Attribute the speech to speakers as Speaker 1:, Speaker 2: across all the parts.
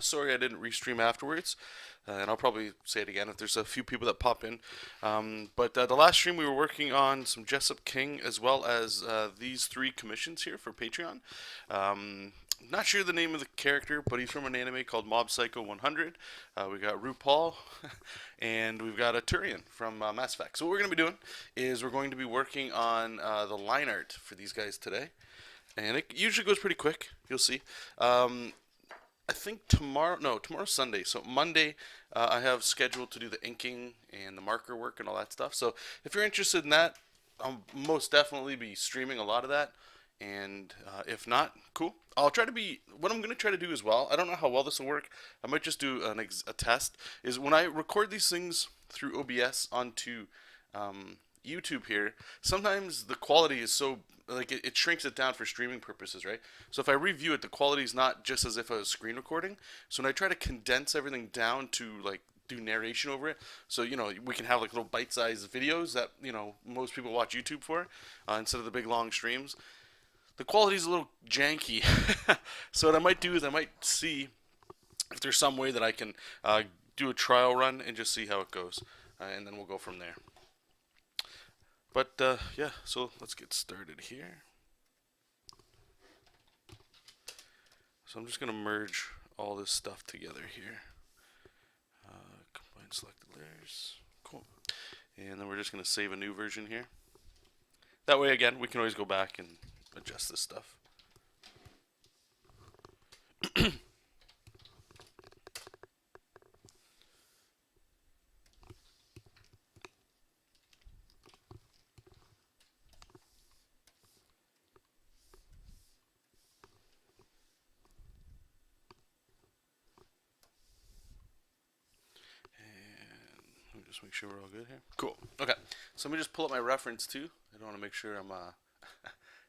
Speaker 1: sorry I didn't restream afterwards, and I'll probably say it again if there's a few people that pop in. But the last stream we were working on some Jesop King as well as these three commissions here for Patreon. Not sure the name of the character, but he's from an anime called Mob Psycho 100. We got RuPaul, and we've got a Turian from Mass Effect. So what we're going to be doing is we're going to be working on the line art for these guys today. And it usually goes pretty quick, you'll see. I think tomorrow's Sunday. So Monday, I have scheduled to do the inking and the marker work and all that stuff. So if you're interested in that, I'll most definitely be streaming a lot of that. And if not, cool. I'll try to be. What I'm going to try to do as well, I don't know how well this will work. I might just do a test. Is when I record these things through OBS onto YouTube here, sometimes the quality is so like it shrinks it down for streaming purposes, right? So if I review it, the quality is not just as if I was screen recording. So when I try to condense everything down to like do narration over it, so we can have like little bite-sized videos that most people watch YouTube for instead of the big long streams. The quality is a little janky. So what I might do is I might see if there's some way that I can do a trial run and just see how it goes, and then we'll go from there. But yeah, so let's get started here. So I'm just going to merge all this stuff together here. Combine selected layers. Cool. And then we're just going to save a new version here. That way, again, we can always go back and adjust this stuff. Just make sure we're all good here. Cool. Okay. So let me just pull up my reference too. I don't want to make sure I'm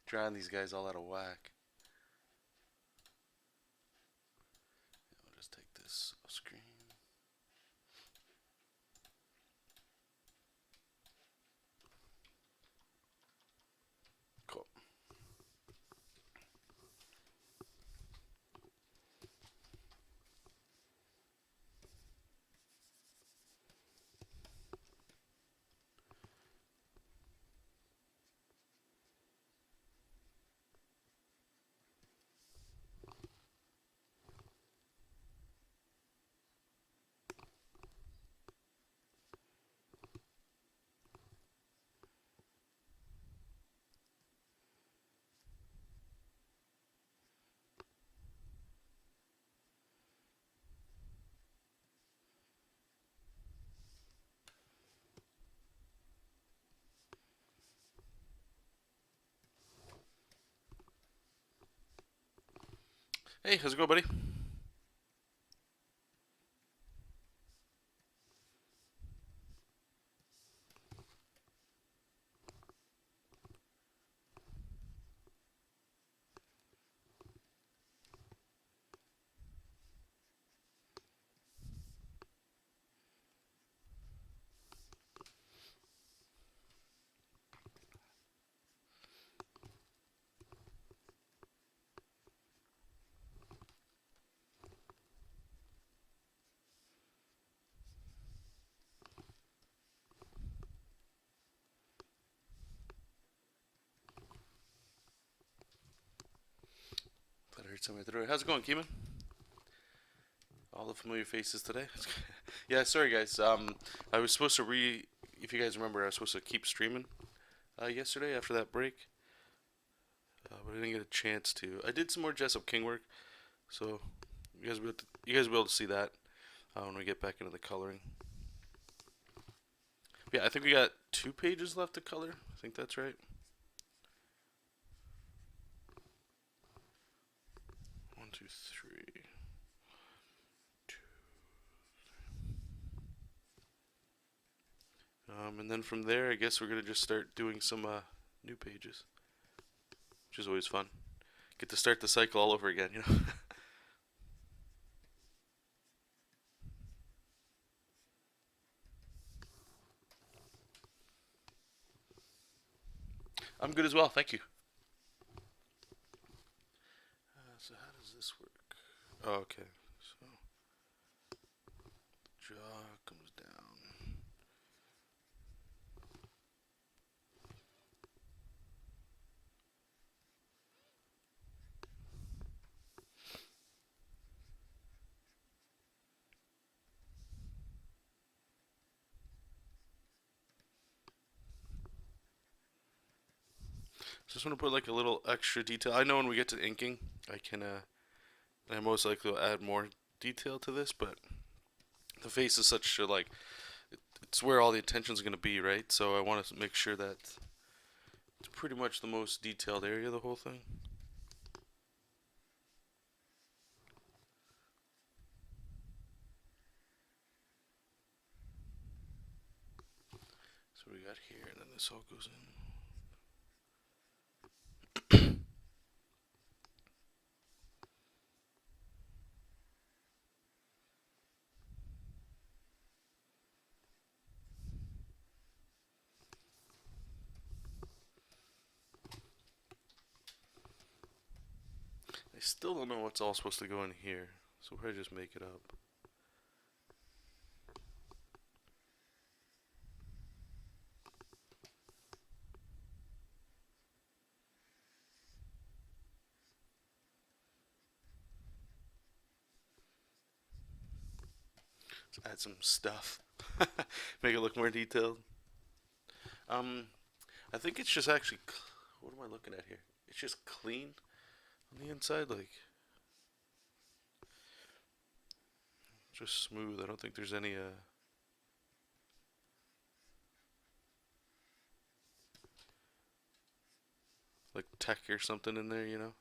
Speaker 1: drawing these guys all out of whack. I'll just take this off screen. Cool. Hey, how's it going, buddy? Thought I heard somebody through it. How's it going, Keeman? All the familiar faces today. Yeah, sorry guys. I was supposed to if you guys remember, I was supposed to keep streaming yesterday after that break, but I didn't get a chance to. I did some more Jesop King work, so you guys will be able to see that when we get back into the coloring. Yeah, I think we got 2 pages left to color. I think that's right. 1, 2, 3. And then from there, I guess we're gonna just start doing some new pages, which is always fun. Get to start the cycle all over again, I'm good as well, thank you. So how does this work? Oh, okay. So Just want to put like a little extra detail. I know when we get to inking, I most likely will add more detail to this, but the face is such a like, it's where all the attention is going to be, right? So I want to make sure that it's pretty much the most detailed area of the whole thing. So we got here, and then this all goes in. I still don't know what's all supposed to go in here, so we'll probably just make it up. Let's add some stuff. Make it look more detailed. I think it's just actually. What am I looking at here? It's just clean on the inside, like just smooth. I don't think there's any like tech or something in there, you know.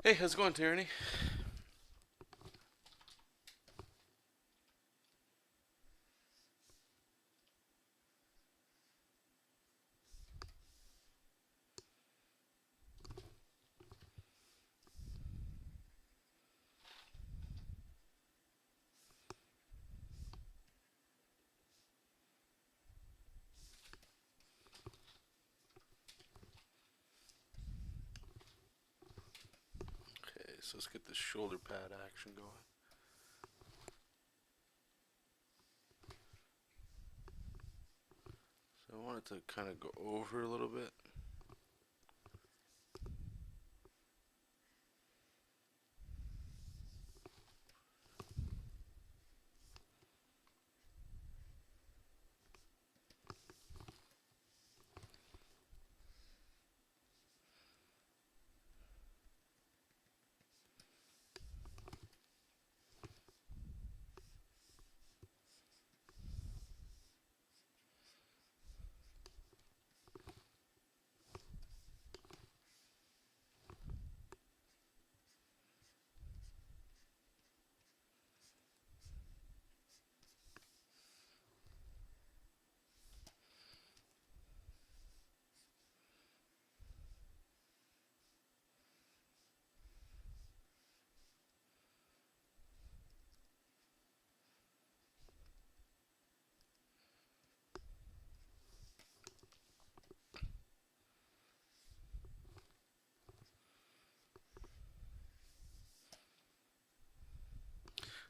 Speaker 1: Hey, how's it going, Tyranny? Okay, so let's get this shoulder pad action going. So I want it to kind of go over a little bit.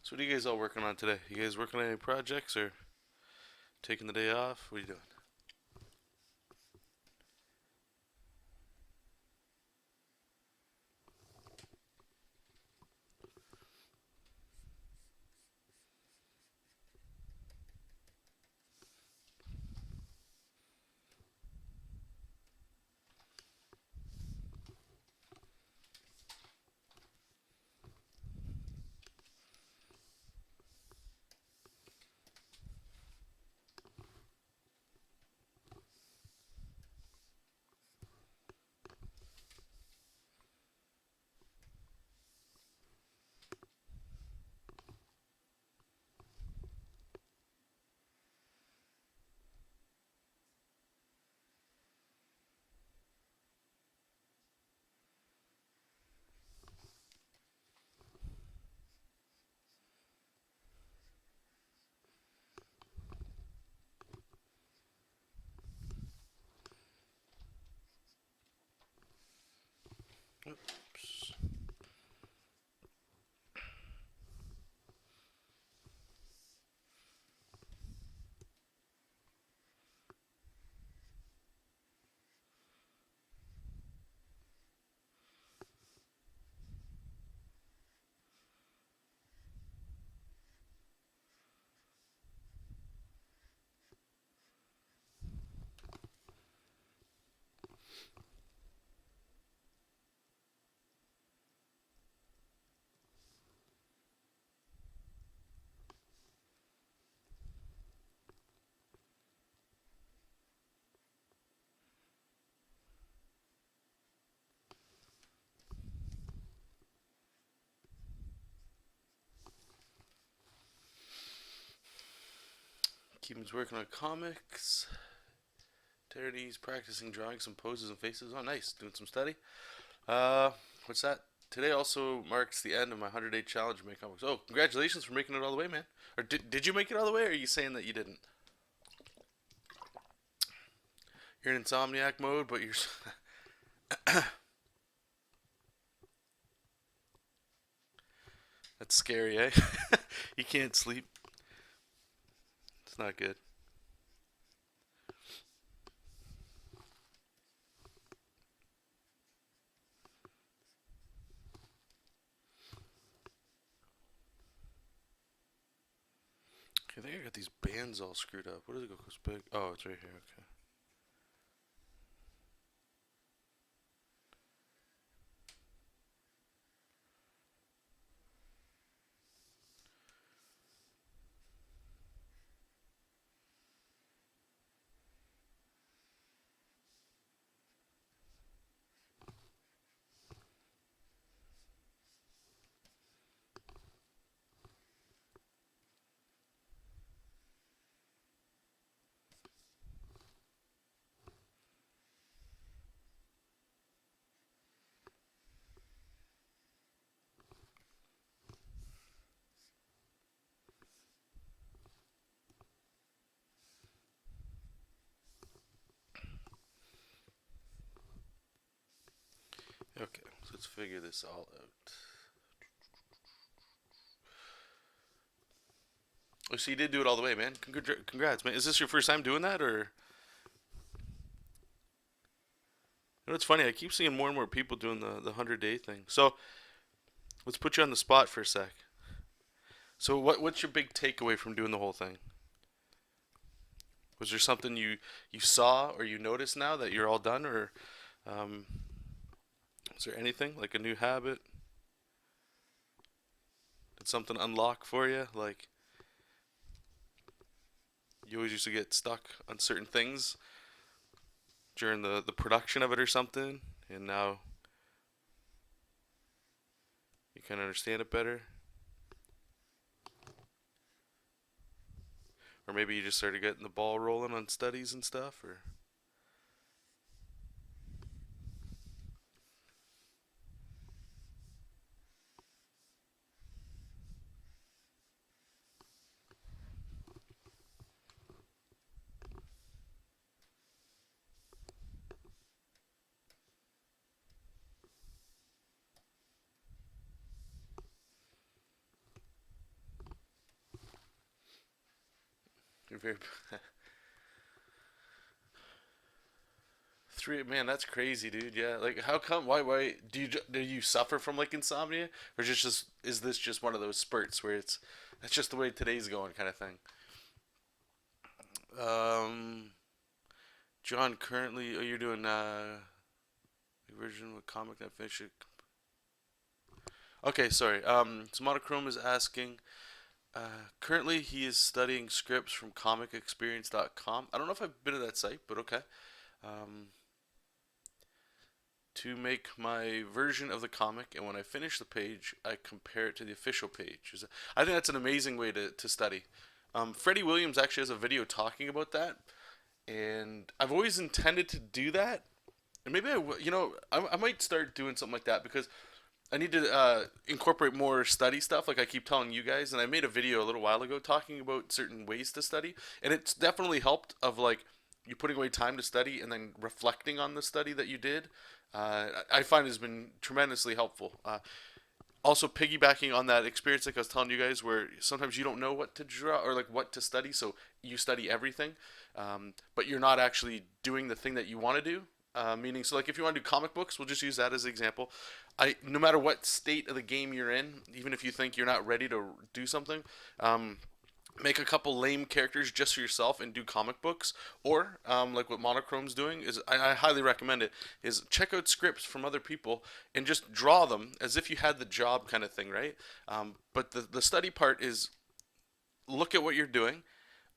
Speaker 1: So what are you guys all working on today? You guys working on any projects or taking the day off? What are you doing? Oops. Keeping's working on comics. Terry's practicing drawing some poses and faces. Oh, nice. Doing some study. Uh, what's that? Today also marks the end of my 100-day challenge to make comics. Oh, congratulations for making it all the way, man. Or did you make it all the way, or are you saying that you didn't? You're in insomniac mode, but you're... That's scary, eh? You can't sleep. It's not good. I think I got these bands all screwed up. What does it go big? Oh, it's right here. Okay. Okay, so let's figure this all out. Oh, so you did do it all the way, man. Congrats, man. Is this your first time doing that, or? You know, it's funny. I keep seeing more and more people doing the 100-day thing. So let's put you on the spot for a sec. So what's your big takeaway from doing the whole thing? Was there something you saw or you noticed now that you're all done, or um, is there anything like a new habit? Did something unlock for you? Like you always used to get stuck on certain things during the production of it or something, and now you kind of understand it better? Or maybe you just started getting the ball rolling on studies and stuff, or you're very three. Man, that's crazy, dude. Yeah, like how come? Why do you suffer from like insomnia, or is this just one of those spurts where that's just the way today's going kind of thing? Um, John, currently, oh, you're doing version of a comic that finished. Okay, sorry. So Monochrome is asking. Currently, he is studying scripts from comicexperience.com. I don't know if I've been to that site, but okay. Um, to make my version of the comic, and when I finish the page, I compare it to the official page. I think that's an amazing way to study. Freddie Williams actually has a video talking about that, and I've always intended to do that. And maybe I might start doing something like that because I need to incorporate more study stuff, like I keep telling you guys. And I made a video a little while ago talking about certain ways to study, and it's definitely helped. Of like you putting away time to study and then reflecting on the study that you did, I find has been tremendously helpful. Also piggybacking on that experience like I was telling you guys where sometimes you don't know what to draw or like what to study, so you study everything, but you're not actually doing the thing that you want to do. Meaning, so like if you want to do comic books, we'll just use that as an example. No matter what state of the game you're in, even if you think you're not ready to do something, make a couple lame characters just for yourself and do comic books, or like what Monochrome's doing is I highly recommend it, is check out scripts from other people and just draw them as if you had the job kind of thing, right? But the study part is look at what you're doing,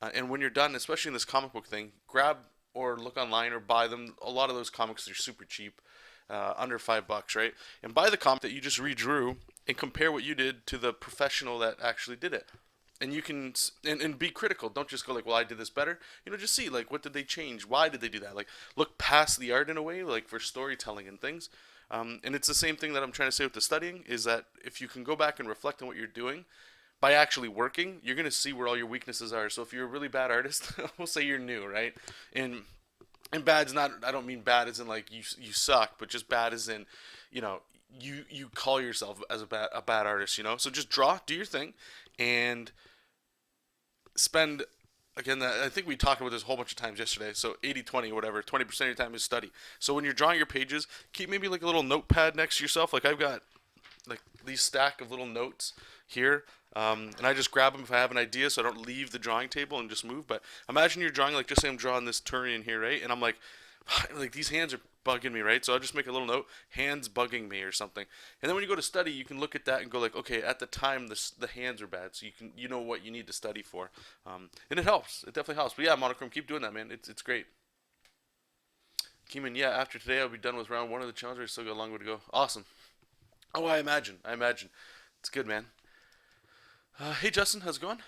Speaker 1: and when you're done, especially in this comic book thing, grab or look online or buy them. A lot of those comics are super cheap, under $5, right? And buy the comic that you just redrew and compare what you did to the professional that actually did it. And you can and be critical. Don't just go like, well, I did this better. Just see like what did they change? Why did they do that? Like look past the art in a way, like for storytelling and things. And it's the same thing that I'm trying to say with the studying is that if you can go back and reflect on what you're doing by actually working, you're gonna see where all your weaknesses are. So if you're a really bad artist, we'll say you're new, right? And bad's not. I don't mean bad as in like you suck, but just bad as in, you know, you call yourself as a bad artist. So just draw, do your thing, and spend again I think we talked about this a whole bunch of times yesterday, so 80-20 whatever, 20% of your time is study. So when you're drawing your pages, keep maybe like a little notepad next to yourself. Like I've got like these stack of little notes here, and I just grab them if I have an idea so I don't leave the drawing table and just move. But imagine you're drawing, like just say I'm drawing this Turian here, right? And I'm like these hands are bugging me, right? So I'll just make a little note, hands bugging me or something. And then when you go to study, you can look at that and go like, okay, at the time the hands are bad, so you know what you need to study for, and it helps. It definitely helps. But yeah, Monochrome, keep doing that, man. It's great. Keeman, yeah, after today I'll be done with round one of the challenge. I still got a long way to go. Awesome. Oh, I imagine. It's good, man. Hey, Justin, how's it going?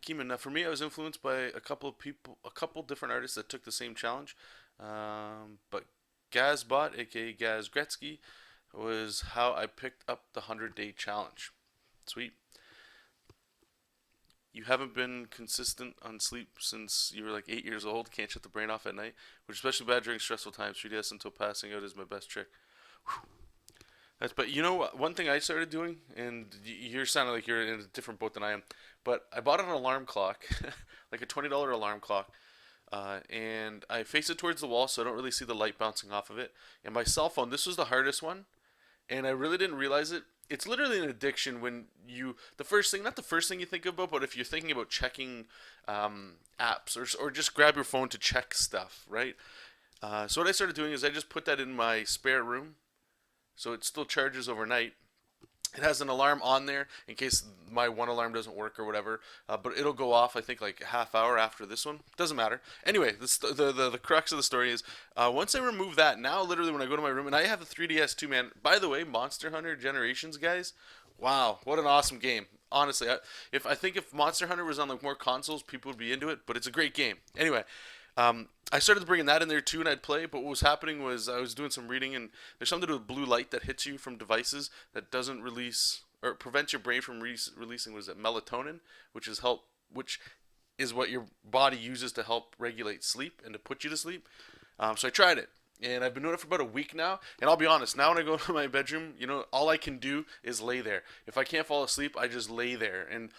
Speaker 1: Keeman, for me, I was influenced by a couple of people, a couple different artists that took the same challenge. But Gazbot, aka Gaz Gretzky, was how I picked up the 100-day challenge. Sweet. You haven't been consistent on sleep since you were like 8 years old. Can't shut the brain off at night, which is especially bad during stressful times. 3DS until passing out is my best trick. Whew. But you know what? One thing I started doing, and you're sounding like you're in a different boat than I am, but I bought an alarm clock, like a $20 alarm clock, and I face it towards the wall so I don't really see the light bouncing off of it. And my cell phone, this was the hardest one, and I really didn't realize it. It's literally an addiction when the first thing, not the first thing you think about, but if you're thinking about checking apps or just grab your phone to check stuff, right? So what I started doing is I just put that in my spare room so it still charges overnight. It has an alarm on there in case my one alarm doesn't work or whatever, but it'll go off I think like a half hour after this one. Doesn't matter. Anyway, the crux of the story is once I remove that, now literally when I go to my room, and I have the 3DS too, man. By the way, Monster Hunter Generations, guys, wow, what an awesome game. Honestly, I think if Monster Hunter was on like more consoles, people would be into it. But it's a great game. Anyway, I started bringing that in there too, and I'd play. But what was happening was I was doing some reading, and there's something to do with blue light that hits you from devices that doesn't release or prevents your brain from releasing. Was it melatonin, which is what your body uses to help regulate sleep and to put you to sleep. So I tried it, and I've been doing it for about a week now. And I'll be honest, now when I go to my bedroom, all I can do is lay there. If I can't fall asleep, I just lay there. And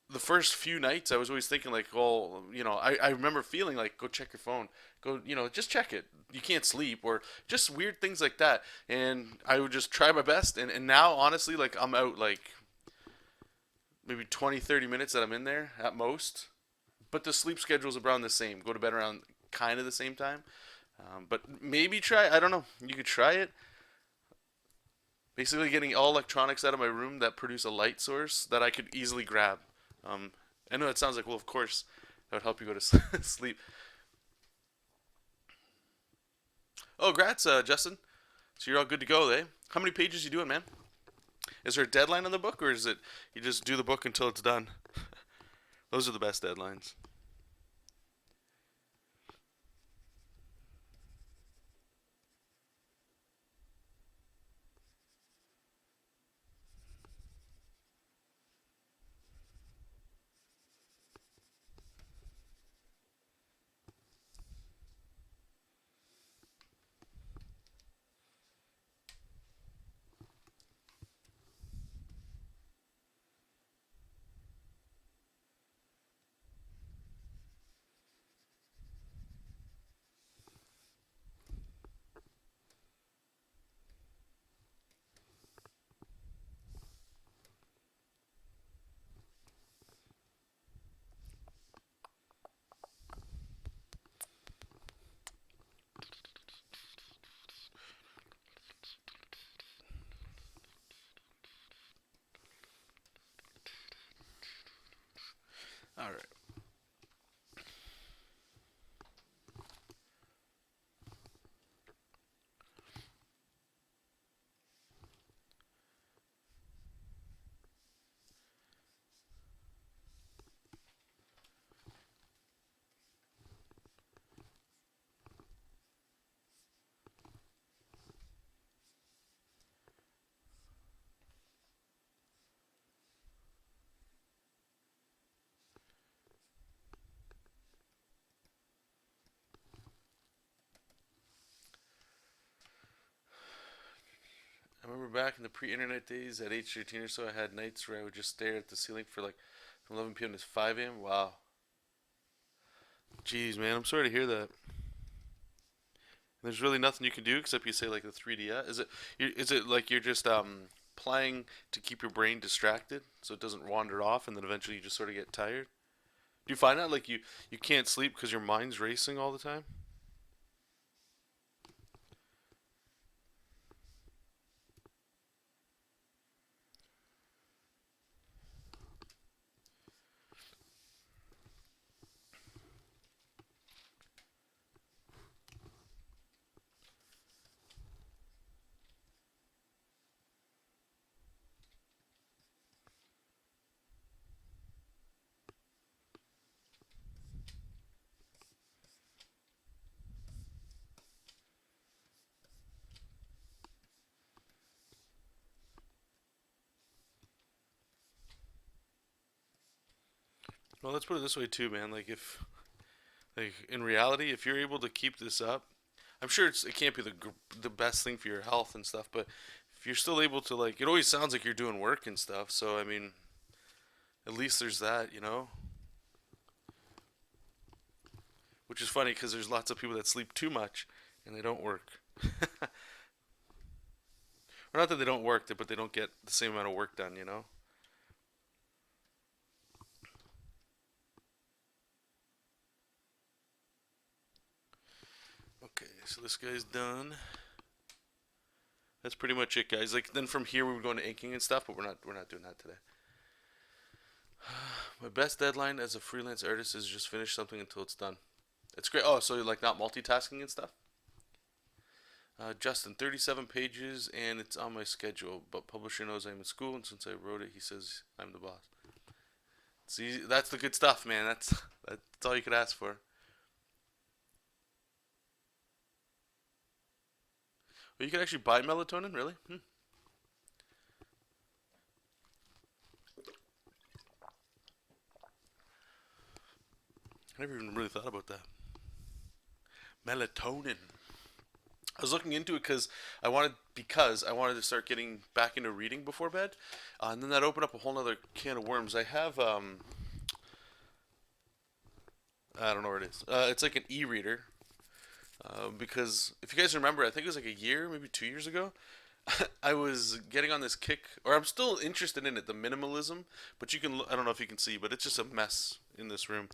Speaker 1: the first few nights, I was always thinking like, well, I remember feeling like, go check your phone, go, just check it. You can't sleep, or just weird things like that. And I would just try my best. And now, honestly, like I'm out like maybe 20, 30 minutes that I'm in there at most. But the sleep schedule is around the same. Go to bed around kind of the same time. But maybe try, I don't know, you could try it. Basically getting all electronics out of my room that produce a light source that I could easily grab. I know it sounds like, well, of course, that would help you go to sleep. Oh, congrats, Justin. So you're all good to go, eh? How many pages you doing, man? Is there a deadline on the book, or is it you just do the book until it's done? Those are the best deadlines. All right. I remember back in the pre-internet days at age 13 or so, I had nights where I would just stare at the ceiling for like from 11 p.m. to 5 a.m. Wow. Jeez, man, I'm sorry to hear that. There's really nothing you can do except you say like the 3D. Yeah? Is it like you're just playing to keep your brain distracted so it doesn't wander off, and then eventually you just sort of get tired? Do you find that like you can't sleep because your mind's racing all the time? Well, let's put it this way too, man. Like in reality, if you're able to keep this up, I'm sure it can't be the best thing for your health and stuff, but if you're still able to like, it always sounds like you're doing work and stuff. So I mean, at least there's that, you know. Which is funny because there's lots of people that sleep too much and they don't work. Or not that they don't work, but they don't get the same amount of work done, you know. Okay, so this guy's done. That's pretty much it, guys. Like then from here we would go into inking and stuff, but we're not doing that today. My best deadline as a freelance artist is just finish something until it's done. It's great. Oh, so you're like not multitasking and stuff? Justin, 37 pages and it's on my schedule, but publisher knows I'm in school, and since I wrote it, he says I'm the boss. See, that's the good stuff, man. That's all you could ask for. Well, you can actually buy melatonin, really? I never even really thought about that. Melatonin. I was looking into it because I wanted to start getting back into reading before bed, and then that opened up a whole other can of worms. I have I don't know where it is. It's like an e-reader. Because if you guys remember, I think it was like a year, maybe 2 years ago, I was getting on this kick, or I'm still interested in it, the minimalism. But I don't know if you can see, but it's just a mess in this room.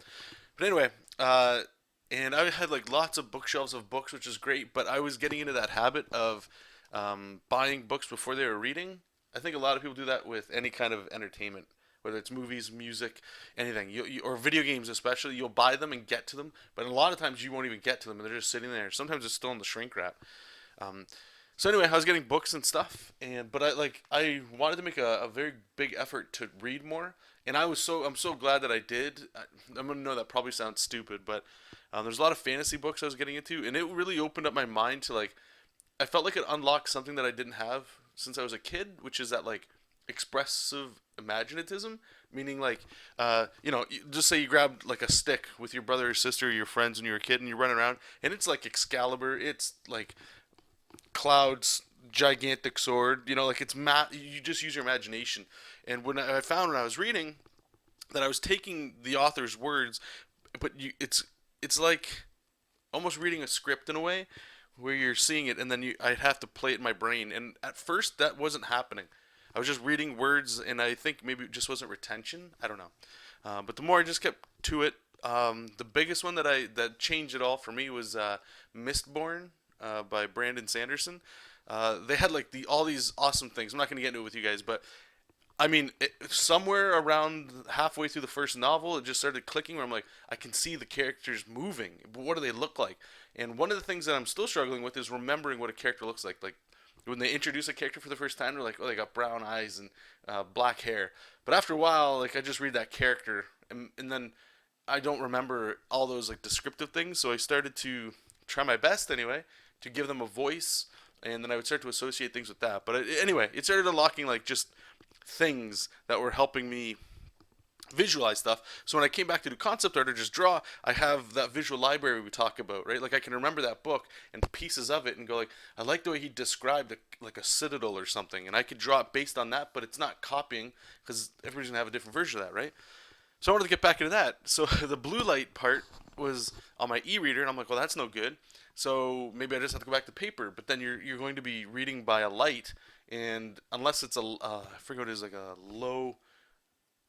Speaker 1: But anyway, and I had like lots of bookshelves of books, which is great. But I was getting into that habit of buying books before they were reading. I think a lot of people do that with any kind of entertainment, whether it's movies, music, anything, or video games especially. You'll buy them and get to them, but a lot of times you won't even get to them, and they're just sitting there. Sometimes it's still in the shrink wrap. Um, so anyway, I was getting books and stuff, but I wanted to make a very big effort to read more, and I'm so glad that I did. I'm gonna know that probably sounds stupid, but there's a lot of fantasy books I was getting into, and it really opened up my mind to like I felt like it unlocked something that I didn't have since I was a kid, which is that like expressive imaginativism, meaning like just say you grabbed like a stick with your brother or sister or your friends when you were a kid and you're running around and it's like Excalibur, it's like Cloud's gigantic sword, like it's you just use your imagination. And I found when I was reading that I was taking the author's words, but it's like almost reading a script in a way where you're seeing it and then I'd have to play it in my brain. And at first that wasn't happening. I was just reading words and I think maybe it just wasn't retention. I don't know. But the more I just kept to it, the biggest one that changed it all for me was Mistborn by Brandon Sanderson. They had like all these awesome things. I'm not going to get into it with you guys, but I mean, somewhere around halfway through the first novel, it just started clicking where I'm like, I can see the characters moving. But what do they look like? And one of the things that I'm still struggling with is remembering what a character looks like. Like when they introduce a character for the first time, they're like, oh, they got brown eyes and black hair. But after a while, like I just read that character, and then I don't remember all those like descriptive things. So I started to try my best anyway to give them a voice, and then I would start to associate things with that. But anyway, it started unlocking like just things that were helping me visualize stuff. So when I came back to do concept art or just draw, I have that visual library we talk about, right? Like I can remember that book and pieces of it and go like, I like the way he described like a citadel or something, and I could draw it based on that, but it's not copying because everybody's gonna have a different version of that, right? So I wanted to get back into that. So the blue light part was on my e-reader, and I'm like, well, that's no good. So maybe I just have to go back to paper. But then you're going to be reading by a light, and unless it's a I forget what it is, like a low,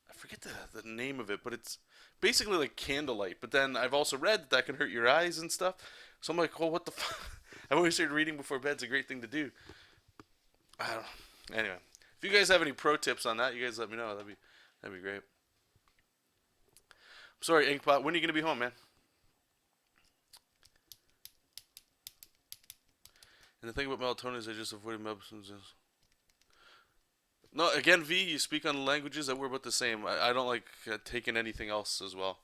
Speaker 1: I forget the name of it, but it's basically like candlelight. But then I've also read that that can hurt your eyes and stuff. So I'm like, well, what the fuck? I've always heard reading before bed's a great thing to do. I don't know. Anyway, if you guys have any pro tips on that, you guys let me know. That'd be great. Sorry, Inkpot. When are you gonna be home, man? And the thing about melatonin is I just avoided medicines. No, again, V, you speak on languages that we're about the same. I don't like taking anything else as well.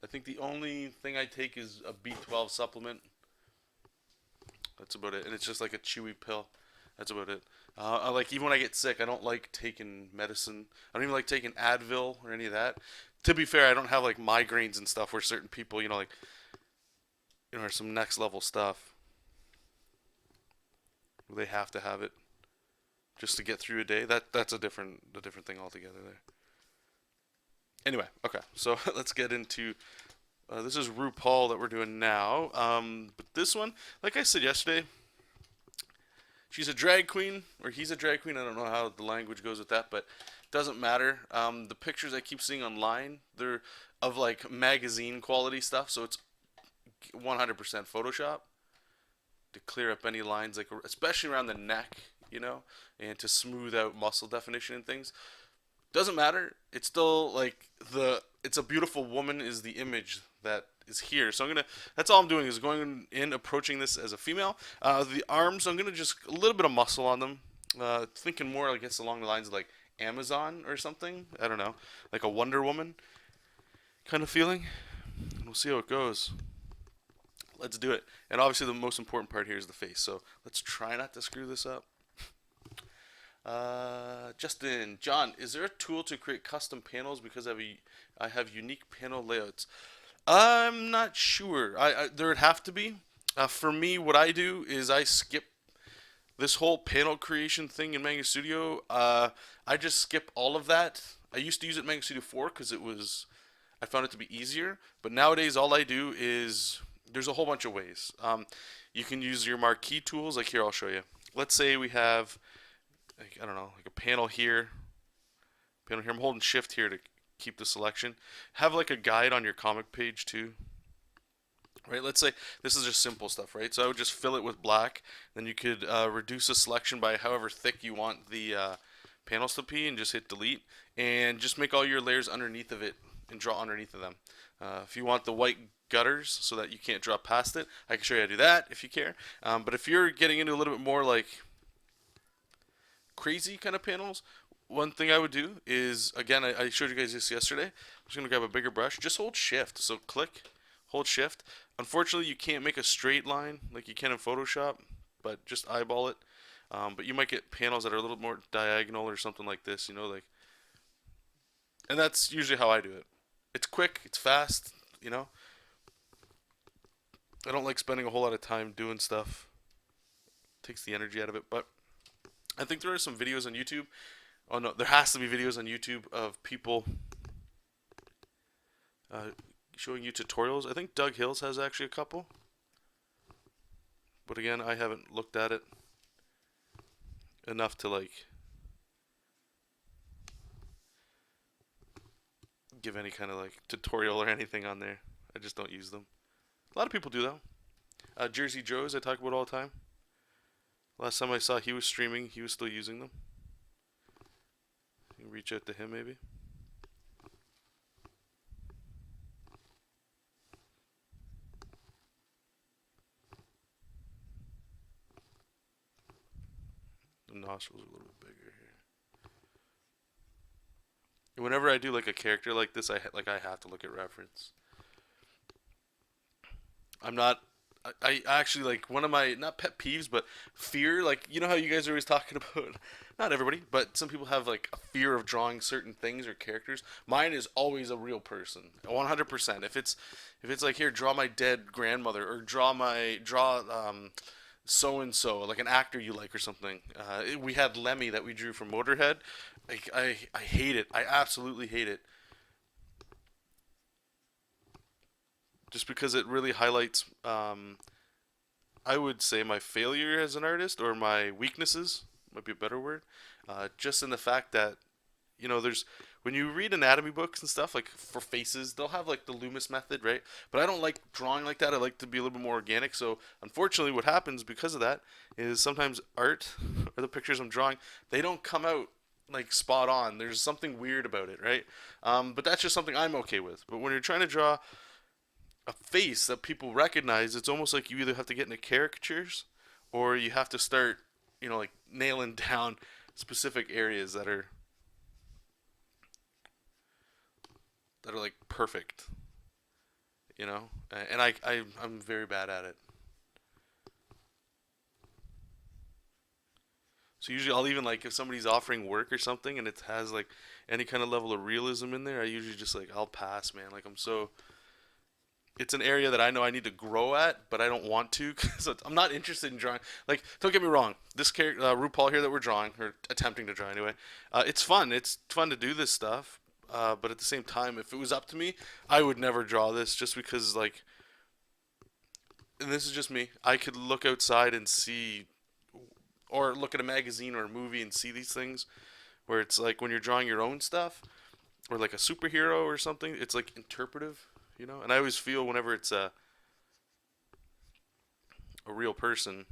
Speaker 1: I think the only thing I take is a B12 supplement. That's about it. And it's just like a chewy pill. That's about it. I like, even when I get sick, I don't like taking medicine. I don't even like taking Advil or any of that. To be fair, I don't have like migraines and stuff where certain people, like, are some next level stuff. They have to have it just to get through a day. That's a different thing altogether there. Anyway, okay, so let's get into this is RuPaul that we're doing now. But this one, like I said yesterday, she's a drag queen or he's a drag queen. I don't know how the language goes with that, but it doesn't matter. The pictures I keep seeing online, they're of like magazine quality stuff, so it's 100% Photoshop to clear up any lines, like especially around the neck, and to smooth out muscle definition and things. Doesn't matter. It's still like it's a beautiful woman is the image that is here. So that's all I'm doing is going in approaching this as a female. The arms, I'm gonna just a little bit of muscle on them. Thinking more, I guess, along the lines of like Amazon or something. I don't know, like a Wonder Woman kind of feeling. We'll see how it goes. Let's do it. And obviously the most important part here is the face. So let's try not to screw this up. Justin, John, is there a tool to create custom panels because I have unique panel layouts? I'm not sure. There would have to be. For me, what I do is I skip this whole panel creation thing in Manga Studio. I just skip all of that. I used to use it in Manga Studio 4 because I found it to be easier. But nowadays, all I do is there's a whole bunch of ways. You can use your marquee tools. Like here, I'll show you. Let's say we have, like, I don't know, like a panel here. Panel here. I'm holding shift here to keep the selection. Have like a guide on your comic page too. Right, let's say this is just simple stuff, right? So I would just fill it with black. Then you could reduce the selection by however thick you want the panels to be and just hit delete. And just make all your layers underneath of it and draw underneath of them. If you want the white gutters so that you can't draw past it, I can show you how to do that if you care. But if you're getting into a little bit more like crazy kind of panels, one thing I would do is, again, I showed you guys this yesterday. I'm just going to grab a bigger brush. Just hold shift. So click, hold shift. Unfortunately, you can't make a straight line like you can in Photoshop, but just eyeball it. But you might get panels that are a little more diagonal or something like this, like. And that's usually how I do it. It's quick, it's fast, I don't like spending a whole lot of time doing stuff. It takes the energy out of it, but I think there are some videos on YouTube. Oh no, there has to be videos on YouTube of people showing you tutorials. I think Doug Hills has actually a couple. But again, I haven't looked at it enough to like give any kind of like tutorial or anything on there. I just don't use them. A lot of people do though. Jersey Joe's I talk about all the time. Last time I saw he was streaming, he was still using them. Reach out to him maybe. The nostrils are a little bit bigger here. Whenever I do like a character like this, I have to look at reference. I'm not. I actually like one of my not pet peeves, but fear. Like you know how you guys are always talking about. Not everybody, but some people have like a fear of drawing certain things or characters. Mine is always a real person, 100%. If it's like here, draw my dead grandmother or draw so and so, like an actor you like or something. We had Lemmy that we drew from Motorhead. Like I hate it. I absolutely hate it. Just because it really highlights, I would say, my failure as an artist or my weaknesses might be a better word. Just in the fact that there's when you read anatomy books and stuff like for faces, they'll have like the Loomis method, right? But I don't like drawing like that. I like to be a little bit more organic. So unfortunately, what happens because of that is sometimes art or the pictures I'm drawing, they don't come out like spot on. There's something weird about it, right? But that's just something I'm okay with. But when you're trying to draw a face that people recognize, it's almost like you either have to get into caricatures or you have to start, like nailing down specific areas that are like perfect, and I'm very bad at it. So usually I'll even like if somebody's offering work or something and it has like any kind of level of realism in there, I usually just like I'll pass, man. Like it's an area that I know I need to grow at, but I don't want to because I'm not interested in drawing. Like, don't get me wrong, this character, RuPaul here that we're drawing or attempting to draw anyway, it's fun. It's fun to do this stuff, but at the same time, if it was up to me, I would never draw this just because like, and this is just me. I could look outside and see, or look at a magazine or a movie and see these things, where it's like when you're drawing your own stuff or like a superhero or something, it's like interpretive. And I always feel whenever it's a real person,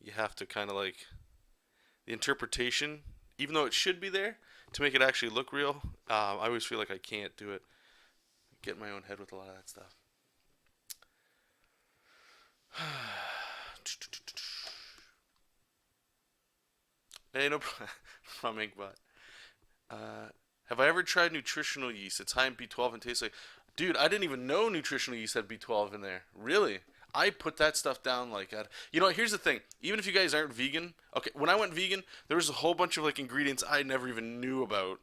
Speaker 1: you have to kind of like the interpretation, even though it should be there to make it actually look real. I always feel like I can't do it. Get in my own head with a lot of that stuff. Hey, no problem, but have I ever tried nutritional yeast? It's high in B12 and tastes like. Dude, I didn't even know nutritional yeast had B12 in there. Really? I put that stuff down like that. Here's the thing. Even if you guys aren't vegan, okay, when I went vegan, there was a whole bunch of like ingredients I never even knew about.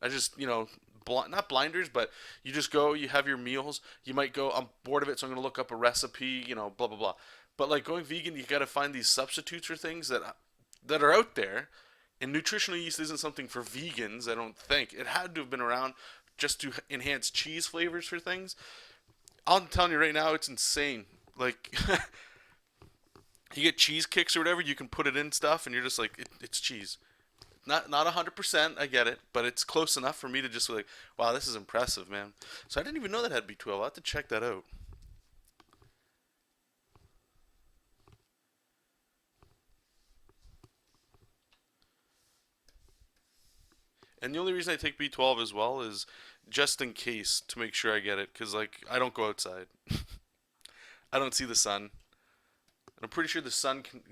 Speaker 1: I just, not blinders, but you just go, you have your meals. You might go, I'm bored of it, so I'm going to look up a recipe, blah, blah, blah. But like going vegan, you got to find these substitutes for things that are out there. And nutritional yeast isn't something for vegans, I don't think. It had to have been around just to enhance cheese flavors for things. I'm telling you right now, it's insane. Like, you get cheese kicks or whatever, you can put it in stuff, and you're just like, it's cheese. Not 100%, I get it, but it's close enough for me to just be like, wow, this is impressive, man. So I didn't even know that had B12. I'll have to check that out. And the only reason I take B12 as well is just in case to make sure I get it, because like I don't go outside. I don't see the sun. And I'm pretty sure the sun can,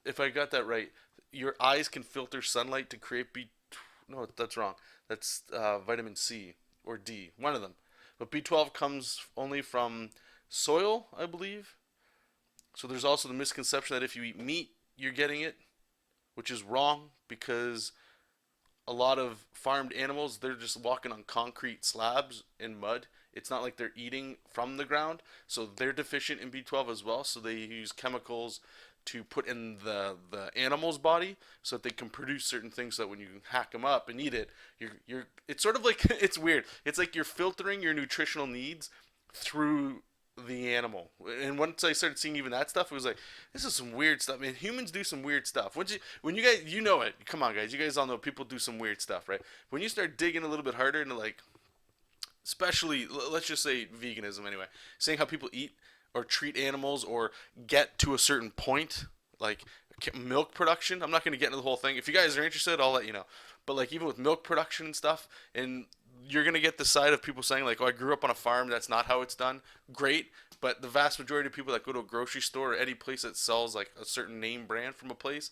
Speaker 1: if I got that right, your eyes can filter sunlight to create B. No, that's wrong. That's vitamin C or D, one of them. But B12 comes only from soil, I believe. So there's also the misconception that if you eat meat, you're getting it, which is wrong because a lot of farmed animals, they're just walking on concrete slabs in mud. It's not like they're eating from the ground, so they're deficient in B12 as well. So they use chemicals to put in the animal's body so that they can produce certain things so that when you hack them up and eat it, you're it's sort of like it's weird. It's like you're filtering your nutritional needs through the animal. And once I started seeing even that stuff, it was like, this is some weird stuff. Man, humans do some weird stuff. When you guys, you know it. Come on, guys. You guys all know people do some weird stuff, right? When you start digging a little bit harder into like, especially, let's just say veganism anyway, saying how people eat or treat animals or get to a certain point, like milk production. I'm not going to get into the whole thing. If you guys are interested, I'll let you know. But like even with milk production and stuff, and you're going to get the side of people saying like, "Oh, I grew up on a farm. That's not how it's done." Great, but the vast majority of people that go to a grocery store or any place that sells like a certain name brand from a place,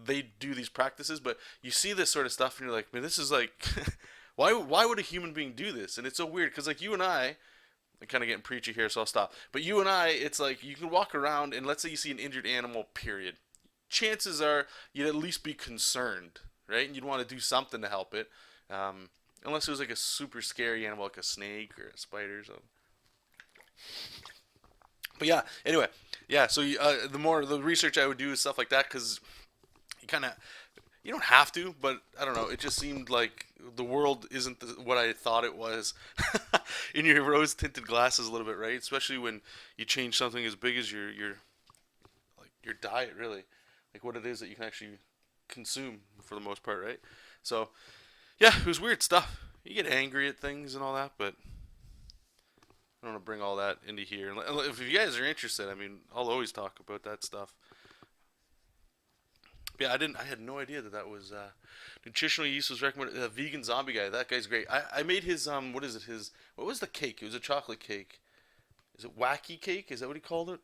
Speaker 1: they do these practices. But you see this sort of stuff, and you're like, "Man, this is like." Why would a human being do this? And it's so weird because like you and I'm kind of getting preachy here, so I'll stop. But you and I, it's like you can walk around and let's say you see an injured animal, period. Chances are you'd at least be concerned, right? And you'd want to do something to help it. Um, Unless it was like a super scary animal, like a snake or a spider or something. But yeah, anyway, yeah. So the more the research I would do is stuff like that because you kind of you don't have to, but I don't know. It just seemed like the world isn't what I thought it was in your rose tinted glasses a little bit, right? Especially when you change something as big as your like your diet, really, like what it is that you can actually consume for the most part, right? So yeah, it was weird stuff. You get angry at things and all that, but I don't want to bring all that into here. If you guys are interested, I mean, I'll always talk about that stuff. Yeah, I didn't. I had no idea that that was nutritional yeast was recommended. Vegan zombie guy. That guy's great. I made his what is it? His what was the cake? It was a chocolate cake. Is it wacky cake? Is that what he called it?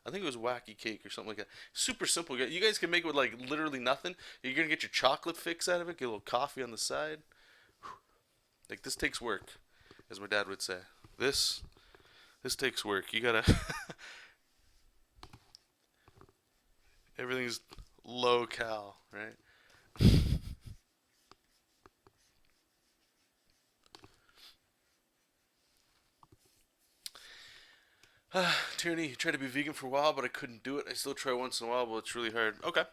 Speaker 1: I think it was wacky cake or something like that. Super simple. You guys can make it with like literally nothing. You're gonna get your chocolate fix out of it. Get a little coffee on the side. Like this takes work, as my dad would say. This this takes work. You gotta everything's low cal, right? Tyranny, tried to be vegan for a while, but I couldn't do it. I still try once in a while, but it's really hard. Okay.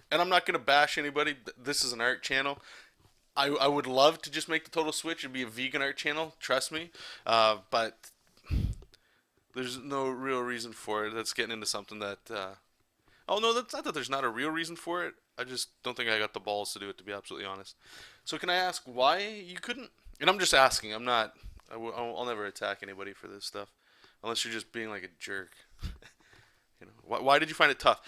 Speaker 1: And I'm not going to bash anybody. This is an art channel. I would love to just make the total switch and be a vegan art channel, trust me. But there's no real reason for it. That's getting into something that. Oh, no, that's not that there's not a real reason for it. I just don't think I got the balls to do it, to be absolutely honest. So, can I ask why you couldn't? And I'm just asking. I'm not. I'll never attack anybody for this stuff. Unless you're just being like a jerk. You know, why did you find it tough?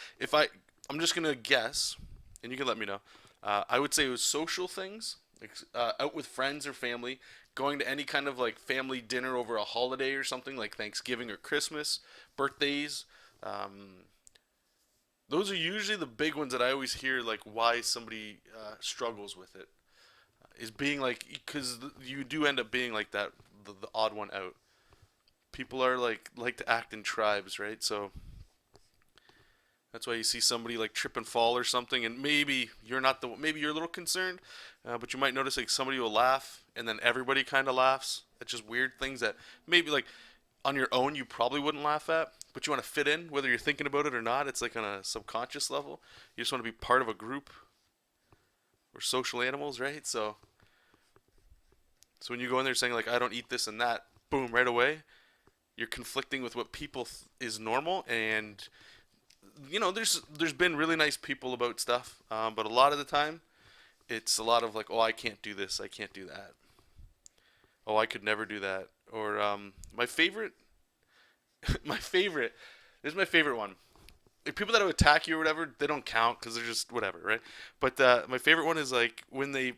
Speaker 1: I'm just gonna guess, and you can let me know. I would say it was social things, like out with friends or family, going to any kind of like family dinner over a holiday or something like Thanksgiving or Christmas, birthdays. Um, those are usually the big ones that I always hear like why somebody struggles with it is being like because you do end up being like that the odd one out. People are like to act in tribes, right? So that's why you see somebody like trip and fall or something, and maybe you're not the maybe you're a little concerned, but you might notice like somebody will laugh, and then everybody kind of laughs. It's just weird things that maybe like on your own you probably wouldn't laugh at, but you want to fit in whether you're thinking about it or not. It's like on a subconscious level. You just want to be part of a group. We're social animals, right? So when you go in there saying like I don't eat this and that, boom, right away, you're conflicting with what people is normal and you know there's been really nice people about stuff but a lot of the time it's a lot of like oh I can't do this I can't do that oh I could never do that or my favorite my favorite this is my favorite one like people that would attack you or whatever they don't count because they're just whatever right but my favorite one is like when they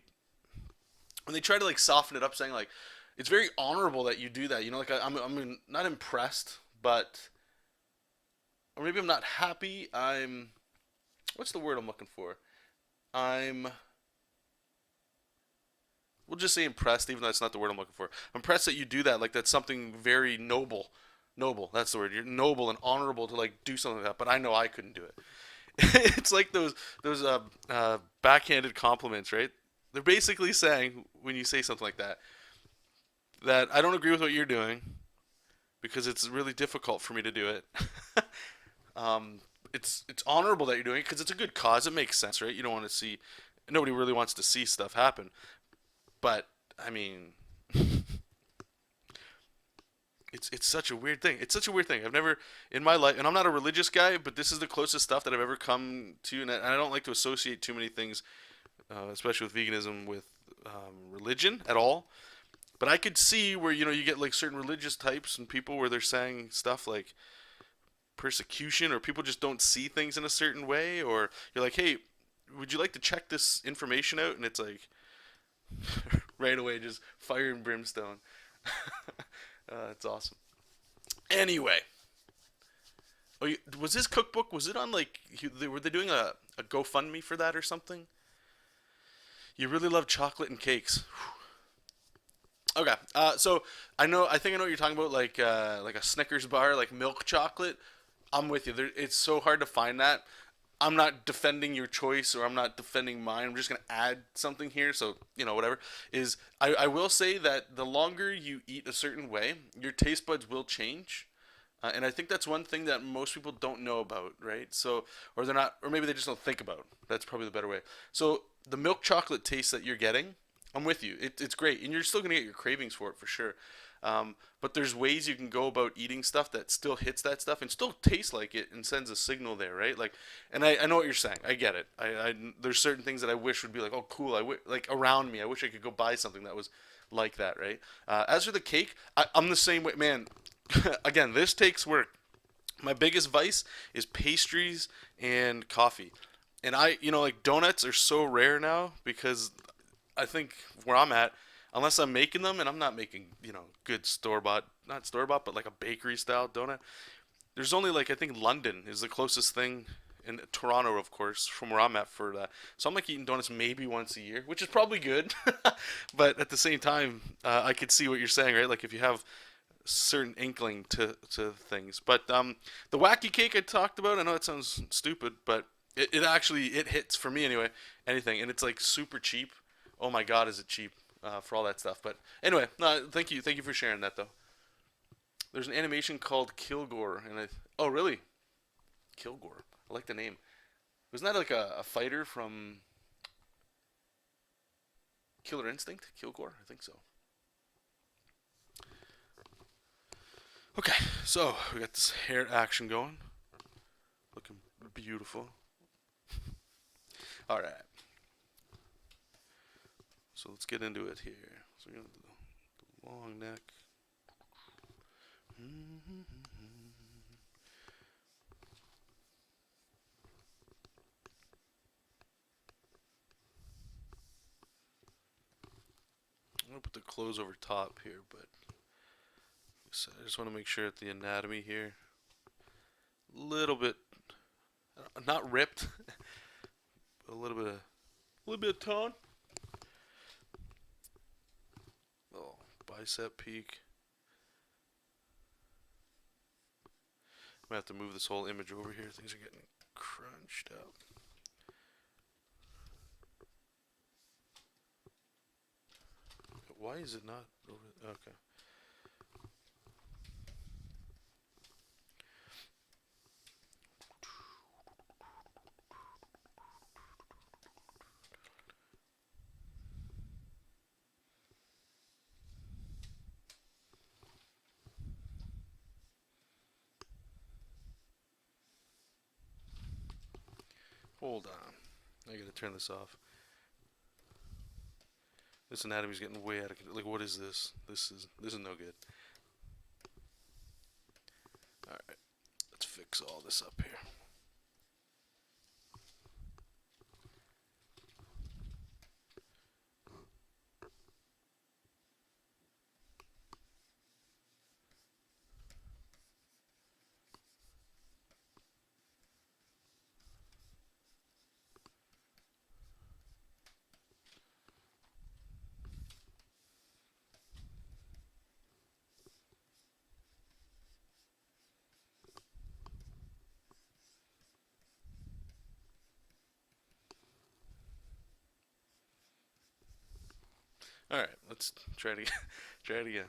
Speaker 1: try to like soften it up saying like it's very honorable that you do that you know like I'm not impressed but or maybe I'm not happy. What's the word I'm looking for? I'm we'll just say impressed, even though that's not the word I'm looking for. I'm impressed that you do that. Like that's something very noble. Noble, that's the word. You're noble and honorable to like do something like that. But I know I couldn't do it. It's like those backhanded compliments, right? They're basically saying when you say something like that I don't agree with what you're doing because it's really difficult for me to do it. Um, it's honorable that you're doing it because it's a good cause. It makes sense, right? You don't want to see nobody really wants to see stuff happen. But I mean, it's such a weird thing. It's such a weird thing. I've never in my life, and I'm not a religious guy, but this is the closest stuff that I've ever come to, and I don't like to associate too many things, especially with veganism, with religion at all. But I could see where you know you get like certain religious types and people where they're saying stuff like persecution, or people just don't see things in a certain way, or you're like, hey, would you like to check this information out? And it's like right away, just fire and brimstone. It's awesome. Anyway, was his cookbook? Was it on like? Were they doing a GoFundMe for that or something? You really love chocolate and cakes. Okay, so I think I know what you're talking about, like a Snickers bar, like milk chocolate. I'm with you. It's so hard to find that. I'm not defending your choice, or I'm not defending mine. I'm just gonna add something here, so whatever. I will say that the longer you eat a certain way, your taste buds will change. And I think that's one thing that most people don't know about, right? So, or they're not, or maybe they just don't think about. That's probably the better way. So, the milk chocolate taste that you're getting, I'm with you. It's great, and you're still gonna get your cravings for it for sure. But there's ways you can go about eating stuff that still hits that stuff and still tastes like it and sends a signal there, right? Like, and I know what you're saying. I get it. There's certain things that I wish would be like, oh, cool. Like around me. I wish I could go buy something that was like that, right? As for the cake, I'm the same way, man. Again, this takes work. My biggest vice is pastries and coffee. And like donuts are so rare now because I think where I'm at, unless I'm making them, and I'm not making, good store bought, not store bought, but like a bakery style donut. There's only like, I think London is the closest thing, in Toronto, of course, from where I'm at for that. So I'm like eating donuts maybe once a year, which is probably good. But at the same time, I could see what you're saying, right? Like if you have certain inkling to things. But the wacky cake I talked about, I know it sounds stupid, but it actually it hits for me anyway. Anything, and it's like super cheap. Oh my God, is it cheap for all that stuff? But anyway, no, thank you for sharing that though. There's an animation called Kilgore, and oh really, Kilgore. I like the name. Wasn't that like a fighter from Killer Instinct? Kilgore, I think so. Okay, so we got this hair action going, looking beautiful. All right, so let's get into it here. So we're gonna do the long neck. I'm gonna put the clothes over top here, but so I just want to make sure that the anatomy here, a little bit, not ripped, but a little bit of tone. Oh, bicep peak. I'm gonna have to move this whole image over here. Things are getting crunched up. Why is it not over? Okay. Hold on. I gotta turn this off. This anatomy's getting way out of control. Like, what is this? This is no good. All right, let's fix all this up here. All right, let's try it again. Try it again.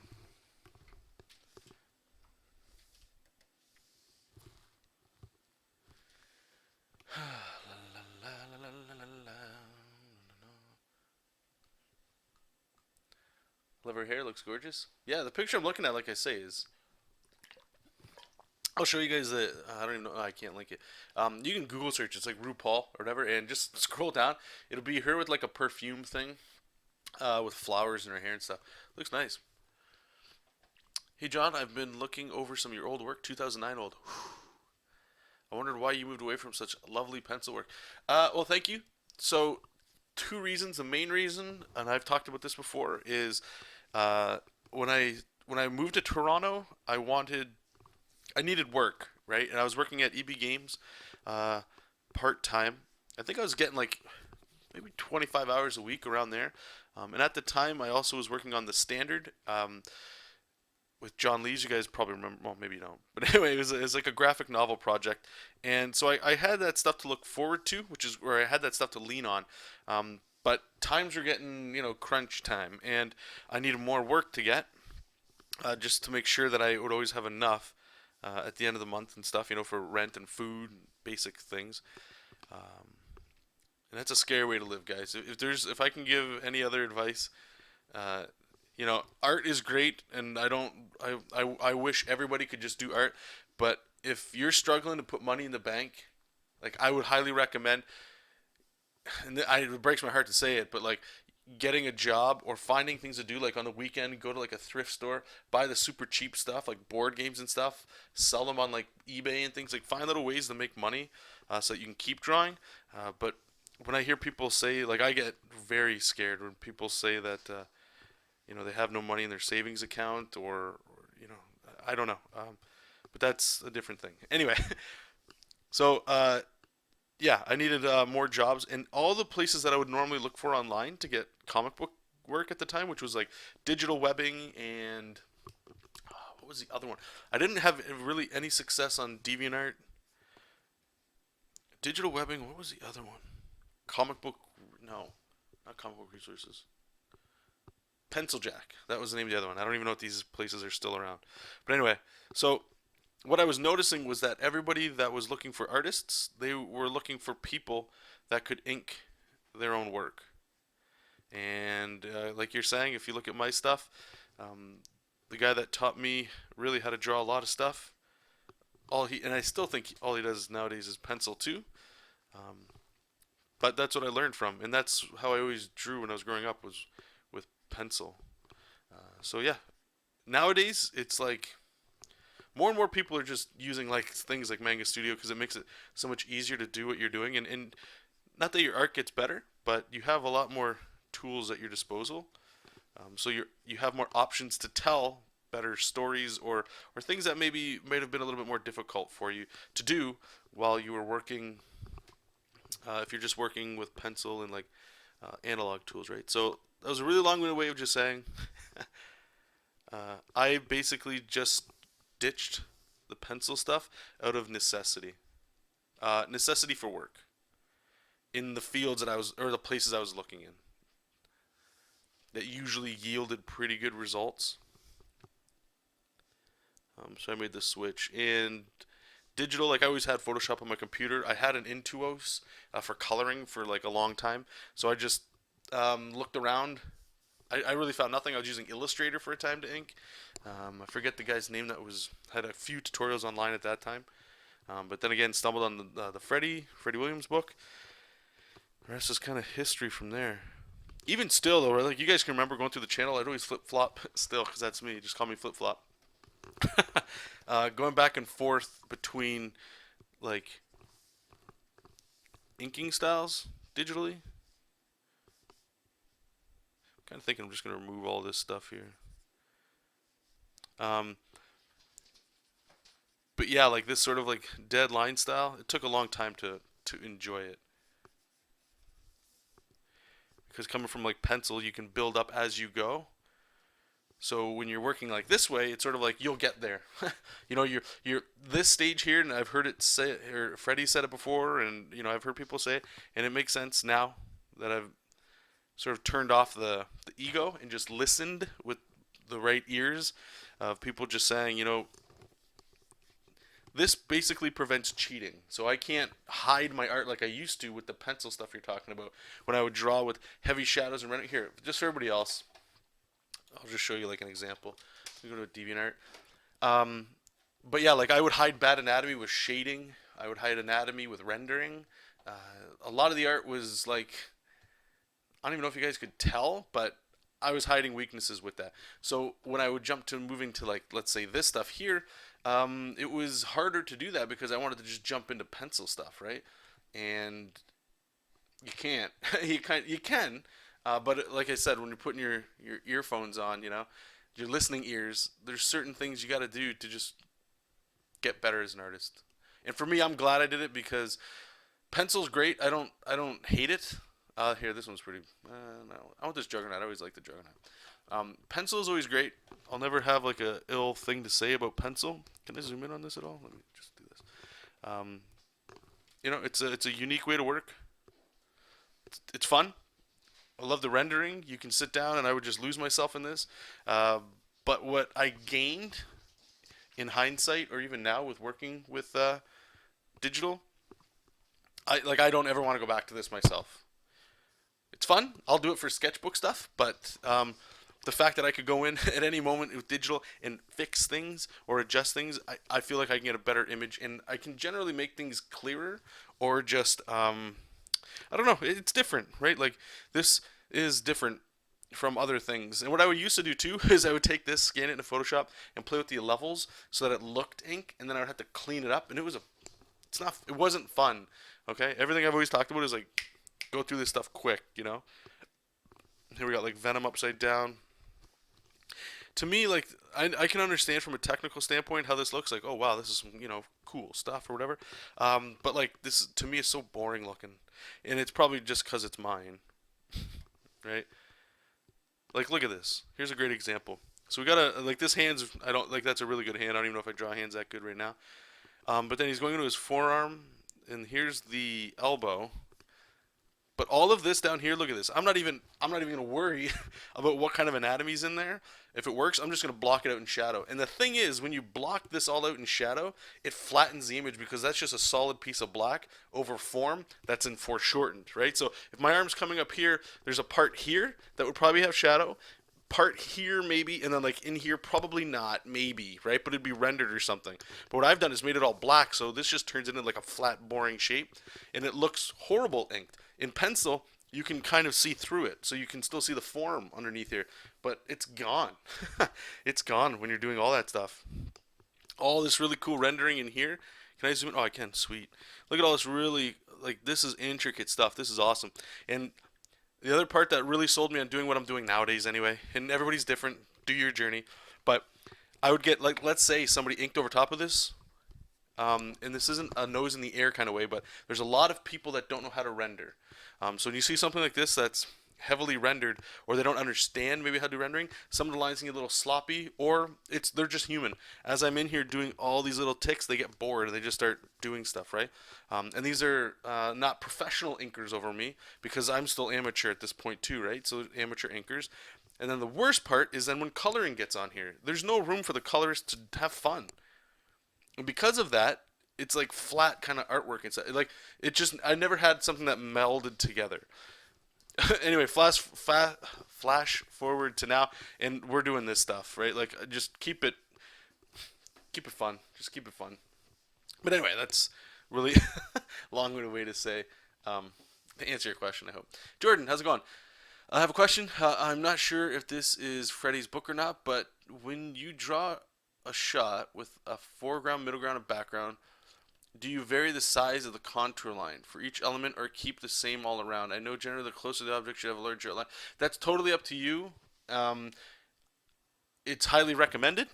Speaker 1: Love her hair, looks gorgeous. Yeah, the picture I'm looking at, like I say, is. I'll show you guys the. I don't even know. I can't link it. You can Google search. It's like RuPaul or whatever, and just scroll down. It'll be her with like a perfume thing, with flowers in her hair and stuff. Looks nice. Hey John, I've been looking over some of your old work. 2009 old. I wondered why you moved away from such lovely pencil work. Well, thank you. So, two reasons. The main reason, and I've talked about this before, is uh, when I moved to Toronto, I needed work, right? And I was working at EB Games, uh, part time. I think I was getting like maybe 25 hours a week around there. And at the time, I also was working on the Standard. With John Lees. You guys probably remember. Well, maybe you don't. But anyway, it was like a graphic novel project, and so I had that stuff to look forward to, which is where I had that stuff to lean on. But times were getting crunch time, and I needed more work to get, just to make sure that I would always have enough at the end of the month and stuff, for rent and food, basic things. And that's a scary way to live, guys. If I can give any other advice, uh, art is great, and I wish everybody could just do art. But if you're struggling to put money in the bank, like I would highly recommend, and it breaks my heart to say it, but like getting a job or finding things to do, like on the weekend, go to like a thrift store, buy the super cheap stuff, like board games and stuff, sell them on like eBay and things. Like find little ways to make money, so that you can keep drawing. But when I hear people say, like, I get very scared when people say that. They have no money in their savings account, or I don't know. But that's a different thing. Anyway, so yeah, I needed more jobs, and all the places that I would normally look for online to get comic book work at the time, which was like digital webbing and what was the other one? I didn't have really any success on DeviantArt. Digital webbing. What was the other one? Comic book. No, not comic book resources. Pencil Jack. That was the name of the other one. I don't even know if these places are still around. But anyway, so what I was noticing was that everybody that was looking for artists, they were looking for people that could ink their own work. And like you're saying, if you look at my stuff, the guy that taught me really how to draw a lot of stuff, and I still think all he does nowadays is pencil too. Um, but that's what I learned from, and that's how I always drew when I was growing up, was with pencil. So yeah, nowadays it's like more and more people are just using like things like Manga Studio because it makes it so much easier to do what you're doing, and not that your art gets better, but you have a lot more tools at your disposal. So you have more options to tell better stories, or things that maybe might have been a little bit more difficult for you to do while you were working. If you're just working with pencil and like analog tools, right? So that was a really long-winded way of just saying I basically just ditched the pencil stuff out of necessity. Necessity for work in the fields that I was, or the places I was looking in, that usually yielded pretty good results. So I made the switch. And digital, like I always had Photoshop on my computer. I had an Intuos for coloring for like a long time. So I just looked around. I really found nothing. I was using Illustrator for a time to ink. I forget the guy's name that had a few tutorials online at that time. But then again, stumbled on the Freddie Williams book. The rest is kind of history from there. Even still, though, like you guys can remember going through the channel, I'd always flip flop still, because that's me. Just call me flip flop. Going back and forth between like inking styles digitally. I'm kind of thinking I'm just going to remove all this stuff here. But yeah, like this sort of like dead line style, it took a long time to enjoy it. Because coming from like pencil, you can build up as you go. So when you're working like this way, it's sort of like you'll get there. You're this stage here, and I've heard it say, or Freddie said it before, and I've heard people say it, and it makes sense now that I've sort of turned off the ego and just listened with the right ears of people just saying, this basically prevents cheating. So I can't hide my art like I used to with the pencil stuff you're talking about, when I would draw with heavy shadows and run it here. Just for everybody else, I'll just show you like an example. We go to DeviantArt. But yeah, like I would hide bad anatomy with shading. I would hide anatomy with rendering. A lot of the art was like, I don't even know if you guys could tell, but I was hiding weaknesses with that. So when I would jump to moving to like, let's say this stuff here, It was harder to do that because I wanted to just jump into pencil stuff, right? And you can't. You can, but like I said, when you're putting your earphones on, your listening ears, there's certain things you got to do to just get better as an artist. And for me, I'm glad I did it because pencil's great. I don't hate it. Here, this one's pretty. No, I want this Juggernaut. I always like the Juggernaut. Pencil is always great. I'll never have like a ill thing to say about pencil. Can I zoom in on this at all? Let me just do this. Um, it's a unique way to work. It's fun. I love the rendering. You can sit down and I would just lose myself in this. Uh, but what I gained in hindsight, or even now with working with digital, I don't ever want to go back to this myself. It's fun. I'll do it for sketchbook stuff, but the fact that I could go in at any moment with digital and fix things or adjust things, I feel like I can get a better image and I can generally make things clearer or just I don't know. It's different, right? Like this is different from other things. And what I would used to do too is I would take this, scan it into Photoshop, and play with the levels so that it looked ink, and then I would have to clean it up, and it wasn't fun. Okay, everything I've always talked about is like go through this stuff quick. Here we got like Venom upside down. To me, like I can understand from a technical standpoint how this looks like. Oh wow, this is some cool stuff or whatever. But like this to me is so boring looking, and it's probably just because it's mine, right? Like look at this. Here's a great example. So we got like this hand's I don't like that's a really good hand. I don't even know if I draw hands that good right now. But then he's going into his forearm, and here's the elbow. But all of this down here, look at this. I'm not even gonna worry about what kind of anatomy's in there. If it works, I'm just gonna block it out in shadow. And the thing is, when you block this all out in shadow, it flattens the image because that's just a solid piece of black over form that's in foreshortened, right? So if my arm's coming up here, there's a part here that would probably have shadow, part here maybe, and then like in here probably not, maybe, right? But it'd be rendered or something. But what I've done is made it all black, so this just turns into like a flat, boring shape, and it looks horrible inked. In pencil, you can kind of see through it, so you can still see the form underneath here, but it's gone. It's gone when you're doing all that stuff. All this really cool rendering in here. Can I zoom in? Oh, I can. Sweet. Look at all this really, like, this is intricate stuff. This is awesome. And the other part that really sold me on doing what I'm doing nowadays anyway, and everybody's different, do your journey, but I would get, like, let's say somebody inked over top of this, and this isn't a nose in the air kind of way, but there's a lot of people that don't know how to render. So when you see something like this that's heavily rendered, or they don't understand maybe how to do rendering, some of the lines can get a little sloppy, or they're just human. As I'm in here doing all these little ticks, they get bored and they just start doing stuff, right? And these are not professional inkers over me because I'm still amateur at this point too, right? So amateur inkers. And then the worst part is then when coloring gets on here, there's no room for the colorists to have fun. And because of that, it's like flat kind of artwork inside. Like I never had something that melded together. Anyway, flash forward to now, and we're doing this stuff, right? Like just keep it fun. Just keep it fun. But anyway, that's really long-winded way to say to answer your question. I hope. Jordan, how's it going? I have a question. I'm not sure if this is Freddy's book or not, but when you draw a shot with a foreground, middle ground, and background, do you vary the size of the contour line for each element or keep the same all around? I know generally the closer the object should have a larger outline. That's totally up to you. Um, it's highly recommended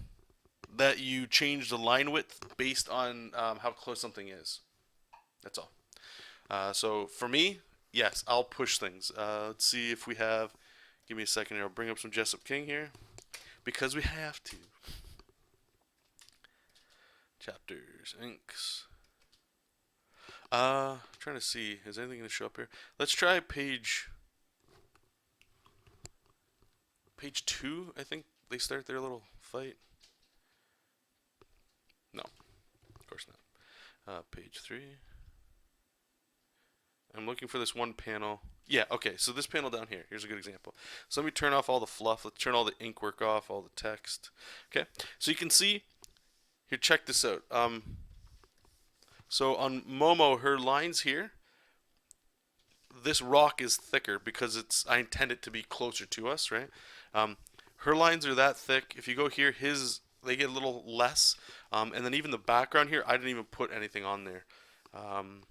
Speaker 1: that you change the line width based on how close something is. That's all. So for me, yes, I'll push things. Let's see if we have. Give me a second here. I'll bring up some Jesop King here because we have to. Chapters, inks. Trying to see. Is anything going to show up here? Let's try page 2. I think they start their little fight. No, of course not. Page 3. I'm looking for this one panel. Yeah, okay, so this panel down here. Here's a good example. So let me turn off all the fluff. Let's turn all the ink work off, all the text. Okay, so you can see, here, check this out. So on Momo, her lines here, this rock is thicker because I intend it to be closer to us, right? Her lines are that thick. If you go here, his they get a little less. And then even the background here, I didn't even put anything on there. Um,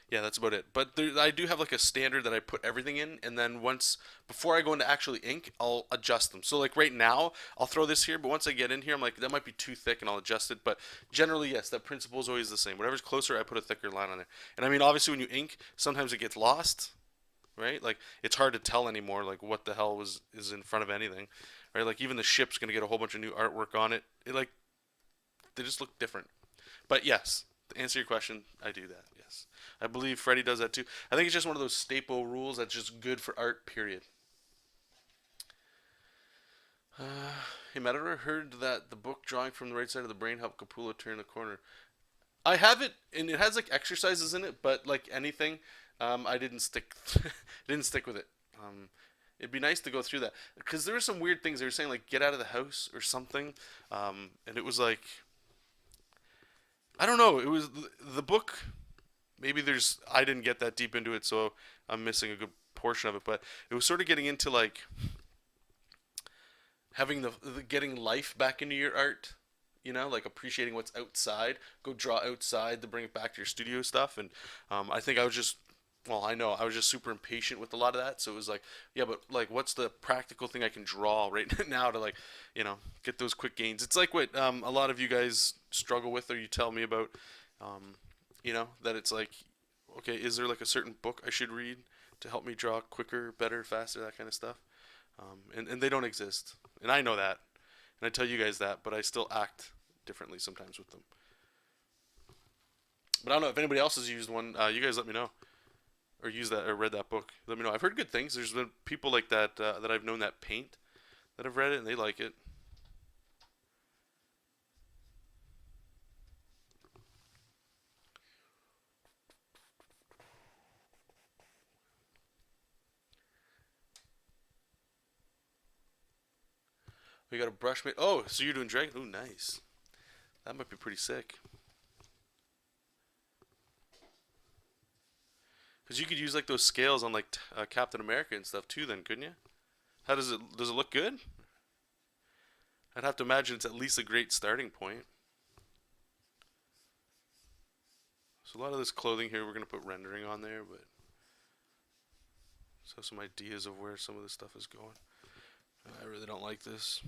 Speaker 1: yeah, that's about it. But there, I do have like a standard that I put everything in, and then once before I go into actually ink, I'll adjust them. So like right now, I'll throw this here, but once I get in here, I'm like that might be too thick, and I'll adjust it. But generally, yes, that principle is always the same. Whatever's closer, I put a thicker line on there. And I mean, obviously, when you ink, sometimes it gets lost, right? Like it's hard to tell anymore, like what the hell was is in front of anything, right? Like even the ship's gonna get a whole bunch of new artwork on it. It like they just look different. But yes, to answer your question, I do that. Yes, I believe Freddie does that too. I think it's just one of those staple rules that's just good for art. Period. Hey Matt, I ever heard that the book drawing from the right side of the brain helped Capullo turn the corner? I have it, and it has like exercises in it, but like anything, I didn't stick didn't stick with it. It'd be nice to go through that because there were some weird things they were saying, like get out of the house or something, and it was like I don't know. It was the book. Maybe there's I didn't get that deep into it, so I'm missing a good portion of it. But it was sort of getting into like having the getting life back into your art. You know, like appreciating what's outside. Go draw outside to bring it back to your studio stuff. And I think I was just well, I know I was just super impatient with a lot of that. So it was like, yeah, but like, what's the practical thing I can draw right now to like, get those quick gains? It's like what a lot of you guys struggle with, or you tell me about. Um, that it's like, okay, is there like a certain book I should read to help me draw quicker, better, faster, that kind of stuff? And they don't exist, and I know that, and I tell you guys that, but I still act differently sometimes with them. But I don't know if anybody else has used one. You guys let me know, or use that, or read that book. Let me know. I've heard good things. There's been people like that that I've known that paint, that have read it and they like it. We got a brush made. Oh, so you're doing dragon? Oh, nice. That might be pretty sick. Because you could use like those scales on like Captain America and stuff too. Then couldn't you? How does it? Does it look good? I'd have to imagine it's at least a great starting point. So a lot of this clothing here, we're gonna put rendering on there, but so some ideas of where some of this stuff is going. I really don't like this.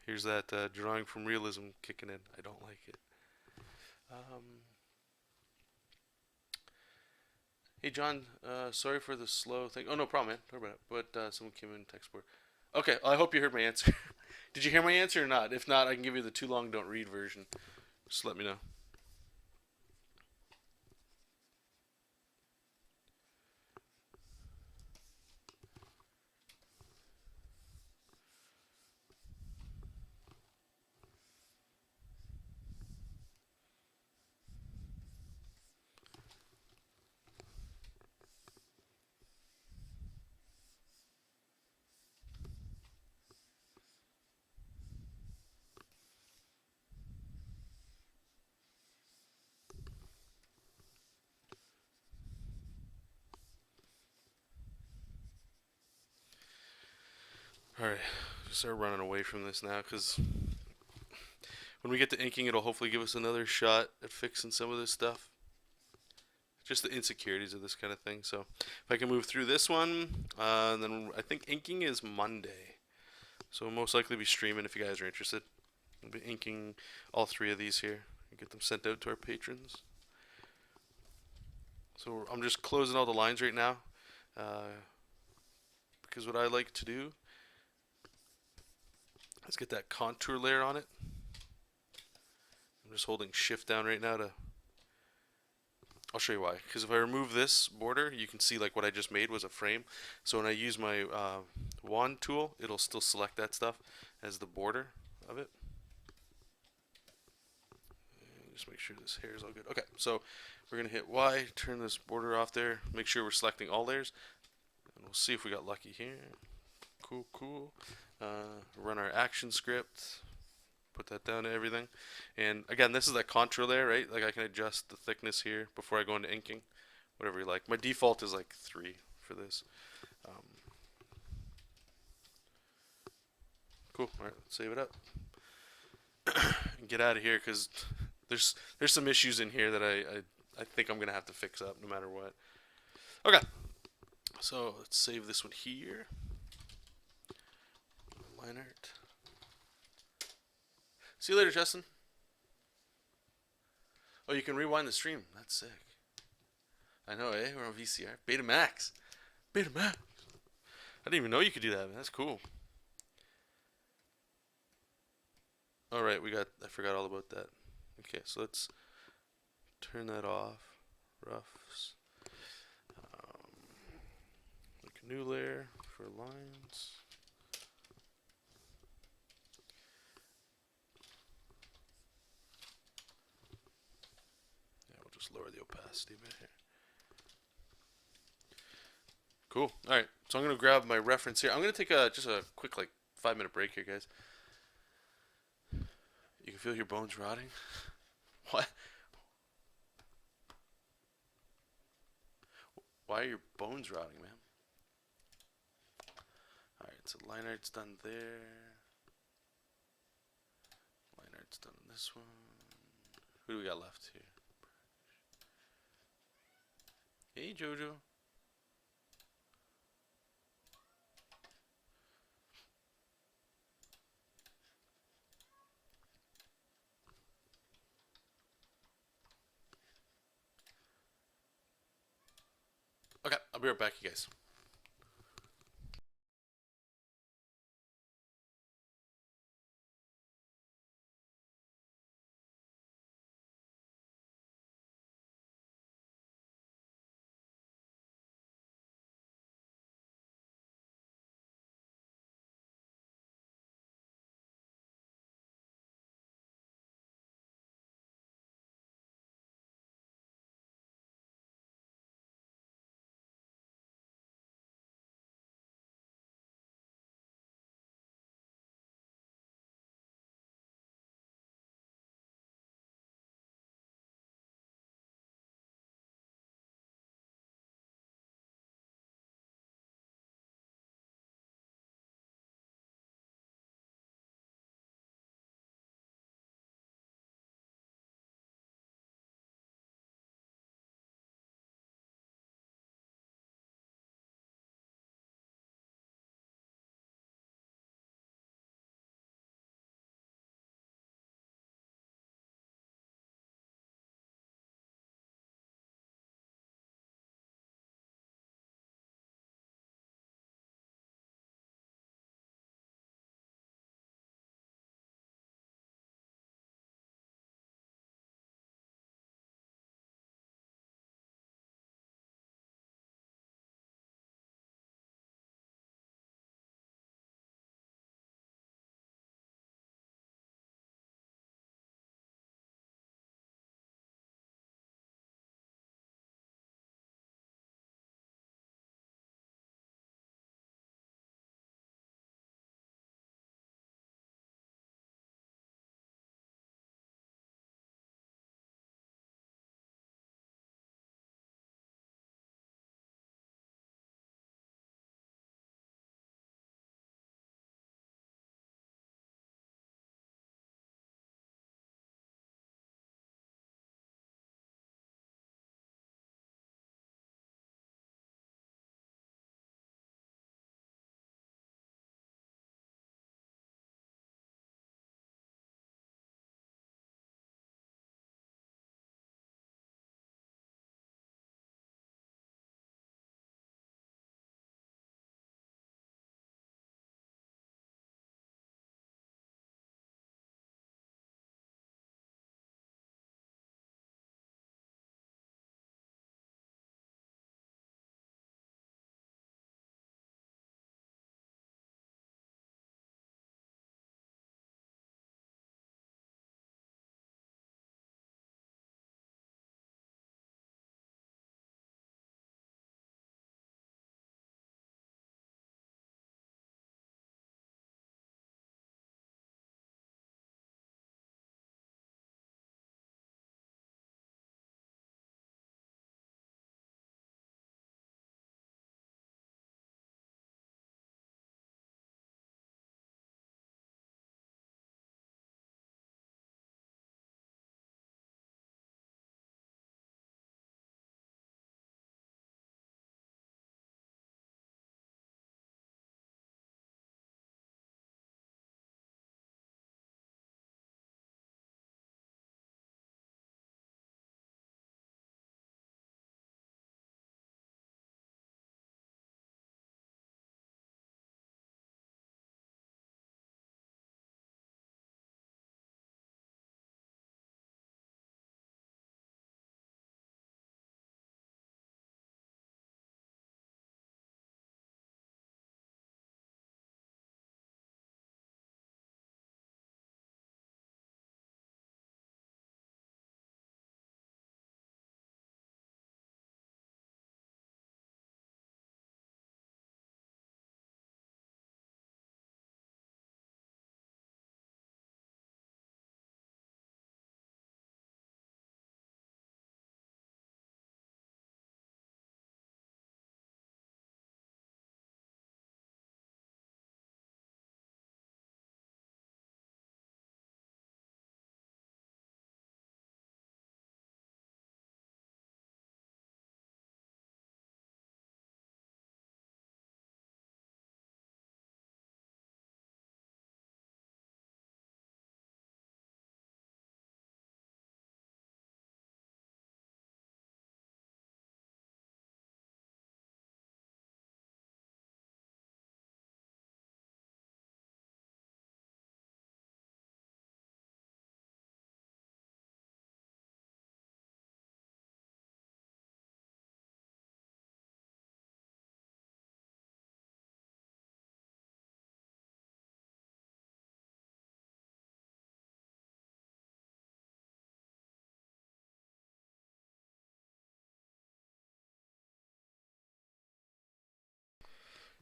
Speaker 1: Here's that drawing from realism kicking in. I don't like it. Um, hey John, sorry for the slow thing. Oh no problem, man. Don't worry about it. But someone came in text board. Okay, I hope you heard my answer. Did you hear my answer or not? If not, I can give you the too long don't read version. Just let me know. All right, start running away from this now because when we get to inking, it'll hopefully give us another shot at fixing some of this stuff. Just the insecurities of this kind of thing. So if I can move through this one, then I think inking is Monday. So we'll most likely be streaming if you guys are interested. We'll be inking all three of these here and get them sent out to our patrons. So I'm just closing all the lines right now because what I like to do is get that contour layer on it. I'm just holding shift down right now to I'll show you why. Because if I remove this border, you can see like what I just made was a frame. So when I use my wand tool, it'll still select that stuff as the border of it. And just make sure this hair is all good. Okay, so we're going to hit Y, turn this border off there, make sure we're selecting all layers. And we'll see if we got lucky here. Cool, cool. Run our action script. Put that down to everything. And again, this is that contour layer, right? Like I can adjust the thickness here before I go into inking. Whatever you like. My default is like 3 for this. Um, Cool. All right, let's save it up and get out of here because there's some issues in here that I think I'm gonna have to fix up no matter what. Okay. So let's save this one here. Line art. See you later, Justin. Oh, you can rewind the stream. That's sick. I know, eh? We're on VCR. Betamax. Betamax. I didn't even know you could do that, man. That's cool. Alright, I forgot all about that. Okay, so let's turn that off. Roughs. Make a new layer for lines. Yeah, we'll just lower the opacity a bit here. Cool. Alright, so I'm going to grab my reference here. I'm going to take just a quick, 5-minute break here, guys. You can feel your bones rotting? What? Why are your bones rotting, man? Alright, so line art's done there. Line art's done on this one. Who do we got left here? Hey, Jojo. Okay, I'll be right back, you guys.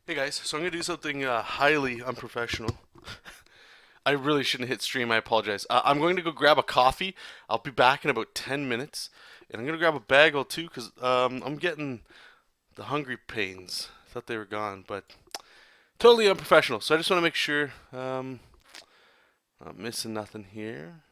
Speaker 1: Hey guys, so I'm gonna do something highly unprofessional. I really shouldn't hit stream. I apologize. I'm going to go grab a coffee. I'll be back in about 10 minutes, and I'm gonna grab a bagel too because I'm getting the hungry pains. I thought they were gone, but totally unprofessional. So I just want to make sure I'm missing nothing here.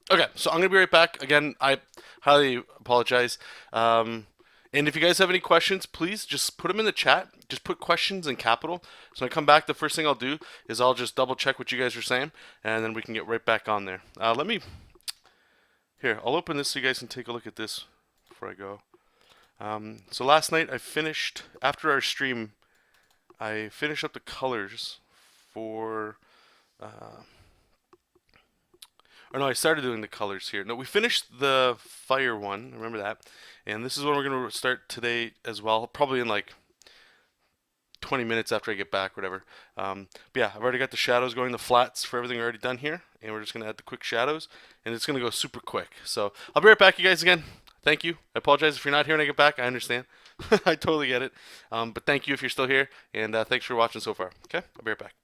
Speaker 1: Okay, so I'm gonna be right back. Again, I highly apologize. And if you guys have any questions, please just put them in the chat. Just put questions in capital. So when I come back, the first thing I'll do is I'll just double check what you guys are saying, and then we can get right back on there. Let me here. I'll open this so you guys can take a look at this before I go. So last night I finished after our stream. I finished up the colors for. Or no, I started doing the colors here. No, we finished the fire one. Remember that. And this is what we're going to start today as well. Probably in like 20 minutes after I get back, whatever. But yeah, I've already got the shadows going, the flats for everything already done here. And we're just going to add the quick shadows. And it's going to go super quick. So I'll be right back, you guys, again. Thank you. I apologize if you're not here when I get back. I understand. I totally get it. But thank you if you're still here. And thanks for watching so far. Okay? I'll be right back.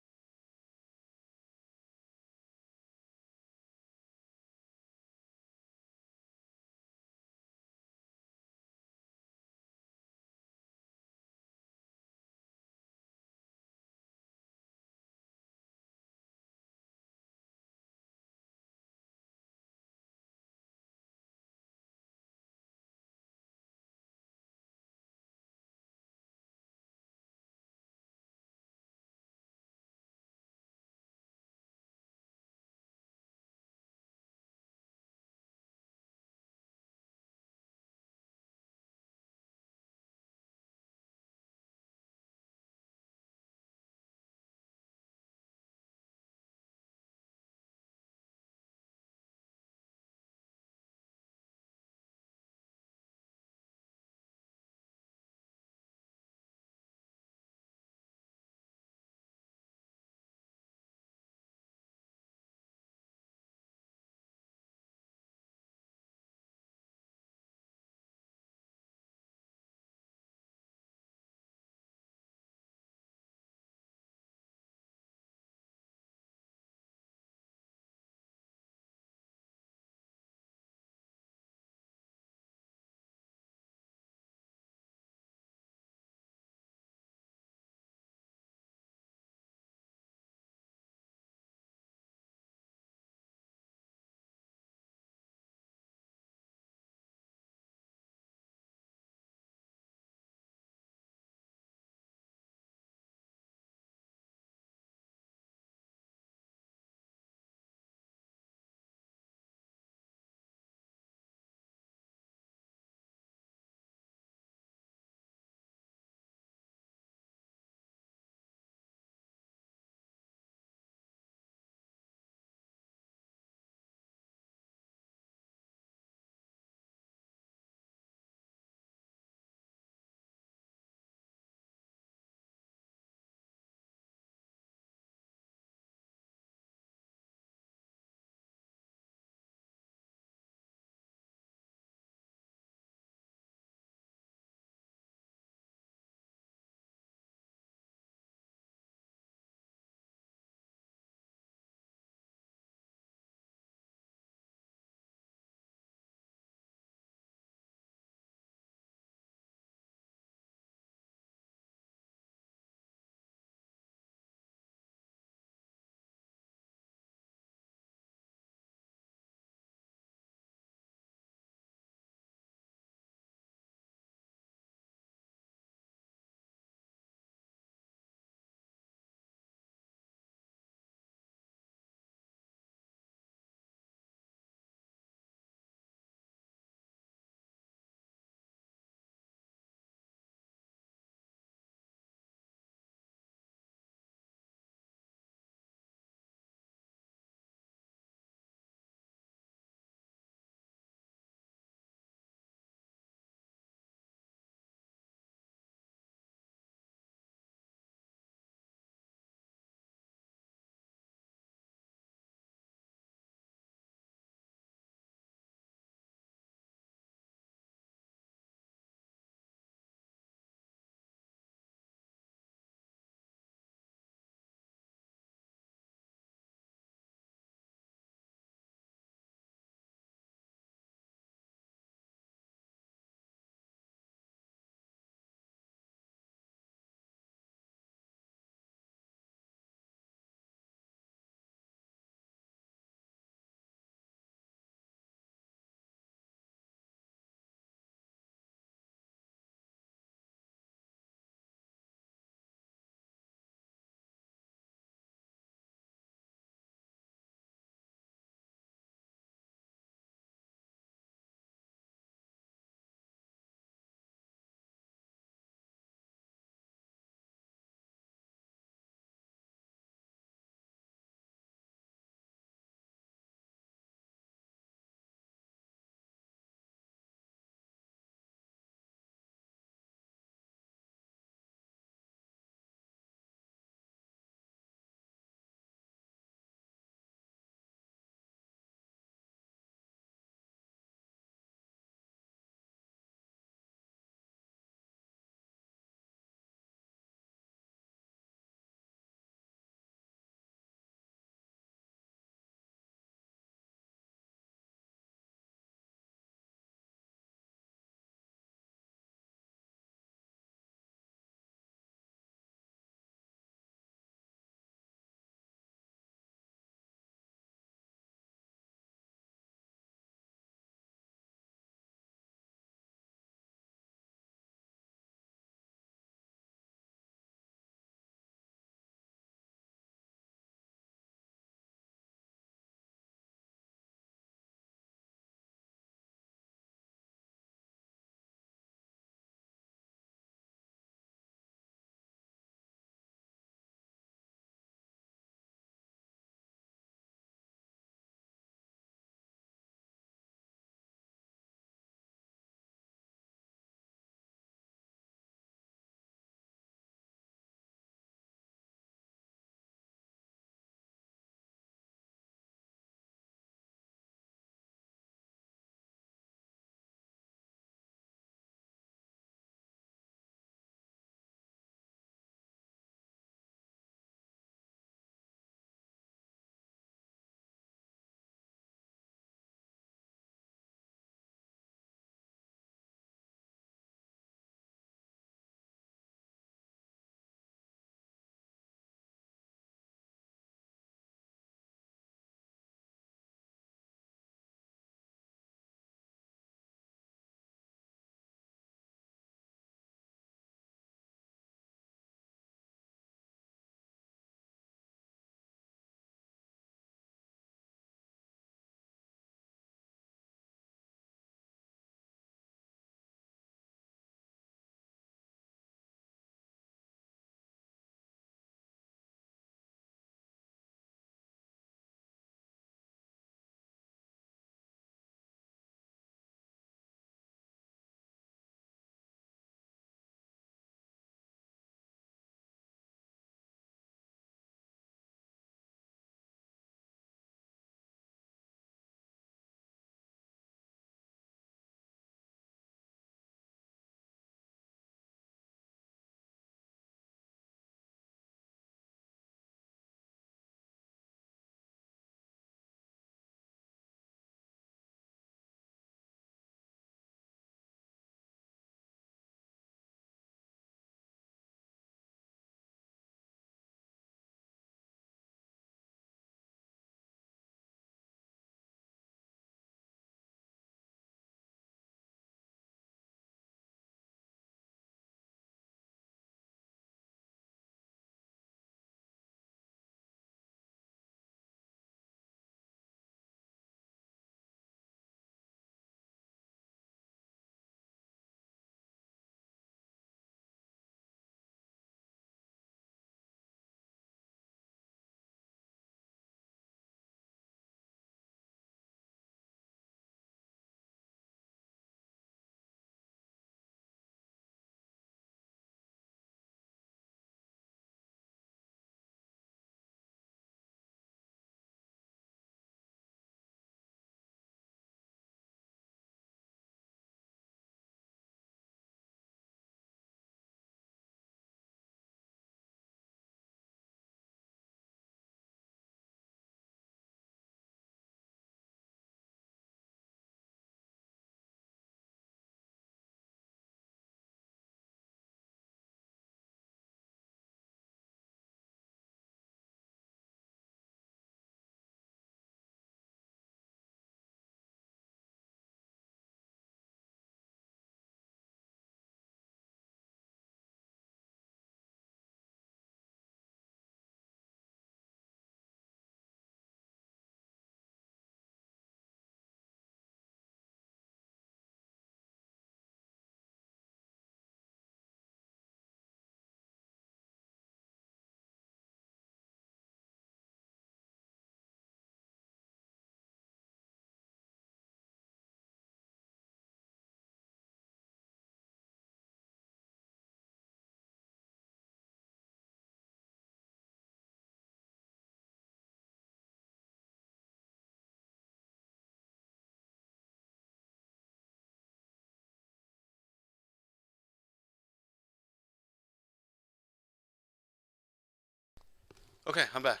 Speaker 1: Okay, I'm back.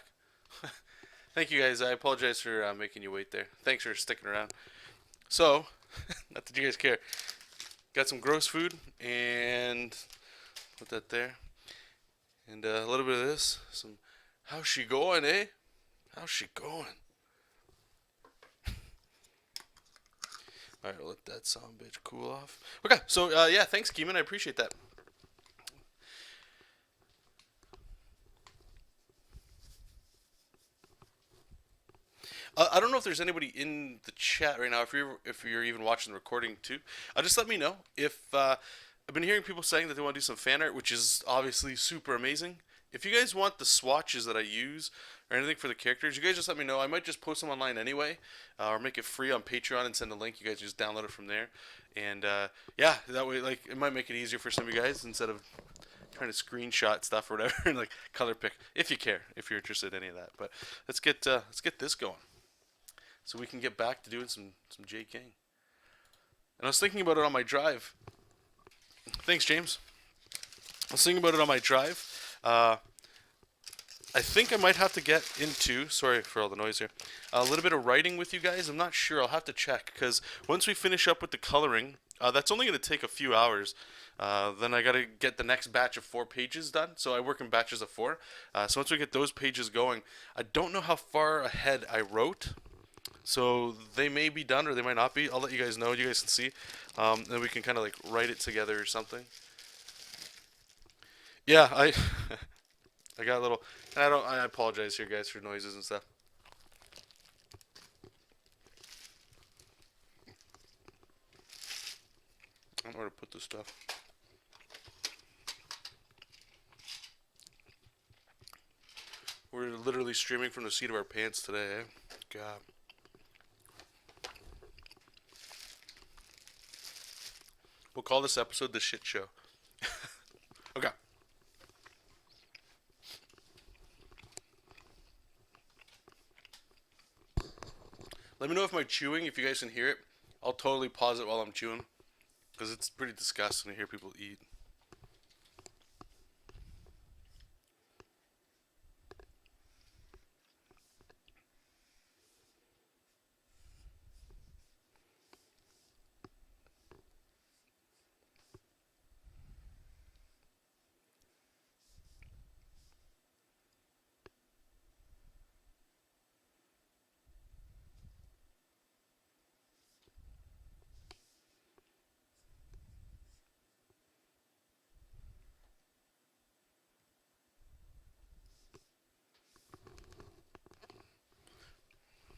Speaker 1: Thank you guys. I apologize for making you wait there. Thanks for sticking around. So, not that you guys care. Got some gross food and put that there. And a little bit of this. Some. How's she going, eh? How's she going? Alright, let that son bitch cool off. Okay, so yeah, thanks, Keeman. I appreciate that. I don't know if there's anybody in the chat right now. If you're even watching the recording too, just let me know. If I've been hearing people saying that they want to do some fan art, which is obviously super amazing. If you guys want the swatches that I use or anything for the characters, you guys just let me know. I might just post them online anyway, or make it free on Patreon and send a link. You guys just download it from there, and yeah, that way like it might make it easier for some of you guys instead of trying to screenshot stuff or whatever and like color pick if you care, if you're interested in any of that. But let's get this going so we can get back to doing some J King. And I was thinking about it on my drive. Thanks, James. I was thinking about it on my drive. I think I might have to get into, sorry for all the noise here, a little bit of writing with you guys. I'm not sure. I'll have to check because once we finish up with the coloring, that's only going to take a few hours. Then I got to get the next batch of 4 pages done. So I work in batches of 4. So once we get those pages going, I don't know how far ahead I wrote. So they may be done or they might not be. I'll let you guys know. You guys can see. Then we can kind of like write it together or something. Yeah, I got a little, and I apologize here, guys, for noises and stuff. I don't know where to put this stuff. We're literally streaming from the seat of our pants today, eh? God. We'll call this episode the shit show. Okay. Let me know if I'm chewing, if you guys can hear it. I'll totally pause it while I'm chewing. Because it's pretty disgusting to hear people eat.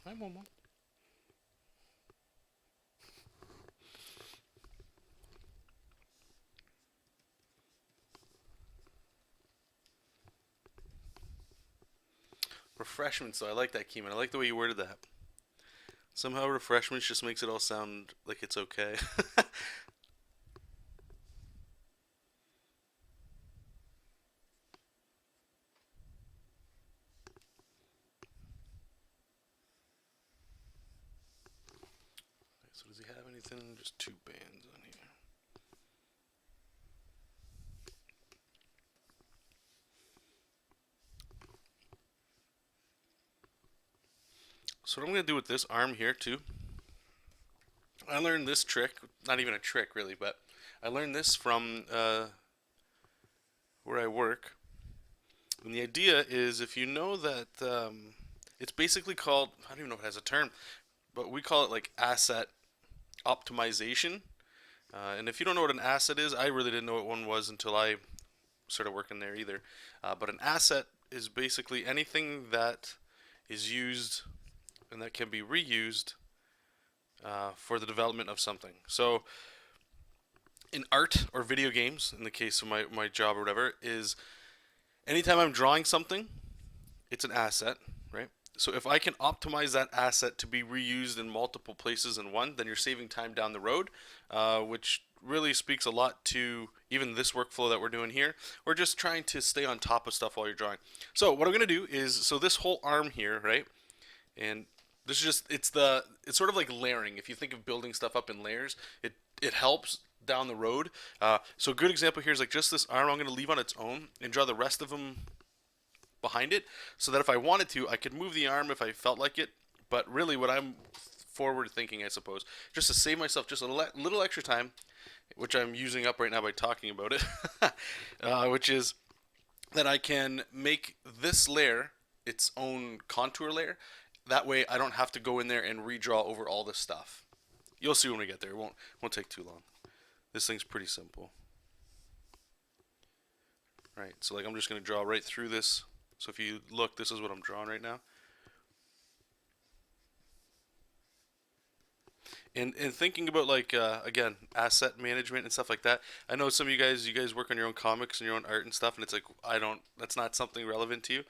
Speaker 1: Hi, Momo. Refreshments, though. I like that, Keeman. I like the way you worded that. Somehow refreshments just makes it all sound like it's okay. So does he have anything? Just 2 bands on here. So what I'm going to do with this arm here too, I learned this trick, not even a trick really, but I learned this from where I work. And the idea is if you know that it's basically called, I don't even know if it has a term, but we call it like asset optimization. And if you don't know what an asset is, I really didn't know what one was until I started working there either. But an asset is basically anything that is used and that can be reused for the development of something. So in art or video games, in the case of my job or whatever, is anytime I'm drawing something, it's an asset, right? So if I can optimize that asset to be reused in multiple places in one, then you're saving time down the road, which really speaks a lot to even this workflow that we're doing here. We're just trying to stay on top of stuff while you're drawing. So what I'm going to do is, so this whole arm here, right? And this is just, it's sort of like layering. If you think of building stuff up in layers, it helps down the road. So a good example here is like just this arm I'm going to leave on its own and draw the rest of them behind it, so that if I wanted to, I could move the arm if I felt like it. But really, what I'm forward thinking, I suppose, just to save myself just a little extra time, which I'm using up right now by talking about it, which is that I can make this layer its own contour layer. That way, I don't have to go in there and redraw over all this stuff. You'll see when we get there. It won't take too long. This thing's pretty simple. Right, so like I'm just going to draw right through this. So if you look, this is what I'm drawing right now. And thinking about like again, asset management and stuff like that. I know some of you guys work on your own comics and your own art and stuff, and it's like that's not something relevant to you.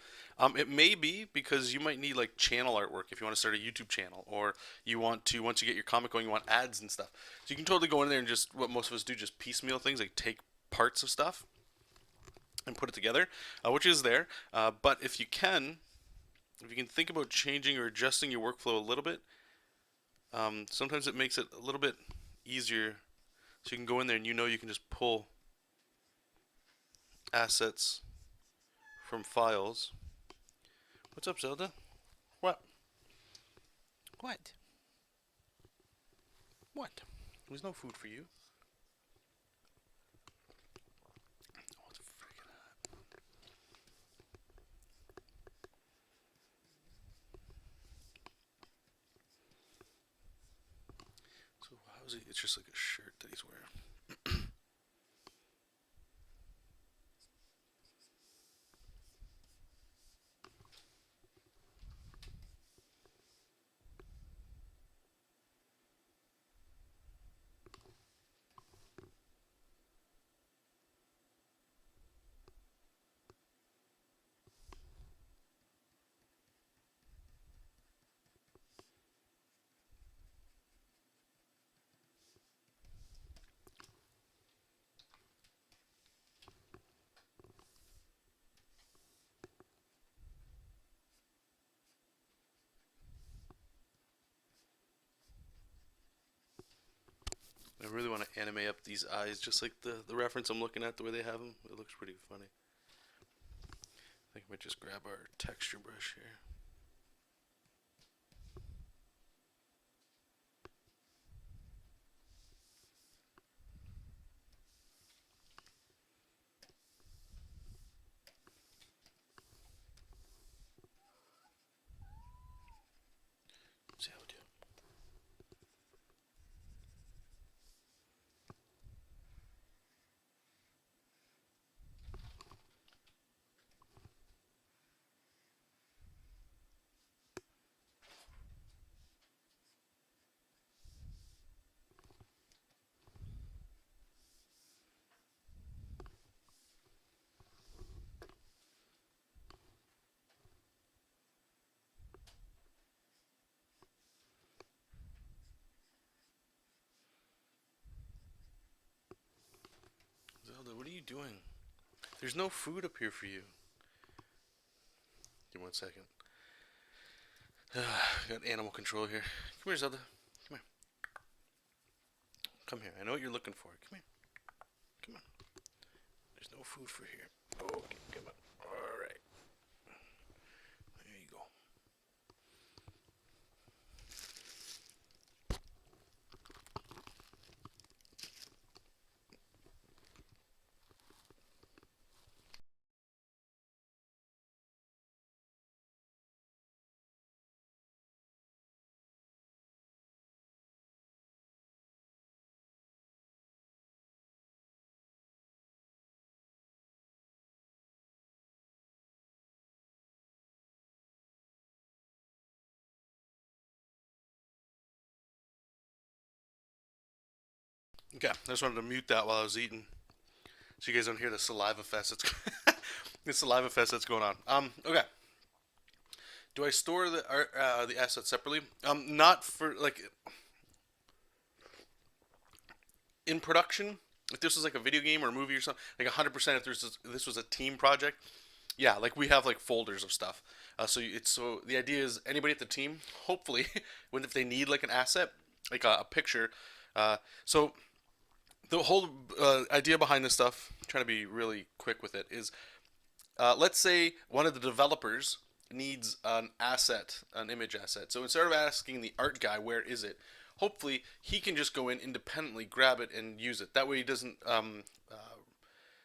Speaker 1: It may be because you might need like channel artwork if you want to start a YouTube channel, or you want to, once you get your comic going, you want ads and stuff. So you can totally go in there and just, what most of us do, just piecemeal things, like take parts of stuff and put it together, which is there. But if you can think about changing or adjusting your workflow a little bit, sometimes it makes it a little bit easier. So you can go in there and you can just pull assets from files. What's up, Zelda? What? What? What? There's no food for you. Oh, it's freaking hot. So how is he? It's just like a shirt that he's wearing. I really want to animate up these eyes, just like the reference I'm looking at, the way they have them. It looks pretty funny. I think I might just grab our texture brush here. See how we do. Zelda, what are you doing? There's no food up here for you. Give me 1 second. Got animal control here. Come here, Zelda. Come here. Come here. I know what you're looking for. Come here. Come on. There's no food for here. Okay, come on. Alright. There you go. Okay, I just wanted to mute that while I was eating, so you guys don't hear the saliva fest. The saliva fest that's going on. Okay. Do I store the assets separately? Not for like in production. If this was like a video game or a movie or something, like 100%. If this was a team project, yeah, like we have like folders of stuff. So the idea is anybody at the team, hopefully, when if they need like an asset, like a picture. So the whole idea behind this stuff, trying to be really quick with it, is let's say one of the developers needs an asset, an image asset. So instead of asking the art guy where is it, hopefully he can just go in independently, grab it, and use it. That way he doesn't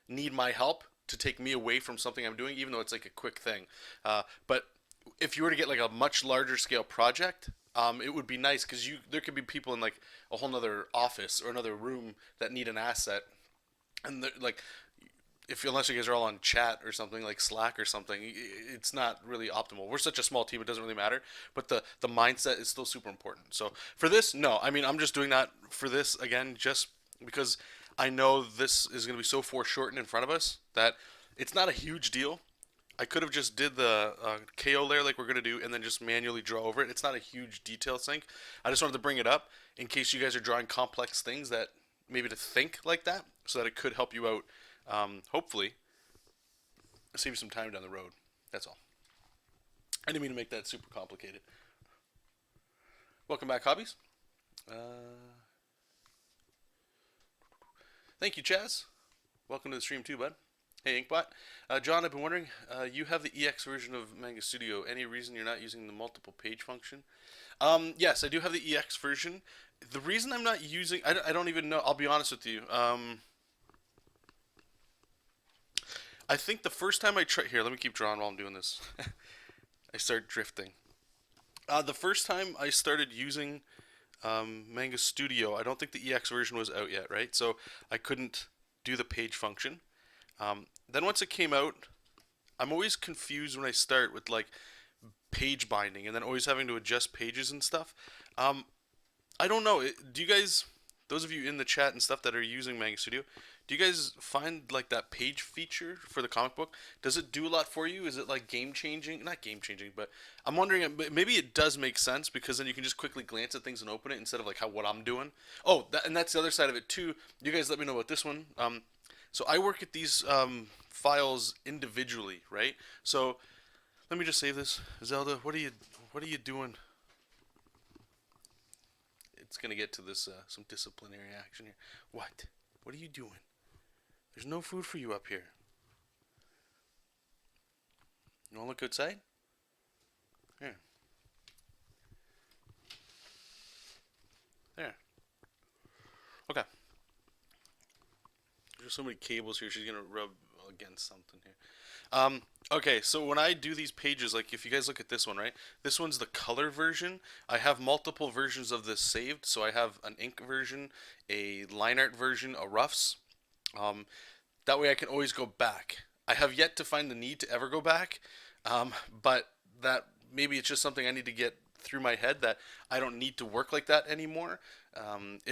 Speaker 1: need my help to take me away from something I'm doing, even though it's like a quick thing. But if you were to get like a much larger scale project, it would be nice because there could be people in like a whole nother office or another room that need an asset, and like if unless you guys are all on chat or something like Slack or something, it's not really optimal. We're such a small team; it doesn't really matter. But the mindset is still super important. So for this, no, I mean I'm just doing that for this again, just because I know this is going to be so foreshortened in front of us that it's not a huge deal. I could have just did the KO layer like we're going to do and then just manually draw over it. It's not a huge detail sink. I just wanted to bring it up in case you guys are drawing complex things that maybe to think like that so that it could help you out. Hopefully, save you some time down the road. That's all. I didn't mean to make that super complicated. Welcome back, Hobbies. Thank you, Chaz. Welcome to the stream too, bud. Hey, Inkbot. John, I've been wondering, you have the EX version of Manga Studio. Any reason you're not using the multiple page function? Yes, I do have the EX version. The reason I'm not using... I don't even know. I'll be honest with you. I think the first time I tried... Here, let me keep drawing while I'm doing this. I start drifting. The first time I started using Manga Studio, I don't think the EX version was out yet, right? So I couldn't do the page function. Then once it came out, I'm always confused when I start with like page binding and then always having to adjust pages and stuff. I don't know. Do you guys, those of you in the chat and stuff that are using Manga Studio, do you guys find like that page feature for the comic book? Does it do a lot for you? Is it like game changing? Not game changing, but I'm wondering. Maybe it does make sense because then you can just quickly glance at things and open it instead of like what I'm doing. Oh, and that's the other side of it too. You guys let me know about this one. So I work at these files individually, right? So let me just save this. Zelda, what are you doing? It's gonna get to this some disciplinary action here. What? What are you doing? There's no food for you up here. You wanna look outside? Here. There. Okay. There's so many cables here. She's gonna rub against something here. Okay, so when I do these pages, like if you guys look at this one, right? This one's the color version. I have multiple versions of this saved. So I have an ink version, a line art version, a roughs. That way I can always go back. I have yet to find the need to ever go back, but that maybe it's just something I need to get through my head that I don't need to work like that anymore.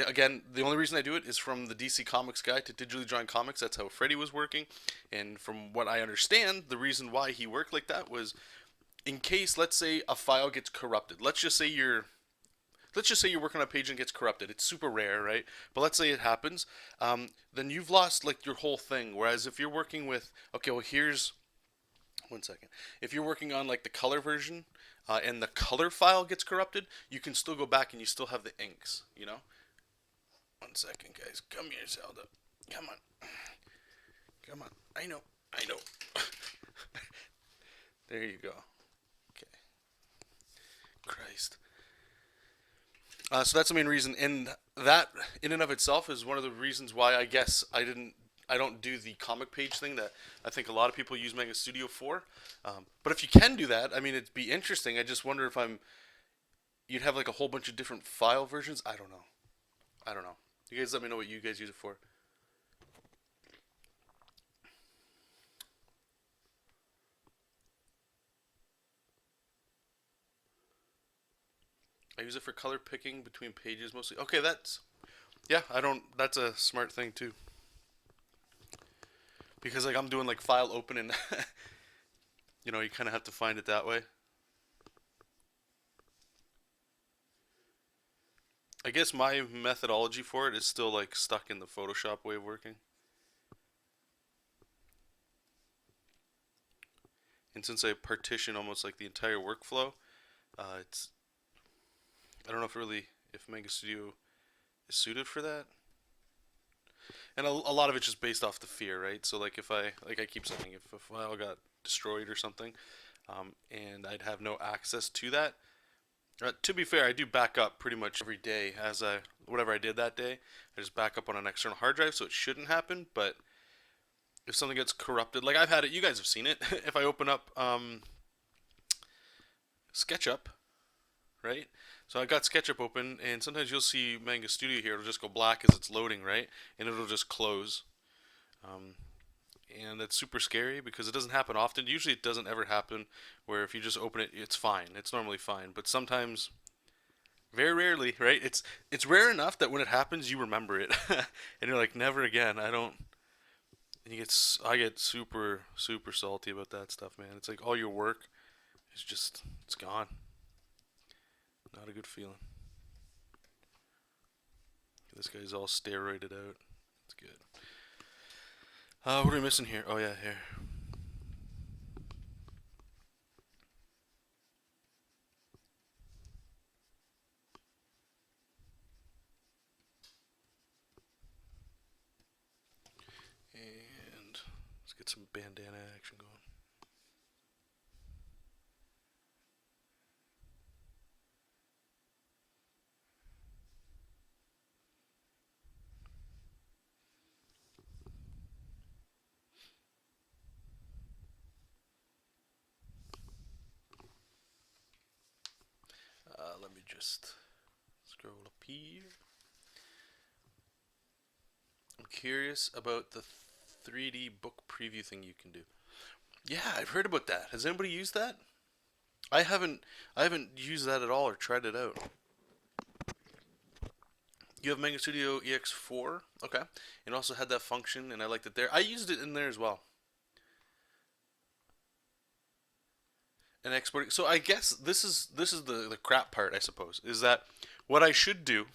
Speaker 1: Again, the only reason I do it is from the DC Comics guide to digitally drawing comics. That's how Freddy was working, and from what I understand, the reason why he worked like that was in case, let's say, a file gets corrupted. Let's just say you're working on a page and gets corrupted. It's super rare, right? But let's say it happens. Then you've lost like your whole thing. Whereas if you're working with, okay, well here's, one second. If you're working on like the color version and the color file gets corrupted, you can still go back and you still have the inks, you know? One second, guys. Come here, Zelda. Come on. Come on. I know. There you go. Okay. Christ. So that's the main reason, and that in and of itself is one of the reasons why I guess I don't do the comic page thing that I think a lot of people use Manga Studio for. But if you can do that, I mean, it'd be interesting. I just wonder if you'd have like a whole bunch of different file versions. I don't know. You guys let me know what you guys use it for. I use it for color picking between pages mostly. Okay, that's a smart thing too. Because like I'm doing like file open and you know, you kind of have to find it that way. I guess my methodology for it is still like stuck in the Photoshop way of working. And since I partition almost like the entire workflow, it's I don't know if Manga Studio is suited for that. And a lot of it's just based off the fear, right? So like if I keep saying, if a file got destroyed or something, and I'd have no access to that. To be fair, I do back up pretty much every day as whatever I did that day. I just back up on an external hard drive, so it shouldn't happen. But if something gets corrupted, like I've had it, you guys have seen it. If I open up SketchUp, right? So I got SketchUp open, and sometimes you'll see Manga Studio here. It'll just go black as it's loading, right? And it'll just close. Um, and that's super scary because it doesn't happen often. Usually, it doesn't ever happen where if you just open it, it's fine. It's normally fine. But sometimes, very rarely, right? It's rare enough that when it happens, you remember it, and you're like, never again. I don't. And I get super super salty about that stuff, man. It's like all your work is just it's gone. Not a good feeling. This guy's all steroided out. It's good. What are we missing here? Oh yeah, here. And let's get some bandana action going. Let me just scroll up here. I'm curious about the 3D book preview thing you can do. Yeah, I've heard about that. Has anybody used that? I haven't. I haven't used that at all or tried it out. You have Manga Studio EX4, okay, and also had that function, and I liked it there. I used it in there as well. And exporting. So I guess this is the crap part, I suppose, is that what I should do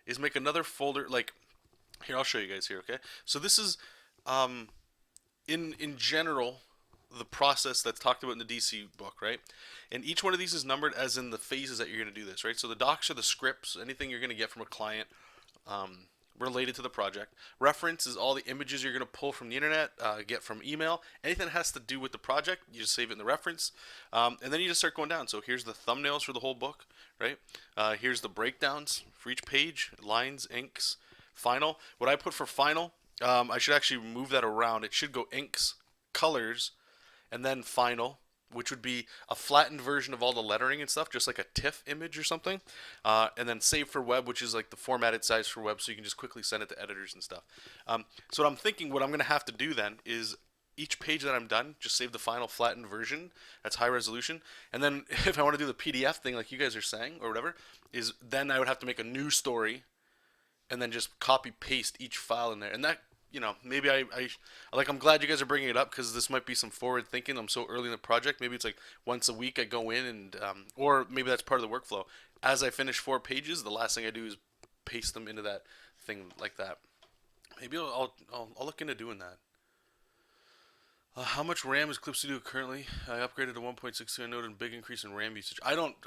Speaker 1: is make another folder. Like here, I'll show you guys here, okay? So this is um, in general the process that's talked about in the DC book, right? And each one of these is numbered as in the phases that you're going to do this, right? So the docs are the scripts, anything you're going to get from a client um, related to the project. Reference is all the images you're going to pull from the internet, get from email. Anything that has to do with the project, you just save it in the reference. And then you just start going down. So here's the thumbnails for the whole book, right? Here's the breakdowns for each page, lines, inks, final. What I put for final, I should actually move that around. It should go inks, colors, and then final, which would be a flattened version of all the lettering and stuff, just like a TIFF image or something. And then save for web, which is like the formatted size for web, so you can just quickly send it to editors and stuff. So what I'm thinking, what I'm going to have to do then is each page that I'm done, just save the final flattened version. That's high resolution. And then if I want to do the PDF thing, like you guys are saying, or whatever, is then I would have to make a new story and then just copy paste each file in there. And that, maybe I like, I'm glad you guys are bringing it up because this might be some forward thinking. I'm so early in the project. Maybe it's like once a week I go in and, or maybe that's part of the workflow. As I finish 4 pages, the last thing I do is paste them into that thing like that. Maybe I'll look into doing that. How much RAM is Clip Studio currently? I upgraded to 1.62. I noted a big increase in RAM usage.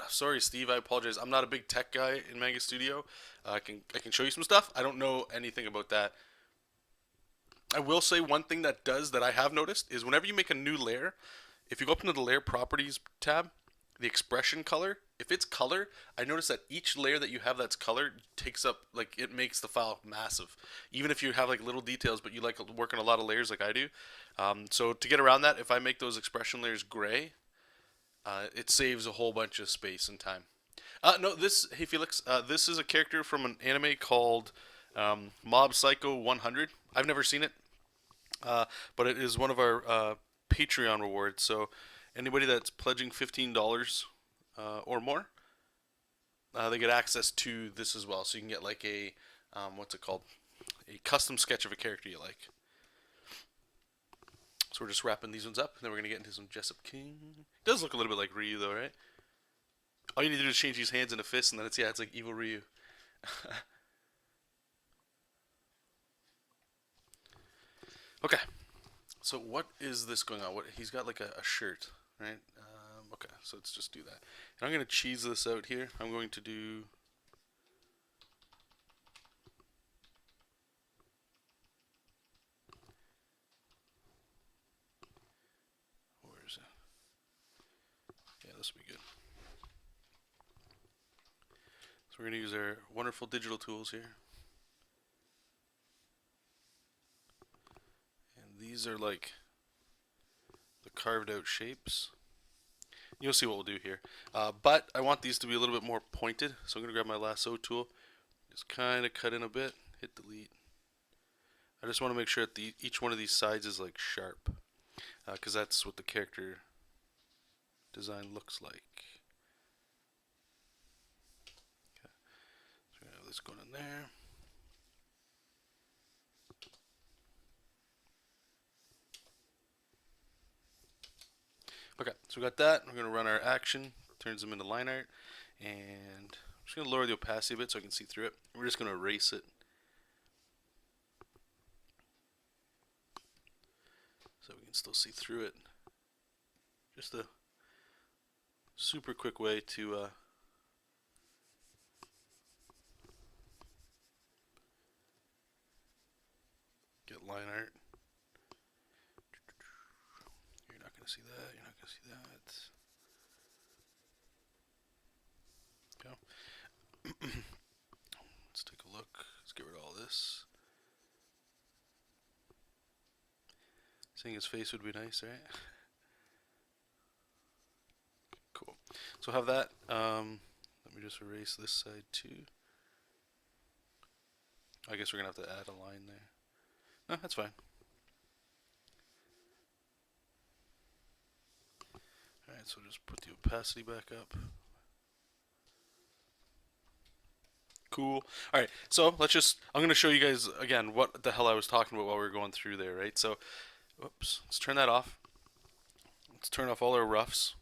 Speaker 1: Sorry, Steve. I apologize. I'm not a big tech guy in Manga Studio. I can show you some stuff. I don't know anything about that. I will say one thing that I have noticed is whenever you make a new layer, if you go up into the layer properties tab, the expression color, if it's color, I notice that each layer that you have that's color takes up, like, it makes the file massive. Even if you have like little details, but you like work on a lot of layers like I do. So to get around that, if I make those expression layers gray, it saves a whole bunch of space and time. No, hey Felix, this is a character from an anime called Mob Psycho 100. I've never seen it, but it is one of our Patreon rewards. So anybody that's pledging $15 or more, they get access to this as well. So you can get like a what's it called? A custom sketch of a character you like. So we're just wrapping these ones up, and then we're gonna get into some Jesop King. It does look a little bit like Ryu though, right? All you need to do is change these hands into fists, and then it's like evil Ryu. Okay, so what is this going on? He's got like a shirt, right? Okay, so let's just do that. And I'm gonna cheese this out here. I'm going to do this will be good. So we're going to use our wonderful digital tools here. And these are like the carved out shapes. You'll see what we'll do here. But I want these to be a little bit more pointed, so I'm going to grab my lasso tool, just kind of cut in a bit, hit delete. I just want to make sure that each one of these sides is like sharp, because that's what the character design looks like. Okay. So we have this going in there. Okay, so we got that. We're going to run our action, turns them into line art, and I'm just going to lower the opacity a bit so I can see through it. We're just going to erase it. So we can still see through it. Just a super quick way to get line art. You're not going to see that. You're not going to see that. Okay. Let's take a look. Let's get rid of all this. Seeing his face would be nice, right? Cool. So have that. Let me just erase this side too. I guess we're gonna have to add a line there. No, that's fine. Alright, so just put the opacity back up. Cool. Alright, so I'm going to show you guys again what the hell I was talking about while we were going through there, right? So, oops, let's turn that off. Let's turn off all our roughs.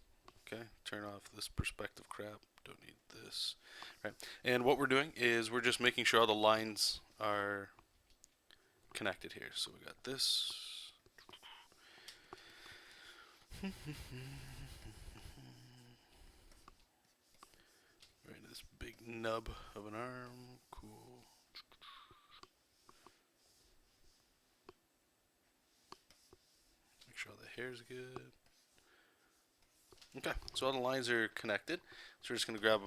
Speaker 1: Okay, turn off this perspective crap. Don't need this. Right, and what we're doing is we're just making sure all the lines are connected here. So we got this. Right, this big nub of an arm. Cool. Make sure all the hair's good. Okay, so all the lines are connected. So we're just going to grab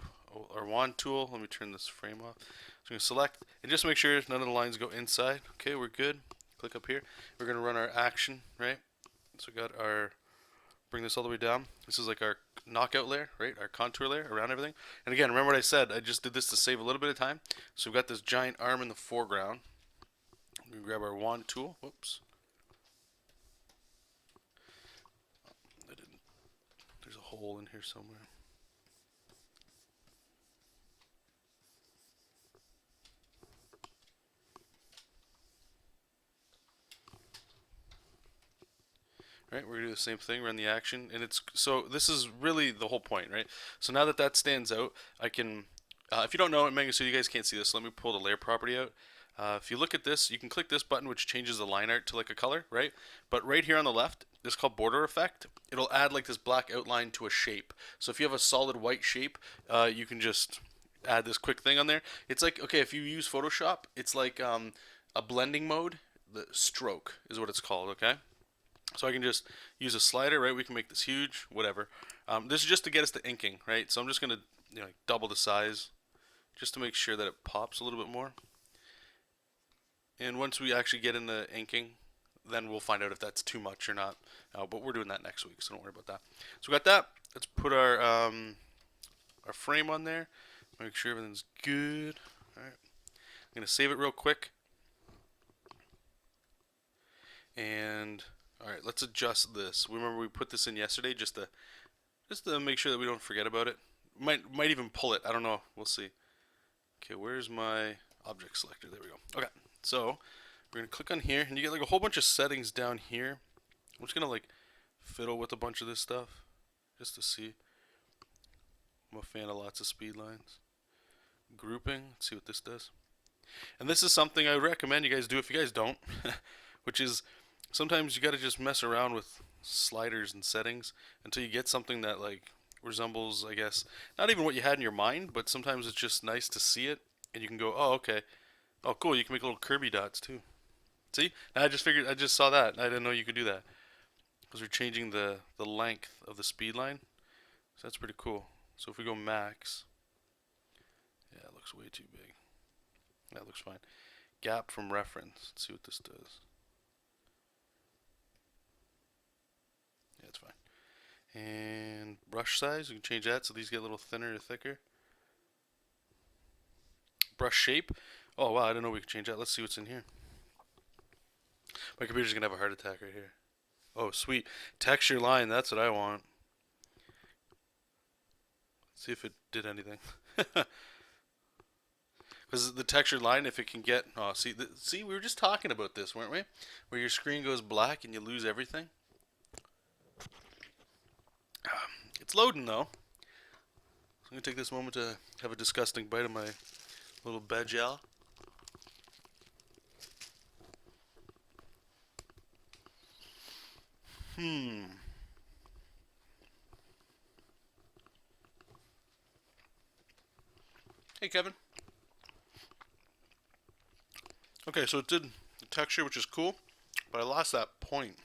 Speaker 1: our wand tool. Let me turn this frame off. So we're going to select and just make sure none of the lines go inside. Okay, we're good. Click up here. We're going to run our action, right? So we got our, bring this all the way down. This is like our knockout layer, right? Our contour layer around everything. And again, remember what I said, I just did this to save a little bit of time. So we've got this giant arm in the foreground. We grab our wand tool. Whoops. There's a hole in here somewhere. Right, we're gonna do the same thing, run the action, and so this is really the whole point, right? So now that that stands out, I can, if you don't know it, Manga, so you guys can't see this, so let me pull the layer property out. If you look at this, you can click this button, which changes the line art to like a color, right? But right here on the left, this is called border effect. It'll add like this black outline to a shape. So if you have a solid white shape, you can just add this quick thing on there. It's like, okay, if you use Photoshop, it's like a blending mode. The stroke is what it's called, okay? So I can just use a slider, right? We can make this huge, whatever. This is just to get us to inking, right? So I'm just gonna, like double the size, just to make sure that it pops a little bit more. And once we actually get into inking, then we'll find out if that's too much or not. But we're doing that next week, so don't worry about that. So we got that. Let's put our frame on there. Make sure everything's good. All right. I'm gonna save it real quick. And all right, let's adjust this. Remember we put this in yesterday just to make sure that we don't forget about it. Might even pull it. I don't know. We'll see. Okay, where's my object selector? There we go. Okay, so we're gonna click on here, and you get like a whole bunch of settings down here. I'm just gonna like fiddle with a bunch of this stuff just to see. I'm a fan of lots of speed lines. Grouping. Let's see what this does. And this is something I recommend you guys do if you guys don't, which is sometimes you gotta just mess around with sliders and settings until you get something that like resembles, I guess, not even what you had in your mind, but sometimes it's just nice to see it, and you can go, oh, okay, oh, cool, you can make little Kirby dots too. See? Now I just saw that. I didn't know you could do that because we're changing the length of the speed line. So that's pretty cool. So if we go max, yeah, it looks way too big. That looks fine. Gap from reference. Let's see what this does. Yeah, it's fine. And brush size, we can change that so these get a little thinner or thicker. Brush shape. Oh wow, I didn't know we could change that. Let's see what's in here. My computer's gonna have a heart attack right here. Oh sweet. Texture line, that's what I want. See if it did anything. Because the textured line, if it can get, oh, see, we were just talking about this, weren't we? Where your screen goes black and you lose everything. It's loading though. So I'm gonna take this moment to have a disgusting bite of my little bejel. Hey Kevin. Okay, so it did the texture, which is cool, but I lost that point.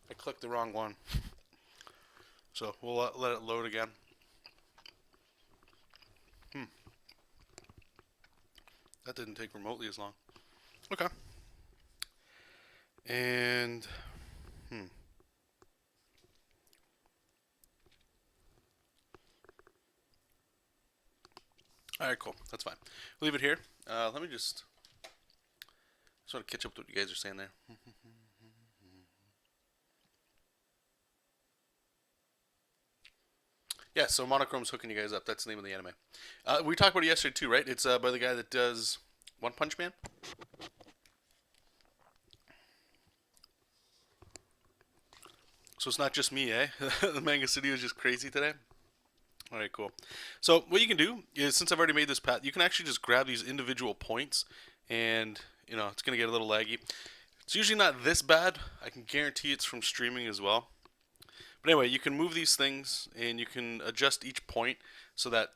Speaker 1: I clicked the wrong one. So we'll let it load again. That didn't take remotely as long. Okay. And, Alright, cool. That's fine. Leave it here. Let me just want to catch up to what you guys are saying there. Yeah, so Monochrome's hooking you guys up. That's the name of the anime. We talked about it yesterday too, right? It's by the guy that does One Punch Man. So it's not just me, eh? The Manga City was just crazy today. Alright, cool. So what you can do is, since I've already made this path, you can actually just grab these individual points, and, you know, it's going to get a little laggy. It's usually not this bad. I can guarantee it's from streaming as well. But anyway, you can move these things, and you can adjust each point so that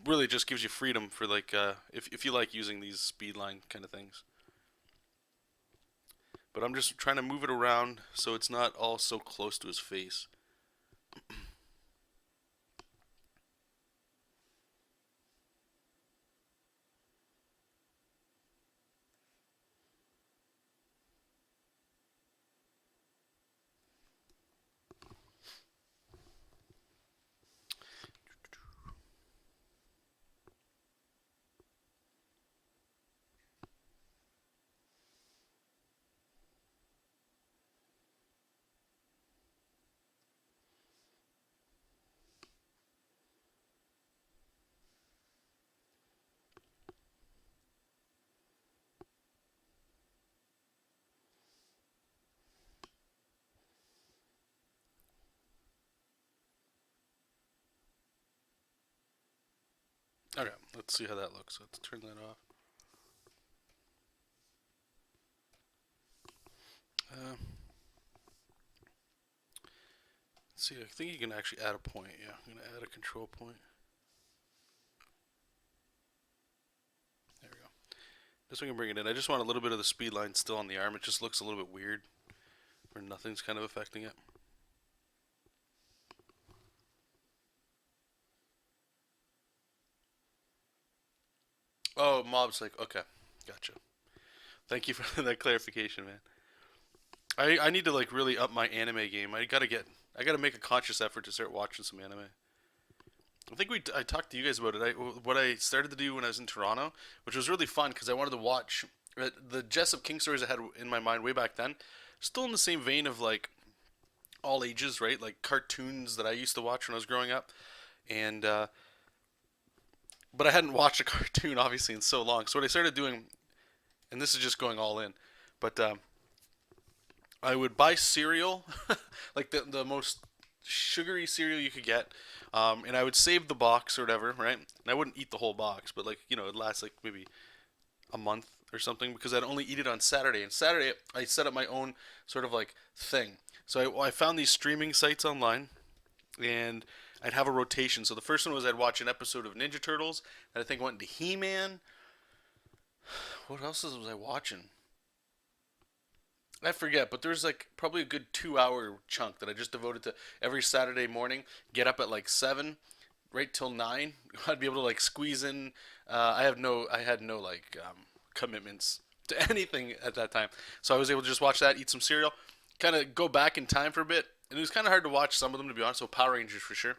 Speaker 1: really just gives you freedom for, like, if you like using these speed line kind of things. But I'm just trying to move it around so it's not all so close to his face. Okay, let's see how that looks. Let's turn that off. Let's see, I think you can actually add a point. Yeah, I'm going to add a control point. There we go. Just so we can bring it in. I just want a little bit of the speed line still on the arm. It just looks a little bit weird where nothing's kind of affecting it. Oh, Mob's like, okay, gotcha. Thank you for that clarification, man. I need to like really up my anime game. I gotta make a conscious effort to start watching some anime. I think I talked to you guys about it. What I started to do when I was in Toronto, which was really fun because I wanted to watch the Jesop King stories I had in my mind way back then. Still in the same vein of like all ages, right? Like cartoons that I used to watch when I was growing up, and but I hadn't watched a cartoon obviously in so long. So what I started doing, and this is just going all in, but I would buy cereal, like the most sugary cereal you could get, and I would save the box or whatever, right? And I wouldn't eat the whole box, but like it'd last like maybe a month or something because I'd only eat it on Saturday. And Saturday I set up my own sort of like thing. So I found these streaming sites online, and I'd have a rotation. So the first one was I'd watch an episode of Ninja Turtles, and I think I went into He-Man. What else was I watching? I forget, but there's like probably a good 2 hour chunk that I just devoted to every Saturday morning. Get up at like 7, right till 9. I'd be able to like squeeze in. I had no like commitments to anything at that time, so I was able to just watch that, eat some cereal, kind of go back in time for a bit. And it was kind of hard to watch some of them, to be honest. So Power Rangers for sure.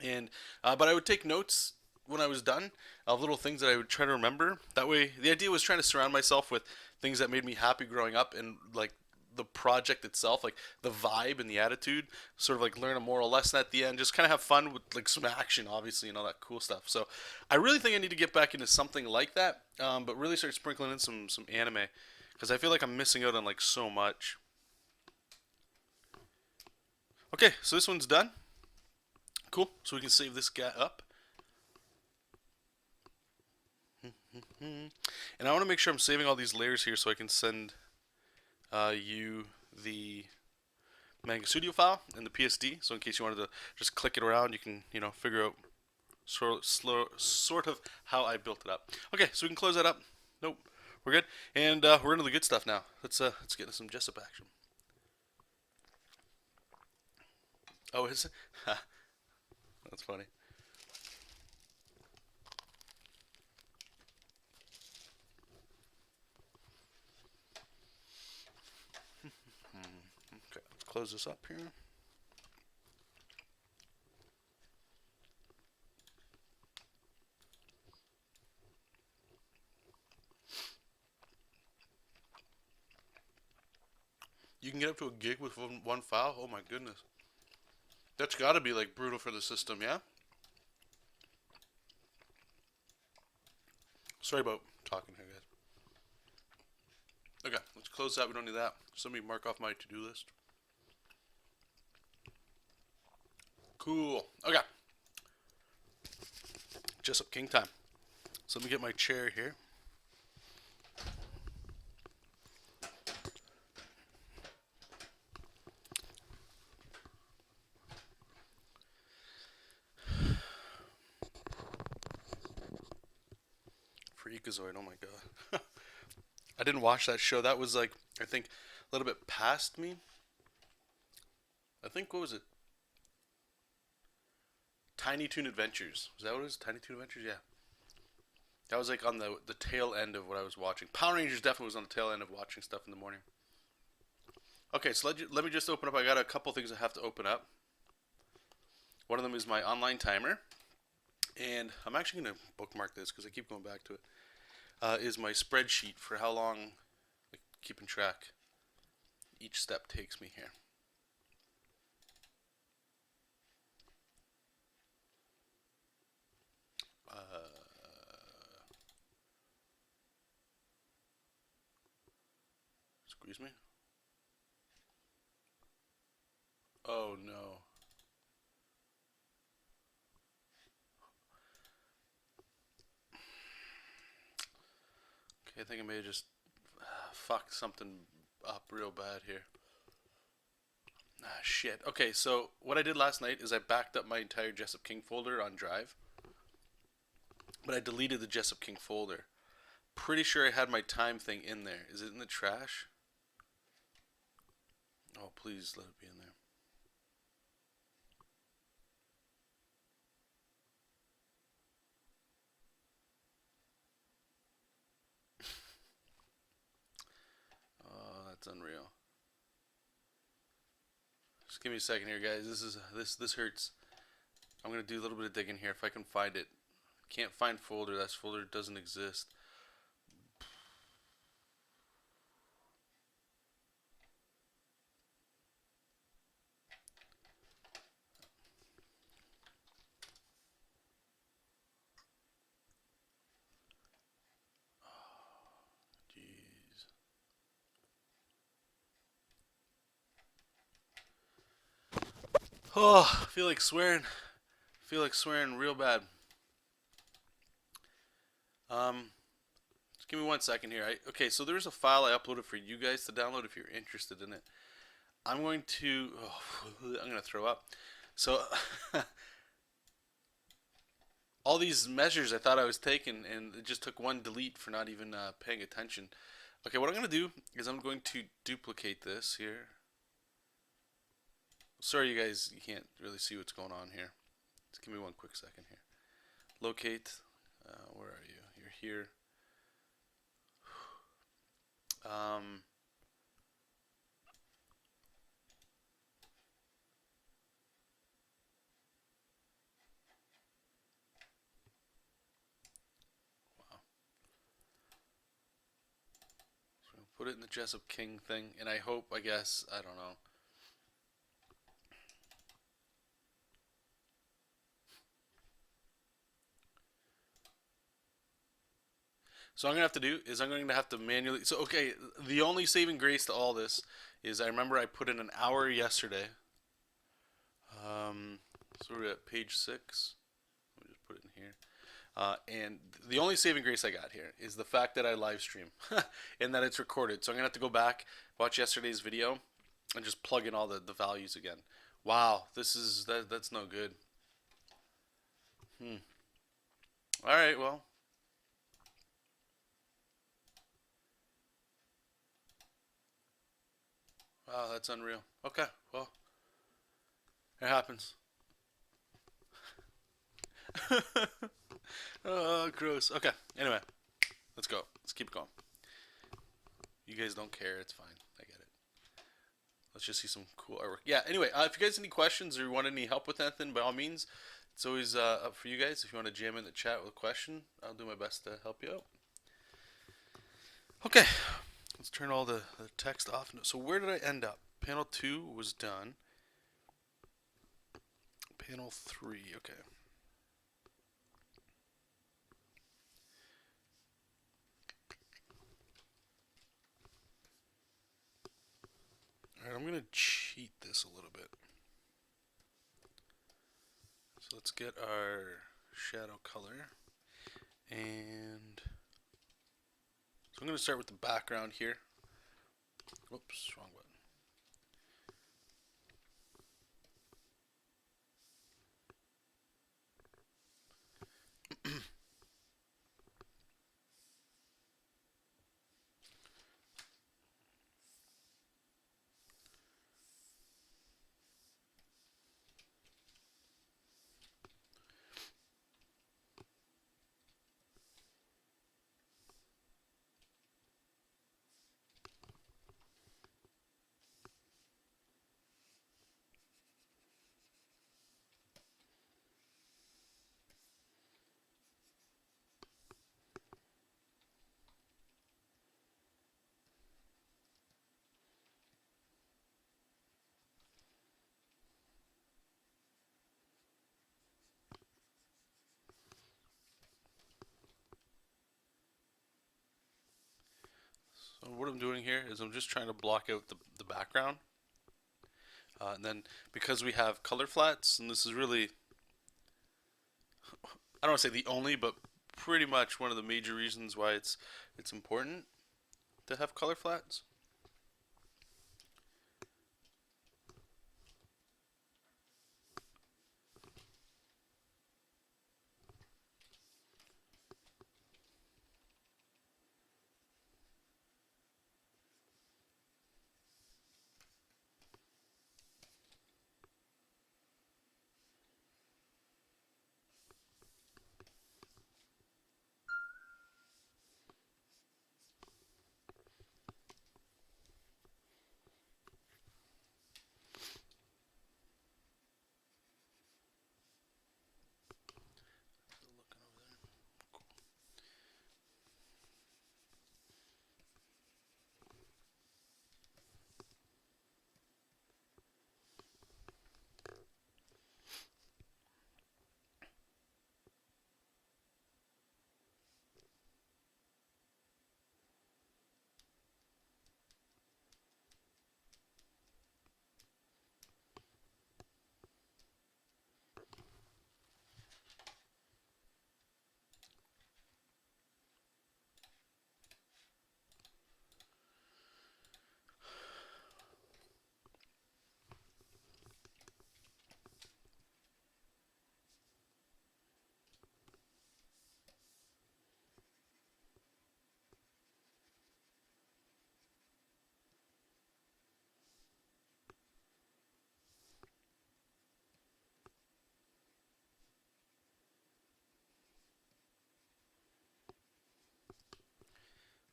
Speaker 1: And but I would take notes when I was done of little things that I would try to remember. That way, the idea was trying to surround myself with things that made me happy growing up, and like the project itself, like the vibe and the attitude, sort of like learn a moral lesson at the end, just kind of have fun with like some action, obviously, and all that cool stuff. So I really think I need to get back into something like that, but really start sprinkling in some anime, because I feel like I'm missing out on like so much. Okay, so this one's done. Cool. So we can save this guy up. And I want to make sure I'm saving all these layers here so I can send you the Manga Studio file and the PSD. So in case you wanted to just click it around, you can figure out sort of how I built it up. Okay, so we can close that up. Nope, we're good, and we're into the good stuff now. Let's get into some Jesop action. Oh, is it? That's funny. Okay, let's close this up here. You can get up to a gig with one file? Oh my goodness. That's got to be like brutal for the system, yeah? Sorry about talking here, guys. Okay, let's close that. We don't need that. Somebody mark off my to-do list. Cool. Okay. Jesop King time. So let me get my chair here. Freakazoid, oh my god. I didn't watch that show. That was like, I think, a little bit past me. I think, what was it? Tiny Toon Adventures. Was that what it was? Tiny Toon Adventures? Yeah. That was like on the tail end of what I was watching. Power Rangers definitely was on the tail end of watching stuff in the morning. Okay, so let me just open up. I got a couple things I have to open up. One of them is my online timer. And I'm actually going to bookmark this because I keep going back to it. Is my spreadsheet for how long, like, keeping track each step takes me here. Excuse me. Oh no. Okay, I think I may have just fucked something up real bad here. Ah, shit. Okay, so what I did last night is I backed up my entire Jesop King folder on Drive, but I deleted the Jesop King folder. Pretty sure I had my time thing in there. Is it in the trash? Oh, please let it be in there. Oh, that's unreal. Just give me a second here, guys. This hurts. I'm gonna do a little bit of digging here if I can find it. Can't find folder. That folder doesn't exist. Jeez. Oh, I feel like swearing. I feel like swearing real bad. Just give me 1 second here. Okay, so there's a file I uploaded for you guys to download if you're interested in it. I'm going to. Oh, I'm gonna throw up. So all these measures I thought I was taking, and it just took one delete for not even paying attention. Okay, what I'm going to do is I'm going to duplicate this here. Sorry, you guys, you can't really see what's going on here. Just give me one quick second here. Locate. Where are you? You're here. Um, wow. So we'll put it in the Jesop King thing, and I hope, I guess, I don't know. So I'm gonna have to do is I'm going to have to manually. So okay, the only saving grace to all this is I remember I put in an hour yesterday. So we're at page 6. Let me just put it in here. And the only saving grace I got here is the fact that I live stream and that it's recorded. So I'm gonna have to go back, watch yesterday's video, and just plug in all the values again. Wow, that's no good. Hmm. All right, well, wow, that's unreal. Okay, well, it happens. Oh, gross. Okay. Anyway, let's go. Let's keep it going. You guys don't care. It's fine. I get it. Let's just see some cool artwork. Yeah. Anyway, if you guys have any questions or you want any help with anything, by all means, it's always up for you guys. If you want to jam in the chat with a question, I'll do my best to help you out. Okay. Let's turn all the text off. So where did I end up? Panel 2 was done. Panel 3. Okay. Alright, I'm going to cheat this a little bit. So let's get our shadow color. And so I'm going to start with the background here. Whoops, wrong button. So what I'm doing here is I'm just trying to block out the background. And then because we have color flats, and this is really, I don't want to say the only, but pretty much one of the major reasons why it's important to have color flats.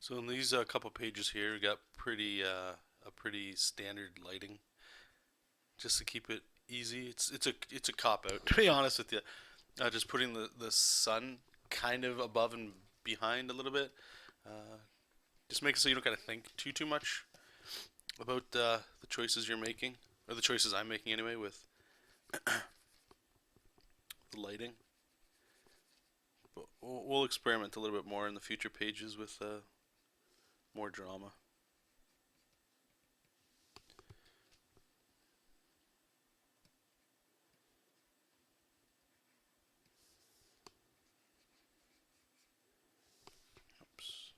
Speaker 1: So in these couple pages here, we got a pretty standard lighting, just to keep it easy. It's a cop out to be honest with you. Just putting the sun kind of above and behind a little bit. Just make it so you don't gotta think too much about the choices you're making, or the choices I'm making anyway with the lighting. But we'll experiment a little bit more in the future pages with more drama. Oops.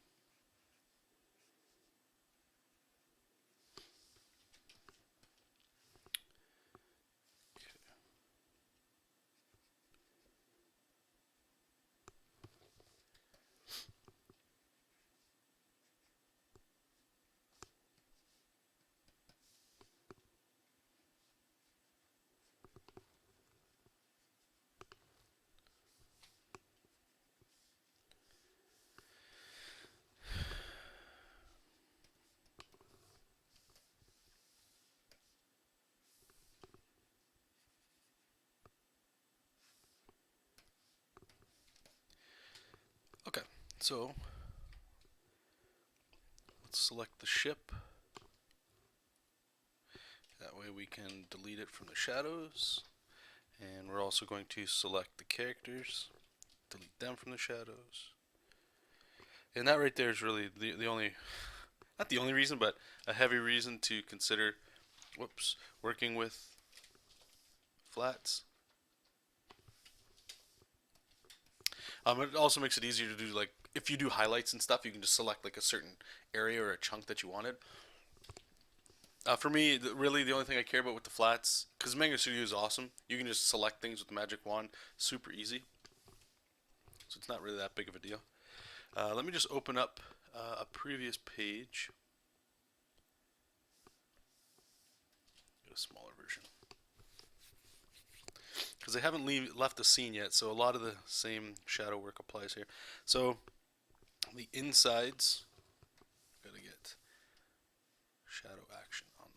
Speaker 1: Okay, so let's select the ship. That way we can delete it from the shadows. And we're also going to select the characters, delete them from the shadows. And that right there is really the only, not the only reason, but a heavy reason to consider, working with flats. It also makes it easier to do, like, if you do highlights and stuff, you can just select like a certain area or a chunk that you wanted. For me, really the only thing I care about with the flats, because Manga Studio is awesome, you can just select things with the magic wand, super easy. So it's not really that big of a deal. Let me just open up a previous page. Get a smaller version. Because I haven't left the scene yet, so a lot of the same shadow work applies here. So the insides, gotta get shadow action on them.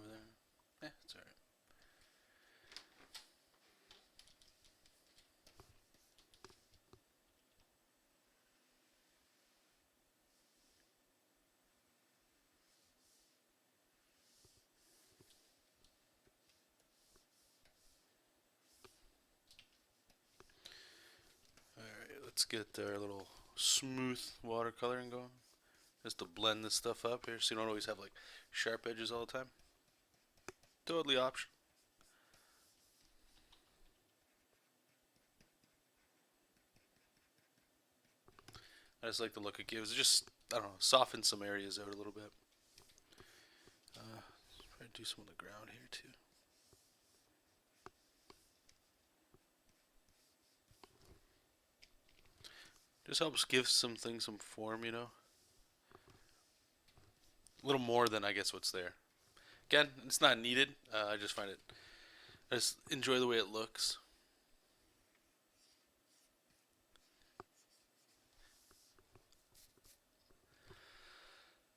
Speaker 1: over there. It's alright. Alright, let's get our little smooth watercoloring going. Just to blend this stuff up here so you don't always have like sharp edges all the time. Totally optional. I just like the look it gives. It just, I don't know, softens some areas out a little bit. Try to do some on the ground here too. Just helps give some things some form, you know. A little more than I guess what's there. Again, it's not needed. I just find it. I just enjoy the way it looks.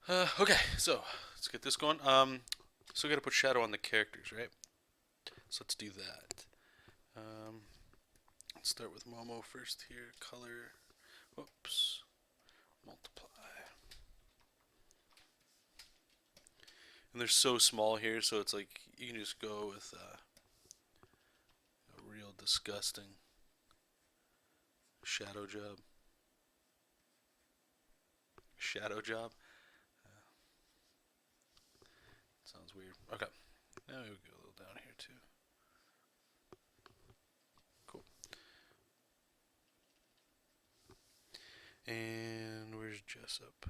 Speaker 1: Okay, so let's get this going. So we gotta put shadow on the characters, right? So let's do that. Let's start with Momo first here. Color. Whoops. Multiply. And they're so small here, so it's like you can just go with a real disgusting shadow job. Shadow job. Sounds weird. Okay. Now we'll go a little down here too. Cool. And where's Jesop?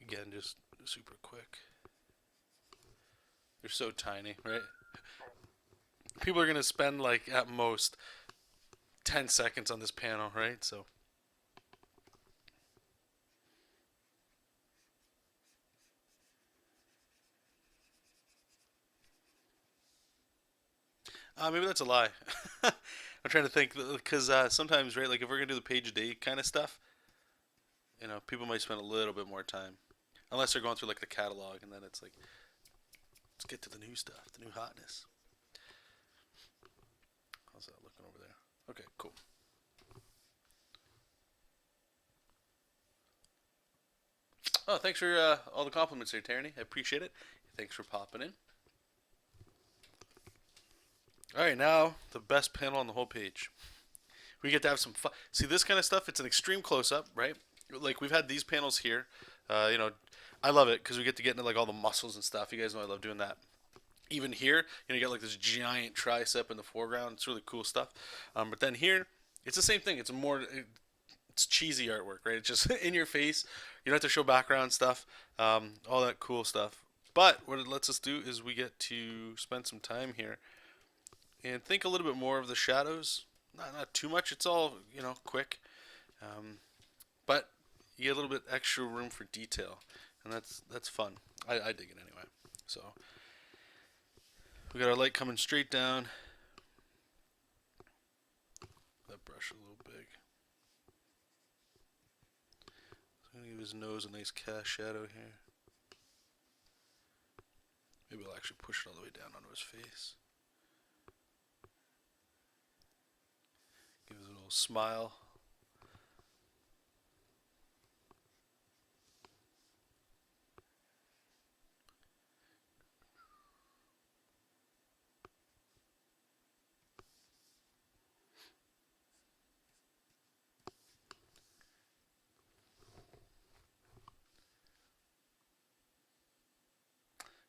Speaker 1: Again, just super quick. They're so tiny, right? People are going to spend like at most 10 seconds on this panel, right? So maybe that's a lie. I'm trying to think because sometimes, right, like if we're going to do the page a day kind of stuff, you know, people might spend a little bit more time. Unless they're going through like the catalog, and then it's like, let's get to the new stuff, the new hotness. How's that looking over there? Okay, cool. Oh, thanks for all the compliments there, Tierney. I appreciate it. Thanks for popping in. Alright, now the best panel on the whole page. We get to have some fun. See, this kind of stuff, it's an extreme close-up, right? Like, we've had these panels here. You know, I love it because we get to get into like all the muscles and stuff. You guys know I love doing that. Even here, you know, you got like this giant tricep in the foreground. It's really cool stuff. But then here, it's the same thing. It's cheesy artwork, right? It's just in your face. You don't have to show background stuff, all that cool stuff. But what it lets us do is we get to spend some time here and think a little bit more of the shadows. Not too much. It's all, you know, quick. But you get a little bit extra room for detail, and that's fun. I dig it anyway. So we got our light coming straight down. That brush a little big. So I'm gonna give his nose a nice cast shadow here. Maybe I'll actually push it all the way down onto his face. Give his a little smile.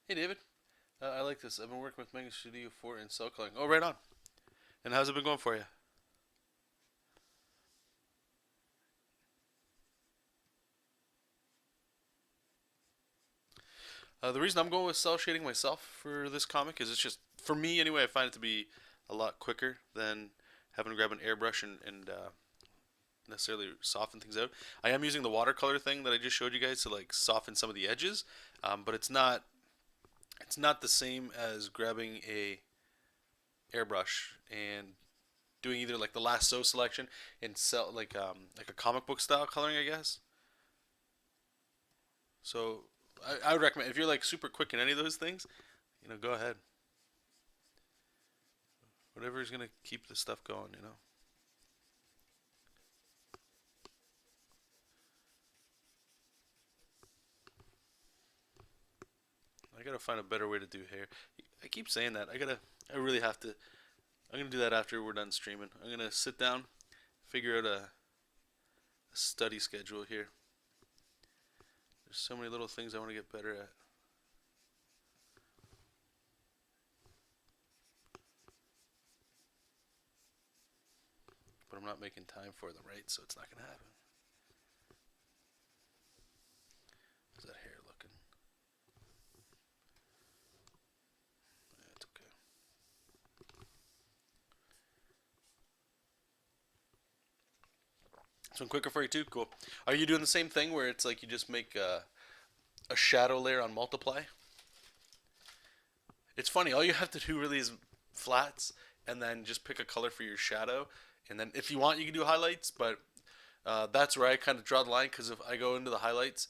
Speaker 1: Hey David, I like this. I've been working with Manga Studio 4 in cell coloring. Oh, right on. And how's it been going for you? The reason I'm going with cell shading myself for this comic is it's just, for me anyway, I find it to be a lot quicker than having to grab an airbrush and necessarily soften things out. I am using the watercolor thing that I just showed you guys to like soften some of the edges, but it's not the same as grabbing a airbrush and doing either like the lasso selection and sell like a comic book style coloring, I guess. So I would recommend if you're like super quick in any of those things, go ahead. Whatever is gonna keep the stuff going. I gotta find a better way to do hair. I keep saying that. I really have to. I'm gonna do that after we're done streaming. I'm gonna sit down, figure out a study schedule here. There's so many little things I want to get better at. But I'm not making time for them, right? So it's not gonna happen. How's that hair looking? Yeah, it's okay. This one quicker for you too? Cool. Are you doing the same thing where it's like you just make a shadow layer on multiply? It's funny. All you have to do really is flats, and then just pick a color for your shadow. And then if you want, you can do highlights, but that's where I kind of draw the line because if I go into the highlights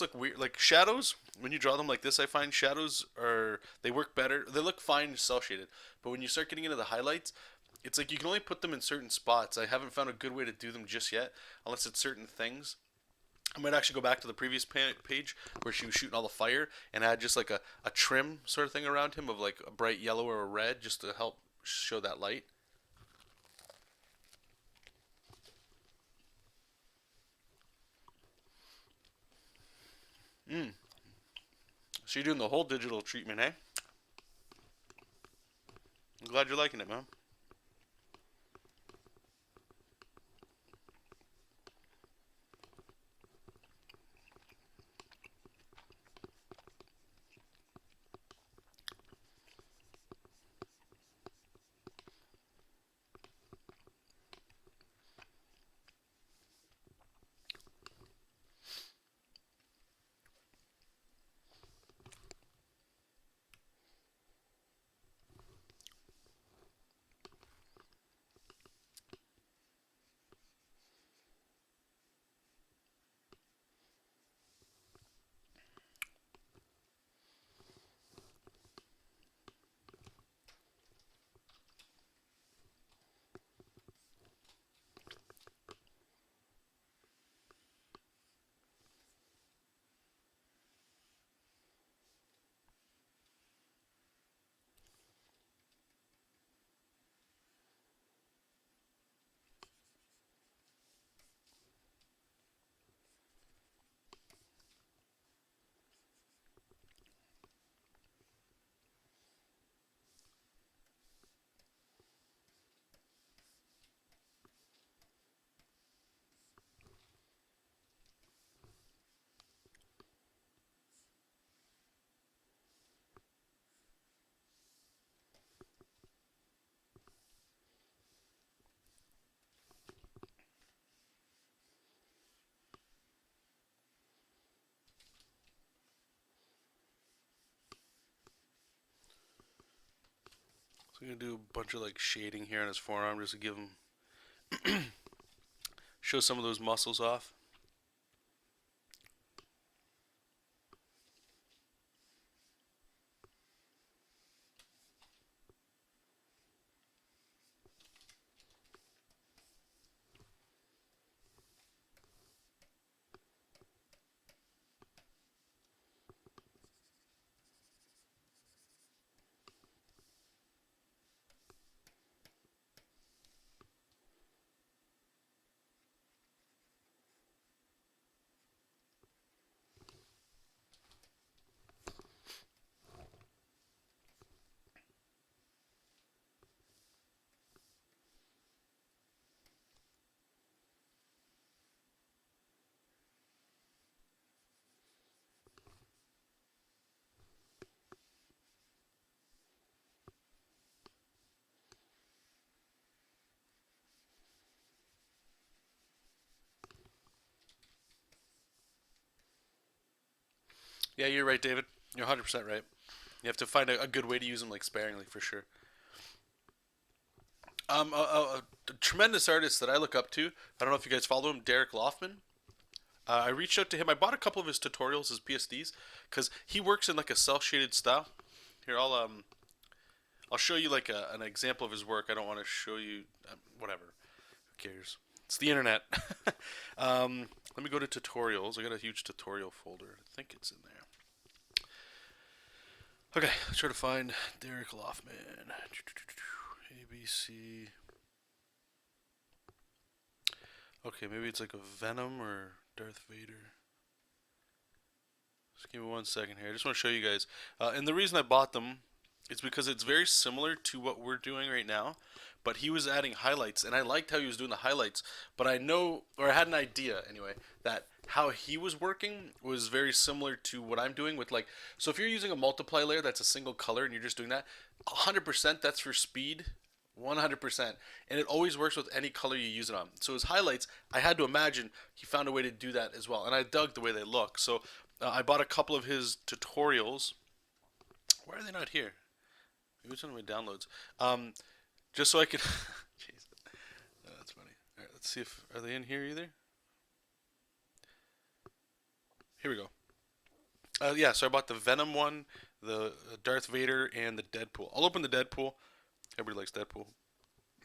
Speaker 1: look weird. Like shadows, when you draw them like this, I find shadows they work better. They look fine cel shaded, but when you start getting into the highlights, it's like you can only put them in certain spots. I haven't found a good way to do them just yet, unless it's certain things. I might actually go back to the previous page where she was shooting all the fire and add just like a trim sort of thing around him of like a bright yellow or a red just to help show that light. So you're doing the whole digital treatment, eh? I'm glad you're liking it, man. So I'm gonna do a bunch of like shading here on his forearm just to give him show some of those muscles off. Yeah, you're right, David. You're 100% right. You have to find a good way to use them, like sparingly, for sure. A tremendous artist that I look up to. I don't know if you guys follow him, Derek Loffman. I reached out to him. I bought a couple of his tutorials, his PSDs, because he works in like a cell shaded style. Here, I'll show you like an example of his work. I don't want to show you whatever. Who cares? It's the internet. Let me go to tutorials. I got a huge tutorial folder. I think it's in there. Okay, let's try to find Derek Loffman. ABC. Okay, maybe it's like a Venom or Darth Vader. Just give me 1 second here. I just want to show you guys. And the reason I bought them is because it's very similar to what we're doing right now. But he was adding highlights, and I liked how he was doing the highlights. But I know, or I had an idea anyway, that how he was working was very similar to what I'm doing with like. So if you're using a multiply layer that's a single color and you're just doing that, 100% that's for speed. 100%, and it always works with any color you use it on. So his highlights, I had to imagine he found a way to do that as well, and I dug the way they look. So I bought a couple of his tutorials. Why are they not here? Maybe it's on my downloads. Just so I could. Jeez, that's funny. All right, let's see if are they in here either. Here we go. Yeah, so I bought the Venom one, the Darth Vader, and the Deadpool. I'll open the Deadpool. Everybody likes Deadpool.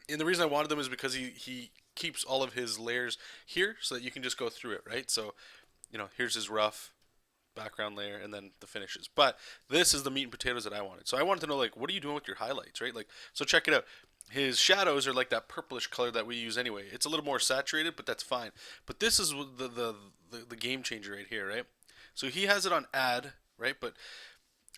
Speaker 1: And the reason I wanted them is because he keeps all of his layers here so that you can just go through it, right? So, here's his rough background layer and then the finishes. But this is the meat and potatoes that I wanted. So I wanted to know, like, what are you doing with your highlights, right? Like, so check it out. His shadows are like that purplish color that we use anyway. It's a little more saturated, but that's fine. But this is the game changer right here, right? So he has it on add, right? But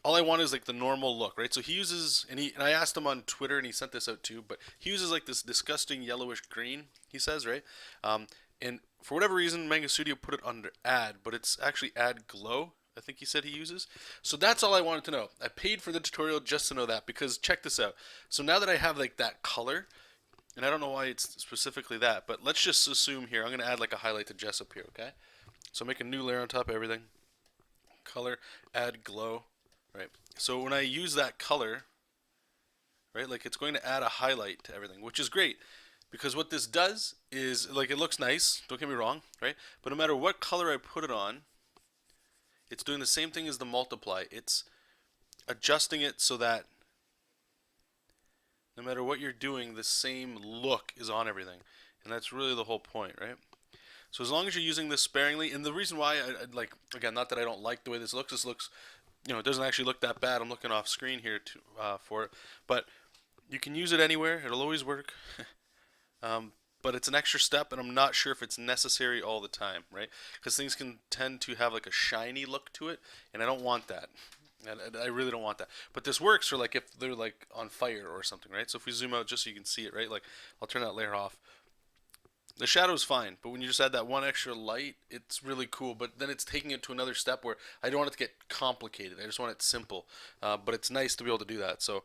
Speaker 1: all I want is like the normal look, right? So he uses, and I asked him on Twitter, and he sent this out too, but he uses like this disgusting yellowish green. He says, right? And for whatever reason, Manga Studio put it under add, but it's actually add glow. I think he said he uses. So that's all I wanted to know. I paid for the tutorial just to know that, because check this out. So now that I have like that color, and I don't know why it's specifically that, but let's just assume here, I'm going to add like a highlight to Jesop here, okay? So make a new layer on top of everything. Color, add glow. Right. So when I use that color, right, like it's going to add a highlight to everything, which is great, because what this does is, like, it looks nice, don't get me wrong, right? But no matter what color I put it on, it's doing the same thing as the multiply. It's adjusting it so that no matter what you're doing, the same look is on everything. And that's really the whole point, right? So as long as you're using this sparingly, and the reason why I like, again, not that I don't like the way this looks, it doesn't actually look that bad. I'm looking off screen here for it, but you can use it anywhere. It'll always work. But it's an extra step, and I'm not sure if it's necessary all the time, right? Because things can tend to have like a shiny look to it, and I don't want that. And I really don't want that. But this works for like if they're like on fire or something, right? So if we zoom out just so you can see it, right? Like I'll turn that layer off. The shadow's fine, but when you just add that one extra light, it's really cool. But then it's taking it to another step where I don't want it to get complicated. I just want it simple. But it's nice to be able to do that. So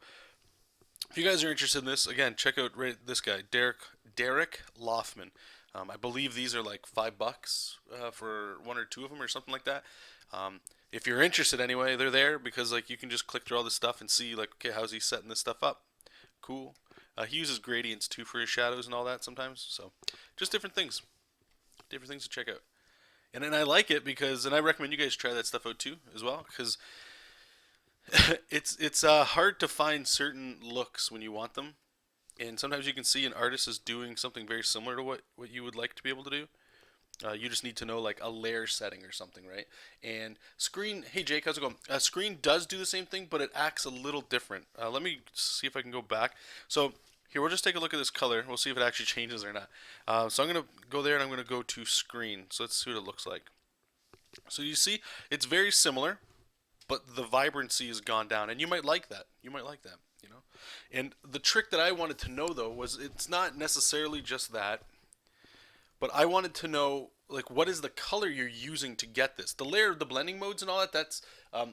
Speaker 1: if you guys are interested in this, again, check out this guy, Derek Loffman. I believe these are like $5 for one or two of them or something like that. If you're interested anyway, they're there because like you can just click through all this stuff and see like, okay, how's he setting this stuff up? Cool. He uses gradients too for his shadows and all that sometimes. So just different things to check out. And then I like it because, and I recommend you guys try that stuff out too as well, because it's hard to find certain looks when you want them. And sometimes you can see an artist is doing something very similar to what you would like to be able to do. You just need to know like a layer setting or something, right? And screen, hey Jake, how's it going? Screen does do the same thing, but it acts a little different. Let me see if I can go back. So here, we'll just take a look at this color. We'll see if it actually changes or not. So I'm going to go there and I'm going to go to screen. So let's see what it looks like. So you see, it's very similar, but the vibrancy has gone down. And you might like that. And the trick that I wanted to know, though, was it's not necessarily just that. But I wanted to know, like, what is the color you're using to get this? The layer, the blending modes and all that, that's,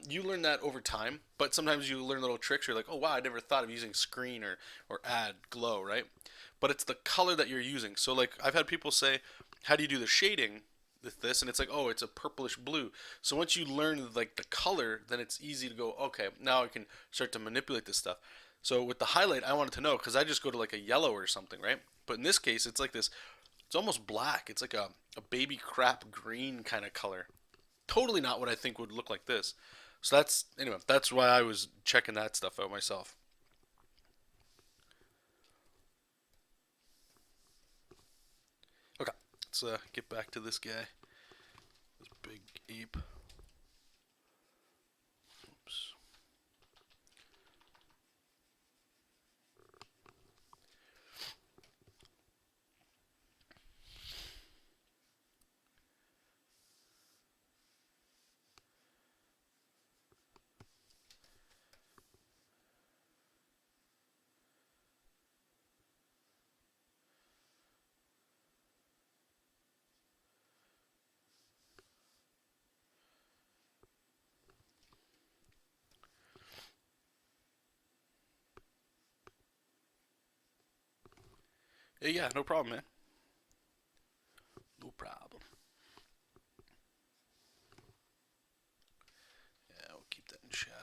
Speaker 1: you learn that over time. But sometimes you learn little tricks. You're like, oh, wow, I never thought of using screen or add glow, right? But it's the color that you're using. So, like, I've had people say, how do you do the shading? this, and it's like, oh, it's a purplish blue. So once you learn like the color, then it's easy to go, okay, now I can start to manipulate this stuff. So with the highlight, I wanted to know because I just go to like a yellow or something, right? But in this case, it's like this. It's almost black. It's like a baby crap green kind of color. Totally not what I think would look like this. So that's anyway. That's why I was checking that stuff out myself. Okay, let's get back to this guy. This big ape. Oops. Yeah, no problem, man. No problem. Yeah, we'll keep that in shadow.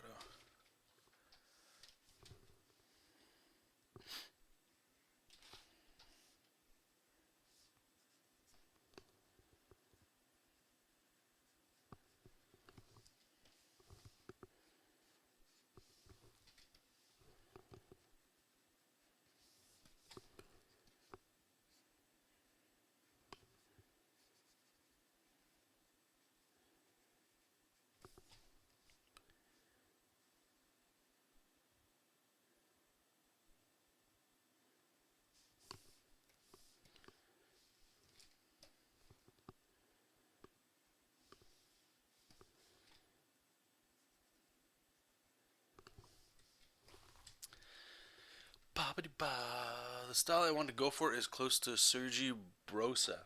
Speaker 1: Ba-ba-dee-ba. The style I want to go for is close to Sergi Brosa.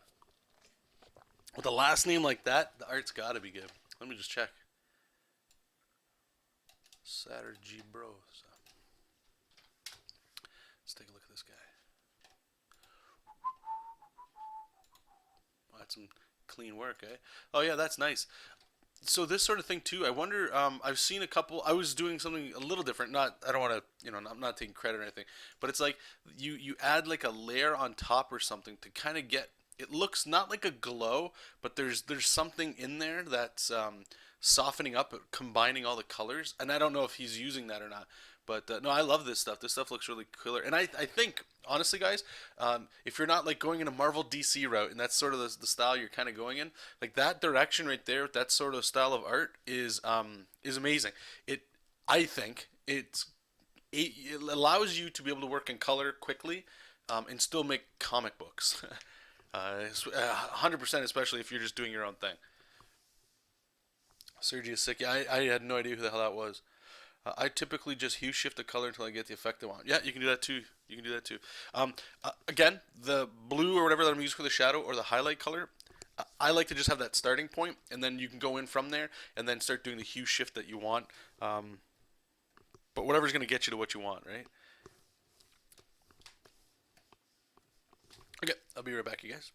Speaker 1: With a last name like that, the art's got to be good. Let me just check. Sergi Brosa. Let's take a look at this guy. Oh, that's some clean work, eh? Oh yeah, that's nice. So this sort of thing too. I wonder. I've seen a couple. I was doing something a little different. Not. I don't want to. I'm not taking credit or anything. But it's like you add like a layer on top or something to kind of get. It looks not like a glow, but there's something in there that's softening up, combining all the colors. And I don't know if he's using that or not. But no, I love this stuff. This stuff looks really killer. And I think honestly, guys, if you're not like going in a Marvel DC route, and that's sort of the style you're kind of going in, like that direction right there, that sort of style of art is amazing. It, I think it allows you to be able to work in color quickly, and still make comic books. 100%, especially if you're just doing your own thing. Sergio Sick. I had no idea who the hell that was. I typically just hue shift the color until I get the effect I want. Yeah, you can do that too. You can do that too. Again, the blue or whatever that I'm using for the shadow or the highlight color, I like to just have that starting point, and then you can go in from there, and then start doing the hue shift that you want. But whatever's going to get you to what you want, right? Okay, I'll be right back, you guys.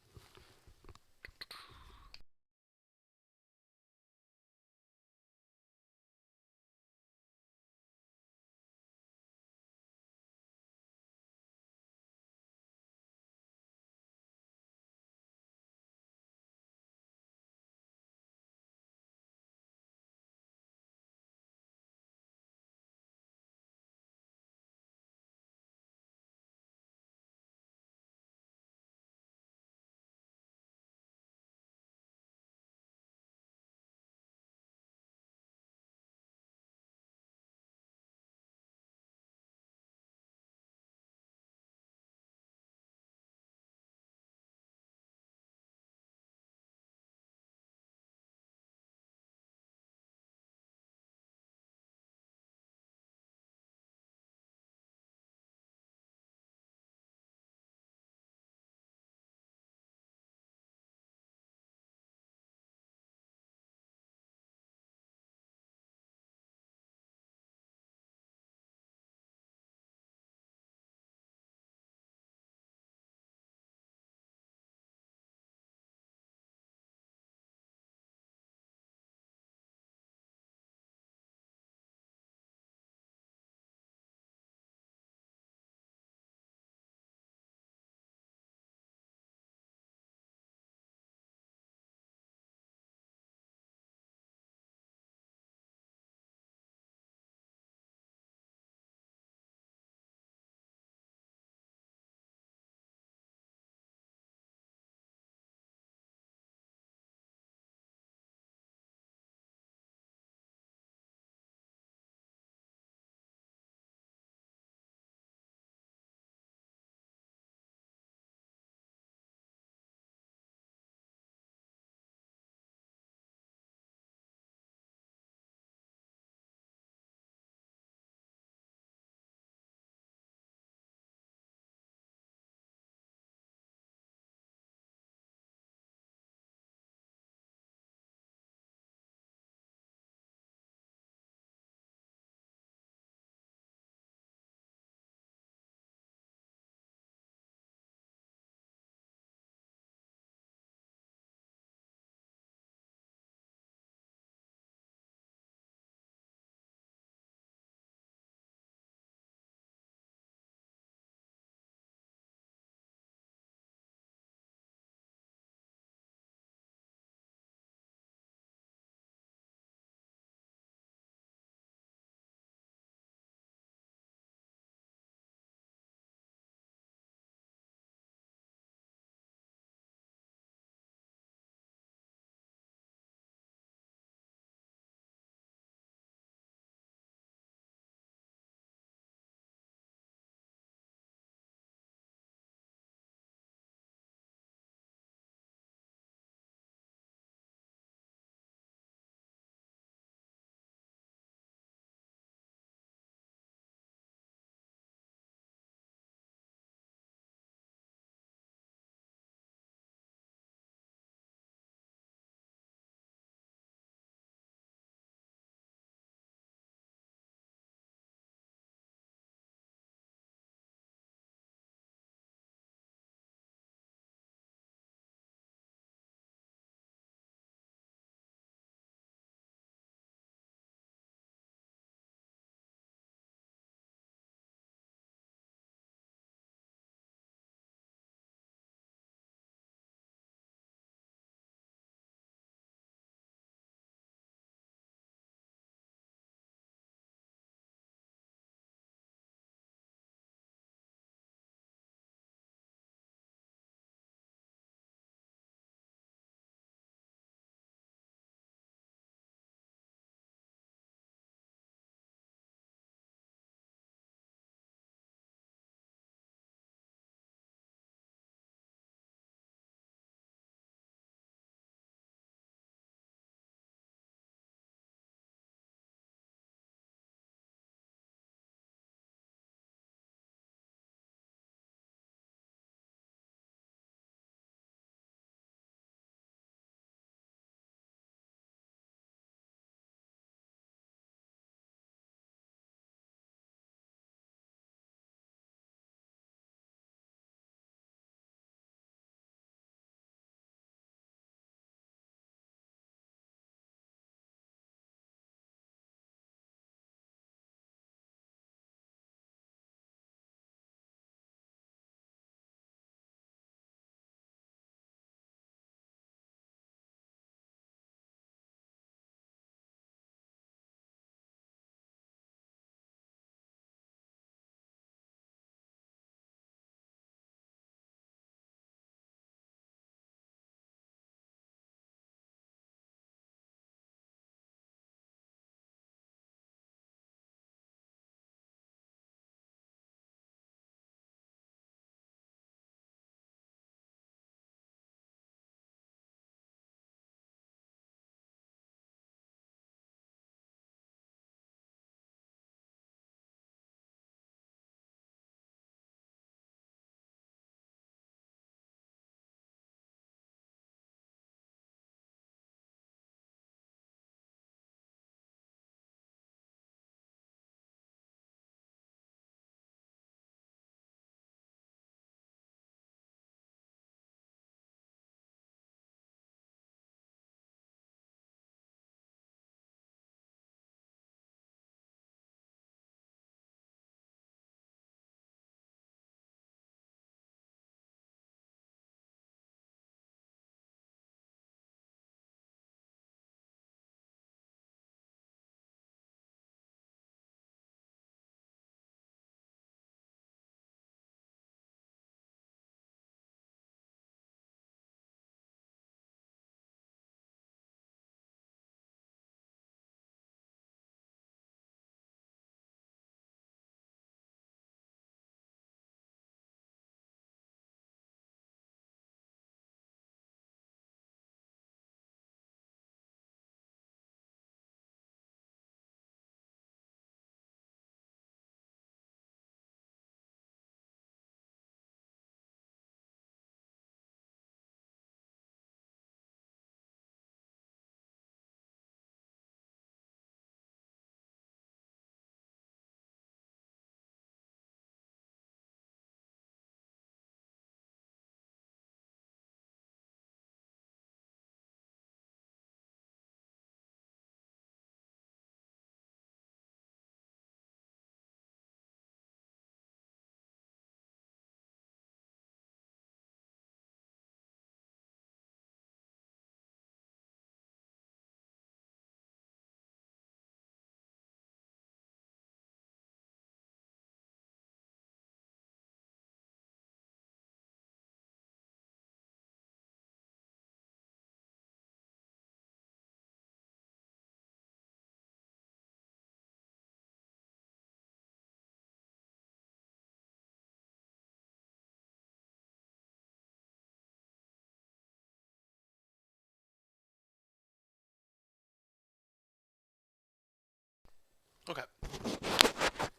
Speaker 1: Okay. Got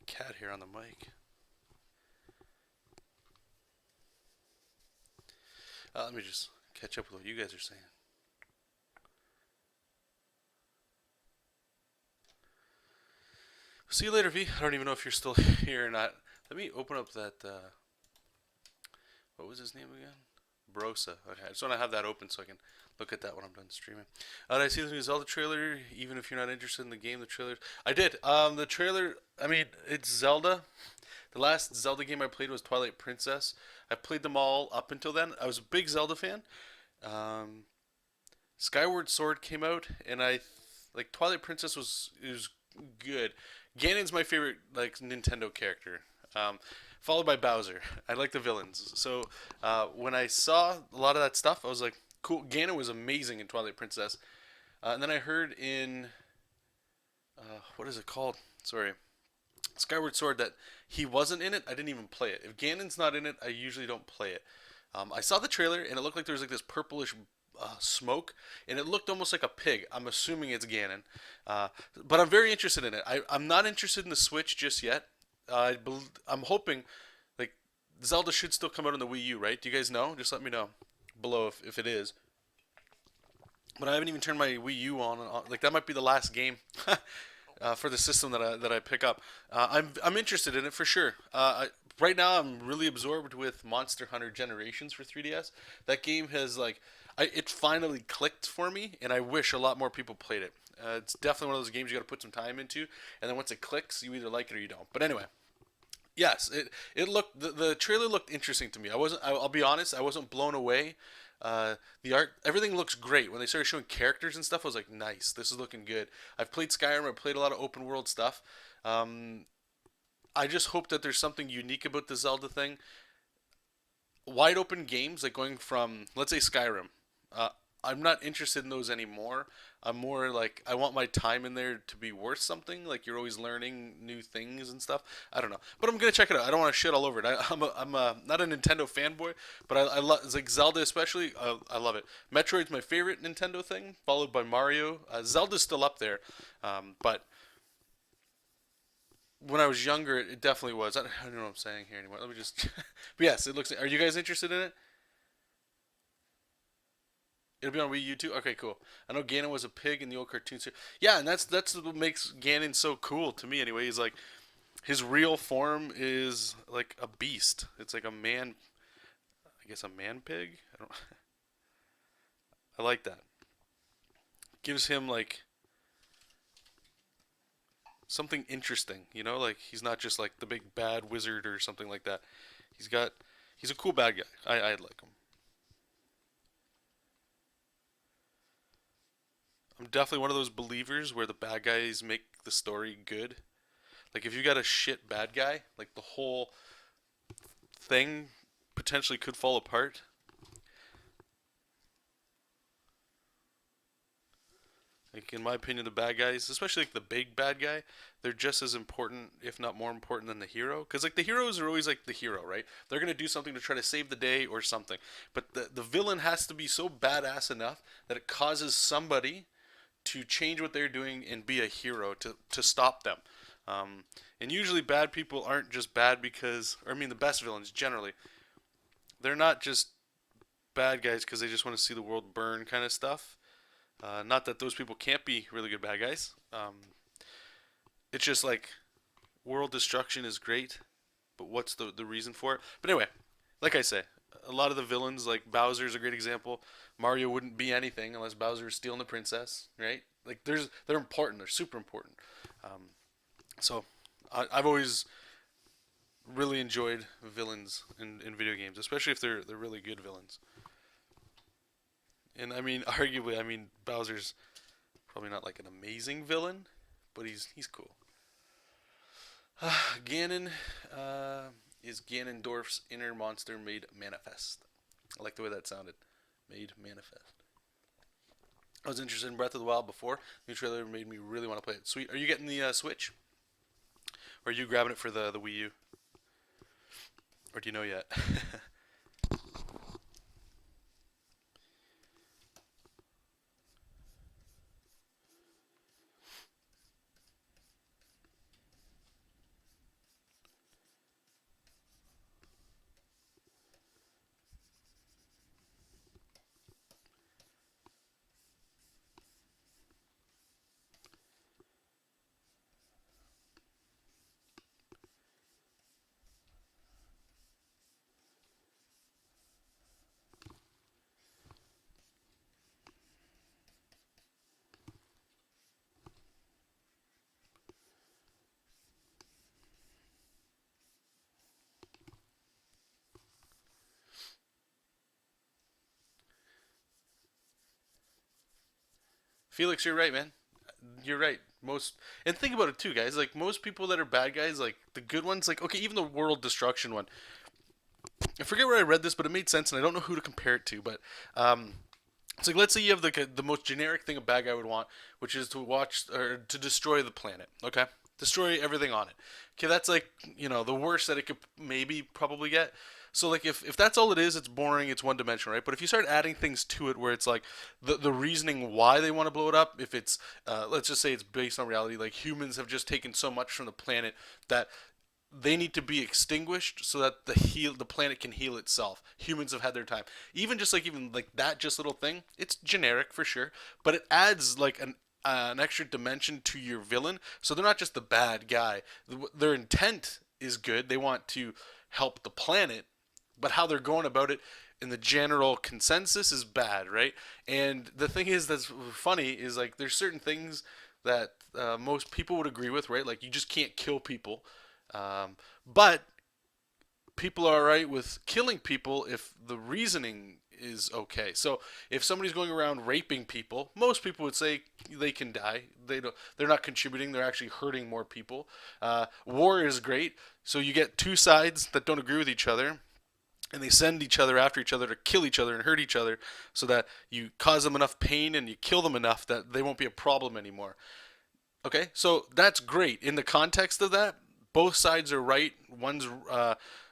Speaker 1: a cat here on the mic. Let me just catch up with what you guys are saying. See you later, V. I don't even know if you're still here or not. Let me open up that. What was his name again? Brosa. Okay, I just want to have that open so I can look at that when I'm done streaming. Did I see the new Zelda trailer? Even if you're not interested in the game, the trailer. I did. The trailer. I mean, it's Zelda. The last Zelda game I played was Twilight Princess. I played them all up until then. I was a big Zelda fan. Um, Skyward Sword came out, and I like Twilight Princess was good. Ganon's my favorite like Nintendo character, followed by Bowser. I like the villains. So when I saw a lot of that stuff, I was like, cool. Ganon was amazing in Twilight Princess, and then I heard in what is it called? Sorry, Skyward Sword that he wasn't in it. I didn't even play it. If Ganon's not in it, I usually don't play it. I saw the trailer and it looked like there was like this purplish smoke, and it looked almost like a pig. I'm assuming it's Ganon, but I'm very interested in it. I'm not interested in the Switch just yet. I'm hoping like Zelda should still come out on the Wii U, right? Do you guys know? Just let me know below if it is. But I haven't even turned my Wii U on. Like that might be the last game for the system that I pick up. I'm interested in it for sure. Right now, I'm really absorbed with Monster Hunter Generations for 3DS. That game has like, it finally clicked for me, and I wish a lot more people played it. It's definitely one of those games you got to put some time into, and then once it clicks, you either like it or you don't. But anyway, yes, it looked the trailer looked interesting to me. I'll be honest, I wasn't blown away. The art, everything looks great. When they started showing characters and stuff, I was like, nice, this is looking good. I've played Skyrim, I've played a lot of open world stuff. I just hope that there's something unique about the Zelda thing. Wide open games, like going from, let's say, Skyrim. Uh, I'm not interested in those anymore. I'm more like I want my time in there to be worth something. Like you're always learning new things and stuff. I don't know, but I'm gonna check it out. I don't want to shit all over it. I'm not a Nintendo fanboy, but I love like Zelda especially. I love it. Metroid's my favorite Nintendo thing, followed by Mario. Zelda's still up there, but when I was younger, it definitely was. I don't know what I'm saying here anymore. Let me just. But yes, it looks. Are you guys interested in it? It'll be on Wii U too. Okay, cool. I know Ganon was a pig in the old cartoon series. Yeah, and that's what makes Ganon so cool to me. Anyway, he's like his real form is like a beast. It's like a man. I guess a man pig. I don't. I like that. Gives him like something interesting. You know, like he's not just like the big bad wizard or something like that. He's got. He's a cool bad guy. I like him. I'm definitely one of those believers where the bad guys make the story good. Like if you got a shit bad guy, like the whole thing potentially could fall apart. Like in my opinion, the bad guys, especially like the big bad guy, they're just as important, if not more important, than the hero. Because like the heroes are always like the hero, right? They're gonna do something to try to save the day or something. But the villain has to be so badass enough that it causes somebody to change what they're doing and be a hero to stop them. And usually bad people aren't just bad because, or I mean the best villains generally, they're not just bad guys because they just want to see the world burn kind of stuff. Not that those people can't be really good bad guys. It's just like world destruction is great, but what's the reason for it? But anyway, like I say, a lot of the villains, like Bowser's a great example. Mario wouldn't be anything unless Bowser is stealing the princess, right? Like they're important. They're super important. Um, so I've always really enjoyed villains in video games, especially if they're really good villains. And I mean, arguably, I mean Bowser's probably not like an amazing villain, but he's cool. Ganon is Ganondorf's inner monster made manifest. I like the way that sounded. Made manifest. I was interested in Breath of the Wild before. The new trailer made me really want to play it. Sweet. Are you getting the Switch? Or are you grabbing it for the Wii U? Or do you know yet? Felix, you're right, man. You're right. Most and think about it too, guys. Like most people that are bad guys, like the good ones, like okay, even the world destruction one. I forget where I read this, but it made sense, and I don't know who to compare it to. But it's like let's say you have the most generic thing a bad guy would want, which is to watch or to destroy the planet. Okay, destroy everything on it. Okay, that's like the worst that it could maybe probably get. So like if that's all it is, it's boring, it's one dimensional, right? But if you start adding things to it, where it's like the reasoning why they want to blow it up, if it's let's just say it's based on reality, like humans have just taken so much from the planet that they need to be extinguished so that the planet can heal itself. Humans have had their time. Even like that just little thing, it's generic for sure, but it adds like an extra dimension to your villain. So they're not just the bad guy. Their intent is good. They want to help the planet, but how they're going about it in the general consensus is bad, right? And the thing is that's funny is like there's certain things that most people would agree with, right? Like you just can't kill people. But people are alright with killing people if the reasoning is okay. So if somebody's going around raping people, most people would say they can die. They're not contributing. They're actually hurting more people. War is great. So you get two sides that don't agree with each other, and they send each other after each other to kill each other and hurt each other, so that you cause them enough pain and you kill them enough that they won't be a problem anymore. Okay, so that's great. In the context of that, both sides are right. One's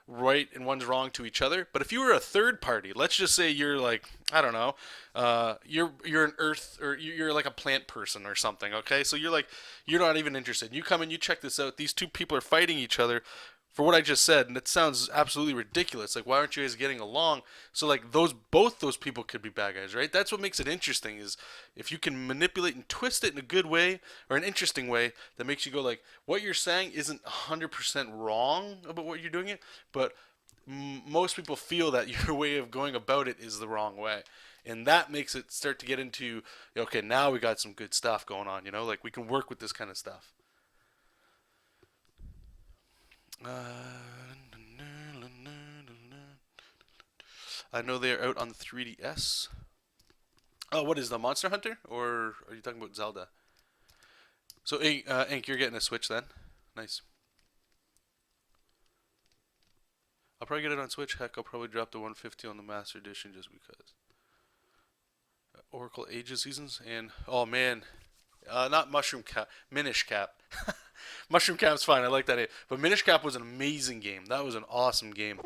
Speaker 1: right and one's wrong to each other. But if you were a third party, let's just say you're like I don't know, you're an earth or you're like a plant person or something. Okay, so you're not even interested. You come and you check this out. These two people are fighting each other for what I just said, and it sounds absolutely ridiculous. Like, why aren't you guys getting along? So, like, both those people could be bad guys, right? That's what makes it interesting. Is if you can manipulate and twist it in a good way or an interesting way that makes you go like, what you're saying isn't 100% wrong about what you're doing it, but most people feel that your way of going about it is the wrong way. And that makes it start to get into, okay, now we got some good stuff going on, like we can work with this kind of stuff. I know they are out on the 3DS. Oh, what is the Monster Hunter? Or are you talking about Zelda? So, Ink, you're getting a Switch then? Nice. I'll probably get it on Switch. Heck, I'll probably drop the 150 on the Master Edition just because. Oracle Ages Seasons and oh man, not Mushroom Cap, Minish Cap. Mushroom Cap's fine. I like that name. But Minish Cap was an amazing game. That was an awesome game.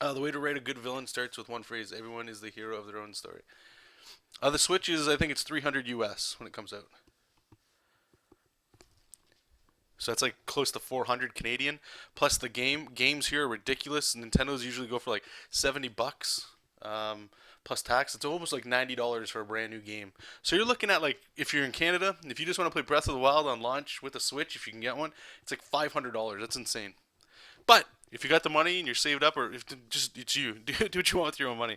Speaker 1: The way to write a good villain starts with one phrase: "Everyone is the hero of their own story." The Switch is, I think it's 300 US when it comes out. So that's like close to 400 Canadian. Plus the games here are ridiculous. Nintendo's usually go for like $70. Plus tax, it's almost like $90 for a brand new game. So you're looking at like if you're in Canada, if you just want to play Breath of the Wild on launch with a Switch, if you can get one, it's like $500. That's insane. But if you got the money and you're saved up, or if just it's you, do what you want with your own money.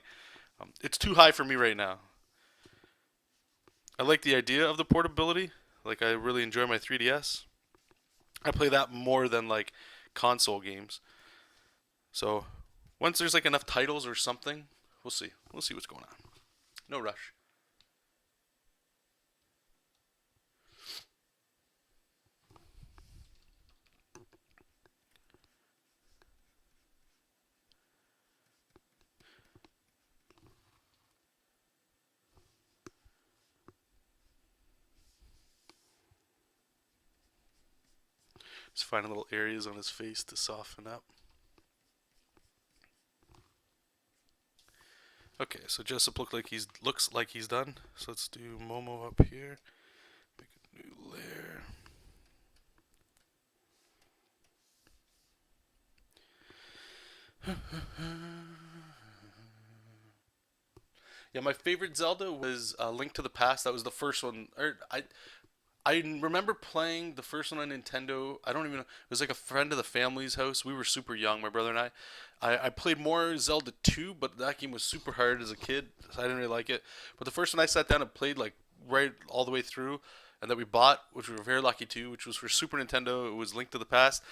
Speaker 1: It's too high for me right now. I like the idea of the portability. Like I really enjoy my 3DS. I play that more than like console games. So once there's like enough titles or something, we'll see. We'll see what's going on. No rush. Just finding little areas on his face to soften up. Okay, so Jesop looks like he's done. So let's do Momo up here. Make a new layer. Yeah, my favorite Zelda was Link to the Past. That was the first one. I remember playing the first one on Nintendo. I don't even know. It was like a friend of the family's house. We were super young, my brother and I. I played more Zelda 2, but that game was super hard as a kid, so I didn't really like it. But the first one I sat down and played like right all the way through, and that we bought, which we were very lucky to, which was for Super Nintendo. It was Link to the Past,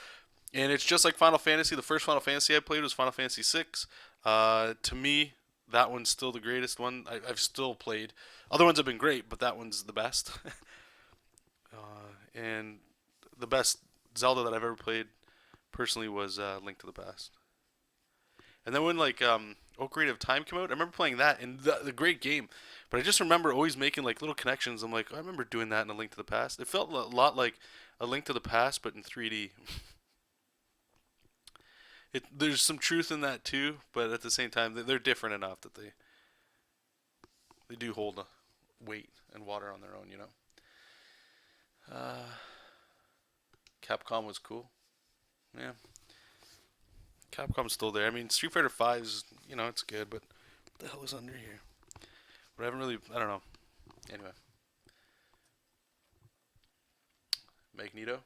Speaker 1: and it's just like Final Fantasy. The first Final Fantasy I played was Final Fantasy 6. To me, that one's still the greatest one I've still played. Other ones have been great, but that one's the best. And the best Zelda that I've ever played personally was Link to the Past. And then when like Ocarina of Time came out, I remember playing that and the great game. But I just remember always making like little connections. I'm like, I remember doing that in A Link to the Past. It felt a lot like A Link to the Past, but in 3D. There's some truth in that too, but at the same time, they're different enough that they do hold a weight and water on their own. Uh, Capcom was cool. Yeah, Capcom's still there. I mean, Street Fighter Five is it's good, but what the hell is under here? But I haven't really. I don't know. Anyway, Magneto.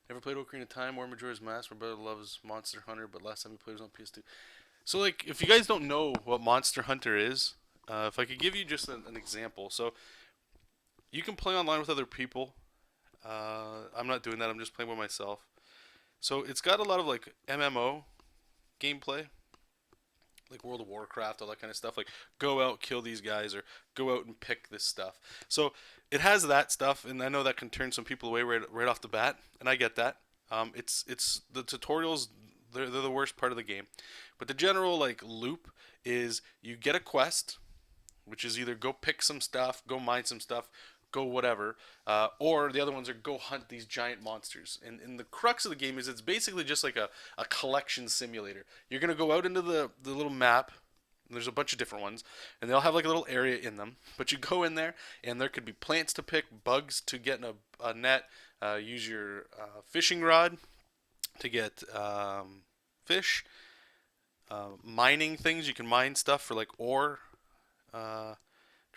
Speaker 1: Never played Ocarina of Time or Majora's Mask. My brother loves Monster Hunter, but last time he played was on PS2. So, like, if you guys don't know what Monster Hunter is, if I could give you just an example. So, you can play online with other people. I'm not doing that. I'm just playing by myself. So, it's got a lot of, like, MMO gameplay. Like World of Warcraft, all that kind of stuff. Like, go out, kill these guys, or go out and pick this stuff. So, it has that stuff, and I know that can turn some people away right off the bat, and I get that. It's the tutorials. They're the worst part of the game, but the general like loop is you get a quest, which is either go pick some stuff, go mine some stuff, go whatever, or the other ones are go hunt these giant monsters. And the crux of the game is it's basically just like a collection simulator. You're gonna go out into the little map. There's a bunch of different ones, and they all have like a little area in them. But you go in there, and there could be plants to pick, bugs to get in a net. Use your fishing rod to get fish. Mining things. You can mine stuff for like ore. Trying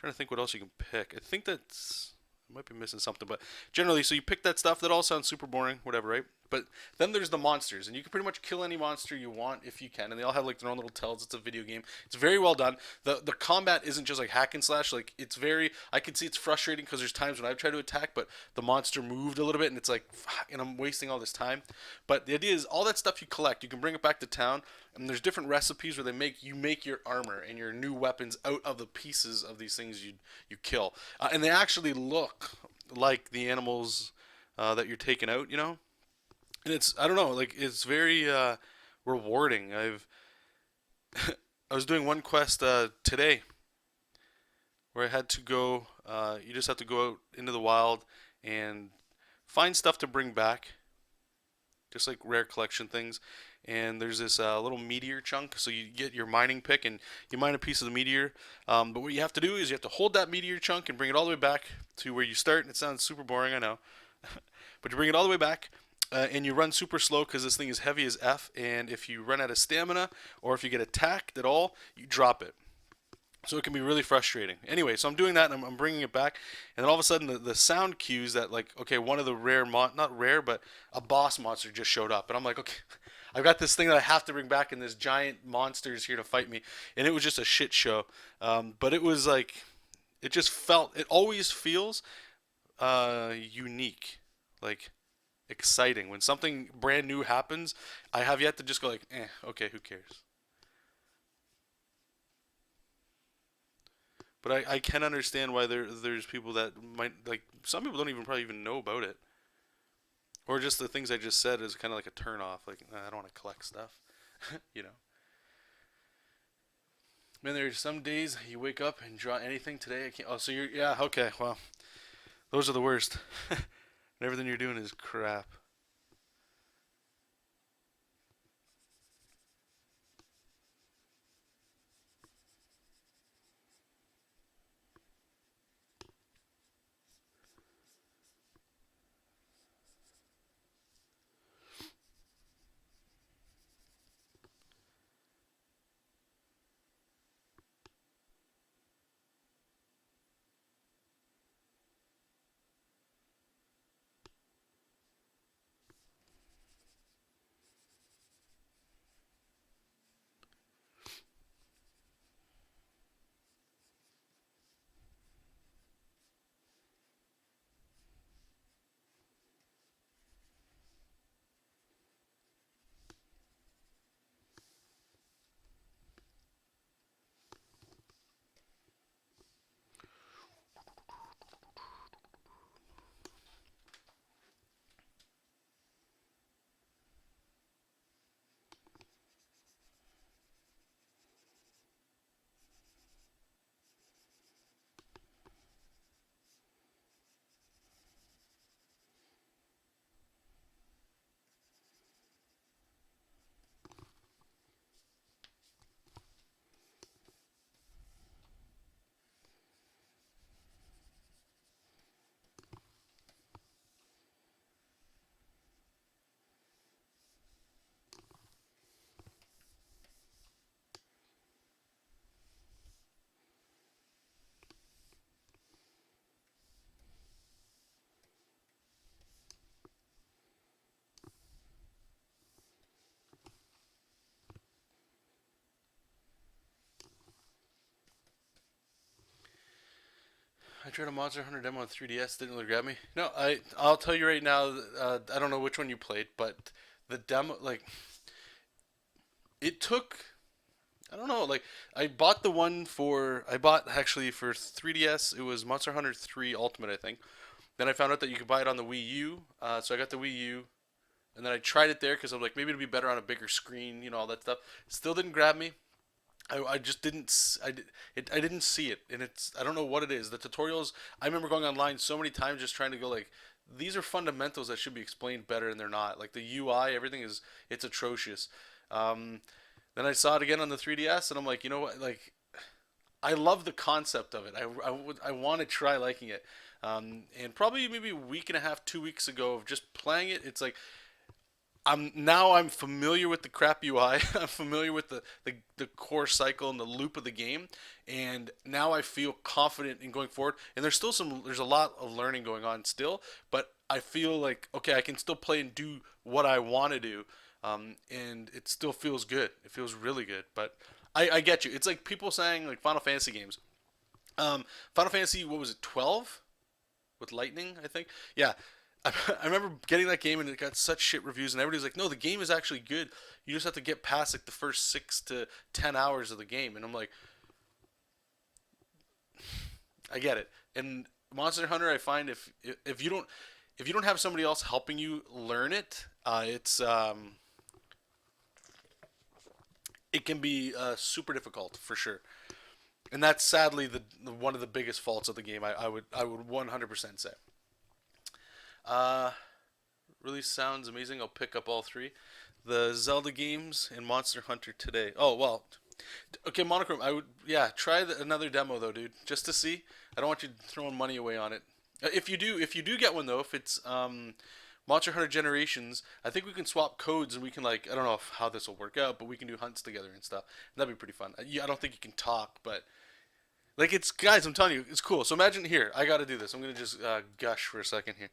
Speaker 1: to think what else you can pick. I think that's I might be missing something, but generally, so you pick that stuff. That all sounds super boring, whatever, right? But then there's the monsters, and you can pretty much kill any monster you want if you can, and they all have like their own little tells. It's a video game. It's very well done. The combat isn't just like hack and slash. Like it's very. I can see it's frustrating because there's times when I've tried to attack, but the monster moved a little bit, and it's like, and I'm wasting all this time. But the idea is all that stuff you collect, you can bring it back to town, and there's different recipes where you make your armor and your new weapons out of the pieces of these things you kill, and they actually look like the animals that you're taking out, and it's I don't know, like it's very rewarding. I was doing one quest today where I had to go. You just have to go out into the wild and find stuff to bring back, just like rare collection things. And there's this little meteor chunk, so you get your mining pick and you mine a piece of the meteor. But what you have to do is you have to hold that meteor chunk and bring it all the way back to where you start. And it sounds super boring, I know, but you bring it all the way back. And you run super slow because this thing is heavy as F. And if you run out of stamina or if you get attacked at all, you drop it. So it can be really frustrating. Anyway, so I'm doing that and I'm bringing it back. And then all of a sudden the sound cues that like, okay, one of the not rare, but a boss monster just showed up. And I'm like, okay, I've got this thing that I have to bring back and this giant monster is here to fight me. And it was just a shit show. But it was like, it always feels unique. Like, exciting. When something brand new happens, I have yet to just go like, okay, who cares? But I can understand why there's people that might like some people don't even probably even know about it. Or just the things I just said is kind of like a turn off. Like I don't want to collect stuff, you know. Man, there's some days you wake up and draw anything. Today I can't. Oh, so you're yeah okay. Well, those are the worst. And everything you're doing is crap. I tried a Monster Hunter demo on 3DS. Didn't really grab me. No, I'll tell you right now. I don't know which one you played, but the demo, like, it took. I don't know. Like, I bought the one for. I bought actually for 3DS. It was Monster Hunter 3 Ultimate, I think. Then I found out that you could buy it on the Wii U. So I got the Wii U, and then I tried it there because I'm like, maybe it'd be better on a bigger screen. All that stuff. Still didn't grab me. I just didn't I didn't see it, and I don't know what it is. The tutorials, I remember going online so many times just trying to go like, these are fundamentals that should be explained better, and they're not. Like the UI, everything it's atrocious. Um, then I saw it again on the 3DS, and I'm like, you know what? Like, I love the concept of it. I want to try liking it. And probably maybe a week and a half, 2 weeks ago of just playing it, it's like I'm familiar with the crap UI. I'm familiar with the core cycle and the loop of the game, and now I feel confident in going forward. And there's a lot of learning going on still, but I feel like okay, I can still play and do what I want to do, and it still feels good. It feels really good. But I get you. It's like people saying like Final Fantasy games. Final Fantasy, what was it, 12? With Lightning, I think. Yeah, I remember getting that game and it got such shit reviews, and everybody's like, "No, the game is actually good. You just have to get past like the first 6 to 10 hours of the game." And I'm like, I get it. And Monster Hunter, I find if you don't have somebody else helping you learn it, it can be super difficult for sure. And that's sadly the one of the biggest faults of the game. I would 100% say. Uh, really sounds amazing. I'll pick up all three. The Zelda games and Monster Hunter today. Oh well, okay, Monochrome. I would try another demo though, dude, just to see. I don't want you throwing money away on it. If you do get one though, if it's Monster Hunter Generations, I think we can swap codes and we can like I don't know how this will work out, but we can do hunts together and stuff. That'd be pretty fun. Yeah, I don't think you can talk, but like it's guys, I'm telling you, it's cool. So imagine here, I got to do this. I'm gonna just gush for a second here.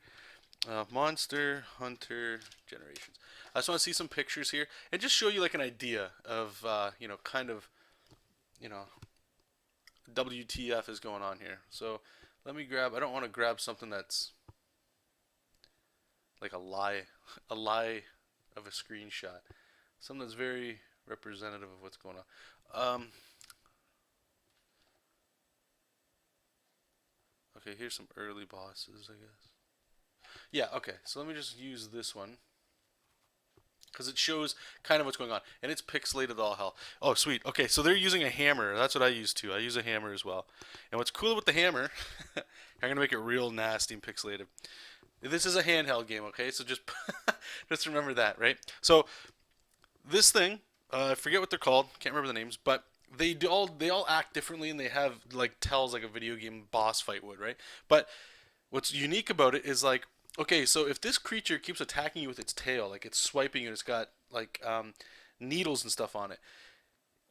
Speaker 1: Monster Hunter Generations. I just want to see some pictures here and just show you like an idea of kind of you know WTF is going on here. So let me grab. I don't want to grab something that's like a lie of a screenshot. Something that's very representative of what's going on. Okay, here's some early bosses, I guess. Yeah, okay. So let me just use this one because it shows kind of what's going on, and it's pixelated all hell. Oh, sweet. Okay, so they're using a hammer. That's what I use too. I use a hammer as well. And what's cool with the hammer, I'm gonna make it real nasty and pixelated. This is a handheld game, okay? So just just remember that, right? So this thing, I forget what they're called. Can't remember the names, but they all act differently, and they have like tells like a video game boss fight would, right? But what's unique about it is like, okay, so if this creature keeps attacking you with its tail, like it's swiping you, and it's got like needles and stuff on it,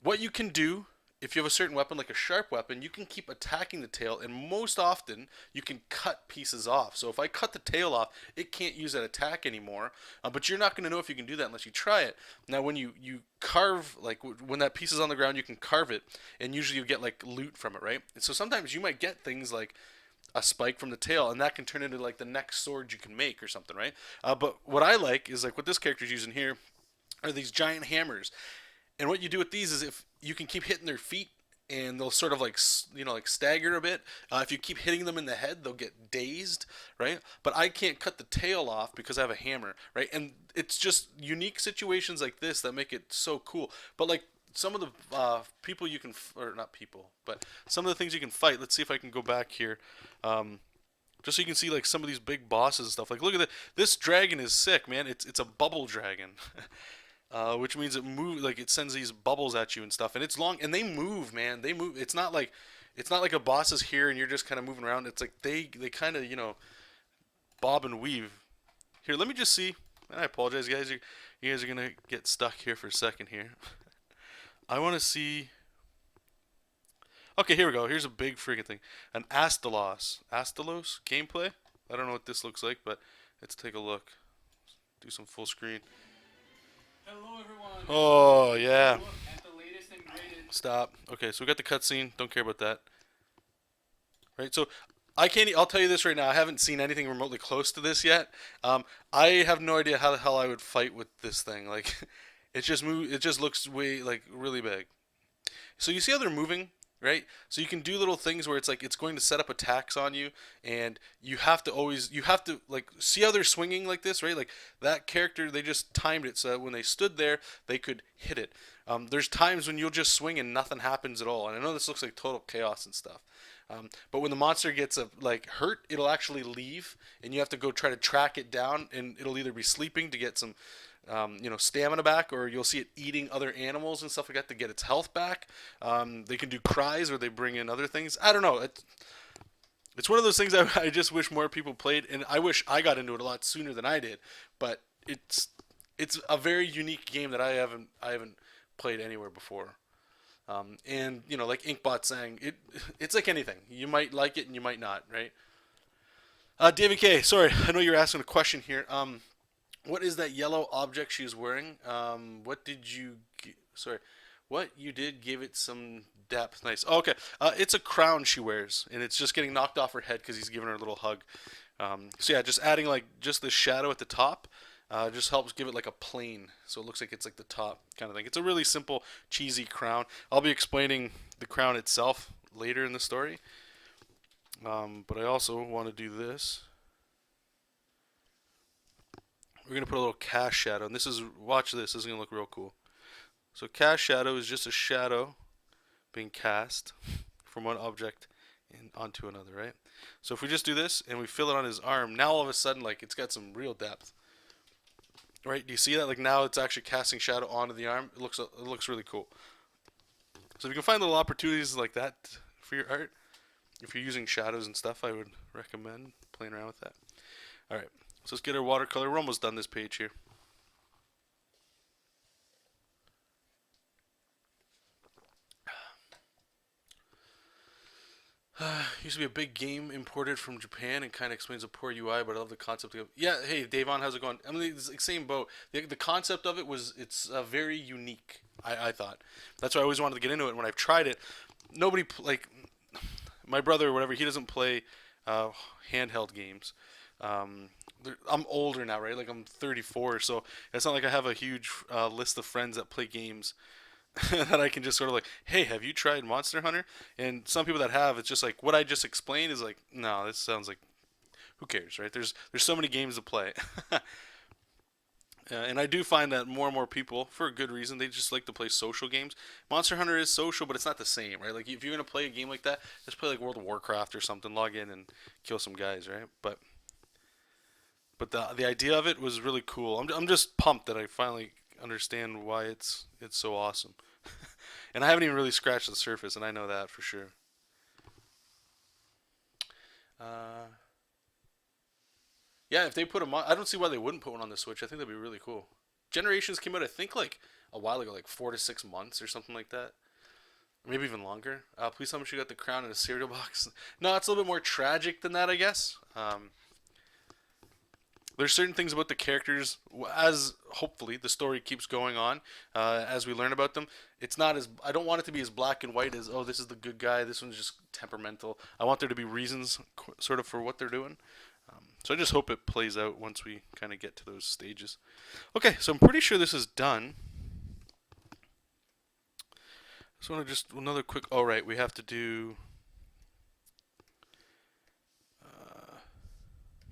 Speaker 1: what you can do if you have a certain weapon, like a sharp weapon, you can keep attacking the tail, and most often you can cut pieces off. So if I cut the tail off, it can't use that attack anymore. But you're not going to know if you can do that unless you try it. Now, when you carve, like when that piece is on the ground, you can carve it, and usually you get like loot from it, right? And so sometimes you might get things like a spike from the tail, and that can turn into like the next sword you can make or something, right? But what I like is like what this character's using here are these giant hammers. And what you do with these is if you can keep hitting their feet and they'll sort of like like stagger a bit. If you keep hitting them in the head, they'll get dazed, right? But I can't cut the tail off because I have a hammer, right? And it's just unique situations like this that make it so cool. But like some of the people you can, or not people, but some of the things you can fight. Let's see if I can go back here. Just so you can see like some of these big bosses and stuff. Like look at this dragon is sick, man. It's a bubble dragon. Which means it move like it sends these bubbles at you and stuff, and it's long and they move, man. They move. It's not like a boss is here and you're just kind of moving around. It's like they kind of bob and weave. Here, let me just see. And I apologize, guys. You guys are gonna get stuck here for a second here. I want to see. Okay, here we go. Here's a big freaking thing. An Astalos gameplay. I don't know what this looks like, but let's take a look. Do some full screen.
Speaker 2: Hello everyone.
Speaker 1: Oh yeah.
Speaker 2: Look at the latest and greatest.
Speaker 1: Stop. Okay, so we got the cutscene. Don't care about that. Right. So I can't. I'll tell you this right now. I haven't seen anything remotely close to this yet. I have no idea how the hell I would fight with this thing. Like, it just move. It just looks way like really big. So you see how they're moving, right? So you can do little things where it's like it's going to set up attacks on you, and you have to like see how they're swinging like this, right? Like that character, they just timed it so that when they stood there, they could hit it. There's times when you'll just swing and nothing happens at all, and I know this looks like total chaos and stuff. But when the monster gets like hurt, it'll actually leave, and you have to go try to track it down, and it'll either be sleeping to get some stamina back, or you'll see it eating other animals and stuff like that to get its health back. They can do cries, or they bring in other things. I don't know. It's one of those things I just wish more people played, and I wish I got into it a lot sooner than I did. But it's a very unique game that I haven't played anywhere before. And like Inkbot saying, it's like anything. You might like it and you might not, right? David K. Sorry, I know you're asking a question here. What is that yellow object she's wearing? What did you? Sorry, what you did gave it some depth. Nice. Oh, okay. It's a crown she wears, and it's just getting knocked off her head because he's giving her a little hug. So yeah, just adding like just the shadow at the top. Just helps give it like a plane, so it looks like it's like the top kind of thing. It's a really simple, cheesy crown. I'll be explaining the crown itself later in the story, but I also want to do this. We're gonna put a little cast shadow, and watch this. This is gonna look real cool. So cast shadow is just a shadow being cast from one object onto another, right? So if we just do this and we fill it on his arm, now all of a sudden like it's got some real depth. Right? Do you see that? Like now it's actually casting shadow onto the arm. It looks really cool. So if you can find little opportunities like that for your art, if you're using shadows and stuff, I would recommend playing around with that. All right. So let's get our watercolor. We're almost done this page here. Used to be a big game imported from Japan and kind of explains a poor UI, but I love the concept of. Yeah, hey, Davon, how's it going? I mean, it's the same boat. The concept of it it's very unique. I thought that's why I always wanted to get into it. When I've tried it, nobody like my brother or whatever. He doesn't play handheld games. I'm older now, right? Like I'm 34, so it's not like I have a huge list of friends that play games that I can just sort of like, hey, have you tried Monster Hunter? And some people that have, it's just like what I just explained is like, no, this sounds like, who cares, right? There's so many games to play. And I do find that more and more people, for a good reason, they just like to play social games. Monster Hunter is social, but it's not the same, right? Like if you're gonna play a game like that, just play like World of Warcraft or something. Log in and kill some guys, right? But the idea of it was really cool. I'm just pumped that I finally understand why it's so awesome. And I haven't even really scratched the surface, and I know that for sure. Uh, yeah, if they put I don't see why they wouldn't put one on the Switch. I think that'd be really cool. Generations came out, I think, like a while ago, like 4 to 6 months or something like that. Maybe even longer. Please tell me you got the crown in a cereal box. No, it's a little bit more tragic than that, I guess. There's certain things about the characters as hopefully the story keeps going on as we learn about them. It's not as I don't want it to be as black and white as, oh, this is the good guy, this one's just temperamental. I want there to be reasons sort of for what they're doing. So I just hope it plays out once we kind of get to those stages. Okay, so I'm pretty sure this is done. Just want to just another quick. Oh right, we have to do.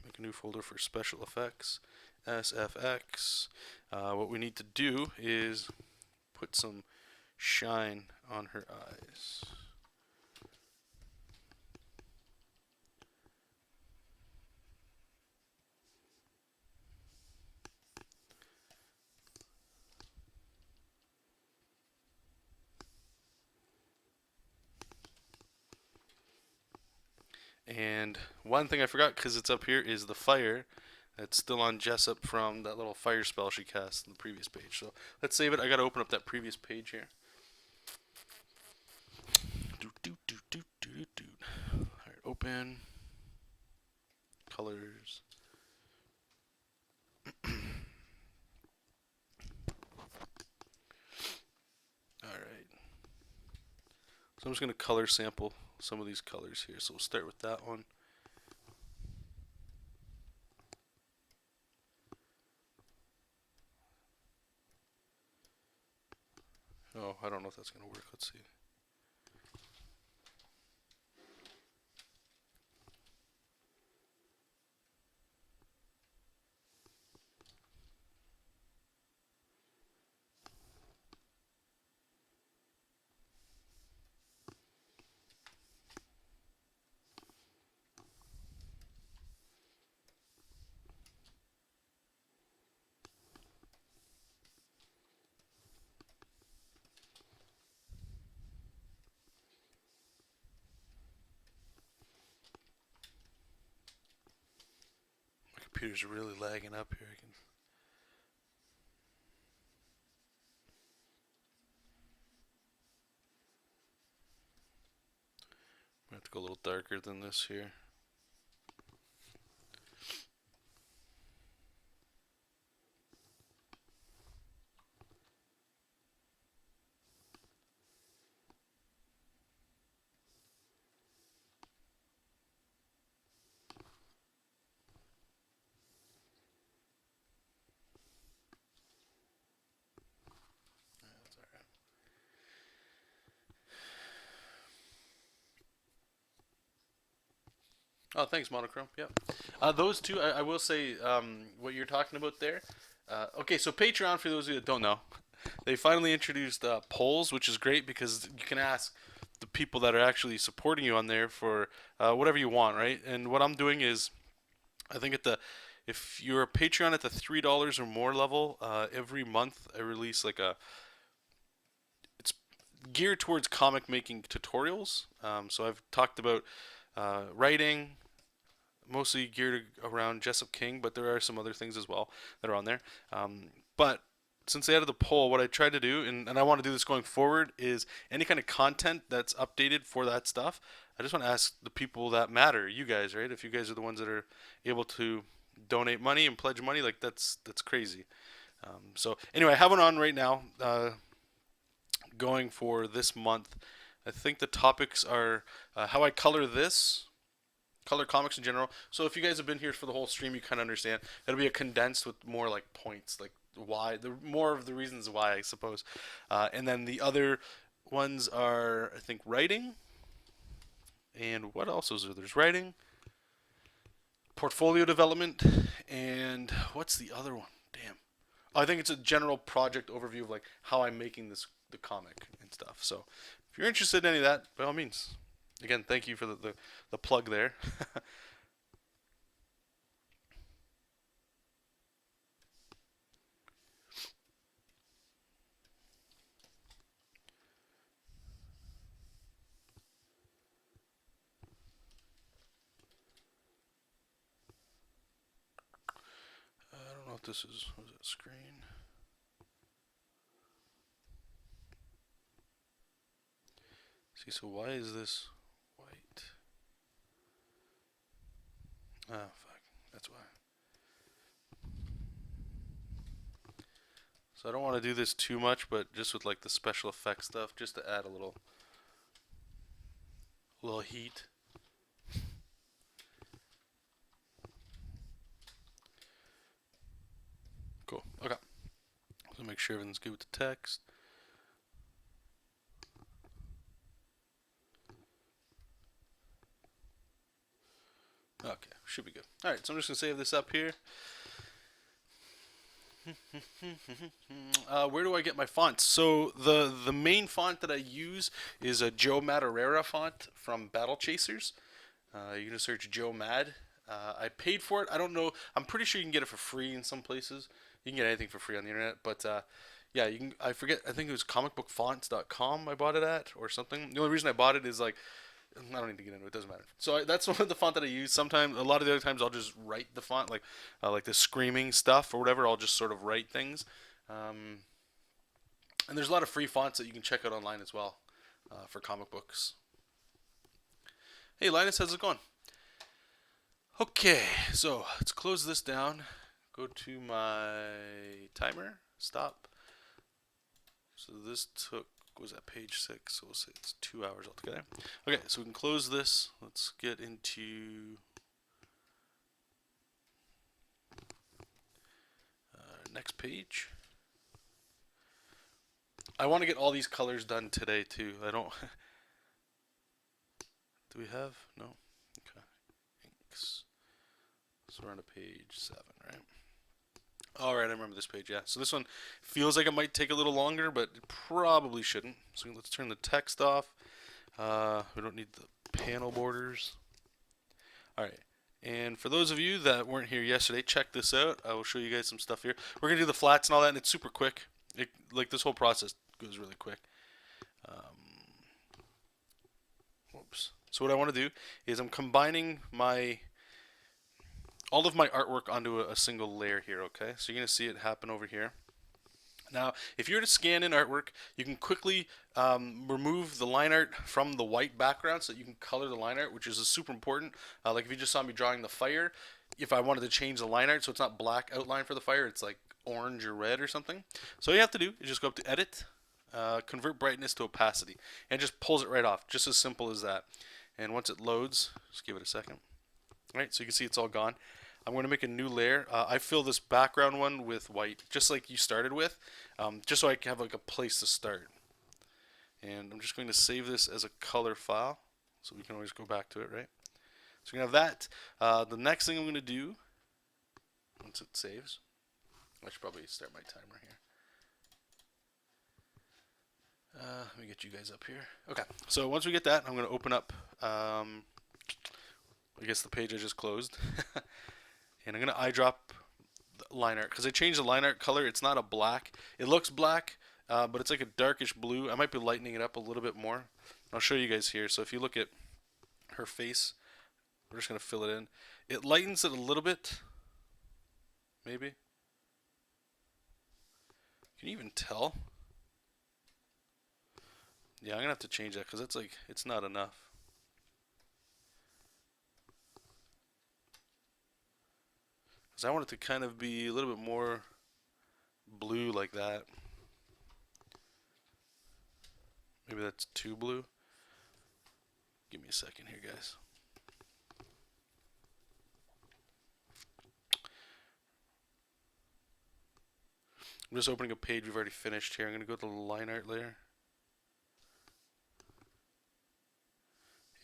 Speaker 1: Make a new folder for special effects, SFX. What we need to do is put some shine on her eyes. And one thing I forgot because it's up here is the fire that's still on Jesop from that little fire spell she cast in the previous page. So let's save it. I got to open up that previous page here. Alright, open. Colors. Alright. So I'm just going to color sample some of these colors here. So we'll start with that one. Oh, I don't know if that's gonna work. Let's see. My computer's really lagging up here. I have to go a little darker than this here. That's alright. Oh, thanks, Monochrome. Yep. Those two, I will say, what you're talking about there. Okay, so Patreon, for those of you that don't know, they finally introduced polls, which is great because you can ask the people that are actually supporting you on there for whatever you want, right? And what I'm doing is, I think if you're a Patreon at the $3 or more level, every month I release like it's geared towards comic making tutorials. So I've talked about writing, mostly geared around Jesop King, but there are some other things as well that are on there. But since they added the poll, what I try to do, and I want to do this going forward, is any kind of content that's updated for that stuff, I just want to ask the people that matter, you guys, right? If you guys are the ones that are able to donate money and pledge money, like that's crazy. So anyway, I have one on right now, going for this month. I think the topics are how I color comics in general. So if you guys have been here for the whole stream, you kind of understand. It'll be a condensed with more like points, like why, the more of the reasons why, I suppose. And then the other ones are, I think, writing. And what else is there? There's writing, portfolio development, and what's the other one? Damn. I think it's a general project overview of like how I'm making the comic and stuff. So if you're interested in any of that, by all means. Again, thank you for the plug there. I don't know if this is, was it screen? See, so why is this white? Ah, fuck. That's why. So I don't want to do this too much, but just with like the special effects stuff, just to add a little heat. Cool. Okay. So make sure everything's good with the text. Okay, should be good. All right, so I'm just gonna save this up here. Where do I get my fonts? So the main font that I use is a Joe Madureira font from Battle Chasers. You can search Joe Mad. I paid for it. I don't know. I'm pretty sure you can get it for free in some places. You can get anything for free on the internet, but yeah, you can. I forget. I think it was comicbookfonts.com I bought it at or something. The only reason I bought it is like I don't need to get into it. It doesn't matter. So that's one of the font that I use. Sometimes, a lot of the other times, I'll just write the font, like the screaming stuff or whatever. I'll just sort of write things. And there's a lot of free fonts that you can check out online as well for comic books. Hey, Linus, how's it going? Okay, so let's close this down. Go to my timer. Stop. So this took, was that page 6? So we'll say it's 2 hours altogether. Okay, so we can close this. Let's get into next page. I want to get all these colors done today too. I don't. Do we have? No. Okay. Inks. So we're on to page 7, right? All right, I remember this page. Yeah. So this one feels like it might take a little longer, but it probably shouldn't. So let's turn the text off. We don't need the panel borders. All right. And for those of you that weren't here yesterday, check this out. I will show you guys some stuff here. We're gonna do the flats and all that, and it's super quick. Like this whole process goes really quick. Whoops. So what I want to do is I'm combining all of my artwork onto a single layer here. Okay, so you're gonna see it happen over here. Now, if you were to scan in artwork, you can quickly remove the line art from the white background so that you can color the line art, which is super important. Like if you just saw me drawing the fire, if I wanted to change the line art so it's not black outline for the fire, it's like orange or red or something. So all you have to do is just go up to Edit, Convert Brightness to Opacity, and it just pulls it right off. Just as simple as that. And once it loads, just give it a second. All right, so you can see it's all gone. I'm going to make a new layer. I fill this background one with white, just like you started with, just so I can have like a place to start. And I'm just going to save this as a color file, so we can always go back to it, right? So we're going to have that. The next thing I'm going to do, once it saves, I should probably start my timer here. Let me get you guys up here. Okay, so once we get that, I'm going to open up, I guess the page I just closed. And I'm going to eyedrop the line art, because I changed the line art color. It's not a black. It looks black, but it's like a darkish blue. I might be lightening it up a little bit more. I'll show you guys here. So if you look at her face, we're just going to fill it in. It lightens it a little bit, maybe. Can you even tell? Yeah, I'm going to have to change that, because it's not enough. Because I want it to kind of be a little bit more blue like that. Maybe that's too blue. Give me a second here, guys. I'm just opening a page we've already finished here. I'm going to go to the line art layer.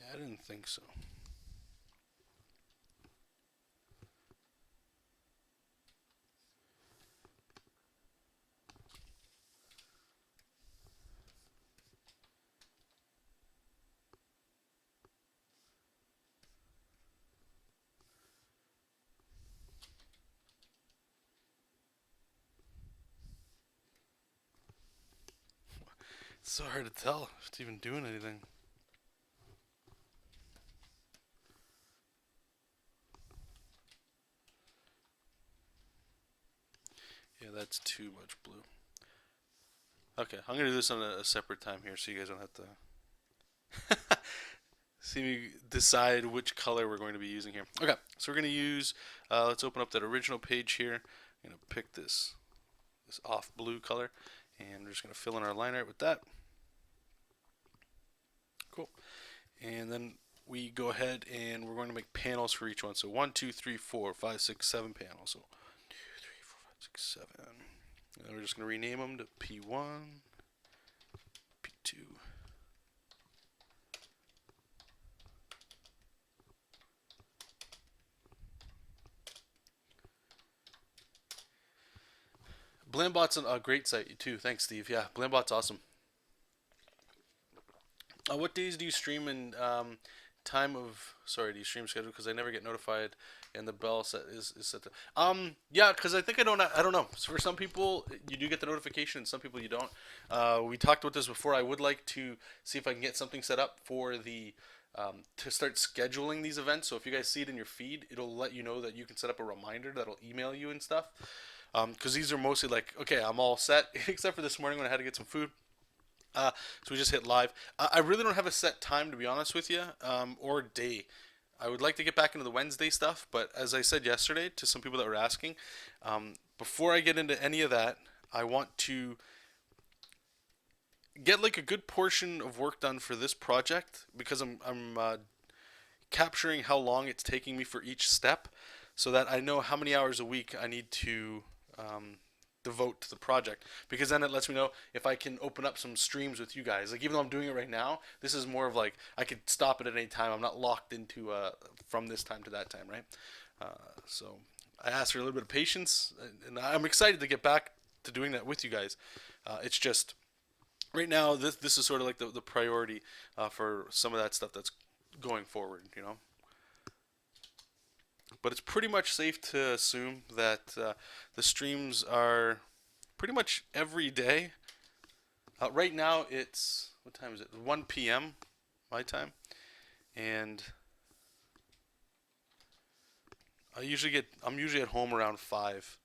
Speaker 1: Yeah, I didn't think so. It's so hard to tell if it's even doing anything. Yeah, that's too much blue. Okay, I'm going to do this on a separate time here so you guys don't have to see me decide which color we're going to be using here. Okay, so we're going to use, let's open up that original page here. I'm going to pick this off blue color, and we're just going to fill in our line art with that. Cool. And then we go ahead and we're going to make panels for each one. So 1, 2, 3, 4, 5, 6, 7 panels. So 1, 2, 3, 4, 5, 6, 7. And then we're just going to rename them to P1, P2. Blambot's a great site too. Thanks, Steve. Yeah, Blambot's awesome. What days do you stream and do you stream schedule? Because I never get notified, and the bell is set to. Yeah, because I think I don't know. So for some people, you do get the notification, and some people you don't. We talked about this before. I would like to see if I can get something set up for the to start scheduling these events. So if you guys see it in your feed, it'll let you know that you can set up a reminder that'll email you and stuff. Because these are mostly like, okay, I'm all set, except for this morning when I had to get some food. So we just hit live. I really don't have a set time, to be honest with you, or day. I would like to get back into the Wednesday stuff, but as I said yesterday to some people that were asking, before I get into any of that, I want to get like a good portion of work done for this project, because I'm capturing how long it's taking me for each step, so that I know how many hours a week I need to devote to the project, because then it lets me know if I can open up some streams with you guys. Like even though I'm doing it right now, this is more of like I could stop it at any time. I'm not locked into from this time to that time, right? So I asked for a little bit of patience, and I'm excited to get back to doing that with you guys. It's just right now this is sort of like the priority for some of that stuff that's going forward, you know. But it's pretty much safe to assume that the streams are pretty much every day. Right now it's, what time is it? 1 p.m. my time, and I'm usually at home around 5,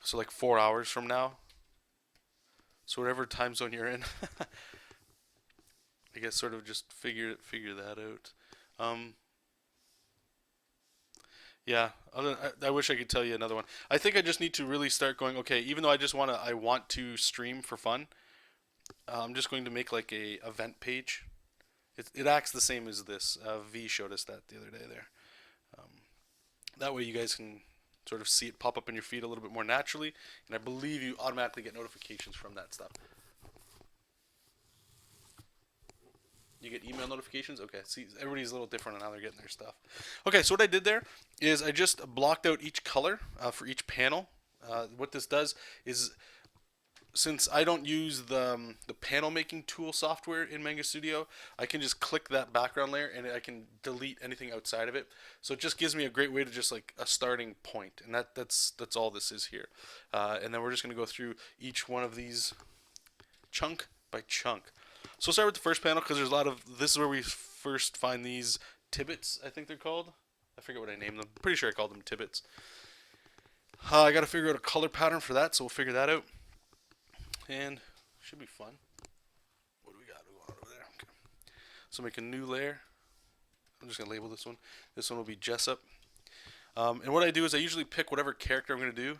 Speaker 1: so like 4 hours from now. So whatever time zone you're in, I guess sort of just figure that out. Yeah, I wish I could tell you another one. I think I just need to really start going. Okay, even though I want to stream for fun. I'm just going to make like a event page. It acts the same as this. V showed us that the other day there. Um, that way you guys can sort of see it pop up in your feed a little bit more naturally, and I believe you automatically get notifications from that stuff. You get email notifications? Okay, see, everybody's a little different on how they're getting their stuff. Okay, so what I did there is I just blocked out each color for each panel. What this does is, since I don't use the panel making tool software in Manga Studio, I can just click that background layer and I can delete anything outside of it. So it just gives me a great way to just like a starting point, and that's all this is here. And then we're just going to go through each one of these chunk by chunk. So we'll start with the first panel because there's a lot of, this is where we first find these tibbets, I think they're called. I forget what I named them. Pretty sure I called them tibbets. I got to figure out a color pattern for that, so we'll figure that out. And should be fun. What do we got going on over there? Okay. So make a new layer. I'm just going to label this one. This one will be Jesop. And what I do is I usually pick whatever character I'm going to do.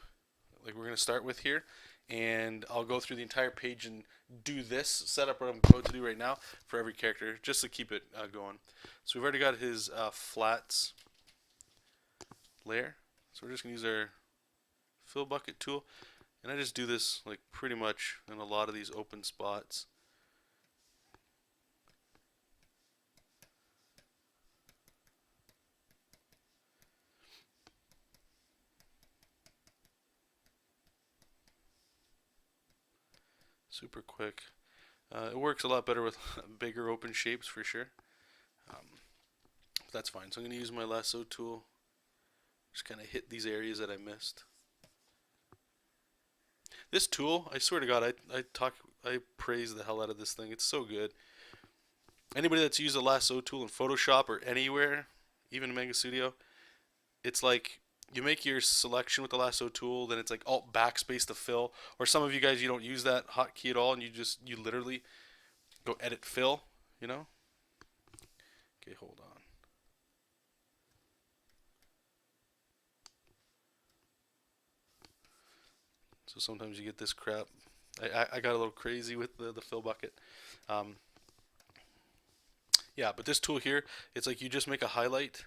Speaker 1: Like we're going to start with here. And I'll go through the entire page and do this setup what I'm going to do right now for every character, just to keep it going. So we've already got his flats layer. So we're just going to use our fill bucket tool. And I just do this like pretty much in a lot of these open spots. Super quick. It works a lot better with bigger open shapes for sure. That's fine. So I'm going to use my lasso tool. Just kind of hit these areas that I missed. This tool, I swear to God, I praise the hell out of this thing. It's so good. Anybody that's used a lasso tool in Photoshop or anywhere, even in Manga Studio, it's like you make your selection with the lasso tool, then it's like Alt backspace to fill. Or some of you guys, you don't use that hotkey at all, and you literally go edit fill, you know? Okay, hold on. So sometimes you get this crap. I got a little crazy with the fill bucket. Yeah, but this tool here, it's like you just make a highlight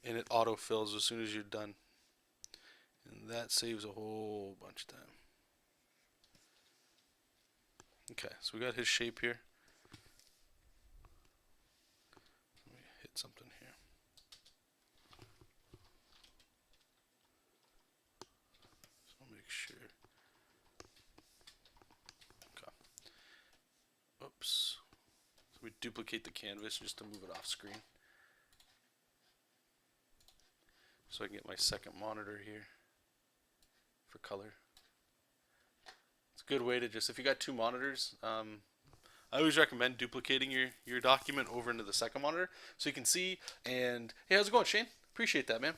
Speaker 1: and it auto fills as soon as you're done. And that saves a whole bunch of time. Okay, so we got his shape here. Let me hit something here. So I'll make sure. Okay. Oops. So we duplicate the canvas just to move it off screen. So I can get my second monitor here for color. It's a good way to just, if you got two monitors, I always recommend duplicating your document over into the second monitor so you can see. And hey, how's it going, Shane? Appreciate that, man.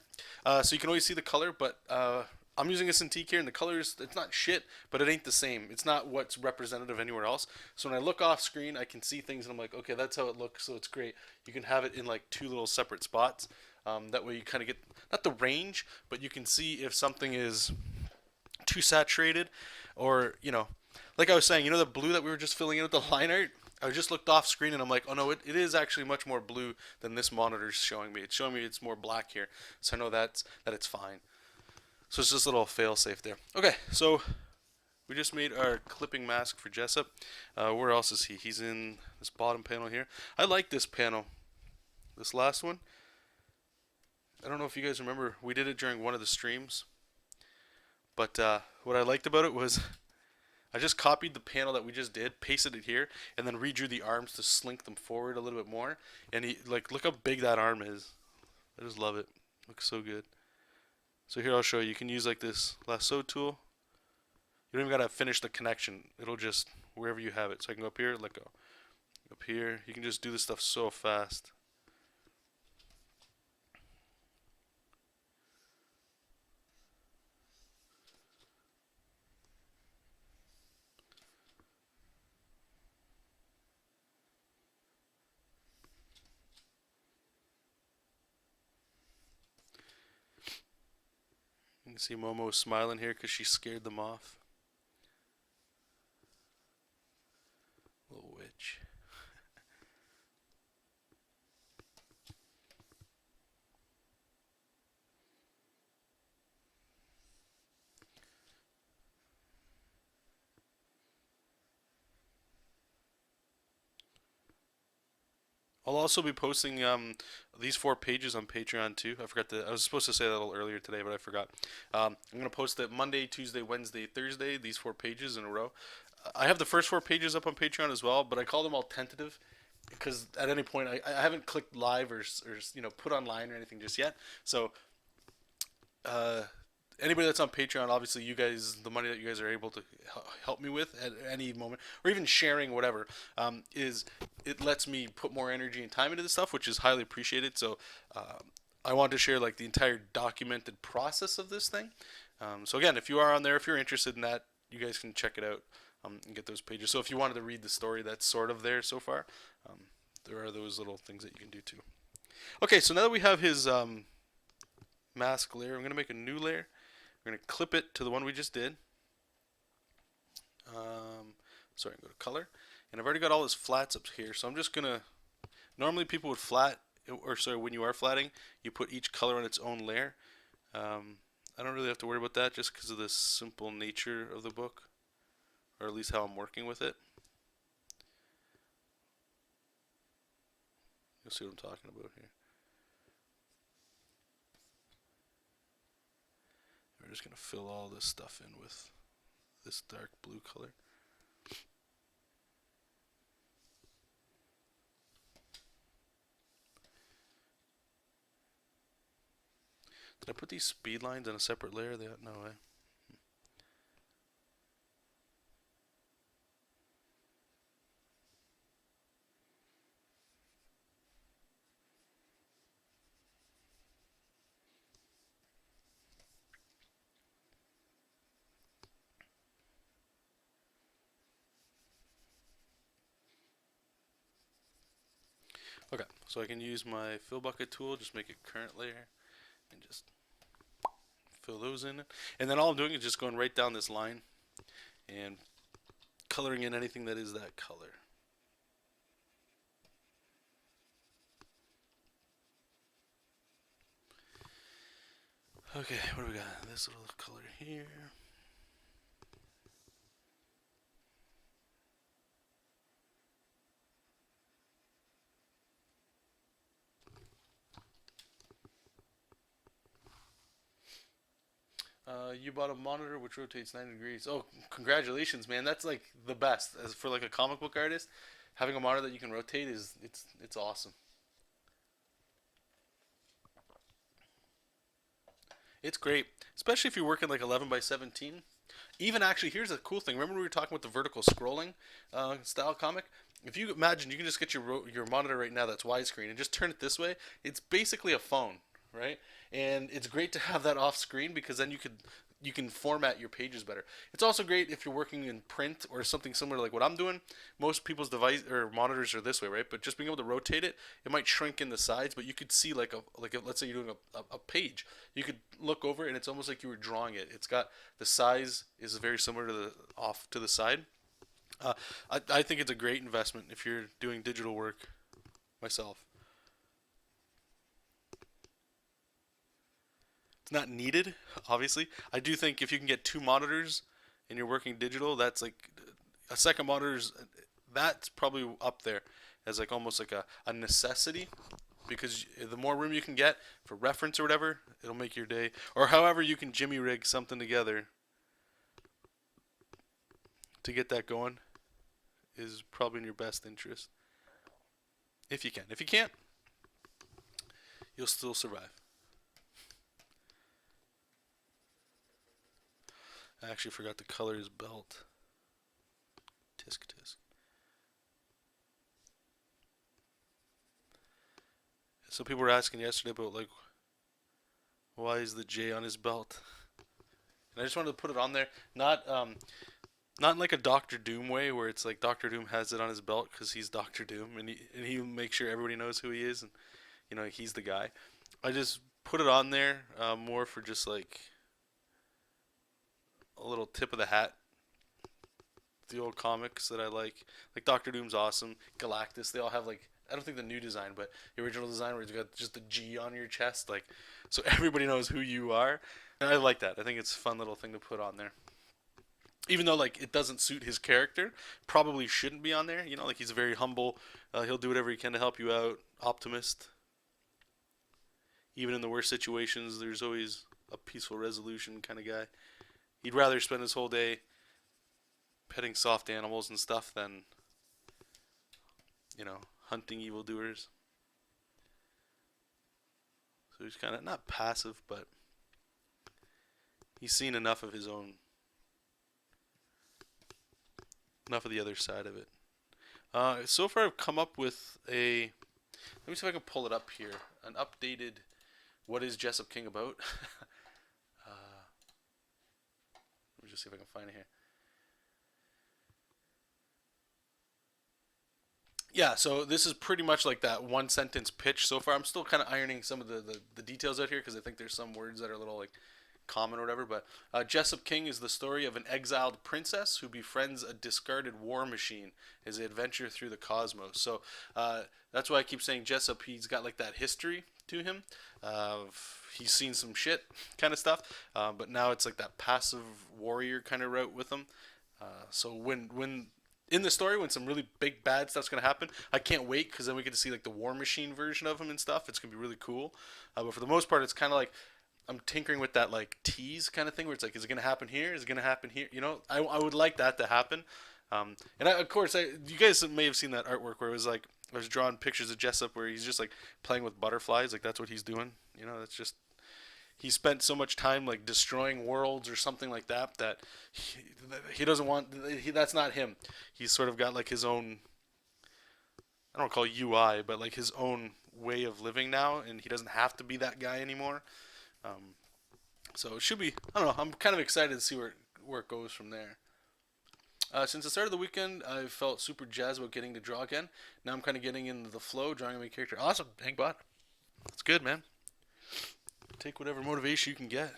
Speaker 1: So you can always see the color, but I'm using a Cintiq here, and the colors, it's not shit, but it ain't the same. It's not what's representative anywhere else. So when I look off screen, I can see things, and I'm like, okay, that's how it looks, so it's great. You can have it in like two little separate spots. That way you kind of get, not the range, but you can see if something is too saturated, or, you know, like I was saying, you know the blue that we were just filling in with the line art? I just looked off screen and I'm like, oh no, it is actually much more blue than this monitor's showing me. It's showing me it's more black here, so I know that it's fine. So it's just a little fail safe there. Okay, so we just made our clipping mask for Jesop. Where else is he? He's in this bottom panel here. I like this panel. This last one. I don't know if you guys remember. We did it during one of the streams. But what I liked about it was I just copied the panel that we just did, pasted it here, and then redrew the arms to slink them forward a little bit more. And look how big that arm is. I just love it. Looks so good. So here I'll show you. You can use like this lasso tool. You don't even gotta finish the connection. It'll just wherever you have it. So I can go up here, let go. Up here, you can just do this stuff so fast. You can see Momo smiling here because she scared them off. Little witch. I'll also be posting these 4 pages on Patreon too. I was supposed to say that a little earlier today, but I forgot. I'm gonna post it Monday, Tuesday, Wednesday, Thursday. These 4 pages in a row. I have the first 4 pages up on Patreon as well, but I call them all tentative because at any point I haven't clicked live or put online or anything just yet. So uh, anybody that's on Patreon, obviously you guys, the money that you guys are able to help me with at any moment, or even sharing whatever, is it lets me put more energy and time into this stuff, which is highly appreciated. So I want to share like the entire documented process of this thing. So again, if you are on there, if you're interested in that, you guys can check it out and get those pages. So if you wanted to read the story that's sort of there so far, there are those little things that you can do too. Okay, so now that we have his mask layer, I'm going to make a new layer. We're going to clip it to the one we just did. Sorry, go to color. And I've already got all his flats up here, so I'm just going to... Normally people would when you are flatting, you put each color on its own layer. I don't really have to worry about that just because of the simple nature of the book, or at least how I'm working with it. You'll see what I'm talking about here. We're just going to fill all this stuff in with this dark blue color. Did I put these speed lines on a separate layer? No way. Okay, so I can use my fill bucket tool, just make a current layer, and just fill those in. And then all I'm doing is just going right down this line and coloring in anything that is that color. Okay, what do we got? This little color here. You bought a monitor which rotates 90 degrees. Oh, congratulations, man! That's like the best. As for like a comic book artist, having a monitor that you can rotate it's awesome. It's great, especially if you're working like 11 by 17. Even actually, here's a cool thing. Remember we were talking about the vertical scrolling style comic? If you imagine, you can just get your monitor right now that's widescreen and just turn it this way. It's basically a phone, right? And it's great to have that off screen because then you can format your pages better. It's also great if you're working in print or something similar like what I'm doing. Most people's device or monitors are this way, right? But just being able to rotate it, it might shrink in the sides, but you could see let's say you're doing a page. You could look over and it's almost like you were drawing it. It's got the size is very similar to the off to the side. I think it's a great investment if you're doing digital work myself. It's not needed, obviously. I do think if you can get two monitors and you're working digital, that's like a second monitor's that's probably up there as like almost like a necessity because the more room you can get for reference or whatever, it'll make your day. Or however you can jimmy rig something together to get that going is probably in your best interest. If you can. If you can't, you'll still survive. I actually forgot to color his belt. Tisk tisk. So people were asking yesterday about like why is the J on his belt? And I just wanted to put it on there, not in like a Doctor Doom way where it's like Doctor Doom has it on his belt because he's Doctor Doom and he makes sure everybody knows who he is and he's the guy. I just put it on there more for just like a little tip of the hat. The old comics that I like Doctor Doom's awesome. Galactus, they all have like I don't think the new design, but the original design where it's got just a G on your chest, like so everybody knows who you are. And I like that. I think it's a fun little thing to put on there. Even though like it doesn't suit his character, probably shouldn't be on there. Like he's very humble. He'll do whatever he can to help you out. Optimist. Even in the worst situations, there's always a peaceful resolution kind of guy. He'd rather spend his whole day petting soft animals and stuff than, hunting evildoers. So he's kind of not passive, but he's seen enough of his own, enough of the other side of it. So far, I've come up with a. Let me see if I can pull it up here. An updated. What is Jesop King about? Let me just see if I can find it here. Yeah, so this is pretty much like that one sentence pitch so far. I'm still kind of ironing some of the details out here because I think there's some words that are a little like common or whatever. But Jesop King is the story of an exiled princess who befriends a discarded war machine as they adventure through the cosmos. So that's why I keep saying Jesop. He's got like that history to him. He's seen some shit kind of stuff, but now it's like that passive warrior kind of route with him. So when in the story when some really big bad stuff's gonna happen, I can't wait because then we get to see like the War Machine version of him and stuff. It's gonna be really cool. But for the most part, it's kind of like I'm tinkering with that like tease kind of thing where it's like, is it gonna happen here? Is it gonna happen here? I would like that to happen. Of course, you guys may have seen that artwork where it was like I was drawing pictures of Jessup where he's just like playing with butterflies. Like that's what he's doing. That's just he spent so much time like destroying worlds or something like that he doesn't want that's not him. He's sort of got like his own I don't call it UI, but like his own way of living now, and he doesn't have to be that guy anymore. So it should be I don't know. I'm kind of excited to see where it goes from there. Since the start of the weekend, I felt super jazzed about getting to draw again. Now I'm kind of getting into the flow, drawing my character. Awesome, Hank Bot. That's good, man. Take whatever motivation you can get.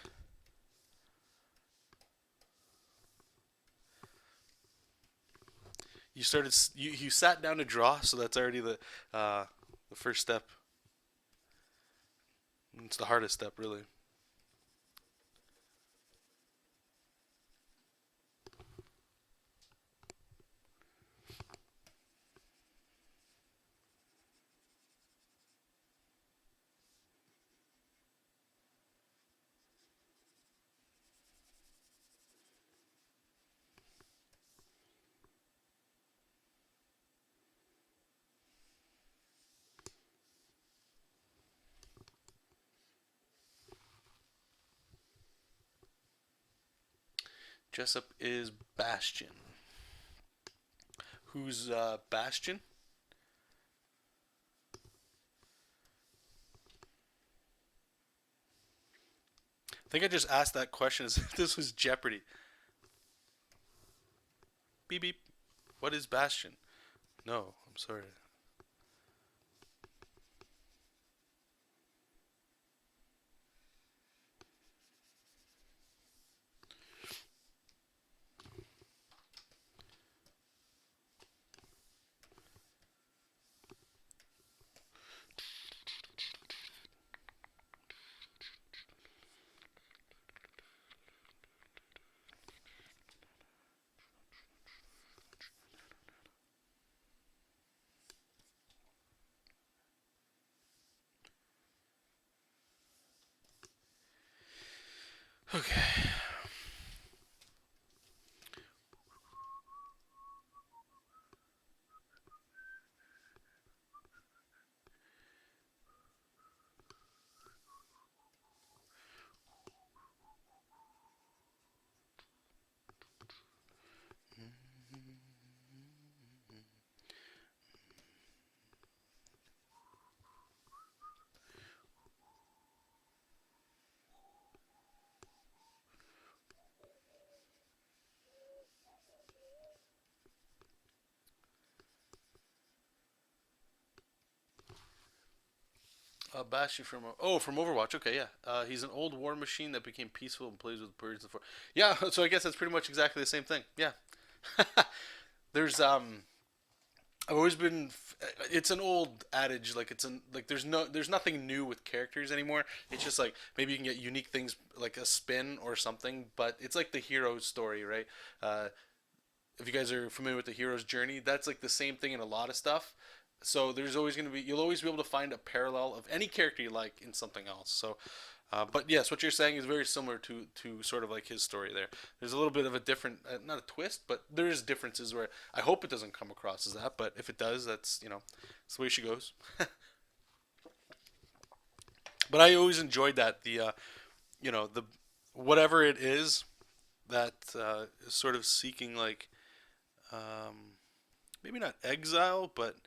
Speaker 1: You sat down to draw, so that's already the first step. It's the hardest step, really. Jessup is Bastion. Who's Bastion? I think I just asked that question as if this was Jeopardy. Beep beep. What is Bastion? No, I'm sorry. Okay. Bashi from Overwatch. Okay, yeah. He's an old war machine that became peaceful and plays with birds and for. Yeah, so I guess that's pretty much exactly the same thing. Yeah. There's I've always been. It's an old adage. Like there's nothing new with characters anymore. It's just like maybe you can get unique things like a spin or something. But it's like the hero's story, right? Uh, if you guys are familiar with the hero's journey, that's like the same thing in a lot of stuff. So there's always going to be you'll always be able to find a parallel of any character you like in something else. So, but yes, what you're saying is very similar to sort of like his story there. There's a little bit of a different, not a twist, but there is differences where I hope it doesn't come across as that. But if it does, that's that's the way she goes. But I always enjoyed that the whatever it is that is sort of seeking like maybe not exile, but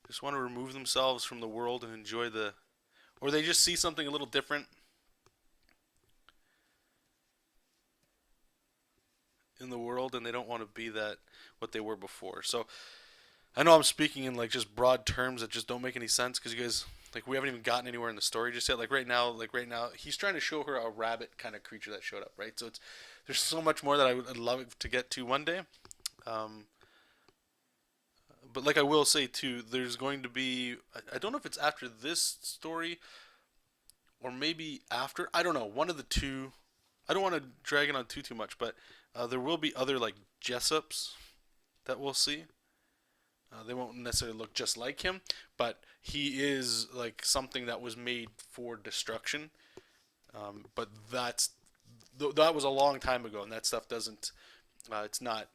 Speaker 1: just want to remove themselves from the world and enjoy or they just see something a little different in the world and they don't want to be that what they were before. So I know I'm speaking in like just broad terms that just don't make any sense because you guys like we haven't even gotten anywhere in the story just yet. Like right now, he's trying to show her a rabbit kind of creature that showed up, right? So there's so much more that I'd love to get to one day. Um, but like I will say too, there's going to be I don't know if it's after this story or maybe after. I don't know. One of the two. I don't want to drag it on too much, but there will be other like Jesops that we'll see. They won't necessarily look just like him, but he is like something that was made for destruction. But that was a long time ago, and that stuff doesn't. It's not.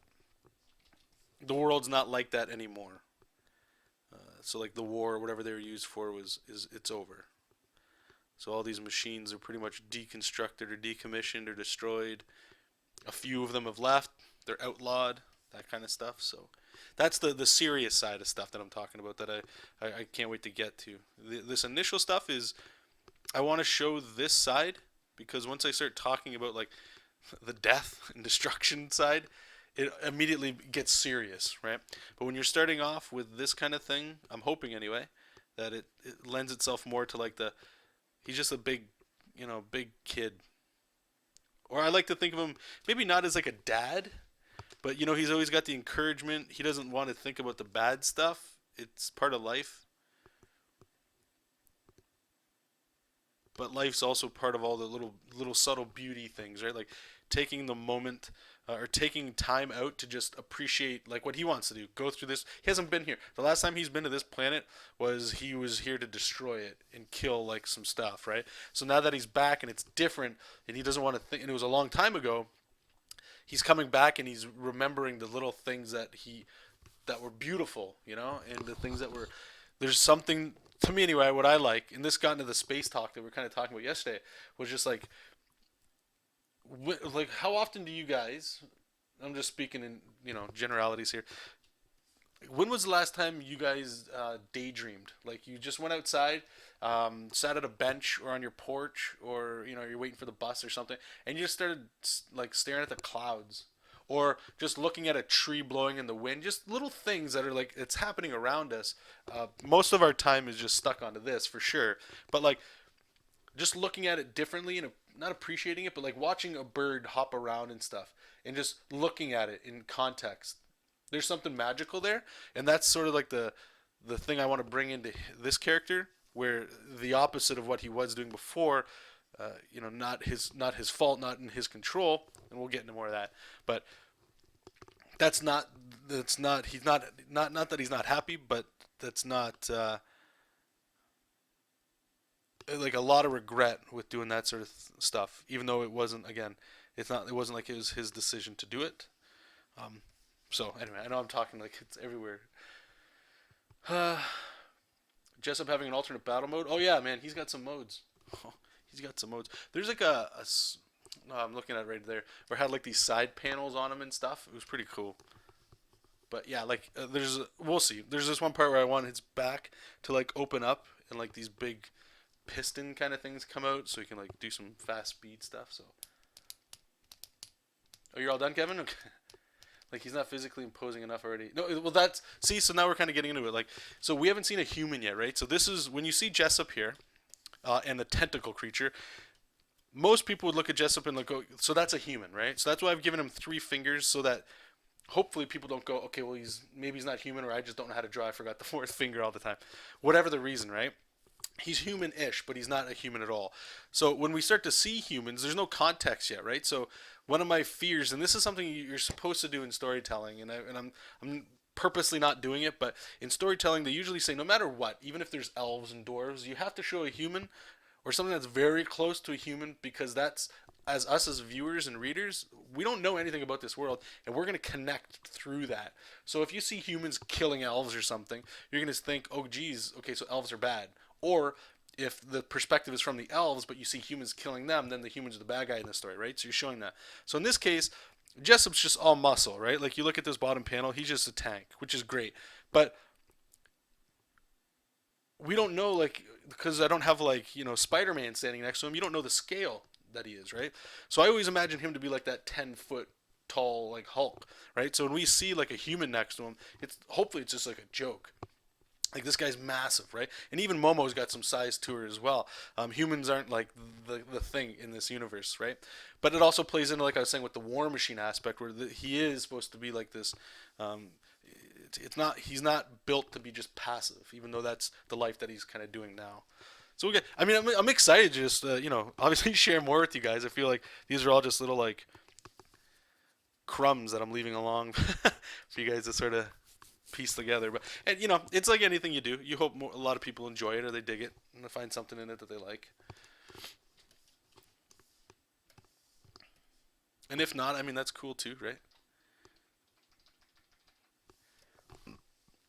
Speaker 1: The world's not like that anymore. So like the war, or whatever they were used for, it's over. So all these machines are pretty much deconstructed or decommissioned or destroyed. A few of them have left. They're outlawed. That kind of stuff. So that's the serious side of stuff that I'm talking about that I can't wait to get to. This initial stuff is I want to show this side because once I start talking about like the death and destruction side, it immediately gets serious, right? But when you're starting off with this kind of thing, I'm hoping anyway that it lends itself more to like he's just a big, big kid. Or I like to think of him maybe not as like a dad, but he's always got the encouragement. He doesn't want to think about the bad stuff. It's part of life. But life's also part of all the little subtle beauty things, right? Like taking the moment or taking time out to just appreciate like what he wants to do. Go through this. He hasn't been here. The last time he's been to this planet was he was here to destroy it and kill like some stuff, right? So now that he's back and it's different and he doesn't want to think and it was a long time ago, he's coming back and he's remembering the little things that were beautiful, and the things that were there's something to me anyway. What I like, and this got into the space talk that we were kind of talking about yesterday, was just like how often do you guys? I'm just speaking in generalities here. When was the last time you guys daydreamed? Like you just went outside, sat at a bench or on your porch, or you're waiting for the bus or something, and you just started like staring at the clouds, or just looking at a tree blowing in the wind. Just little things that are like it's happening around us. Most of our time is just stuck onto this for sure, but like just looking at it differently and not appreciating it, but like watching a bird hop around and stuff, and just looking at it in context. There's something magical there, and that's sort of like the thing I want to bring into this character, where the opposite of what he was doing before, not his fault, not in his control, and we'll get into more of that. But that's not he's not that he's not happy, but that's not like a lot of regret with doing that sort of stuff, even though it wasn't, again, it wasn't like it was his decision to do it. Um, so anyway, I know I'm talking like it's everywhere. Uh, Jessup having an alternate battle mode. Oh yeah, man, he's got some modes. He's got some modes. There's like I'm looking at it right there, where it had like these side panels on him and stuff. It was pretty cool. But yeah, like we'll see. There's this one part where I want his back to like open up and like these big piston kind of things come out, so he can like do some fast speed stuff. So, oh, you're all done, Kevin? Okay. Like he's not physically imposing enough already. No, well that's see. So now we're kind of getting into it. Like, so we haven't seen a human yet, right? So this is when you see Jessup here, and the tentacle creature. Most people would look at Jessup and like, oh, so that's a human, right? So that's why I've given him 3 fingers, so that hopefully people don't go, okay, well maybe he's not human, or I just don't know how to draw. I forgot the 4th finger all the time. Whatever the reason, right? He's human-ish, but he's not a human at all. So when we start to see humans, there's no context yet, right? So one of my fears, and this is something you're supposed to do in storytelling, and I'm purposely not doing it, but in storytelling they usually say no matter what, even if there's elves and dwarves, you have to show a human or something that's very close to a human, because that's as us as viewers and readers, we don't know anything about this world, and we're going to connect through that. So if you see humans killing elves or something, you're going to think, oh geez, okay, so elves are bad. Or if the perspective is from the elves, but you see humans killing them, then the humans are the bad guy in the story, right? So you're showing that. So in this case, Jessup's just all muscle, right? Like you look at this bottom panel, he's just a tank, which is great. But we don't know, like, because I don't have like, Spider-Man standing next to him, you don't know the scale that he is, right? So I always imagine him to be like that 10-foot tall like Hulk, right? So when we see like a human next to him, hopefully it's just like a joke. Like this guy's massive, right? And even Momo's got some size to her as well. Humans aren't like the thing in this universe, right? But it also plays into, like I was saying, with the War Machine aspect, where he is supposed to be like this. It's not. He's not built to be just passive, even though that's the life that he's kind of doing now. So we get. I mean, I'm excited to just obviously share more with you guys. I feel like these are all just little like crumbs that I'm leaving along for you guys to sort of piece together. But and it's like anything you do. You hope a lot of people enjoy it or they dig it and they find something in it that they like. And if not, I mean that's cool too, right?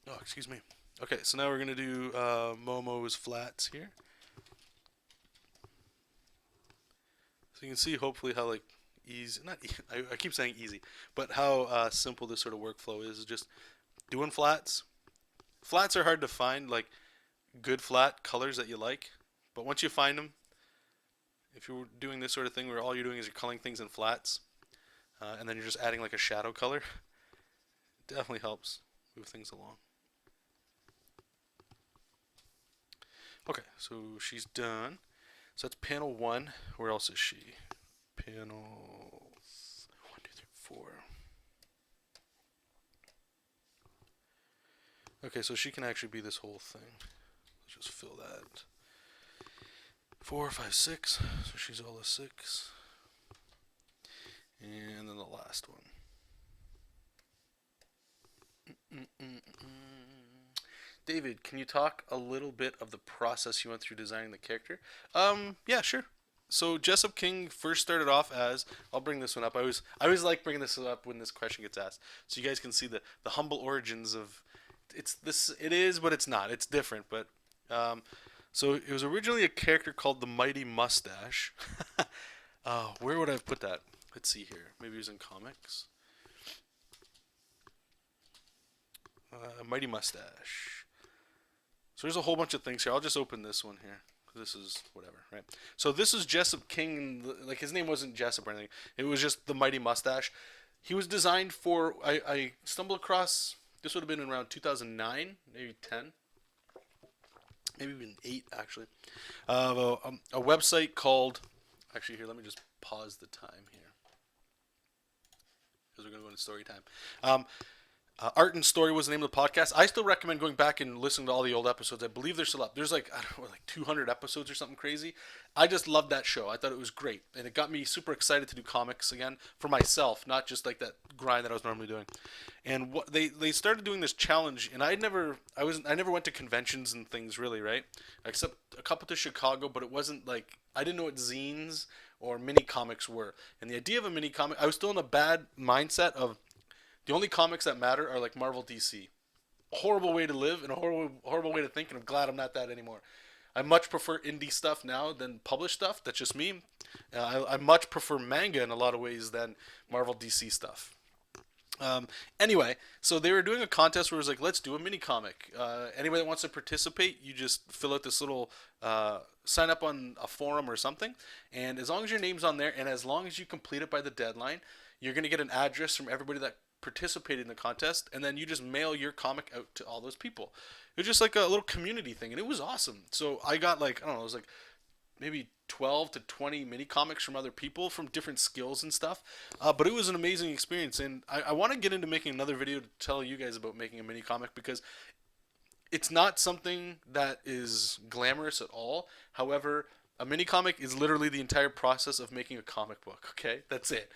Speaker 1: Oh, excuse me. Okay, so now we're gonna do Momo's flats here. So you can see hopefully how like easy, not I keep saying easy, but how simple this sort of workflow is just doing flats. Flats are hard to find, like good flat colors that you like, but once you find them, if you're doing this sort of thing where all you're doing is you're coloring things in flats, and then you're just adding like a shadow color, it definitely helps move things along. Okay, so she's done. So that's panel 1. Where else is she? Panel 1, 2, 3, 4. Okay, so she can actually be this whole thing. Let's just fill that. 4, 5, 6. So she's all a 6. And then the last one. David, can you talk a little bit of the process you went through designing the character? Yeah, sure. So Jesop King first started off as, I'll bring this one up. I always like bringing this up when this question gets asked, so you guys can see the humble origins of it is, but it's not. It's different, but so it was originally a character called the Mighty Mustache. Where would I have put that? Let's see here. Maybe it was in comics. Mighty Mustache. So there's a whole bunch of things here. I'll just open this one here. This is whatever, right? So this is Jesop King. Like his name wasn't Jesop or anything. It was just the Mighty Mustache. He was designed for. I stumbled across. This would have been around 2009, maybe 10, maybe even 8 actually. A website called. Actually, here, let me just pause the time here because we're gonna go into story time. Art and Story was the name of the podcast. I still recommend going back and listening to all the old episodes. I believe they're still up. There's like, I don't know, like 200 episodes or something crazy. I just loved that show. I thought it was great, and it got me super excited to do comics again for myself, not just like that grind that I was normally doing. And what they started doing this challenge, and I never went to conventions and things really, right? Except a couple to Chicago, but it wasn't like I didn't know what zines or mini comics were. And the idea of a mini comic, I was still in a bad mindset of the only comics that matter are like Marvel, DC. Horrible way to live and a horrible way to think, and I'm glad I'm not that anymore. I much prefer indie stuff now than published stuff. That's just me. I much prefer manga in a lot of ways than Marvel, DC stuff. Anyway, so they were doing a contest where it was like, let's do a mini comic. Anybody that wants to participate, you just fill out this little sign up on a forum or something, and as long as your name's on there, and as long as you complete it by the deadline, you're gonna get an address from everybody that participated in the contest, and then you just mail your comic out to all those people. It was just like a little community thing, and it was awesome. So I got like, I don't know, it was like maybe 12 to 20 mini comics from other people from different skills and stuff. But it was an amazing experience, and I want to get into making another video to tell you guys about making a mini comic because it's not something that is glamorous at all. However, a mini comic is literally the entire process of making a comic book. Okay, that's it.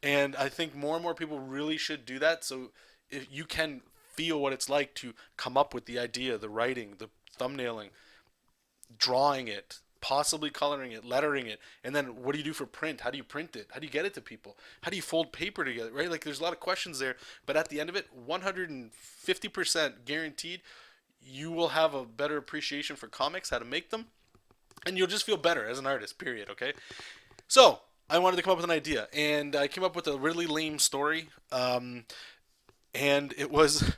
Speaker 1: And I think more and more people really should do that. So if you can feel what it's like to come up with the idea, the writing, the thumbnailing, drawing it, possibly coloring it, lettering it, and then what do you do for print? How do you print it? How do you get it to people? How do you fold paper together? Right? Like there's a lot of questions there, but at the end of it, 150% guaranteed, you will have a better appreciation for comics, how to make them, and you'll just feel better as an artist. Period. Okay. So I wanted to come up with an idea, and I came up with a really lame story, and it was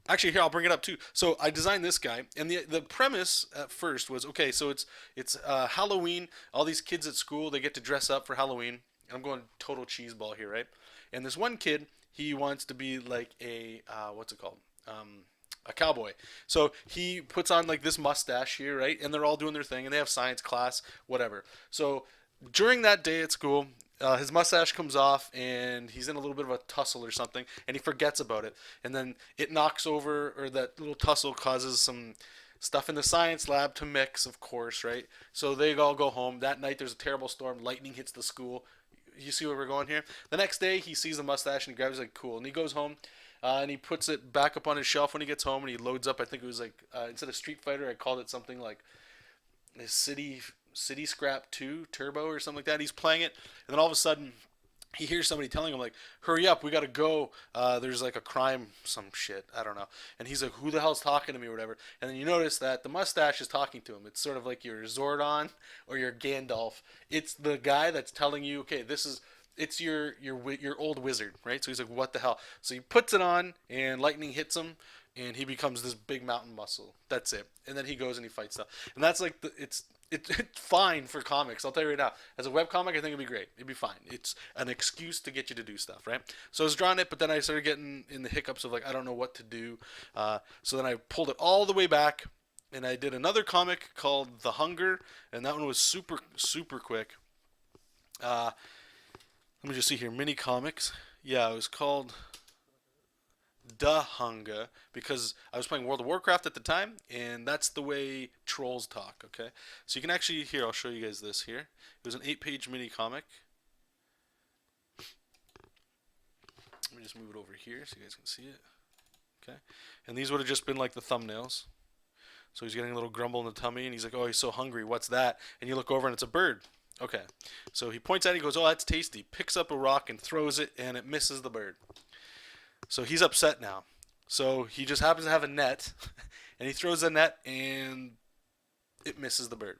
Speaker 1: actually here. I'll bring it up too. So I designed this guy, and the premise at first was okay. So it's Halloween. All these kids at school, they get to dress up for Halloween. I'm going total cheeseball here, right? And this one kid, he wants to be like a what's it called? A cowboy. So he puts on like this mustache here, right? And they're all doing their thing, and they have science class, whatever. So during that day at school, his mustache comes off, and he's in a little bit of a tussle or something, and he forgets about it. And then it knocks over, or that little tussle causes some stuff in the science lab to mix, of course, right? So they all go home. That night, there's a terrible storm. Lightning hits the school. You see where we're going here? The next day, he sees the mustache, and he grabs it, like, cool. And he goes home, and he puts it back up on his shelf when he gets home, and he loads up, I think it was like, instead of Street Fighter, I called it something like City Scrap 2 Turbo or something like that. He's playing it, and then all of a sudden he hears somebody telling him like, hurry up, we gotta go, there's like a crime, some shit, I don't know. And he's like, who the hell's talking to me or whatever. And then you notice that the mustache is talking to him. It's sort of like your Zordon or your Gandalf. It's the guy that's telling you, okay, it's your old wizard, right? So he's like, what the hell? So he puts it on, and lightning hits him, and he becomes this big mountain muscle. That's it. And then he goes and he fights stuff. And that's like it's fine for comics. I'll tell you right now. As a webcomic, I think it'd be great. It'd be fine. It's an excuse to get you to do stuff, right? So I was drawing it, but then I started getting in the hiccups of like I don't know what to do. So then I pulled it all the way back, and I did another comic called The Hunger, and that one was super super quick. Let me just see here. Mini comics. Yeah, it was called Da Hunger because I was playing World of Warcraft at the time, and that's the way trolls talk. Okay, so you can actually here. I'll show you guys this here. It was an 8-page mini comic. Let me just move it over here so you guys can see it. Okay, and these would have just been like the thumbnails. So he's getting a little grumble in the tummy, and he's like, "Oh, he's so hungry. What's that?" And you look over, and it's a bird. Okay, so he points at it. He goes, "Oh, that's tasty." Picks up a rock and throws it, and it misses the bird. So he's upset now. So he just happens to have a net, and he throws the net, and it misses the bird.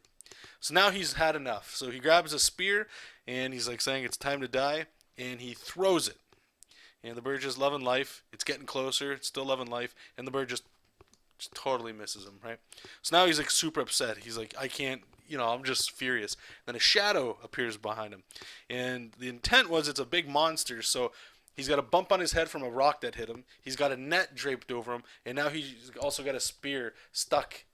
Speaker 1: So now he's had enough. So he grabs a spear, and he's like saying it's time to die, and he throws it. And the bird just loving life. It's getting closer. It's still loving life, and the bird just totally misses him, right? So now he's like super upset. He's like, I can't, I'm just furious. Then a shadow appears behind him, and the intent was it's a big monster, so he's got a bump on his head from a rock that hit him. He's got a net draped over him, and now he's also got a spear stuck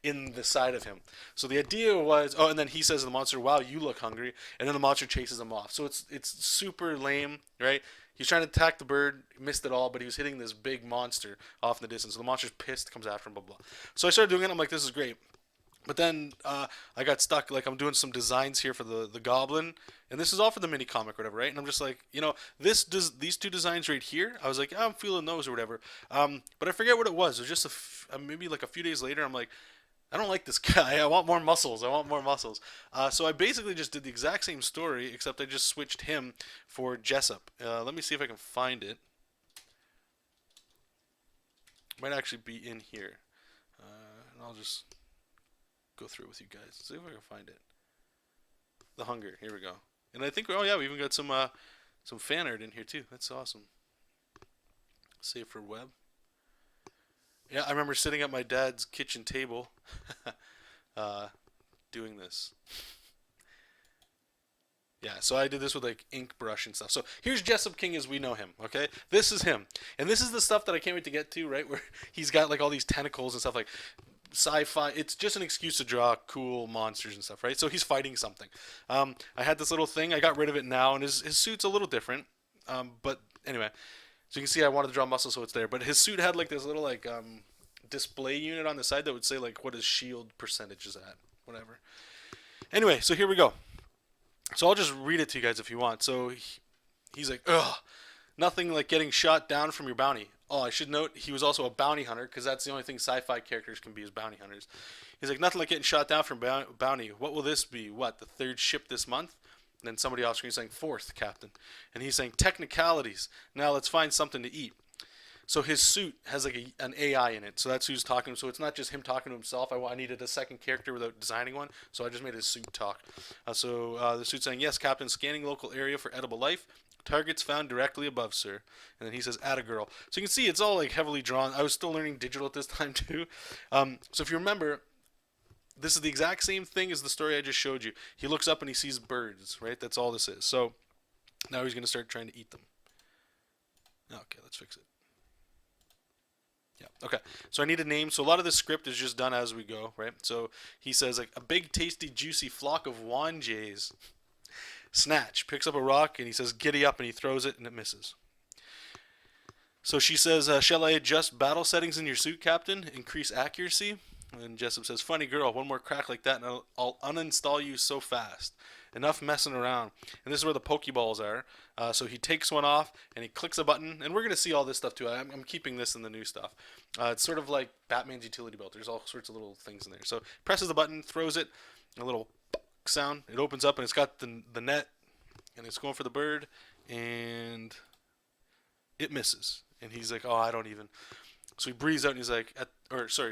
Speaker 1: in the side of him. So the idea was, and then he says to the monster, "Wow, you look hungry," and then the monster chases him off. So it's super lame, right? He's trying to attack the bird, missed it all, but he was hitting this big monster off in the distance. So the monster's pissed, comes after him, blah blah. So I started doing it. I'm like, this is great. But then I got stuck. Like I'm doing some designs here for the goblin, and this is all for the mini comic or whatever, right? And I'm just like, these two designs right here. I was like, I'm feeling those or whatever. But I forget what it was. It was just maybe like a few days later. I'm like, I don't like this guy. I want more muscles. I want more muscles. So I basically just did the exact same story, except I just switched him for Jesop. Let me see if I can find it. Might actually be in here. And I'll just go through it with you guys. See if I can find it. The Hunger. Here we go. And I think, oh yeah, we even got some fan art in here too. That's awesome. Save for web. Yeah, I remember sitting at my dad's kitchen table doing this. Yeah, so I did this with like ink brush and stuff. So here's Jesop King as we know him, okay? This is him. And this is the stuff that I can't wait to get to, right? Where he's got like all these tentacles and stuff like sci-fi. It's just an excuse to draw cool monsters and stuff, right? So he's fighting something. I had this little thing. I got rid of it now, and his suit's a little different. But anyway, so you can see I wanted to draw muscle, so it's there. But his suit had like this little like display unit on the side that would say like what his shield percentage is at, whatever. Anyway, so here we go. So I'll just read it to you guys if you want. So he's like, ugh, nothing like getting shot down from your bounty. Oh, I should note he was also a bounty hunter because that's the only thing sci-fi characters can be is bounty hunters. He's like, nothing like getting shot down from bounty. What will this be? What, the third ship this month? And then somebody off screen is saying, fourth, Captain. And he's saying, technicalities. Now let's find something to eat. So his suit has like an AI in it. So that's who's talking. So it's not just him talking to himself. I needed a second character without designing one. So I just made his suit talk. So the suit's saying, yes, Captain, scanning local area for edible life. Targets found directly above, sir. And then he says, add a girl. So you can see it's all like heavily drawn. I was still learning digital at this time too. So if you remember, this is the exact same thing as the story I just showed you. He looks up and he sees birds, right? That's all this is. So now he's going to start trying to eat them. Okay, let's fix it. Yeah. Okay. So I need a name. So a lot of this script is just done as we go, right? So he says like a big, tasty, juicy flock of wanjays. Snatch. Picks up a rock and he says giddy up and he throws it and it misses. So she says, shall I adjust battle settings in your suit, Captain? Increase accuracy? And Jesop says, funny girl, one more crack like that and I'll uninstall you so fast. Enough messing around. And this is where the Pokeballs are. So he takes one off and he clicks a button. And we're going to see all this stuff too. I'm keeping this in the new stuff. It's sort of like Batman's utility belt. There's all sorts of little things in there. So presses the button, throws it, a little sound. It opens up and it's got the net. And it's going for the bird. And it misses. And he's like, oh, I don't even. So he breathes out and he's like,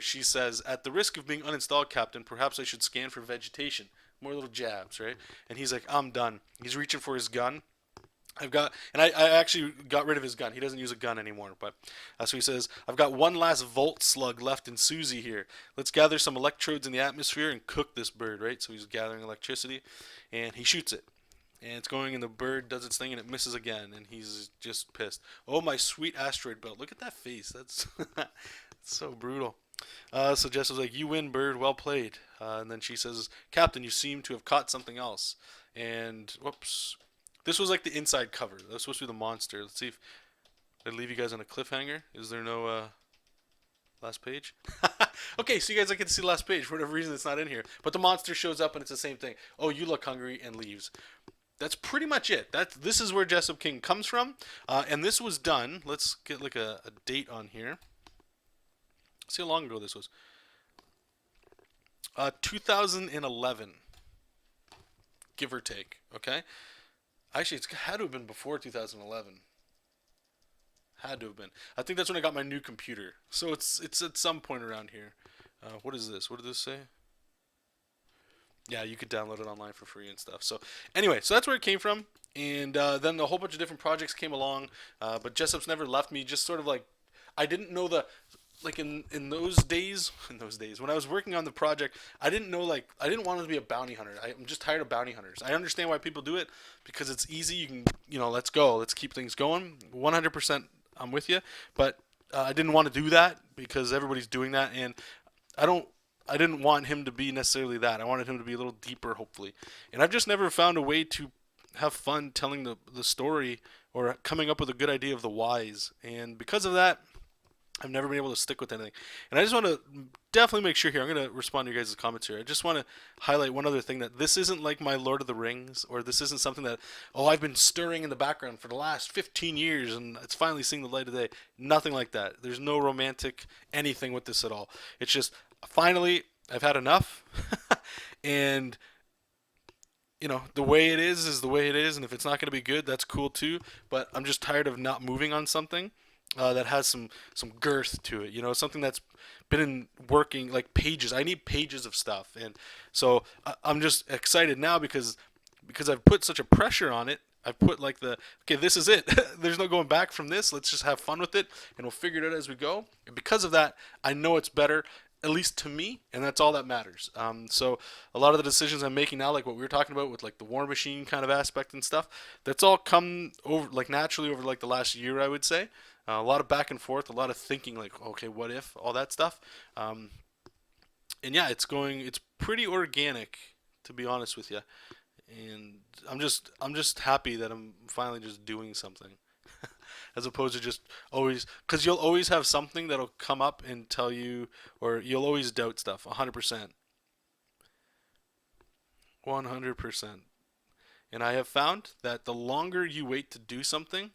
Speaker 1: she says, at the risk of being uninstalled, Captain, perhaps I should scan for vegetation. More little jabs, right? And he's like, I'm done. He's reaching for his gun. I actually got rid of his gun. He doesn't use a gun anymore. But so he says, I've got one last volt slug left in Susie here. Let's gather some electrodes in the atmosphere and cook this bird, right? So he's gathering electricity and he shoots it. And it's going and the bird does its thing and it misses again. And he's just pissed. Oh, my sweet asteroid belt. Look at that face. That's so brutal. So Jess was like, you win, bird. Well played. And then she says, Captain, you seem to have caught something else. And, whoops. This was like the inside cover. That was supposed to be the monster. Let's see if I leave you guys on a cliffhanger. Is there no last page? Okay, so you guys get to see the last page. For whatever reason, it's not in here. But the monster shows up and it's the same thing. Oh, you look hungry, and leaves. That's pretty much it. This is where Jesop King comes from. And this was done. Let's get like a date on here. See how long ago this was. 2011. Give or take. Okay? Actually, it's had to have been before 2011. Had to have been. I think that's when I got my new computer. So it's at some point around here. What is this? What did this say? Yeah, you could download it online for free and stuff. So anyway, so that's where it came from. And then a whole bunch of different projects came along. But Jesop's never left me. Just sort of like, I didn't know like in those days when I was working on the project, I didn't want to be a bounty hunter. I'm just tired of bounty hunters. I understand why people do it because it's easy. You can, let's go. Let's keep things going. 100% I'm with you. But I didn't want to do that because everybody's doing that. And I didn't want him to be necessarily that. I wanted him to be a little deeper, hopefully. And I've just never found a way to have fun telling the story or coming up with a good idea of the whys. And because of that, I've never been able to stick with anything. And I just want to definitely make sure here, I'm going to respond to your guys' comments here. I just want to highlight one other thing, that this isn't like my Lord of the Rings, or this isn't something that, oh, I've been stirring in the background for the last 15 years and it's finally seeing the light of day. Nothing like that. There's no romantic anything with this at all. It's just, finally, I've had enough. And the way it is the way it is, and if it's not going to be good, that's cool too. But I'm just tired of not moving on something that has some girth to it. Something that's been in working, like pages. I need pages of stuff, and so I'm just excited now because I've put such a pressure on it. I've put like okay, this is it. There's no going back from this. Let's just have fun with it, and we'll figure it out as we go. And because of that, I know it's better, at least to me, and that's all that matters. So a lot of the decisions I'm making now, like what we were talking about with like the War Machine kind of aspect and stuff, that's all come over like naturally over like the last year, I would say. A lot of back and forth, a lot of thinking, like, okay, what if, all that stuff. And yeah, it's pretty organic, to be honest with you. And I'm just happy that I'm finally just doing something, as opposed to just always, because you'll always have something that'll come up and tell you, or you'll always doubt stuff. 100%, 100%. And I have found that the longer you wait to do something,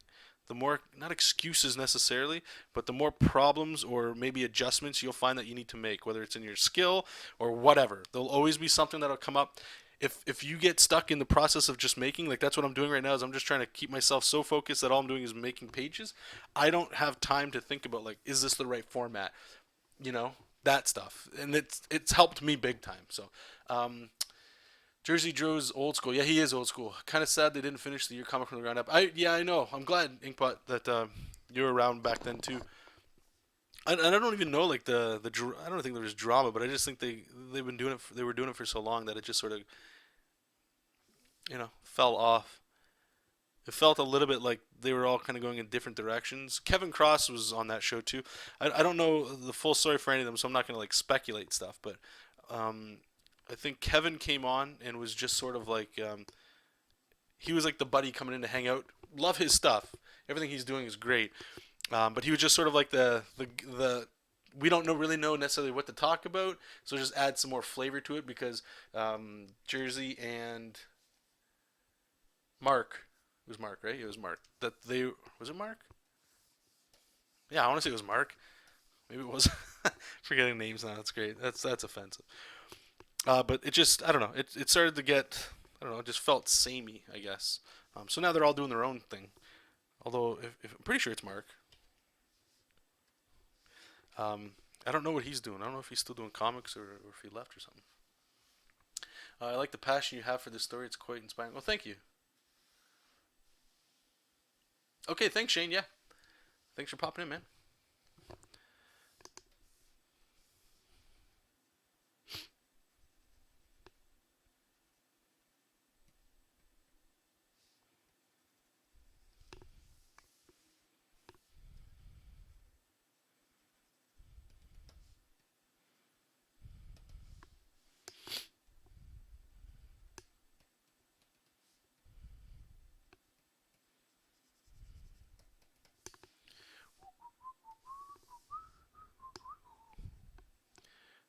Speaker 1: the more, not excuses necessarily, but the more problems or maybe adjustments you'll find that you need to make, whether it's in your skill or whatever. There'll always be something that'll come up. If you get stuck in the process of just making, like that's what I'm doing right now, is I'm just trying to keep myself so focused that all I'm doing is making pages. I don't have time to think about, like, is this the right format? You know, that stuff. And it's helped me big time. So, Jersey Joe's old school. Yeah, he is old school. Kind of sad they didn't finish the year comic from the ground up. I know. I'm glad, Inkpot, that you were around back then too. And I don't even know, like, I don't think there was drama, but I just think they were doing it for so long that it just sort of, fell off. It felt a little bit like they were all kind of going in different directions. Kevin Cross was on that show too. I don't know the full story for any of them, so I'm not going to like speculate stuff. But um, I think Kevin came on and was just sort of like, he was like the buddy coming in to hang out. Love his stuff. Everything he's doing is great. But he was just sort of like the we don't really know necessarily what to talk about, so just add some more flavor to it because Jersey and Mark, it was Mark, right? It was Mark. Was it Mark? Yeah, I want to say it was Mark. Maybe it was. Forgetting names now. That's great. That's offensive. But it just, I don't know. It started to get, I don't know. It just felt samey, I guess. So now they're all doing their own thing. Although, if I'm pretty sure it's Mark. I don't know what he's doing. I don't know if he's still doing comics or if he left or something. I like the passion you have for this story. It's quite inspiring. Well, thank you. Okay, thanks, Shane. Yeah, thanks for popping in, man.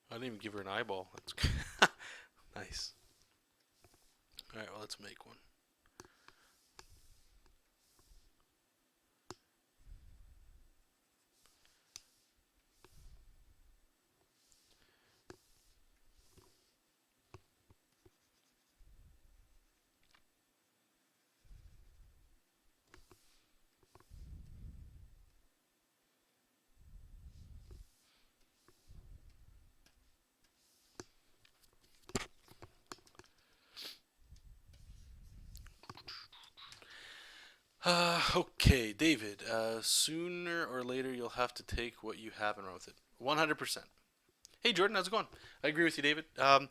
Speaker 1: I didn't even give her an eyeball. That's nice. All right, well, let's make one. Okay, David. Sooner or later, you'll have to take what you have and run with it. 100%. Hey, Jordan, how's it going? I agree with you, David. I'm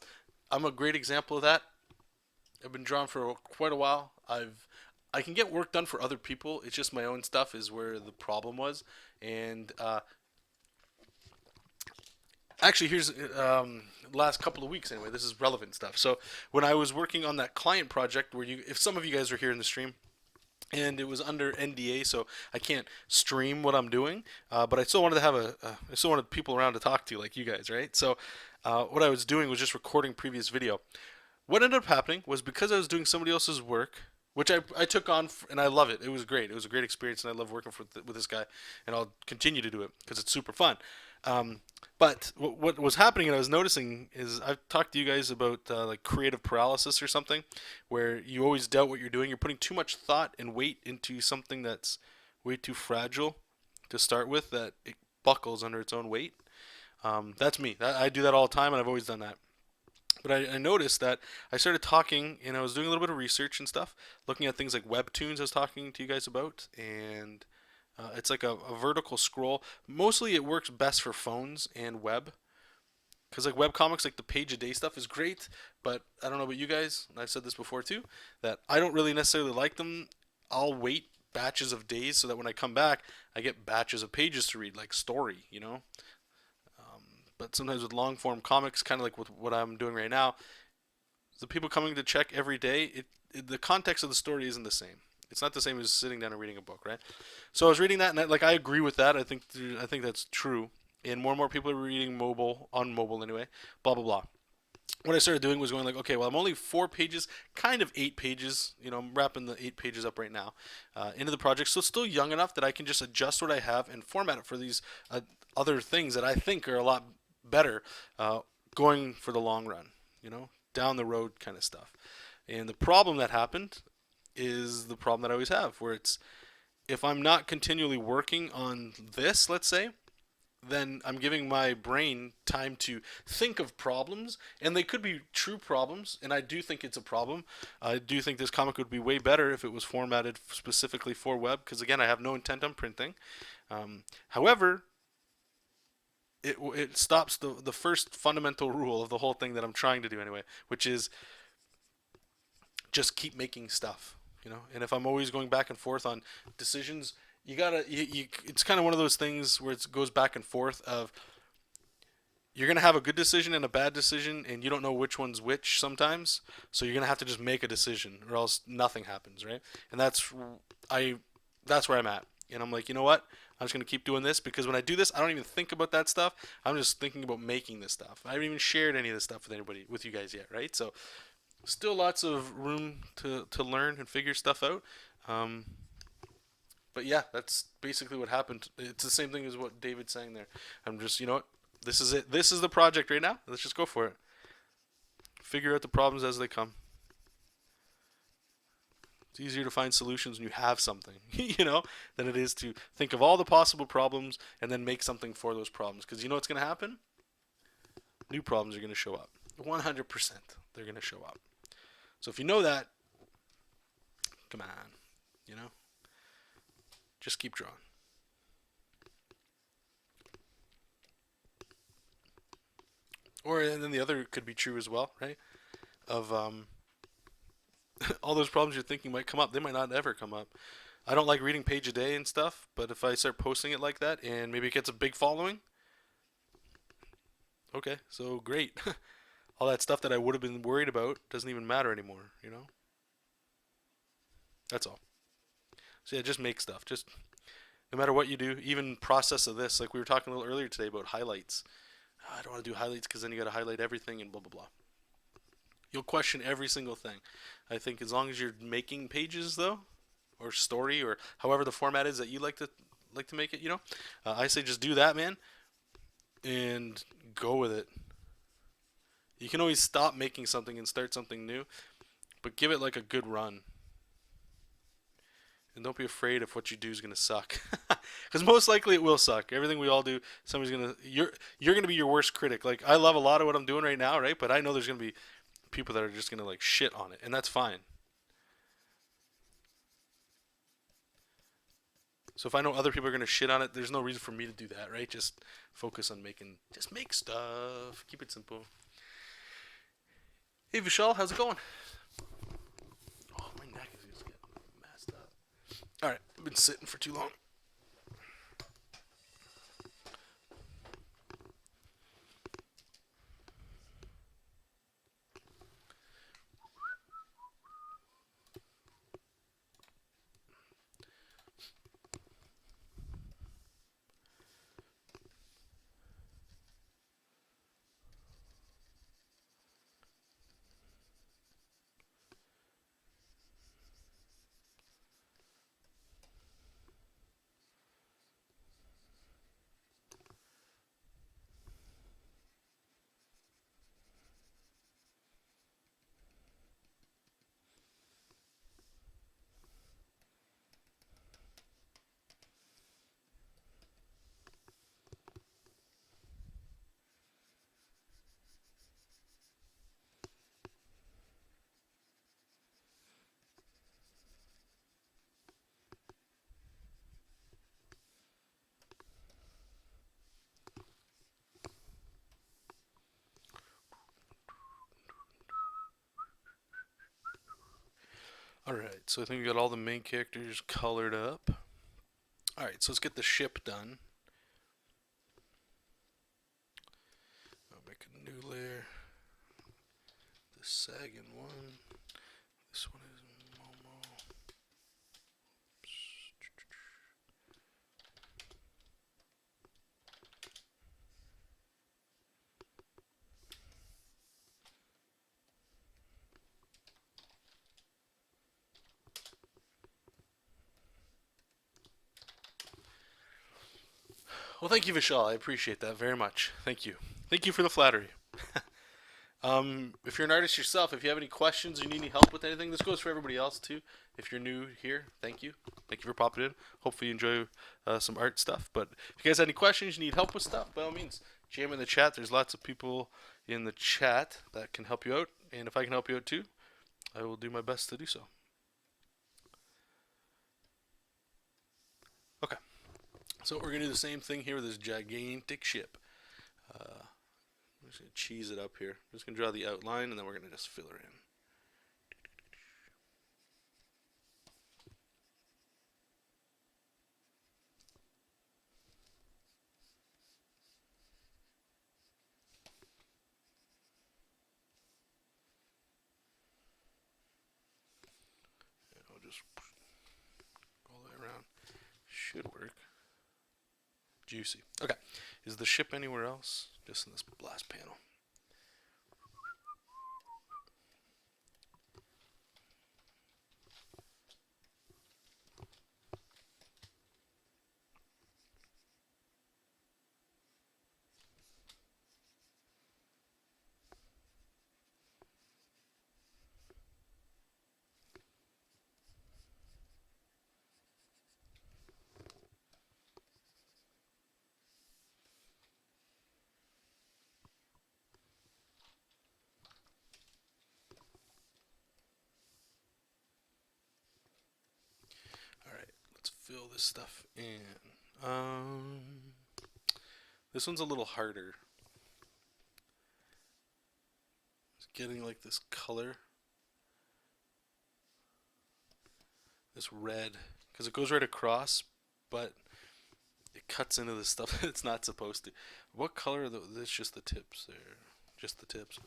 Speaker 1: a great example of that. I've been drawing for quite a while. I can get work done for other people. It's just my own stuff is where the problem was. And actually, here's last couple of weeks anyway. This is relevant stuff. So when I was working on that client project, where if some of you guys are here in the stream, and it was under NDA, so I can't stream what I'm doing. But I still wanted to have I still wanted people around to talk to, like you guys, right? So what I was doing was just recording previous video. What ended up happening was, because I was doing somebody else's work, which I took on, and I love it. It was great. It was a great experience, and I love working with this guy, and I'll continue to do it because it's super fun. But what was happening, and I was noticing, is I've talked to you guys about like creative paralysis or something, where you always doubt what you're doing. You're putting too much thought and weight into something that's way too fragile to start with, that it buckles under its own weight. That's me. I do that all the time, and I've always done that. But I noticed that I started talking, and I was doing a little bit of research and stuff, looking at things like webtoons I was talking to you guys about, and it's like a vertical scroll. Mostly it works best for phones and web, because like web comics, like the page a day stuff is great, but I don't know about you guys, and I've said this before too, that I don't really necessarily like them. I'll wait batches of days so that when I come back, I get batches of pages to read, like story, you know. But sometimes with long form comics, kind of like with what I'm doing right now, the people coming to check every day, the context of the story isn't the same. It's not the same as sitting down and reading a book, right? So I was reading that, and I agree with that. I think that's true. And more people are reading on mobile anyway. Blah blah blah. What I started doing was going like, okay, well, I'm only 4 pages, kind of 8 pages. You know, I'm wrapping the 8 pages up right now into the project, so it's still young enough that I can just adjust what I have and format it for these other things that I think are a lot better going for the long run. You know, down the road kind of stuff. And the problem that happened is the problem that I always have, where it's, if I'm not continually working on this, let's say, then I'm giving my brain time to think of problems, and they could be true problems, and I do think it's a problem. I do think this comic would be way better if it was formatted specifically for web, because again, I have no intent on printing. However, it stops the first fundamental rule of the whole thing that I'm trying to do anyway, which is just keep making stuff, you know. And if I'm always going back and forth on decisions, it's kind of one of those things where it goes back and forth of, you're going to have a good decision and a bad decision, and you don't know which one's which sometimes, so you're going to have to just make a decision, or else nothing happens, right? And that's where I'm at. And I'm like, you know what, I'm just going to keep doing this, because when I do this, I don't even think about that stuff. I'm just thinking about making this stuff. I haven't even shared any of this stuff with you guys yet, right? So still lots of room to learn and figure stuff out. But yeah, that's basically what happened. It's the same thing as what David's saying there. I'm just, you know what, this is it. This is the project right now. Let's just go for it. Figure out the problems as they come. It's easier to find solutions when you have something, you know, than it is to think of all the possible problems and then make something for those problems. Because you know what's going to happen? New problems are going to show up. 100%. They're going to show up. So if you know that, come on, you know, just keep drawing. Or, and then the other could be true as well, right? Of all those problems you're thinking might come up, they might not ever come up. I don't like reading page a day and stuff, but if I start posting it like that and maybe it gets a big following, okay, so great. All that stuff that I would have been worried about doesn't even matter anymore, you know? That's all. So yeah, just make stuff. Just no matter what you do, even process of this, like we were talking a little earlier today about highlights. I don't want to do highlights because then you got to highlight everything and blah blah blah. You'll question every single thing. I think as long as you're making pages though, or story, or however the format is that you like to make it, you know, I say just do that, man, and go with it. You can always stop making something and start something new, but give it like a good run. And don't be afraid if what you do is gonna suck, because most likely it will suck. Everything we all do, you're gonna be your worst critic. Like I love a lot of what I'm doing right now, right? But I know there's gonna be people that are just gonna like shit on it, and that's fine. So if I know other people are gonna shit on it, there's no reason for me to do that, right? Just focus on just make stuff. Keep it simple. Hey Vishal, how's it going? Oh, my neck is just getting messed up. Alright, I've been sitting for too long. Alright, so I think we got all the main characters colored up. Alright, so let's get the ship done. I'll make a new layer. The sagging one. This one is Momo. Well, thank you, Vishal. I appreciate that very much. Thank you. Thank you for the flattery. If you're an artist yourself, if you have any questions or you need any help with anything, this goes for everybody else too. If you're new here, thank you. Thank you for popping in. Hopefully you enjoy some art stuff. But if you guys have any questions, you need help with stuff, by all means, jam in the chat. There's lots of people in the chat that can help you out. And if I can help you out too, I will do my best to do so. Okay. So we're going to do the same thing here with this gigantic ship. I'm just going to cheese it up here. I'm just going to draw the outline, and then we're going to just fill her in. And I'll just all the way around. Should work. Juicy. Okay. Is the ship anywhere else? Just in this blast panel. Alright, let's fill this stuff in. This one's a little harder. It's getting like this color. This red. Because it goes right across, but it cuts into the stuff that it's not supposed to. What color are this? Just the tips there. Just the tips.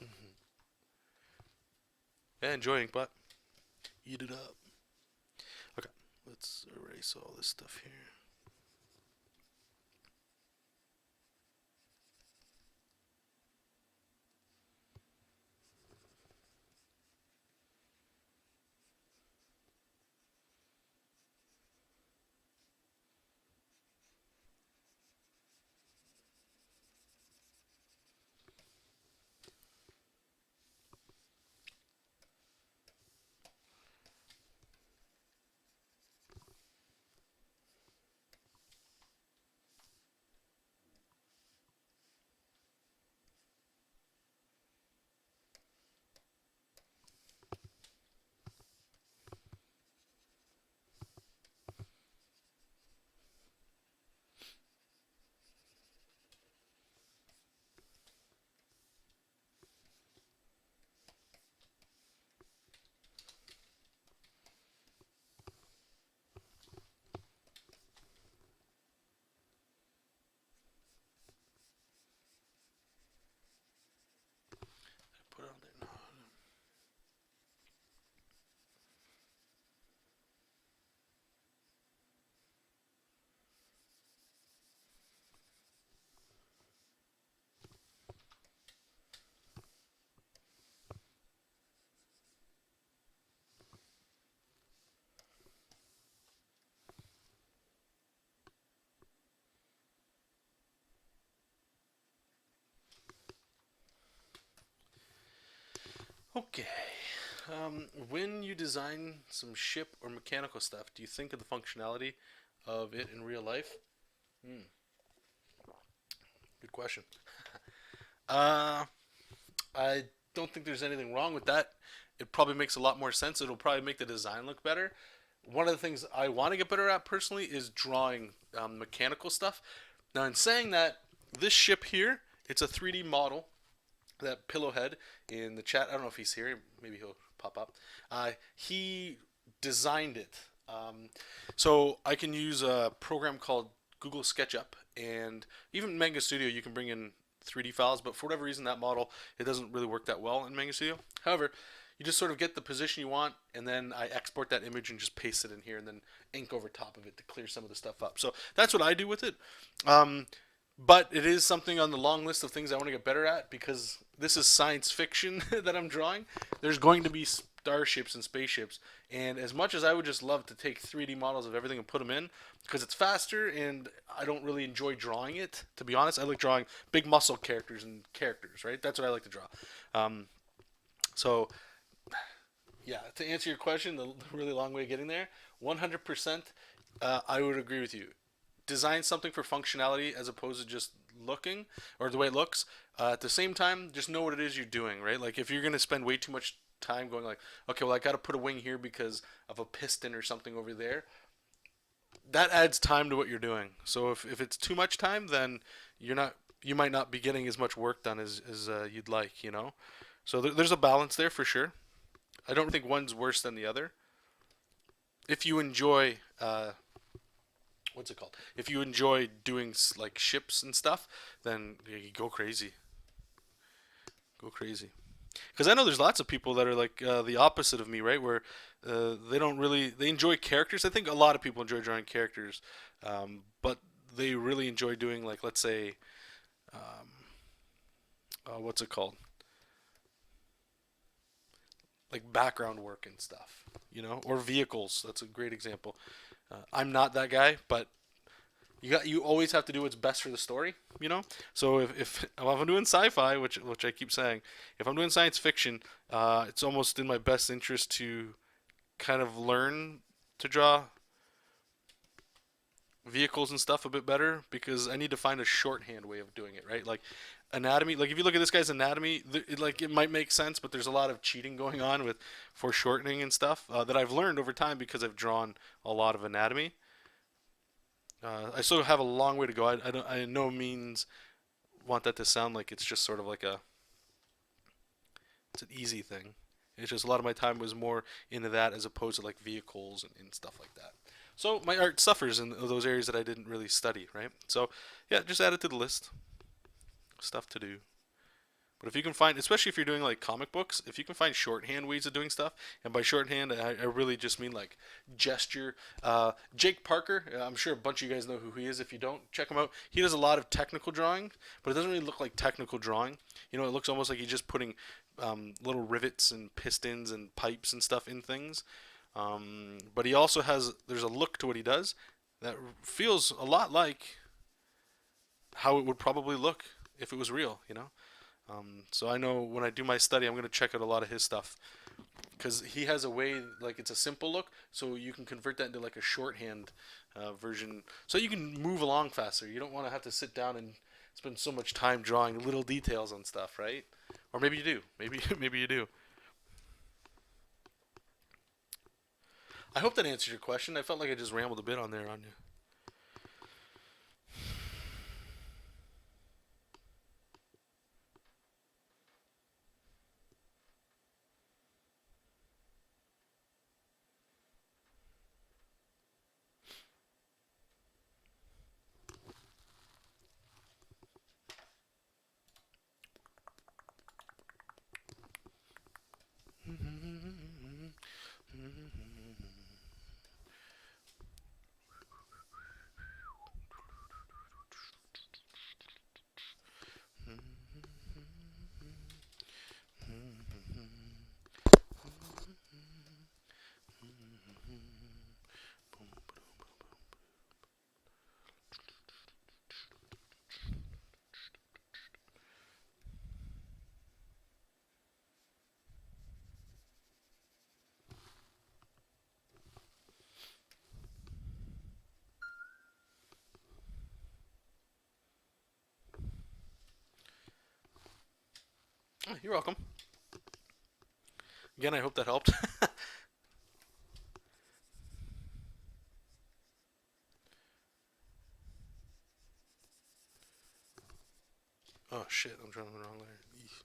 Speaker 1: Yeah, enjoying, but eat it up. Okay, let's erase all this stuff here. Put it on there. No. Okay. When you design some ship or mechanical stuff, do you think of the functionality of it in real life? Good question. I don't think there's anything wrong with that. It probably makes a lot more sense. It'll probably make the design look better. One of the things I want to get better at personally is drawing mechanical stuff. Now, in saying that, this ship here, it's a 3D model. That Pillowhead in the chat, I don't know if he's here. Maybe he'll pop up. He designed it. So I can use a program called Google SketchUp, and even Manga Studio you can bring in 3D files, but for whatever reason that model it doesn't really work that well in Manga Studio. However, you just sort of get the position you want, and then I export that image and just paste it in here, and then ink over top of it to clear some of the stuff up. So that's what I do with it. Um, but it is something on the long list of things I want to get better at because this is science fiction that I'm drawing. There's going to be starships and spaceships, and as much as I would just love to take 3D models of everything and put them in, because it's faster and I don't really enjoy drawing it, to be honest. I like drawing big muscle characters and characters, right? That's what I like to draw. Um, so, yeah, to answer your question, the really long way of getting there, 100%, I would agree with you. Design something for functionality as opposed to just looking or the way it looks. At the same time, just know what it is you're doing, right? Like if you're gonna spend way too much time going like, okay, well I got to put a wing here because of a piston or something over there. That adds time to what you're doing. So if it's too much time, then you might not be getting as much work done as you'd like, you know. So there's a balance there for sure. I don't think one's worse than the other. If you enjoy what's it called? If you enjoy doing like ships and stuff, then you go crazy. Go crazy. Because I know there's lots of people that are like the opposite of me, right? Where they don't really they enjoy characters. I think a lot of people enjoy drawing characters, but they really enjoy doing like let's say what's it called? Like background work and stuff, you know, or vehicles. That's a great example. I'm not that guy, but you always have to do what's best for the story, you know. So if I'm doing sci-fi, which I keep saying, if I'm doing science fiction, it's almost in my best interest to kind of learn to draw vehicles and stuff a bit better because I need to find a shorthand way of doing it, right? Like anatomy, like if you look at this guy's anatomy, it might make sense, but there's a lot of cheating going on with foreshortening and stuff that I've learned over time because I've drawn a lot of anatomy. I still have a long way to go. I don't, I in no means want that to sound like it's just sort of like it's an easy thing. It's just a lot of my time was more into that as opposed to like vehicles and stuff like that. So my art suffers in those areas that I didn't really study, right? So yeah, just add it to the list. Stuff to do. But if you can find, especially if you're doing like comic books, if you can find shorthand ways of doing stuff, and by shorthand, I really just mean like gesture. Jake Parker, I'm sure a bunch of you guys know who he is. If you don't, check him out. He does a lot of technical drawing, but it doesn't really look like technical drawing. You know, it looks almost like he's just putting little rivets and pistons and pipes and stuff in things. But he also there's a look to what he does that feels a lot like how it would probably look if it was real, you know? So I know when I do my study, I'm going to check out a lot of his stuff because he has a way like it's a simple look, so you can convert that into like a shorthand version, so you can move along faster. You don't want to have to sit down and spend so much time drawing little details on stuff, right? Or maybe you do. Maybe maybe you do. I hope that answers your question. I felt like I just rambled a bit on there on you. Oh, you're welcome. Again, I hope that helped. Oh shit, I'm drawing the wrong layer. Eesh.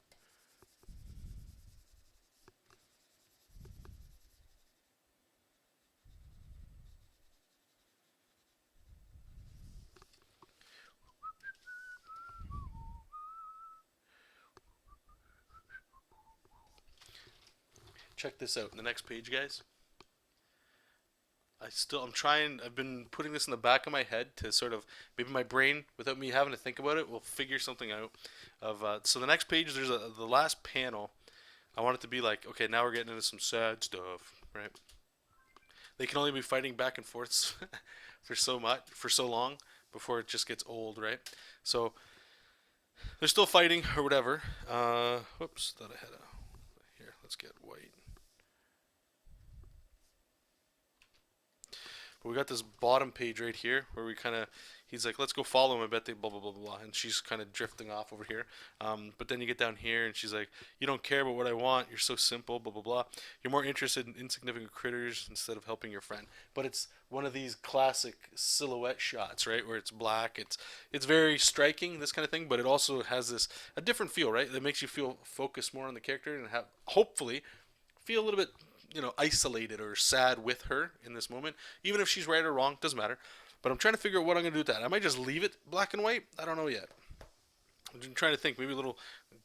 Speaker 1: check this out. The next page, guys. I've been putting this in the back of my head to sort of, maybe my brain, without me having to think about it, will figure something out. So the next page, there's the last panel. I want it to be like, okay, now we're getting into some sad stuff, right? They can only be fighting back and forth for so long before it just gets old, right? So they're still fighting or whatever. Whoops, thought I had here. Let's get white. But we got this bottom page right here where he's like, let's go follow him. I bet they blah, blah, blah, blah. And she's kind of drifting off over here. But then you get down here and she's like, you don't care about what I want. You're so simple, blah, blah, blah. You're more interested in insignificant critters instead of helping your friend. But it's one of these classic silhouette shots, right? Where it's black. It's very striking, this kind of thing. But it also has a different feel, right? That makes you feel focused more on the character and hopefully feel a little bit isolated or sad with her in this moment. Even if she's right or wrong, doesn't matter. But I'm trying to figure out what I'm going to do with that. I might just leave it black and white. I don't know yet. I'm just trying to think. Maybe a little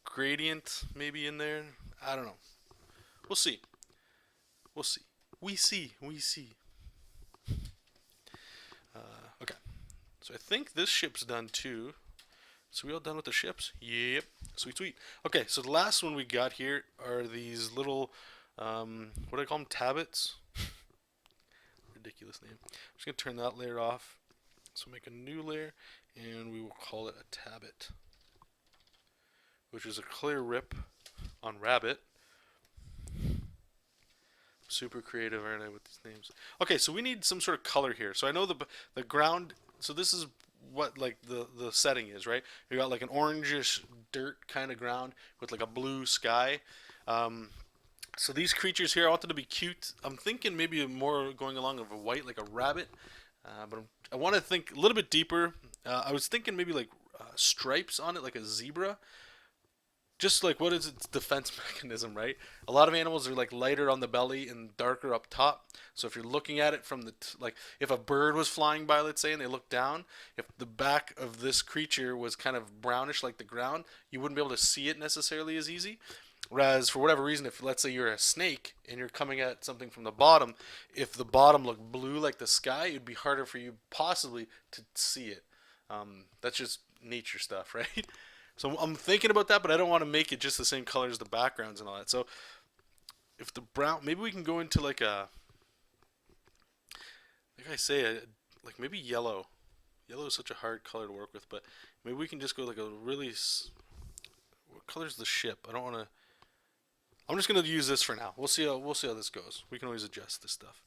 Speaker 1: gradient maybe in there. I don't know. We'll see. We'll see. We see. Okay. So I think this ship's done too. So we all done with the ships? Yep. Sweet. Okay, so the last one we got here are these little... what do I call them? Tabbets? Ridiculous name. I'm just going to turn that layer off. So make a new layer, and we will call it a tabbet, which is a clear rip on rabbit. Super creative, aren't I, with these names? Okay, so we need some sort of color here. So I know the ground. So this is what like the setting is, right? You got like an orangish dirt kind of ground with like a blue sky. So these creatures here, I want them to be cute. I'm thinking maybe more going along of a white, like a rabbit. But I want to think a little bit deeper. I was thinking maybe like stripes on it, like a zebra. Just like, what is its defense mechanism, right? A lot of animals are like lighter on the belly and darker up top. So if you're looking at it from like if a bird was flying by, let's say, and they look down, if the back of this creature was kind of brownish like the ground, you wouldn't be able to see it necessarily as easy. Whereas for whatever reason, if let's say you're a snake and you're coming at something from the bottom, if the bottom looked blue like the sky, it'd be harder for you possibly to see it. That's just nature stuff, right? So I'm thinking about that, but I don't want to make it just the same color as the backgrounds and all that. So if the brown, maybe we can go into like like maybe yellow. Yellow is such a hard color to work with, but maybe we can just go like a really. What color is the ship? I don't want to. I'm just gonna use this for now. We'll see how this goes. We can always adjust this stuff.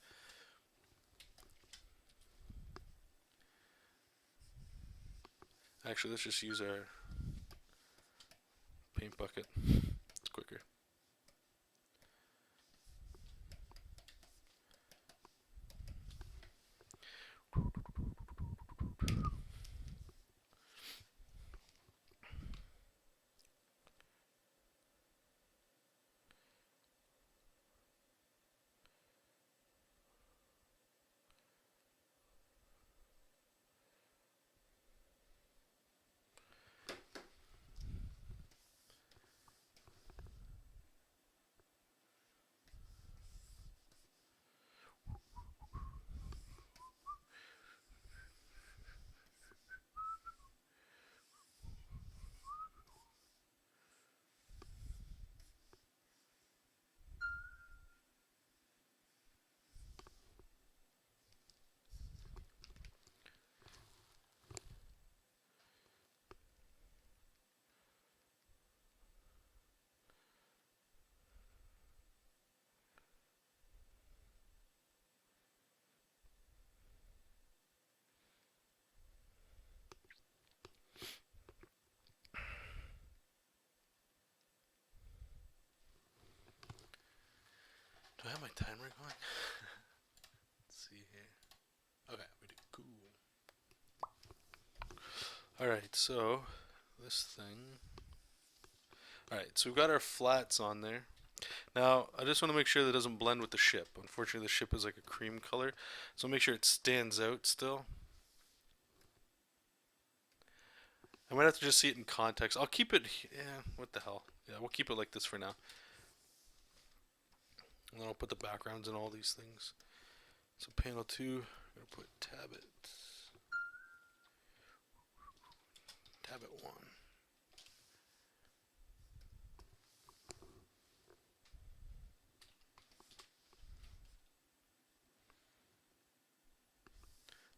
Speaker 1: Actually, let's just use our paint bucket. It's quicker. Do I have my timer going? Let's see here. Okay, we do. Cool. Alright, so this thing. Alright, so we've got our flats on there. Now, I just want to make sure that it doesn't blend with the ship. Unfortunately, the ship is like a cream color, so make sure it stands out still. I might have to just see it in context. I'll keep it. Yeah, what the hell? Yeah, we'll keep it like this for now. And then I'll put the backgrounds in all these things. So panel 2, I'm going to put Tablet 1.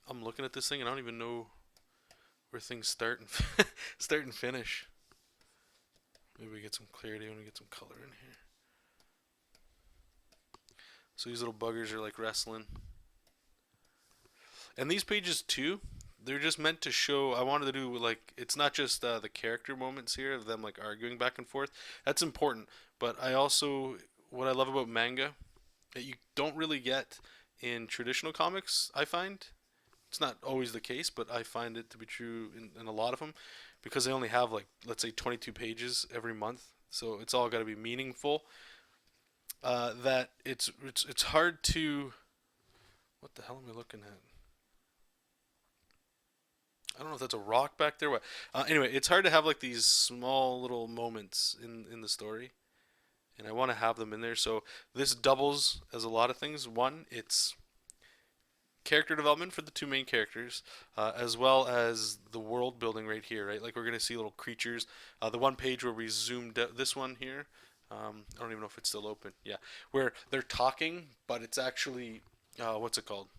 Speaker 1: I'm looking at this thing and I don't even know where things start and start and finish. Maybe we get some clarity when we get some color in here. So these little buggers are like wrestling. And these pages too, they're just meant to show. I wanted to do like, it's not just the character moments here of them like arguing back and forth. That's important. But I also, what I love about manga, that you don't really get in traditional comics, I find. It's not always the case, but I find it to be true in a lot of them, because they only have like, let's say 22 pages every month, so it's all got to be meaningful. That it's hard to. What the hell am I looking at? I don't know if that's a rock back there. What? Anyway, it's hard to have like these small little moments in the story, and I want to have them in there. So this doubles as a lot of things. One, it's character development for the two main characters, as well as the world building right here, right? Like we're gonna see little creatures. The one page where we zoomed out, this one here, I don't even know if it's still open. Yeah, where they're talking, but it's actually, what's it called?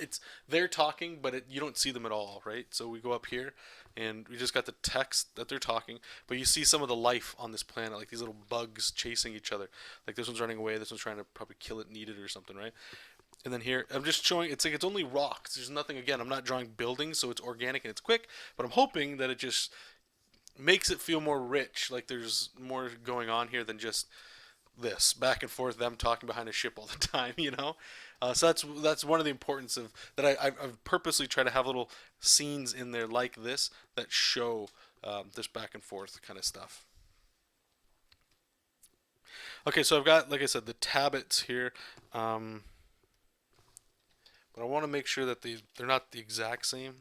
Speaker 1: It's they're talking, but you don't see them at all, right? So we go up here, and we just got the text that they're talking, but you see some of the life on this planet, like these little bugs chasing each other. Like this one's running away, this one's trying to probably kill it and eat it or something, right? And then here, I'm just showing, it's like it's only rocks. There's nothing, again, I'm not drawing buildings, so it's organic and it's quick, but I'm hoping that it just makes it feel more rich, like there's more going on here than just this back and forth, them talking behind a ship all the time, you know. So that's one of the importance of that. I've purposely tried to have little scenes in there like this that show this back and forth kind of stuff. Okay, so I've got, like I said, the tablets here. But I want to make sure that they're not the exact same.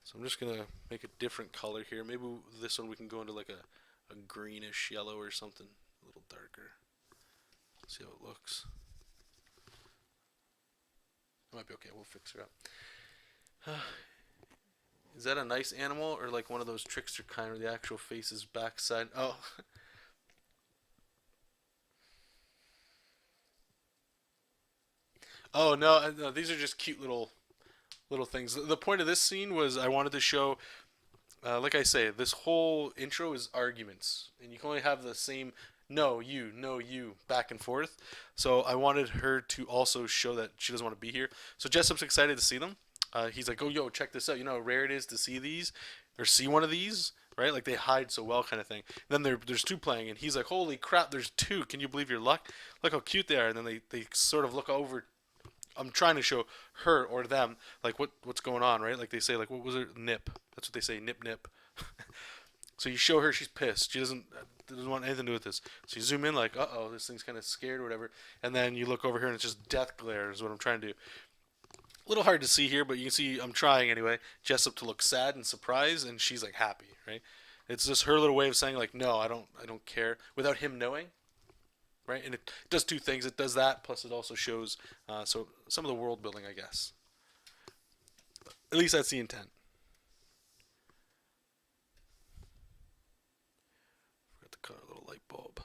Speaker 1: So I'm just going to make a different color here. Maybe this one we can go into like a greenish yellow or something, a little darker. See how it looks. It might be okay. We'll fix her up. Is that a nice animal or like one of those trickster kind where the actual face is backside? Oh. Oh no, no, these are just cute little things. The point of this scene was I wanted to show, like I say, this whole intro is arguments, and you can only have the same no you back and forth. So I wanted her to also show that she doesn't want to be here. So Jessup's excited to see them. He's like, oh yo, check this out. You know how rare it is to see these or see one of these, right? Like they hide so well, kind of thing. And then there's two playing, and he's like, holy crap, there's two. Can you believe your luck? Look how cute they are. And then they sort of look over. I'm trying to show her or them like what's going on, right? Like they say, like, what was it? Nip. That's what they say, nip nip. So you show her, she's pissed. She doesn't want anything to do with this. So you zoom in, like, uh-oh, this thing's kind of scared or whatever. And then you look over here and it's just death glare is what I'm trying to do. A little hard to see here, but you can see I'm trying anyway. Jessup to look sad and surprised, and she's like happy, right? It's just her little way of saying like, no, I don't care, without him knowing, right? And it does two things. It does that, plus it also shows so some of the world building, I guess. At least that's the intent. Forgot to cut a little light bulb.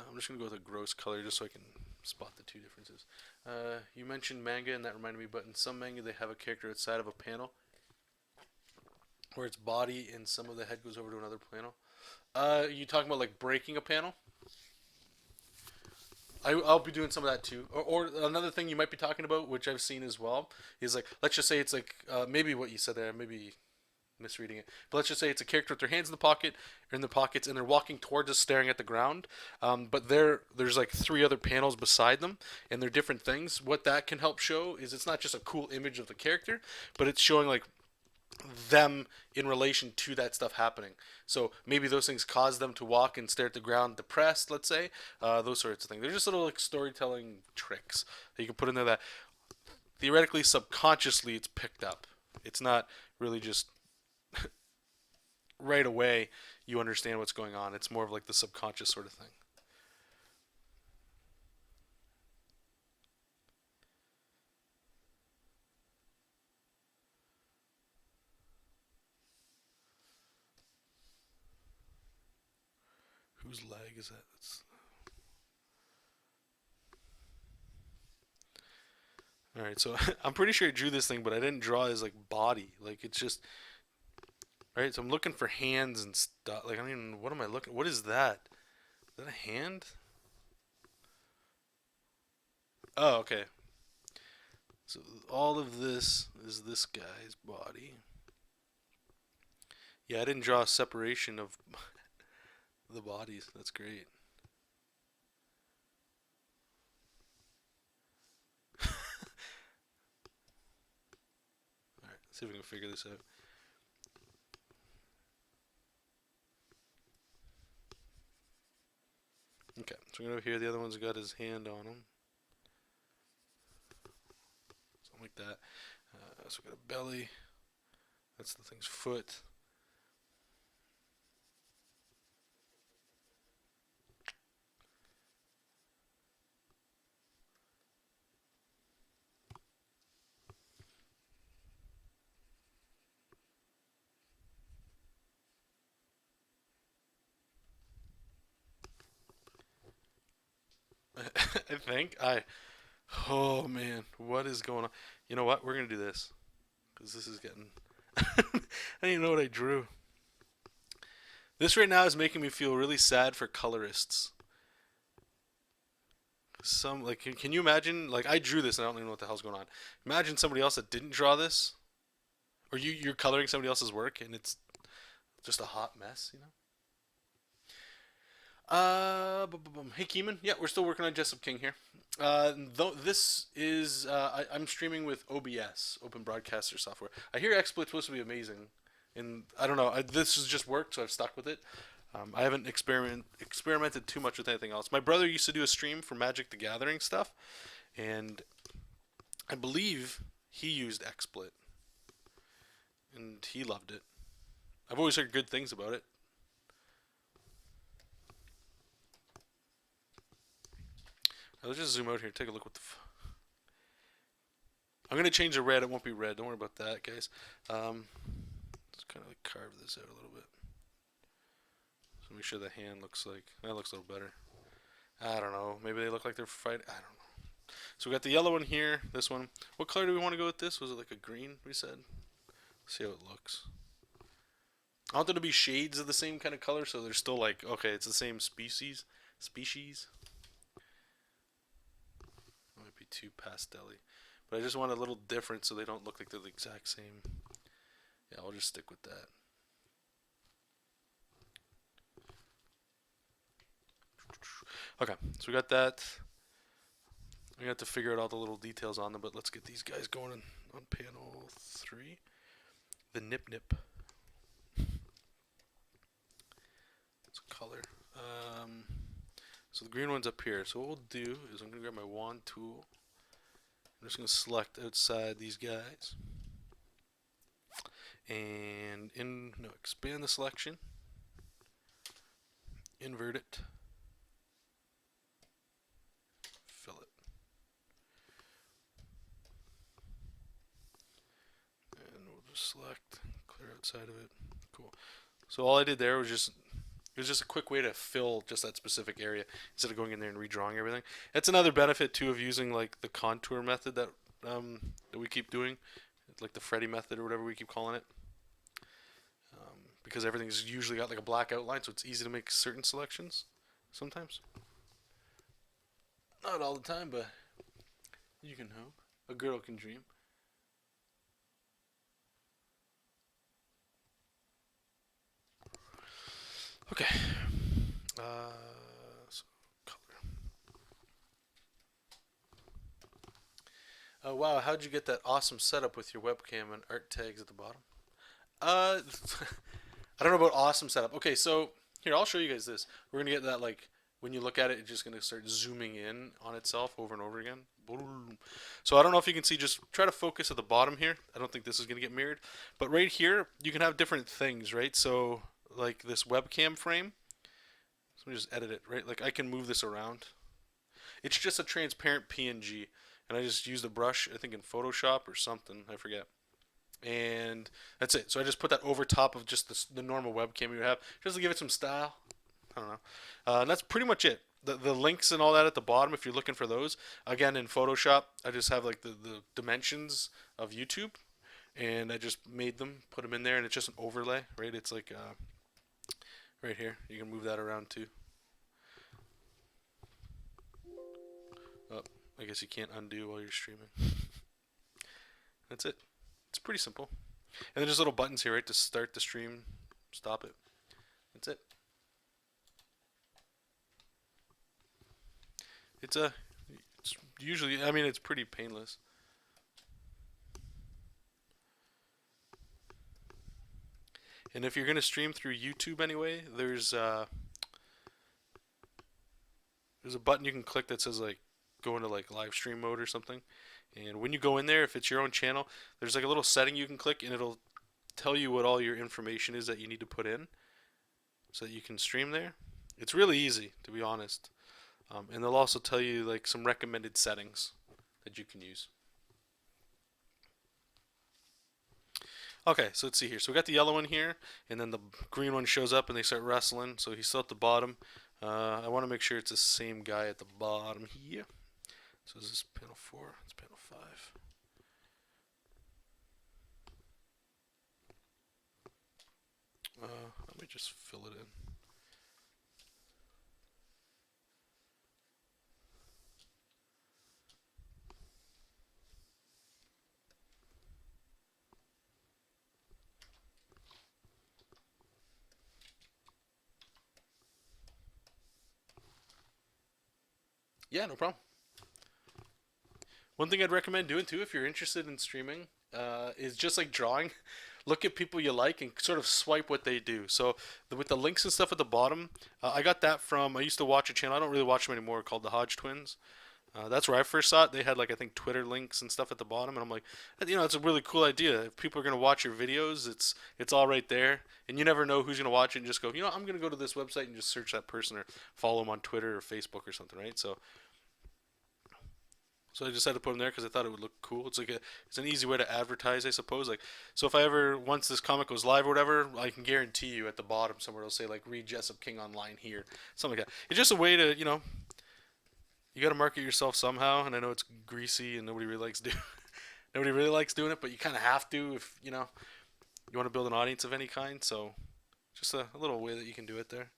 Speaker 1: I'm just going to go with a gross color just so I can spot the two differences. You mentioned manga, and that reminded me, but in some manga they have a character outside of a panel where its body and some of the head goes over to another panel. You talking about like breaking a panel? I'll be doing some of that too. Or another thing you might be talking about, which I've seen as well, is like, let's just say it's like, maybe what you said there, maybe misreading it. But let's just say it's a character with their hands in the pocket or in their pockets, and they're walking towards us, staring at the ground. But there's like three other panels beside them, and they're different things. What that can help show is it's not just a cool image of the character, but it's showing like them in relation to that stuff happening. So maybe those things cause them to walk and stare at the ground depressed, let's say. Those sorts of things. They're just little like storytelling tricks that you can put in there that theoretically, subconsciously, it's picked up. It's not really just right away you understand what's going on. It's more of like the subconscious sort of thing. Whose leg is that? All right, so I'm pretty sure I drew this thing, but I didn't draw his like body. Like it's just right. So I'm looking for hands and stuff. Like I don't even. What am I looking? What is that? Is that a hand? Oh, okay. So all of this is this guy's body. Yeah, I didn't draw a separation of the bodies. That's great. All right, let's see if we can figure this out. Okay, so we're gonna go here. The other one's got his hand on him, something like that. So we got a belly. That's the thing's foot. I think I. Oh man, what is going on? You know what? We're gonna do this because this is getting. I don't even know what I drew. This right now is making me feel really sad for colorists. Some like, can you imagine? Like, I drew this and I don't even know what the hell's going on. Imagine somebody else that didn't draw this, or you're coloring somebody else's work and it's just a hot mess, you know? Hey Keeman, yeah, we're still working on Jesop King here. Though this is, I'm streaming with OBS, Open Broadcaster Software. I hear XSplit's supposed to be amazing, and I don't know. This has just worked, so I've stuck with it. I haven't experimented too much with anything else. My brother used to do a stream for Magic the Gathering stuff, and I believe he used XSplit, and he loved it. I've always heard good things about it. Let's just zoom out here. Take a look what the. I'm gonna change the red. It won't be red. Don't worry about that, guys. Let's kind of like carve this out a little bit. So make sure the hand looks like that looks a little better. I don't know. Maybe they look like they're fighting. I don't know. So we got the yellow one here. This one. What color do we want to go with this? Was it like a green? We said. Let's see how it looks. I want them to be shades of the same kind of color, so they're still like okay, it's the same species. Species. Might be too pastel-y. But I just want a little different so they don't look like they're the exact same. Yeah, I'll just stick with that. Okay, so we got that. We have to figure out all the little details on them, but let's get these guys going on panel 3. The nip nip. It's a color. So the green one's up here. So what we'll do is I'm going to grab my wand tool. I'm just going to select outside these guys. And expand the selection. Invert it. Fill it. And we'll just select, clear outside of it. Cool. So all I did there was just it was just a quick way to fill just that specific area instead of going in there and redrawing everything. That's another benefit too of using like the contour method that we keep doing, like the Freddy method or whatever we keep calling it, because everything's usually got like a black outline, so it's easy to make certain selections. Sometimes, not all the time, but you can hope. A girl can dream. Okay. So color. Oh wow, how'd you get that awesome setup with your webcam and art tags at the bottom? Uh, I don't know about awesome setup. Okay, so here I'll show you guys this. We're gonna get that like when you look at it, it's just gonna start zooming in on itself over and over again. So I don't know if you can see, just try to focus at the bottom here. I don't think this is going to get mirrored. But right here, you can have different things, right? So like this webcam frame. So let me just edit it, right? Like I can move this around. It's just a transparent PNG. And I just used a brush, I think in Photoshop or something. I forget. And that's it. So I just put that over top of just the normal webcam you have, just to give it some style. I don't know. And that's pretty much it. The links and all that at the bottom, if you're looking for those. Again, in Photoshop, I just have like the dimensions of YouTube, and I just made them, put them in there, and it's just an overlay, right? It's like right here. You can move that around too. Oh, I guess you can't undo while you're streaming. That's it. It's pretty simple. And then just little buttons here, right, to start the stream, stop it. That's it. It's usually, I mean, it's pretty painless. And if you're gonna stream through YouTube anyway, there's a button you can click that says like go into like live stream mode or something. And when you go in there, if it's your own channel, there's like a little setting you can click, and it'll tell you what all your information is that you need to put in, so that you can stream there. It's really easy, to be honest. And they'll also tell you like some recommended settings that you can use. Okay, so let's see here. So we got the yellow one here, and then the green one shows up, and they start wrestling. So he's still at the bottom. I want to make sure it's the same guy at the bottom here. So is this panel 4? It's panel 5. Let me just fill it in. Yeah, no problem. One thing I'd recommend doing too, if you're interested in streaming, is just like drawing. Look at people you like and sort of swipe what they do. So with the links and stuff at the bottom, I got that from. I used to watch a channel. I don't really watch them anymore. Called the Hodge Twins. That's where I first saw it. They had like I think Twitter links and stuff at the bottom, and I'm like, it's a really cool idea. If people are gonna watch your videos, it's all right there, and you never know who's gonna watch it. And just go, I'm gonna go to this website and just search that person or follow them on Twitter or Facebook or something, right? So I just had to put them there because I thought it would look cool. It's an easy way to advertise, I suppose. Like, so if I ever once this comic goes live or whatever, I can guarantee you at the bottom somewhere it'll say like read Jesop King online here, something like that. It's just a way to you got to market yourself somehow, and I know it's greasy and nobody really likes nobody really likes doing it, but you kind of have to if you want to build an audience of any kind. So just a little way that you can do it there.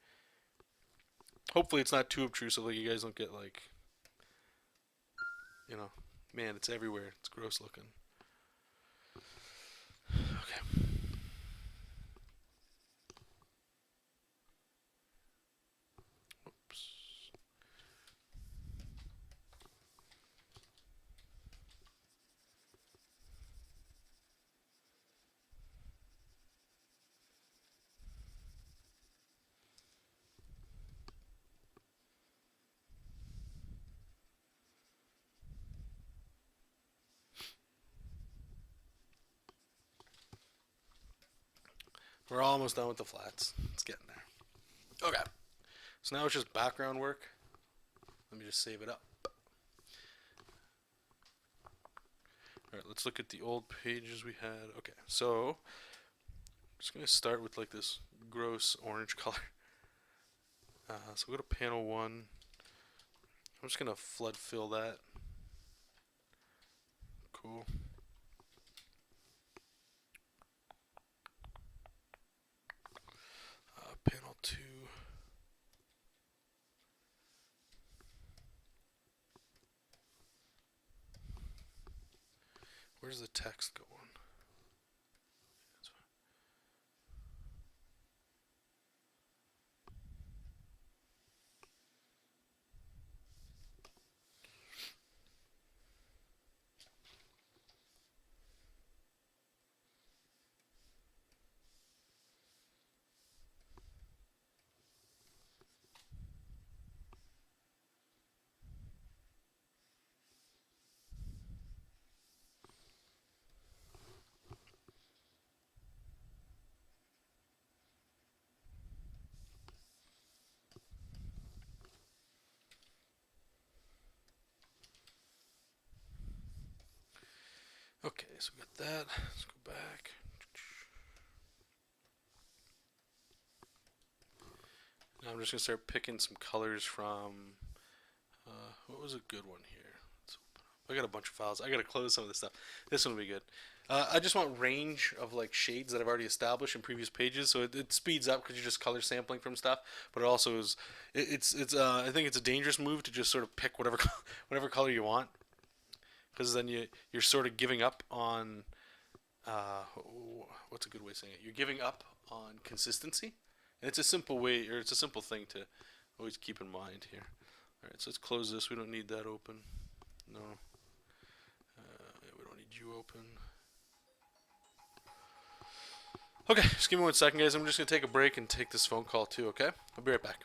Speaker 1: Hopefully it's not too obtrusive, like you guys don't get like man, it's everywhere. It's gross looking. Okay. Oops. We're almost done with the flats. It's getting there. Okay. So now it's just background work. Let me just save it up. Alright, let's look at the old pages we had. Okay, so I'm just going to start with like this gross orange color. So we'll go to panel 1. I'm just going to flood fill that. Cool. Panel 2. Where's the text going? so we got that. Let's go back. Now I'm just gonna start picking some colors from. What was a good one here? I got a bunch of files. I gotta close some of this stuff. This one will be good. I just want range of like shades that I've already established in previous pages, so it speeds up because you're just color sampling from stuff. But it also is, it's I think it's a dangerous move to just sort of pick whatever whatever color you want, because then you're sort of giving up on what's a good way of saying it? You're giving up on consistency, and it's a simple way, or it's a simple thing to always keep in mind here. All right, so let's close this. We don't need that open. No. We don't need you open. Okay, just give me 1 second, guys. I'm just going to take a break and take this phone call too, okay? I'll be right back.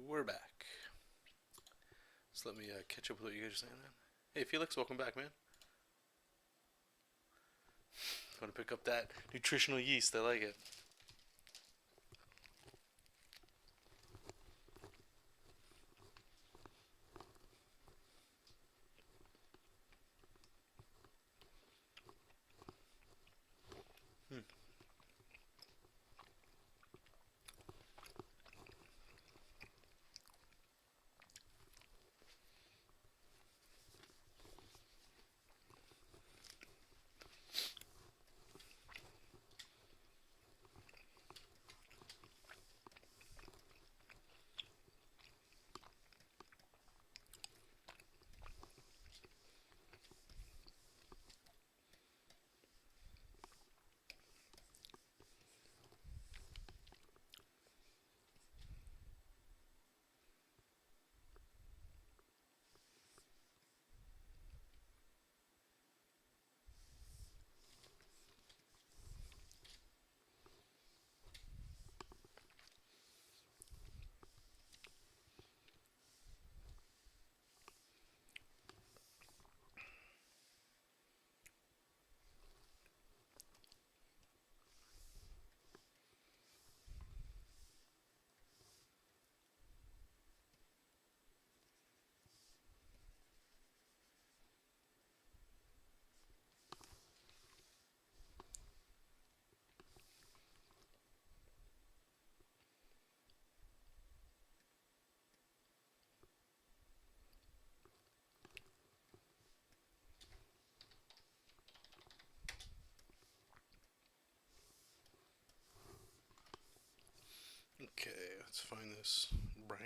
Speaker 1: we're back. So let me catch up with what you guys are saying, man. Hey, Felix, welcome back, man. Want to pick up that nutritional yeast? I like it. Okay, let's find this brown.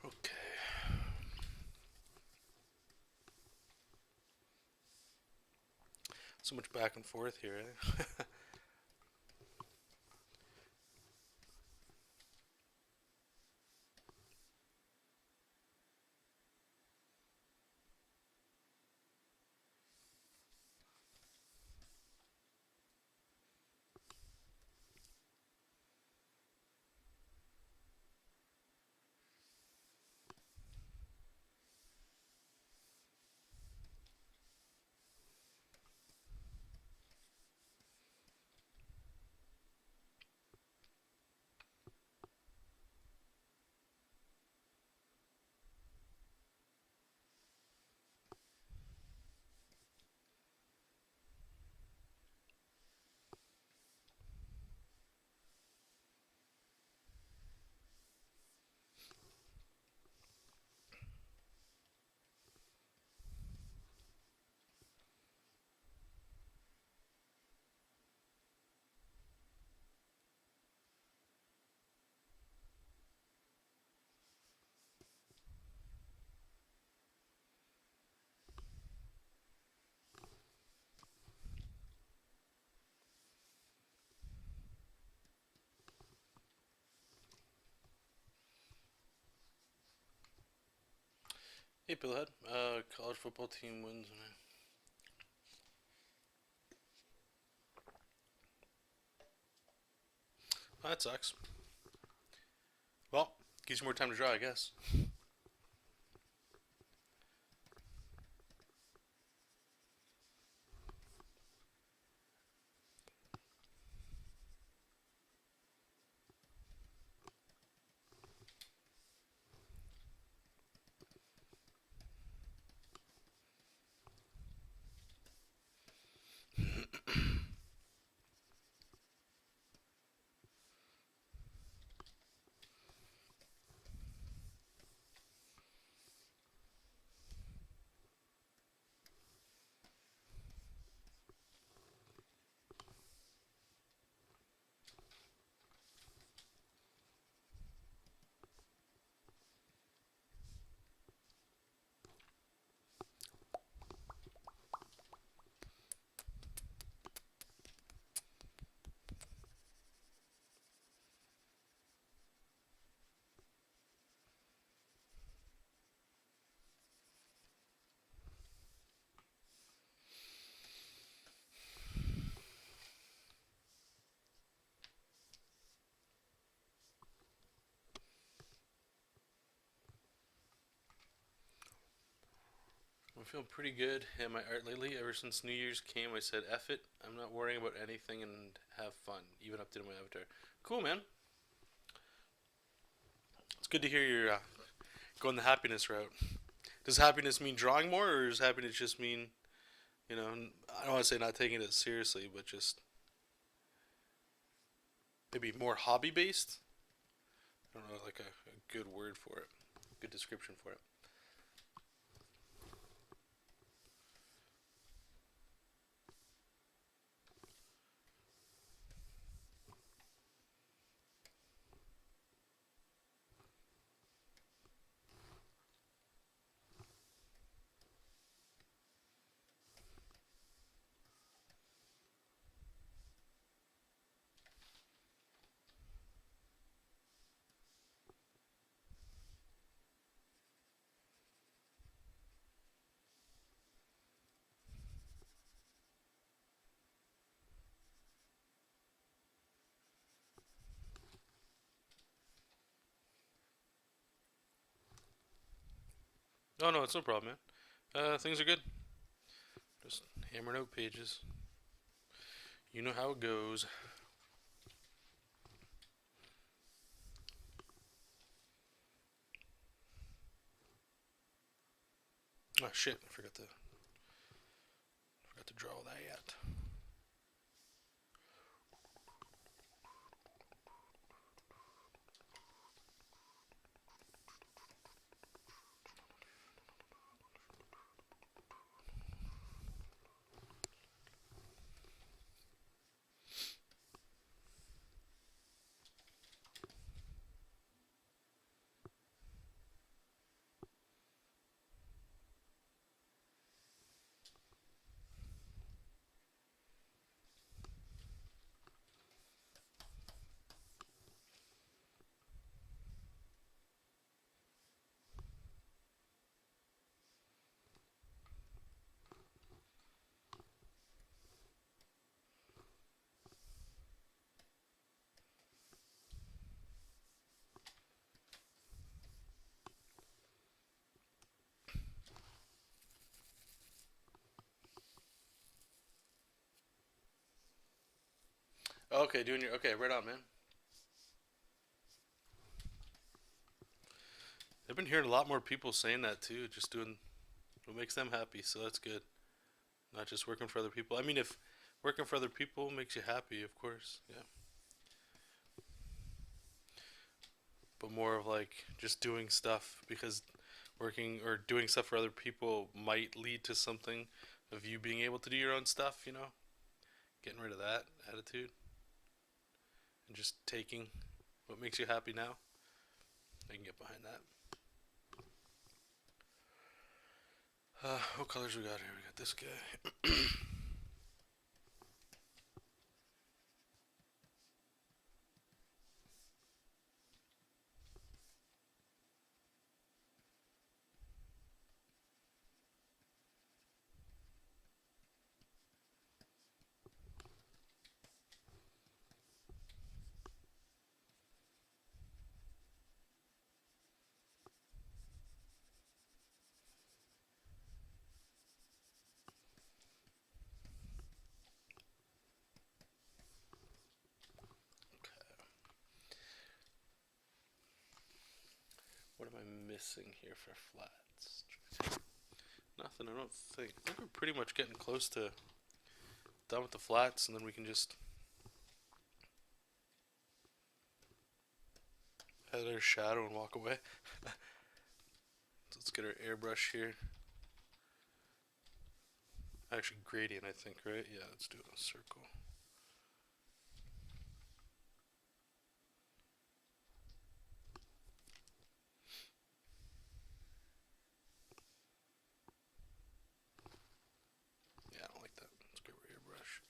Speaker 1: Okay. So much back and forth here, eh? Hey, Billhead. College football team wins. Oh, that sucks. Well, gives you more time to draw, I guess. I'm feeling pretty good in my art lately. Ever since New Year's came, I said, F it. I'm not worrying about anything and have fun, even up to my avatar. Cool, man. It's good to hear you're going the happiness route. Does happiness mean drawing more, or does happiness just mean, I don't want to say not taking it seriously, but just maybe more hobby based? I don't know, like a good word for it, good description for it. Oh, no, it's no problem, man. Things are good. Just hammering out pages. You know how it goes. Oh shit! I forgot to draw that yet. Okay, doing your okay. Right on, man. I've been hearing a lot more people saying that too. Just doing what makes them happy, so that's good. Not just working for other people. I mean, if working for other people makes you happy, of course, yeah. But more of like just doing stuff because working or doing stuff for other people might lead to something of you being able to do your own stuff. Getting rid of that attitude and just taking what makes you happy now. I can get behind that. What colors we got here? We got this guy. am I missing here for flats? Nothing, I don't think. I think we're pretty much getting close to done with the flats, and then we can just add our shadow and walk away. So let's get our airbrush here. Actually, gradient, I think, right? Yeah, let's do a circle. Yeah, I don't like that. Let's get our airbrush.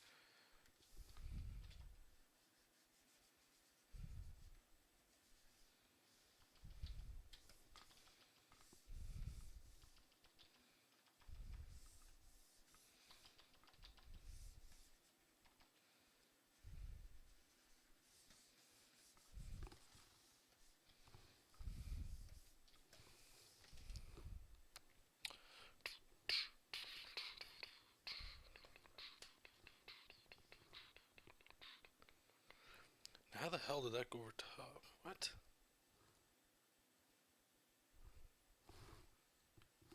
Speaker 1: How the hell did that go over top? What?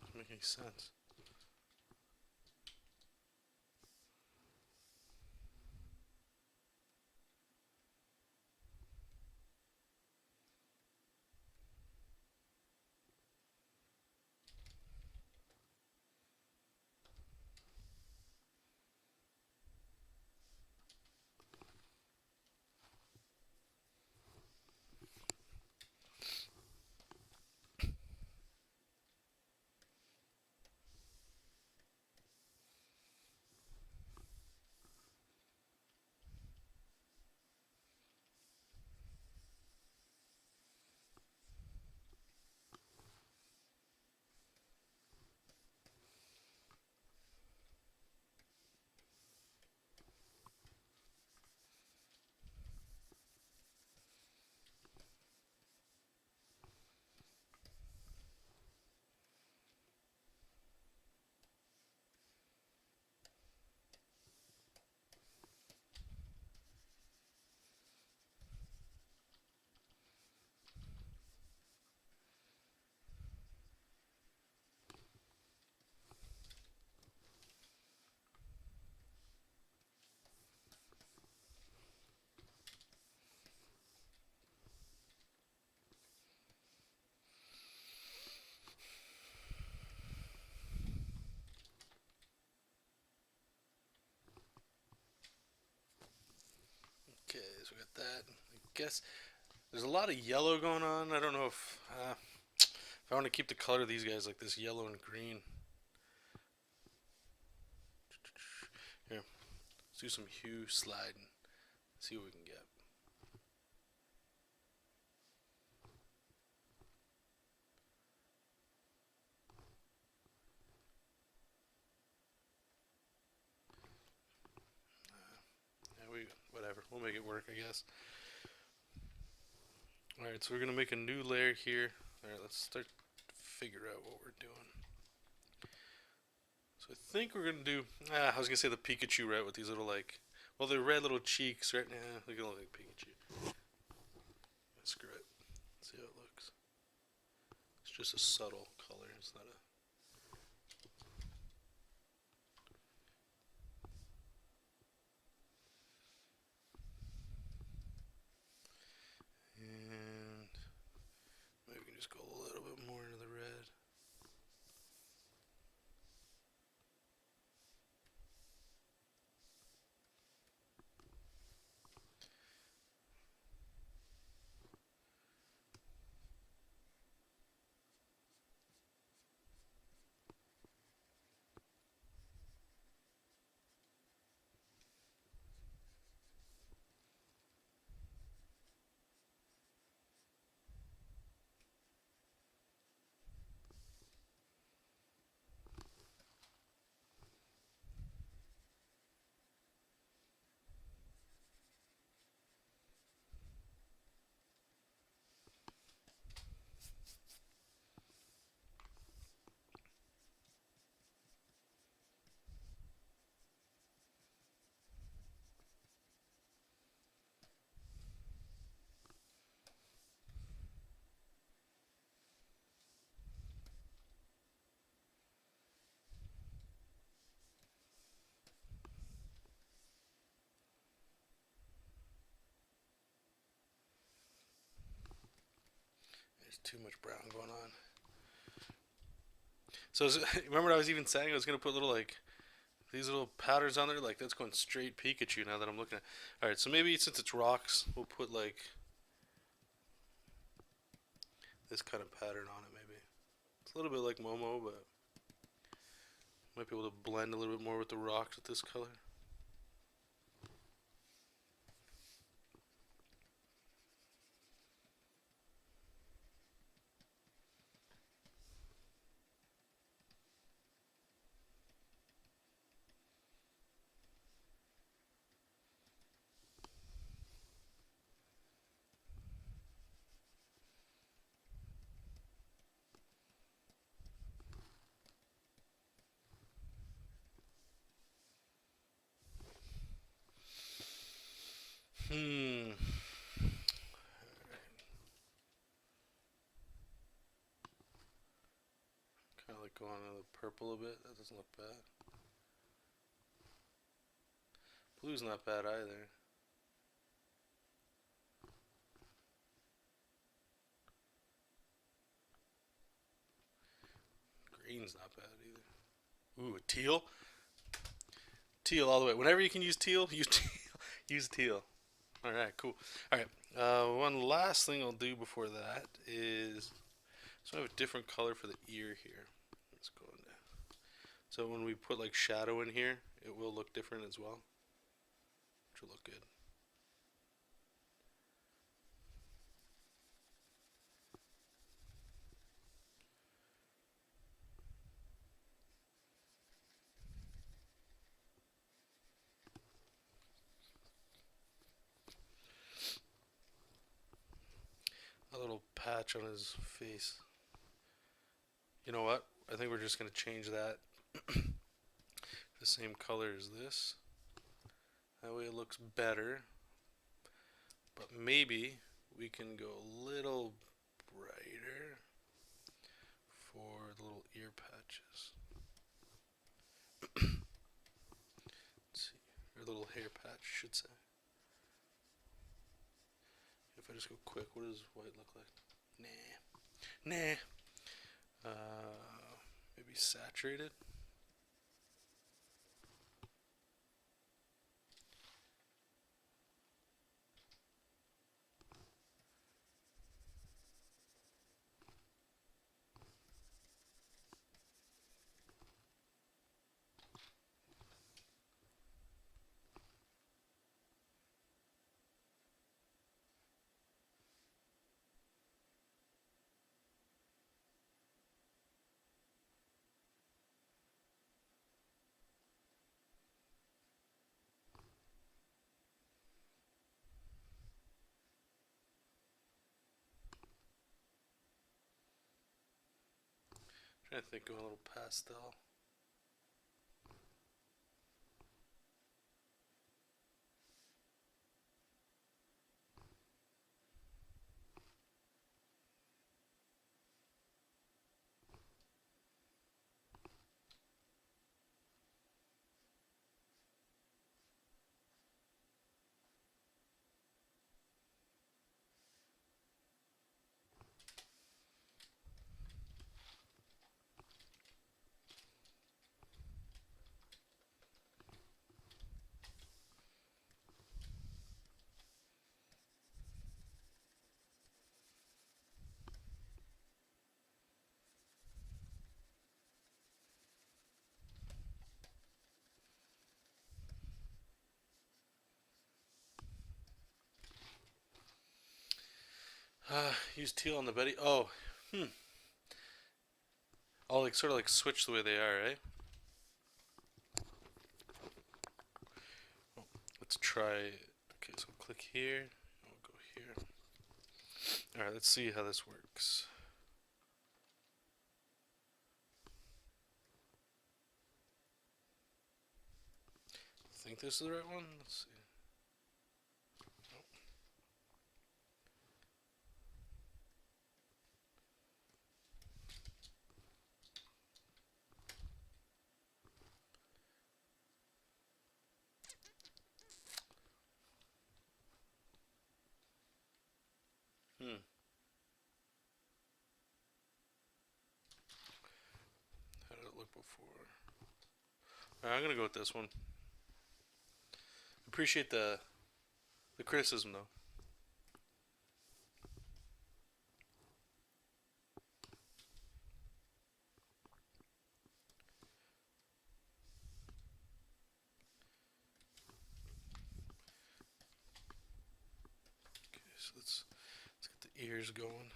Speaker 1: Doesn't make any sense. Okay, so we got that. I guess there's a lot of yellow going on. I don't know if I want to keep the color of these guys like this, yellow and green. Here, let's do some hue sliding. See what we can get. Whatever. We'll make it work, I guess. Alright, so we're gonna make a new layer here. Alright, let's start to figure out what we're doing. So I think we're gonna do I was gonna say the Pikachu right with these little well, they're red little cheeks, right? Nah, they can look like Pikachu. Screw it. Let's see how it looks. It's just a subtle color, it's not a and maybe we can just go a little bit more into the red. too much brown going on. So remember what I was even saying I was gonna put little like these little patterns on there, like that's going straight Pikachu now that I'm looking at. Alright, so maybe since it's rocks, we'll put like this kind of pattern on it maybe. It's a little bit like Momo, but might be able to blend a little bit more with the rocks with this color. Hmm. Kind of like going on the purple a bit. That doesn't look bad. Blue's not bad either. Green's not bad either. Ooh, teal. Teal all the way. Whenever you can use teal, use teal. Use teal. All right, cool. All right. One last thing I'll do before that is so I have a different color for the ear here. Let's go into. So when we put like shadow in here, it will look different as well, which will look good. A little patch on his face. You know what? I think we're just going to change that the same color as this. That way it looks better. But maybe we can go a little brighter for the little ear patches. Let's see. Or little hair patch, I should say. If I just go quick, what does white look like? Nah. Maybe saturated. Trying to think of a little pastel. Use teal on the Betty. Oh, I'll like sort of like switch the way they are, eh? Let's try. Okay, so click here. We'll go here. All right, let's see how this works. I think this is the right one. Let's see. before. Alright, I'm gonna go with this one. Appreciate the criticism though. Okay, so let's get the ears going.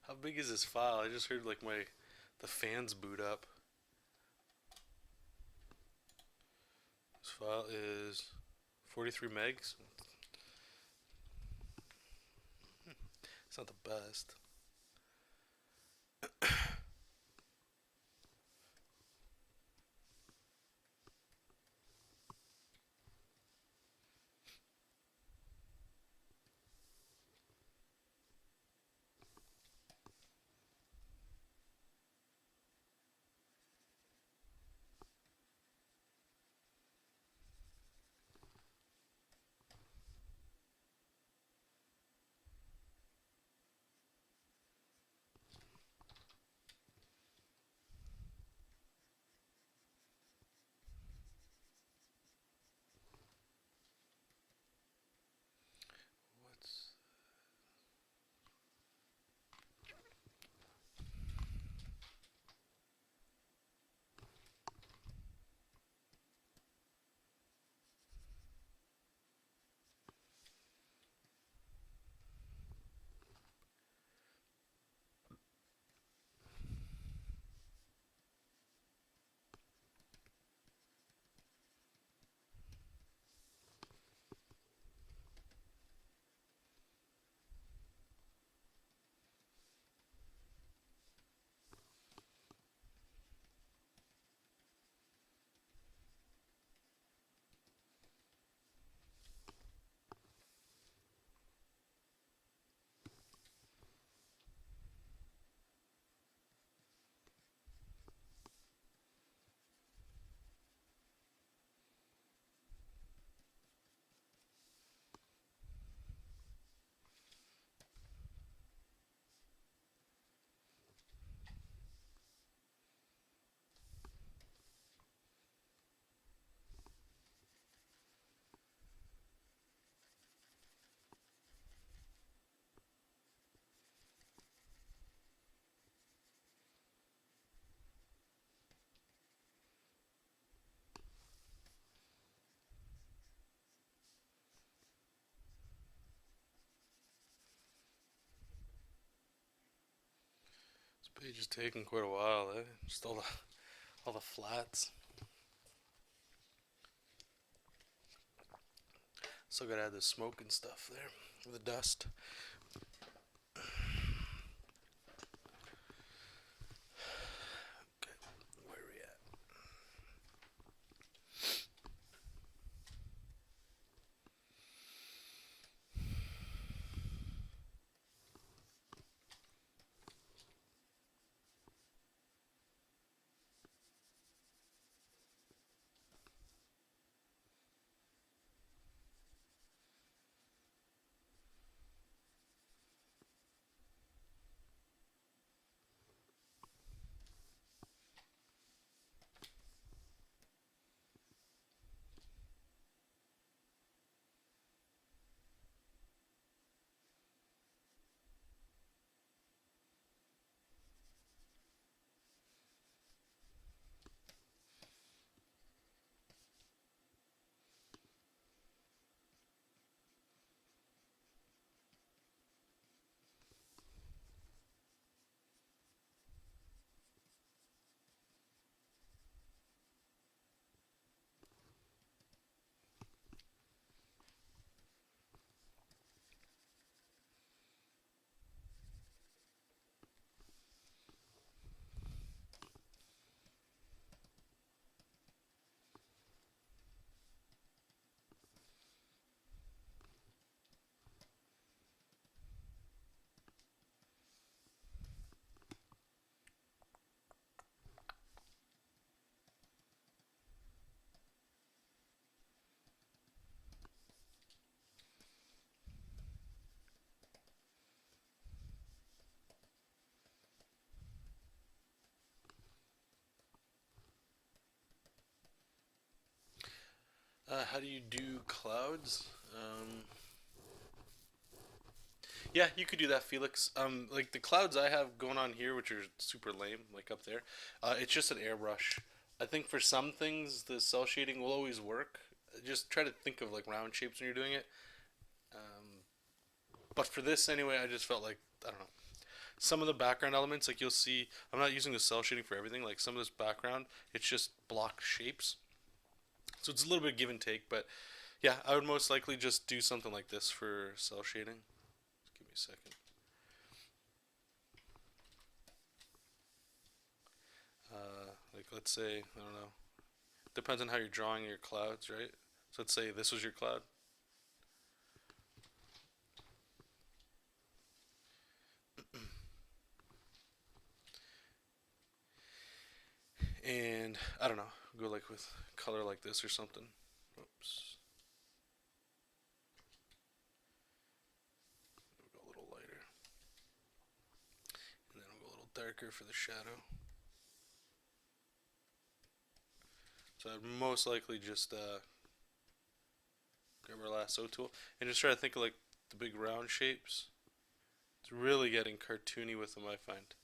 Speaker 1: How big is this file? I just heard like the fans boot up. This file is 43 megs. It's not the best. Page is taking quite a while, eh? Just all the flats. Still gotta add the smoke and stuff there, the dust. Okay, where are we at? How do you do clouds? Yeah, you could do that, Felix. Like the clouds I have going on here, which are super lame, like up there, it's just an airbrush. I think for some things, the cell shading will always work. Just try to think of like round shapes when you're doing it. But for this anyway, I just felt like, I don't know. Some of the background elements, like you'll see, I'm not using the cell shading for everything. Like some of this background, it's just block shapes. So it's a little bit of give and take, but yeah, I would most likely just do something like this for cell shading. Just give me a second. Like let's say, I don't know. Depends on how you're drawing your clouds, right? So let's say this was your cloud. And I don't know, go like with color like this or something. Oops. We'll go a little lighter. And then we'll go a little darker for the shadow. So I'd most likely just grab our lasso tool and just try to think of like the big round shapes. It's really getting cartoony with them, I find.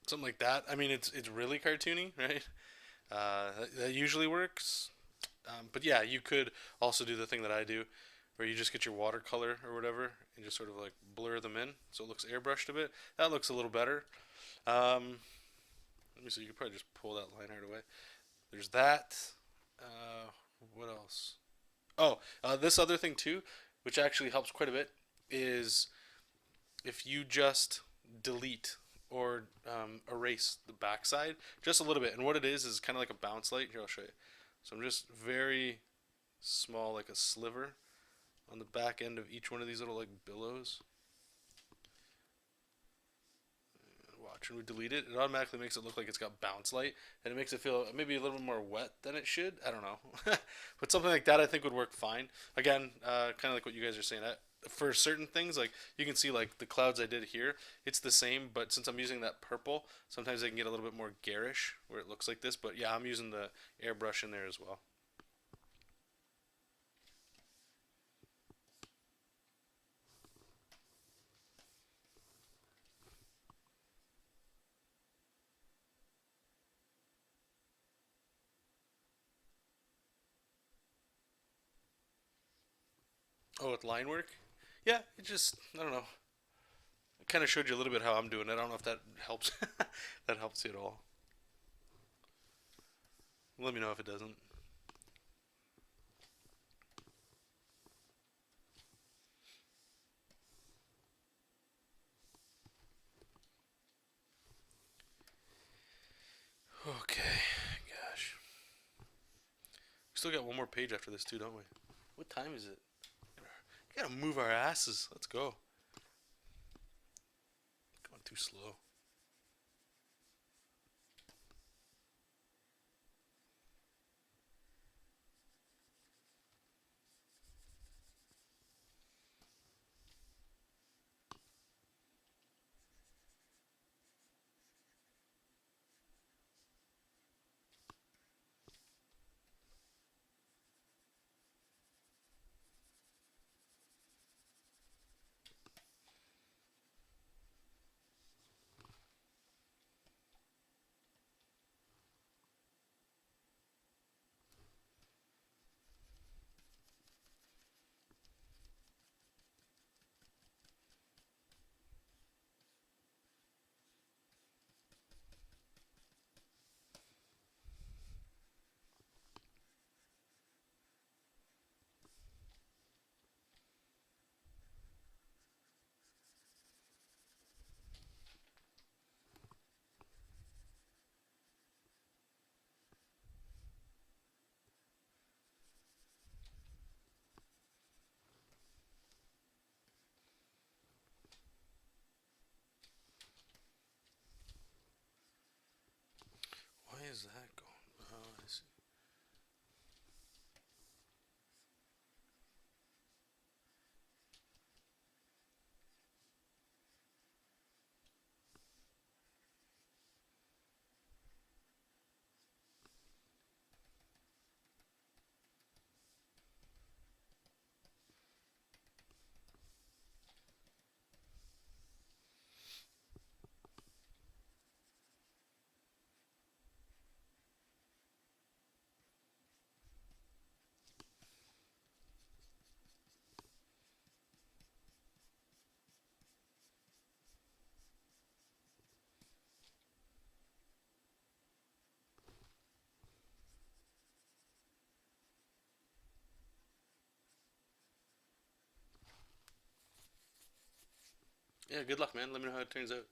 Speaker 1: Something like that. I mean, it's really cartoony, right? That usually works. But yeah, you could also do the thing that I do, where you just get your watercolor or whatever and just sort of like blur them in, so it looks airbrushed a bit. That looks a little better. Um, Let me see. You could probably just pull that line art away. There's that. Uh, what else? Oh, this other thing too, which actually helps quite a bit, is if you just delete or erase the backside just a little bit. And what it is kind of like a bounce light. Here, I'll show you. So I'm just very small, like a sliver, on the back end of each one of these little like billows. Watch, when we delete it, it automatically makes it look like it's got bounce light, and it makes it feel maybe a little bit more wet than it should. I don't know, but something like that I think would work fine. Again, kind of like what you guys are saying. For certain things, like you can see, like the clouds I did here, it's the same, but since I'm using that purple, sometimes they can get a little bit more garish where it looks like this. But yeah, I'm using the airbrush in there as well. Oh, with line work? Yeah, it just, I don't know. I kind of showed you a little bit how I'm doing it. I don't know if that helps. That helps you at all. Let me know if it doesn't. Okay, gosh. We still got one more page after this too, don't we? What time is it? We gotta move our asses. Let's go. Going too slow. Why is that going? Oh, I see. Yeah, good luck, man. Let me know how it turns out.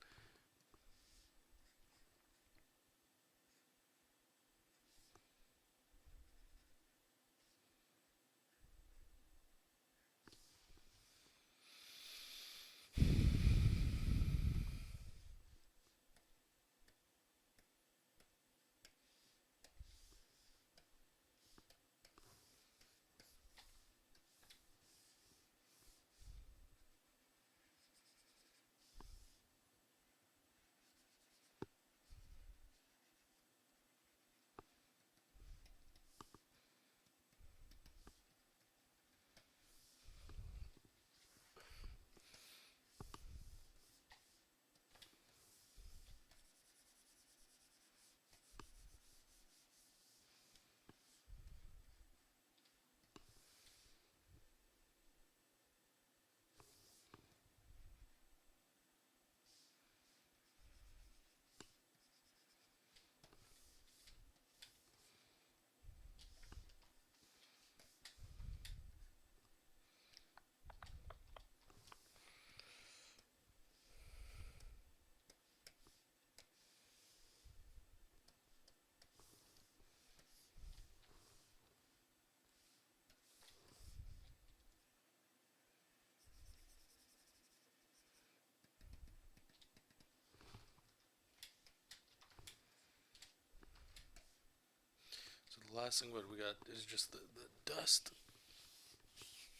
Speaker 1: So the last thing what we got is just the dust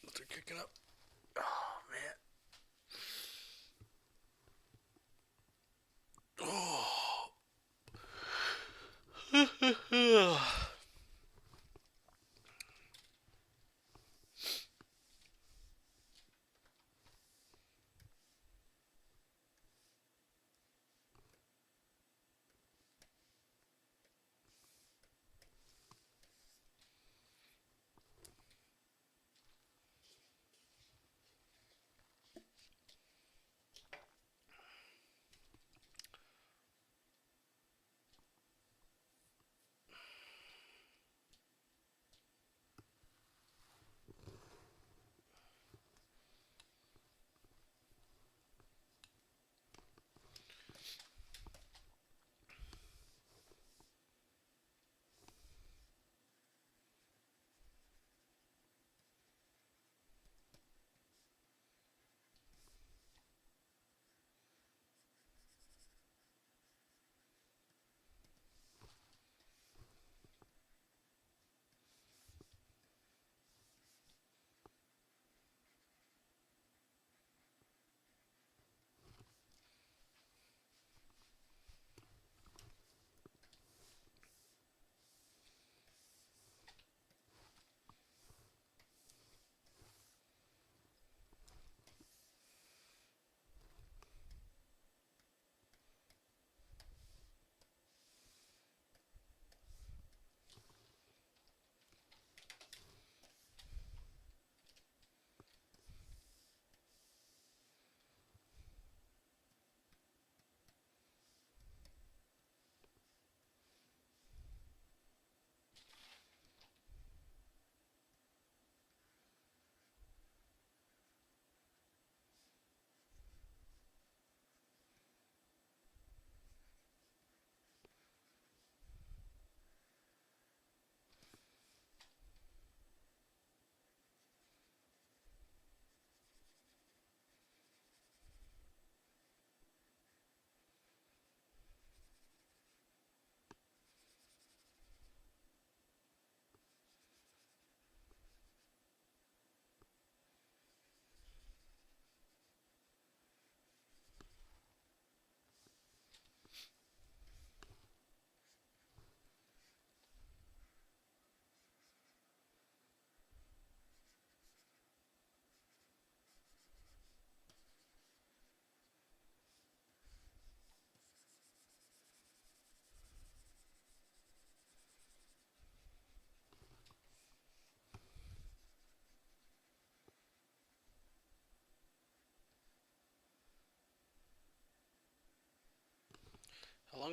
Speaker 1: that they're kicking up. Oh man. Oh.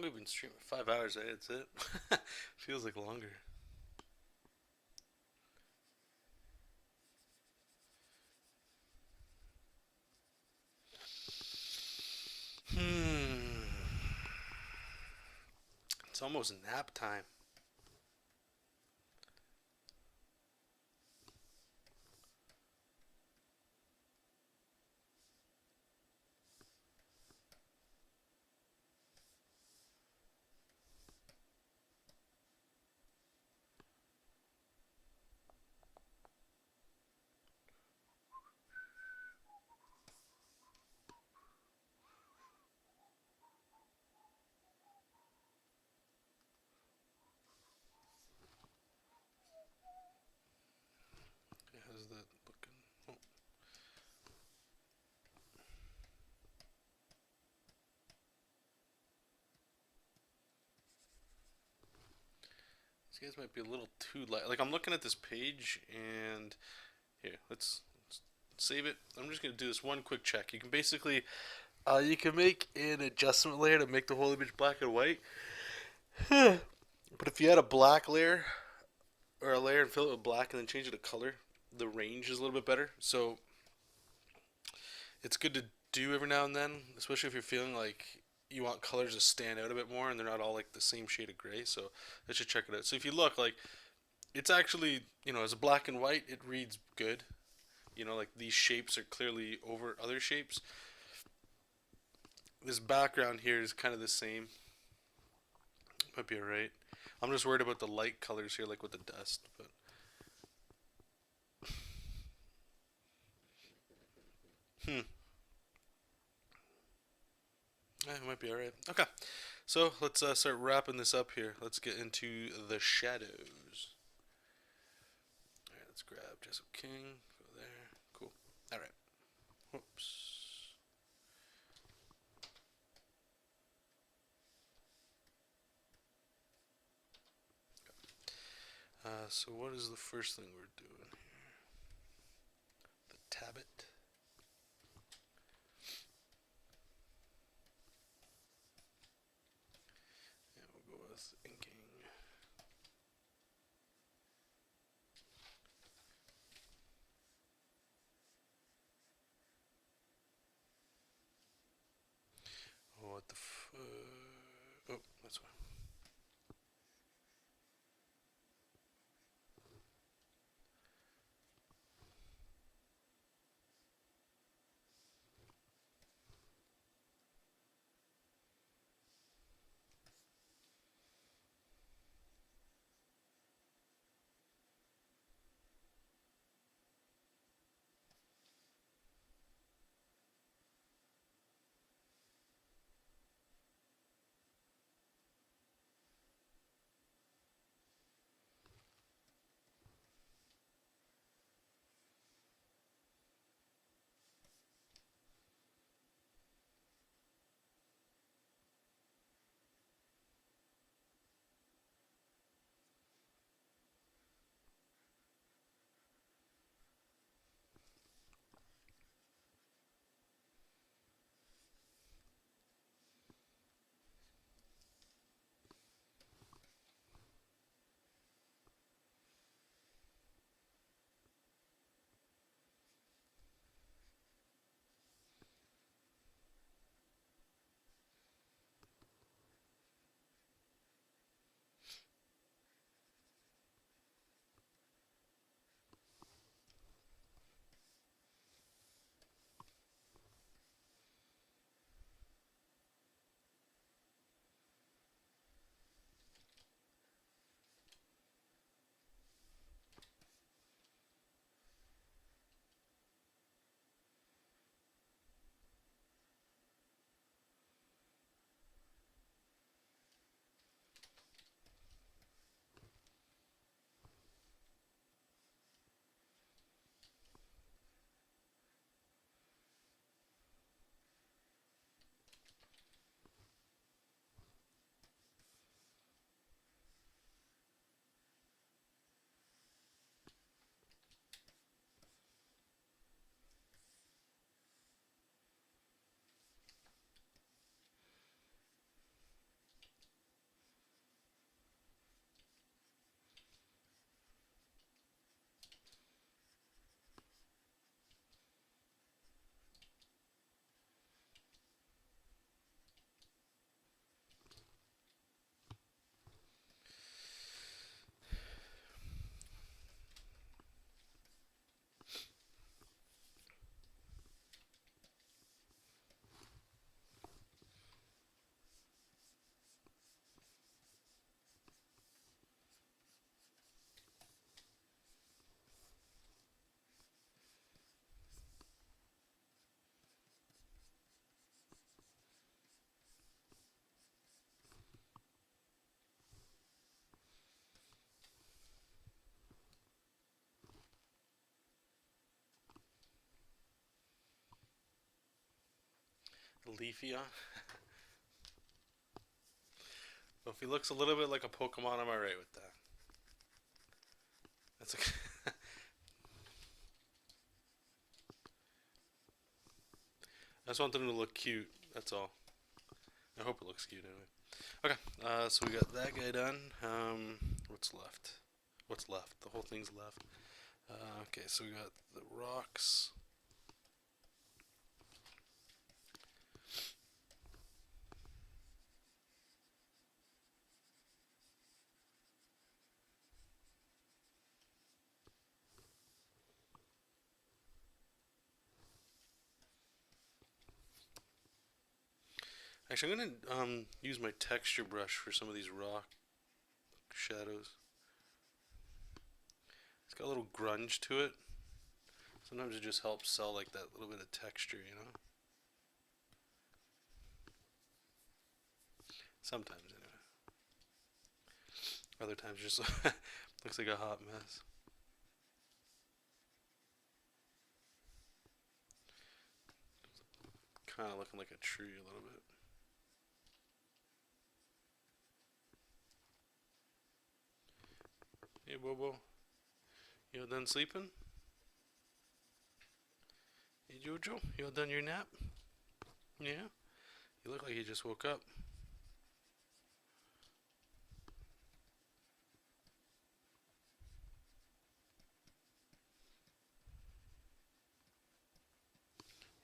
Speaker 1: long we've been streaming? 5 hours, right? That's it. Feels like longer. Hmm. It's almost nap time. How's that looking? Oh. These guys might be a little too light. Like, I'm looking at this page, and here, let's save it. I'm just gonna do this one quick check. You can basically, you can make an adjustment layer to make the whole image black and white. But if you had a black layer or a layer and fill it with black and then change it to color, the range is a little bit better. So it's good to do every now and then, especially if you're feeling like you want colors to stand out a bit more and they're not all like the same shade of gray. So I should check it out. So if you look, like, it's actually, as a black and white, it reads good. Like, these shapes are clearly over other shapes. This background here is kind of the same. Might be alright. I'm just worried about the light colors here, like with the dust. But it might be alright. Okay, so let's start wrapping this up here. Let's get into the shadows. Alright, let's grab Jesop King. Go there. Cool. Alright. Whoops. So what is the first thing we're doing here? The tablet. Yeah, we'll go with inking. Oh, what the oh, that's why.
Speaker 3: Leafy on. So if he looks a little bit like a Pokemon, I'm alright with that. That's okay. I just want them to look cute. That's all. I hope it looks cute anyway. Okay, so we got that guy done. What's left? What's left? The whole thing's left. Okay, so we got the rocks. Actually, I'm gonna use my texture brush for some of these rock shadows. It's got a little grunge to it. Sometimes it just helps sell like that little bit of texture, you know? Sometimes, anyway. Other times it just looks like a hot mess. Kind of looking like a tree a little bit. Hey, Bobo. You all done sleeping? Hey, Jojo. You all done your nap? Yeah? You look like you just woke up.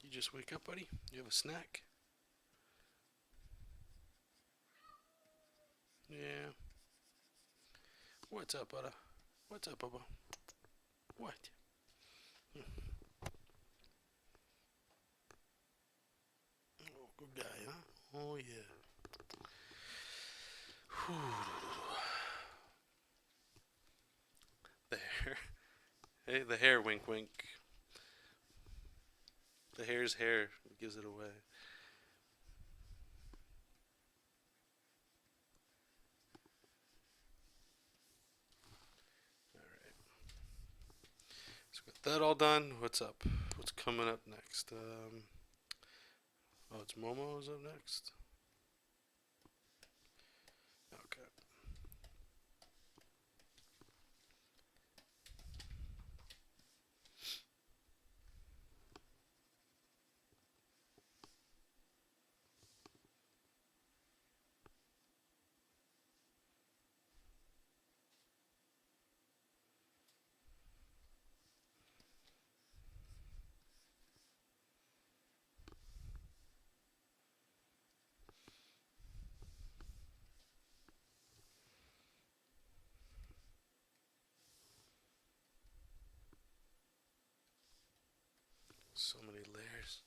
Speaker 3: You just wake up, buddy? You have a snack? Yeah. What's up, Bubba? What's up, Bubba? What? Oh, good guy, huh? Oh, yeah. The hair. Hey, the hair, wink, wink. The hair's hair gives it away. Alright. So with that all done, what's up? What's coming up next? Oh, it's Momo's up next? Okay. So many layers.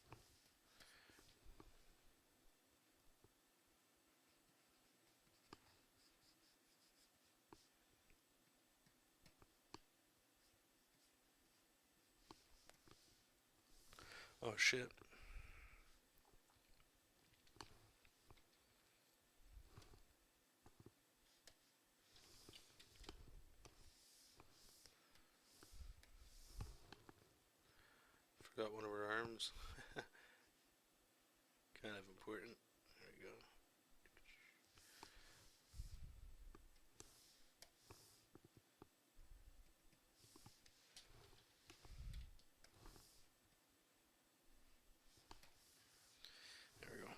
Speaker 3: Oh shit. Forgot one of her arms. Kind of important. There we go. There we go.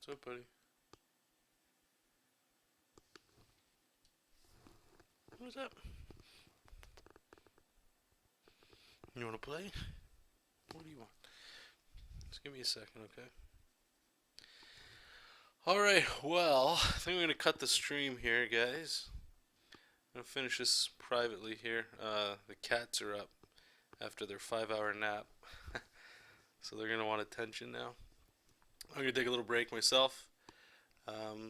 Speaker 3: What's up, buddy? What's up? You want to play? What do you want? Just give me a second, okay? Alright, well, I think I'm going to cut the stream here, guys. I'm going to finish this privately here. The cats are up after their 5-hour nap. So they're going to want attention now. I'm going to take a little break myself.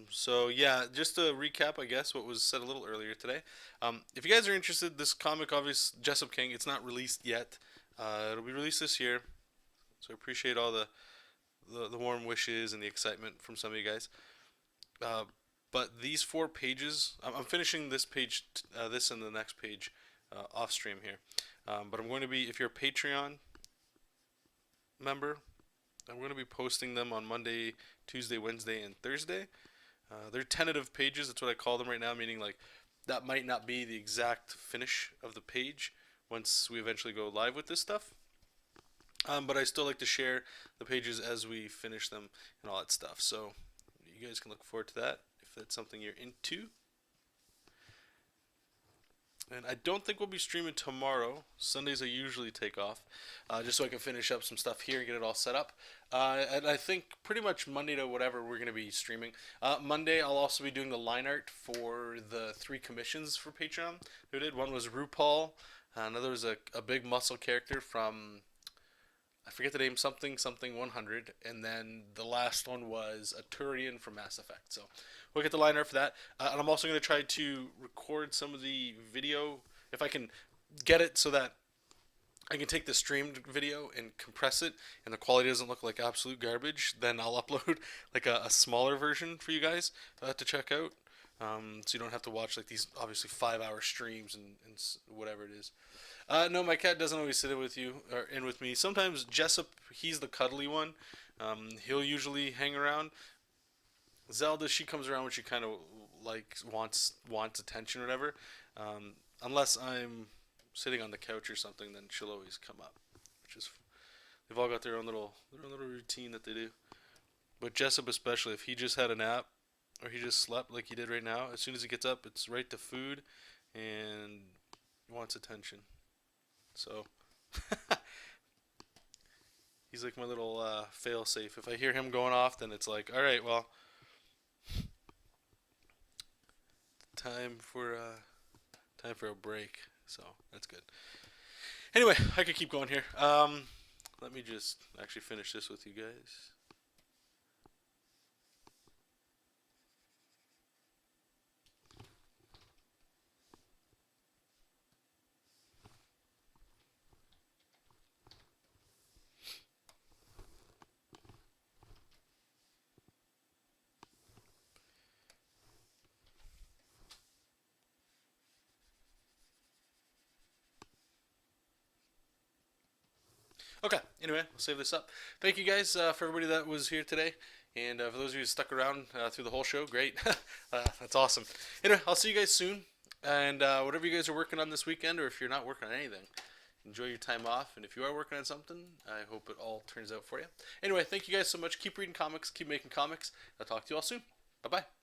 Speaker 3: So yeah, just to recap, I guess what was said a little earlier today. If you guys are interested, this comic, obviously Jesop King, it's not released yet. It'll be released this year. So I appreciate all the warm wishes and the excitement from some of you guys. Uh, but these 4 pages, I'm finishing this page, this and the next page off stream here. But I'm going to be, if you're a Patreon member, I'm going to be posting them on Monday, Tuesday, Wednesday, and Thursday. They're tentative pages. That's what I call them right now, meaning like that might not be the exact finish of the page once we eventually go live with this stuff. But I still like to share the pages as we finish them and all that stuff. So you guys can look forward to that if that's something you're into. And I don't think we'll be streaming tomorrow. Sundays I usually take off, just so I can finish up some stuff here and get it all set up. And I think pretty much Monday to whatever we're going to be streaming. Monday I'll also be doing the line art for the 3 commissions for Patreon. Who did? One was RuPaul. Another was a big muscle character from, I forget the name, something 100, and then the last one was a Turian from Mass Effect. So we'll get the line art for that. And I'm also going to try to record some of the video, if I can get it so that I can take the streamed video and compress it and the quality doesn't look like absolute garbage. Then I'll upload like a smaller version for you guys to check out. So you don't have to watch like these obviously 5-hour streams and whatever it is. No, my cat doesn't always sit in with you or in with me. Sometimes Jesop, he's the cuddly one. He'll usually hang around. Zelda, she comes around when she kind of like wants attention or whatever. Unless I'm sitting on the couch or something, then she'll always come up. Which is, they've all got their own little routine that they do. But Jesop especially, if he just had a nap or he just slept like he did right now, as soon as he gets up, it's right to food and wants attention. So he's like my little fail safe. If I hear him going off, then it's like, all right, well, time for a break. So that's good. Anyway, I could keep going here. Let me just actually finish this with you guys. Okay, anyway, I'll save this up. Thank you guys for everybody that was here today. And for those of you who stuck around through the whole show, great. That's awesome. Anyway, I'll see you guys soon. And whatever you guys are working on this weekend, or if you're not working on anything, enjoy your time off. And if you are working on something, I hope it all turns out for you. Anyway, thank you guys so much. Keep reading comics. Keep making comics. I'll talk to you all soon. Bye-bye.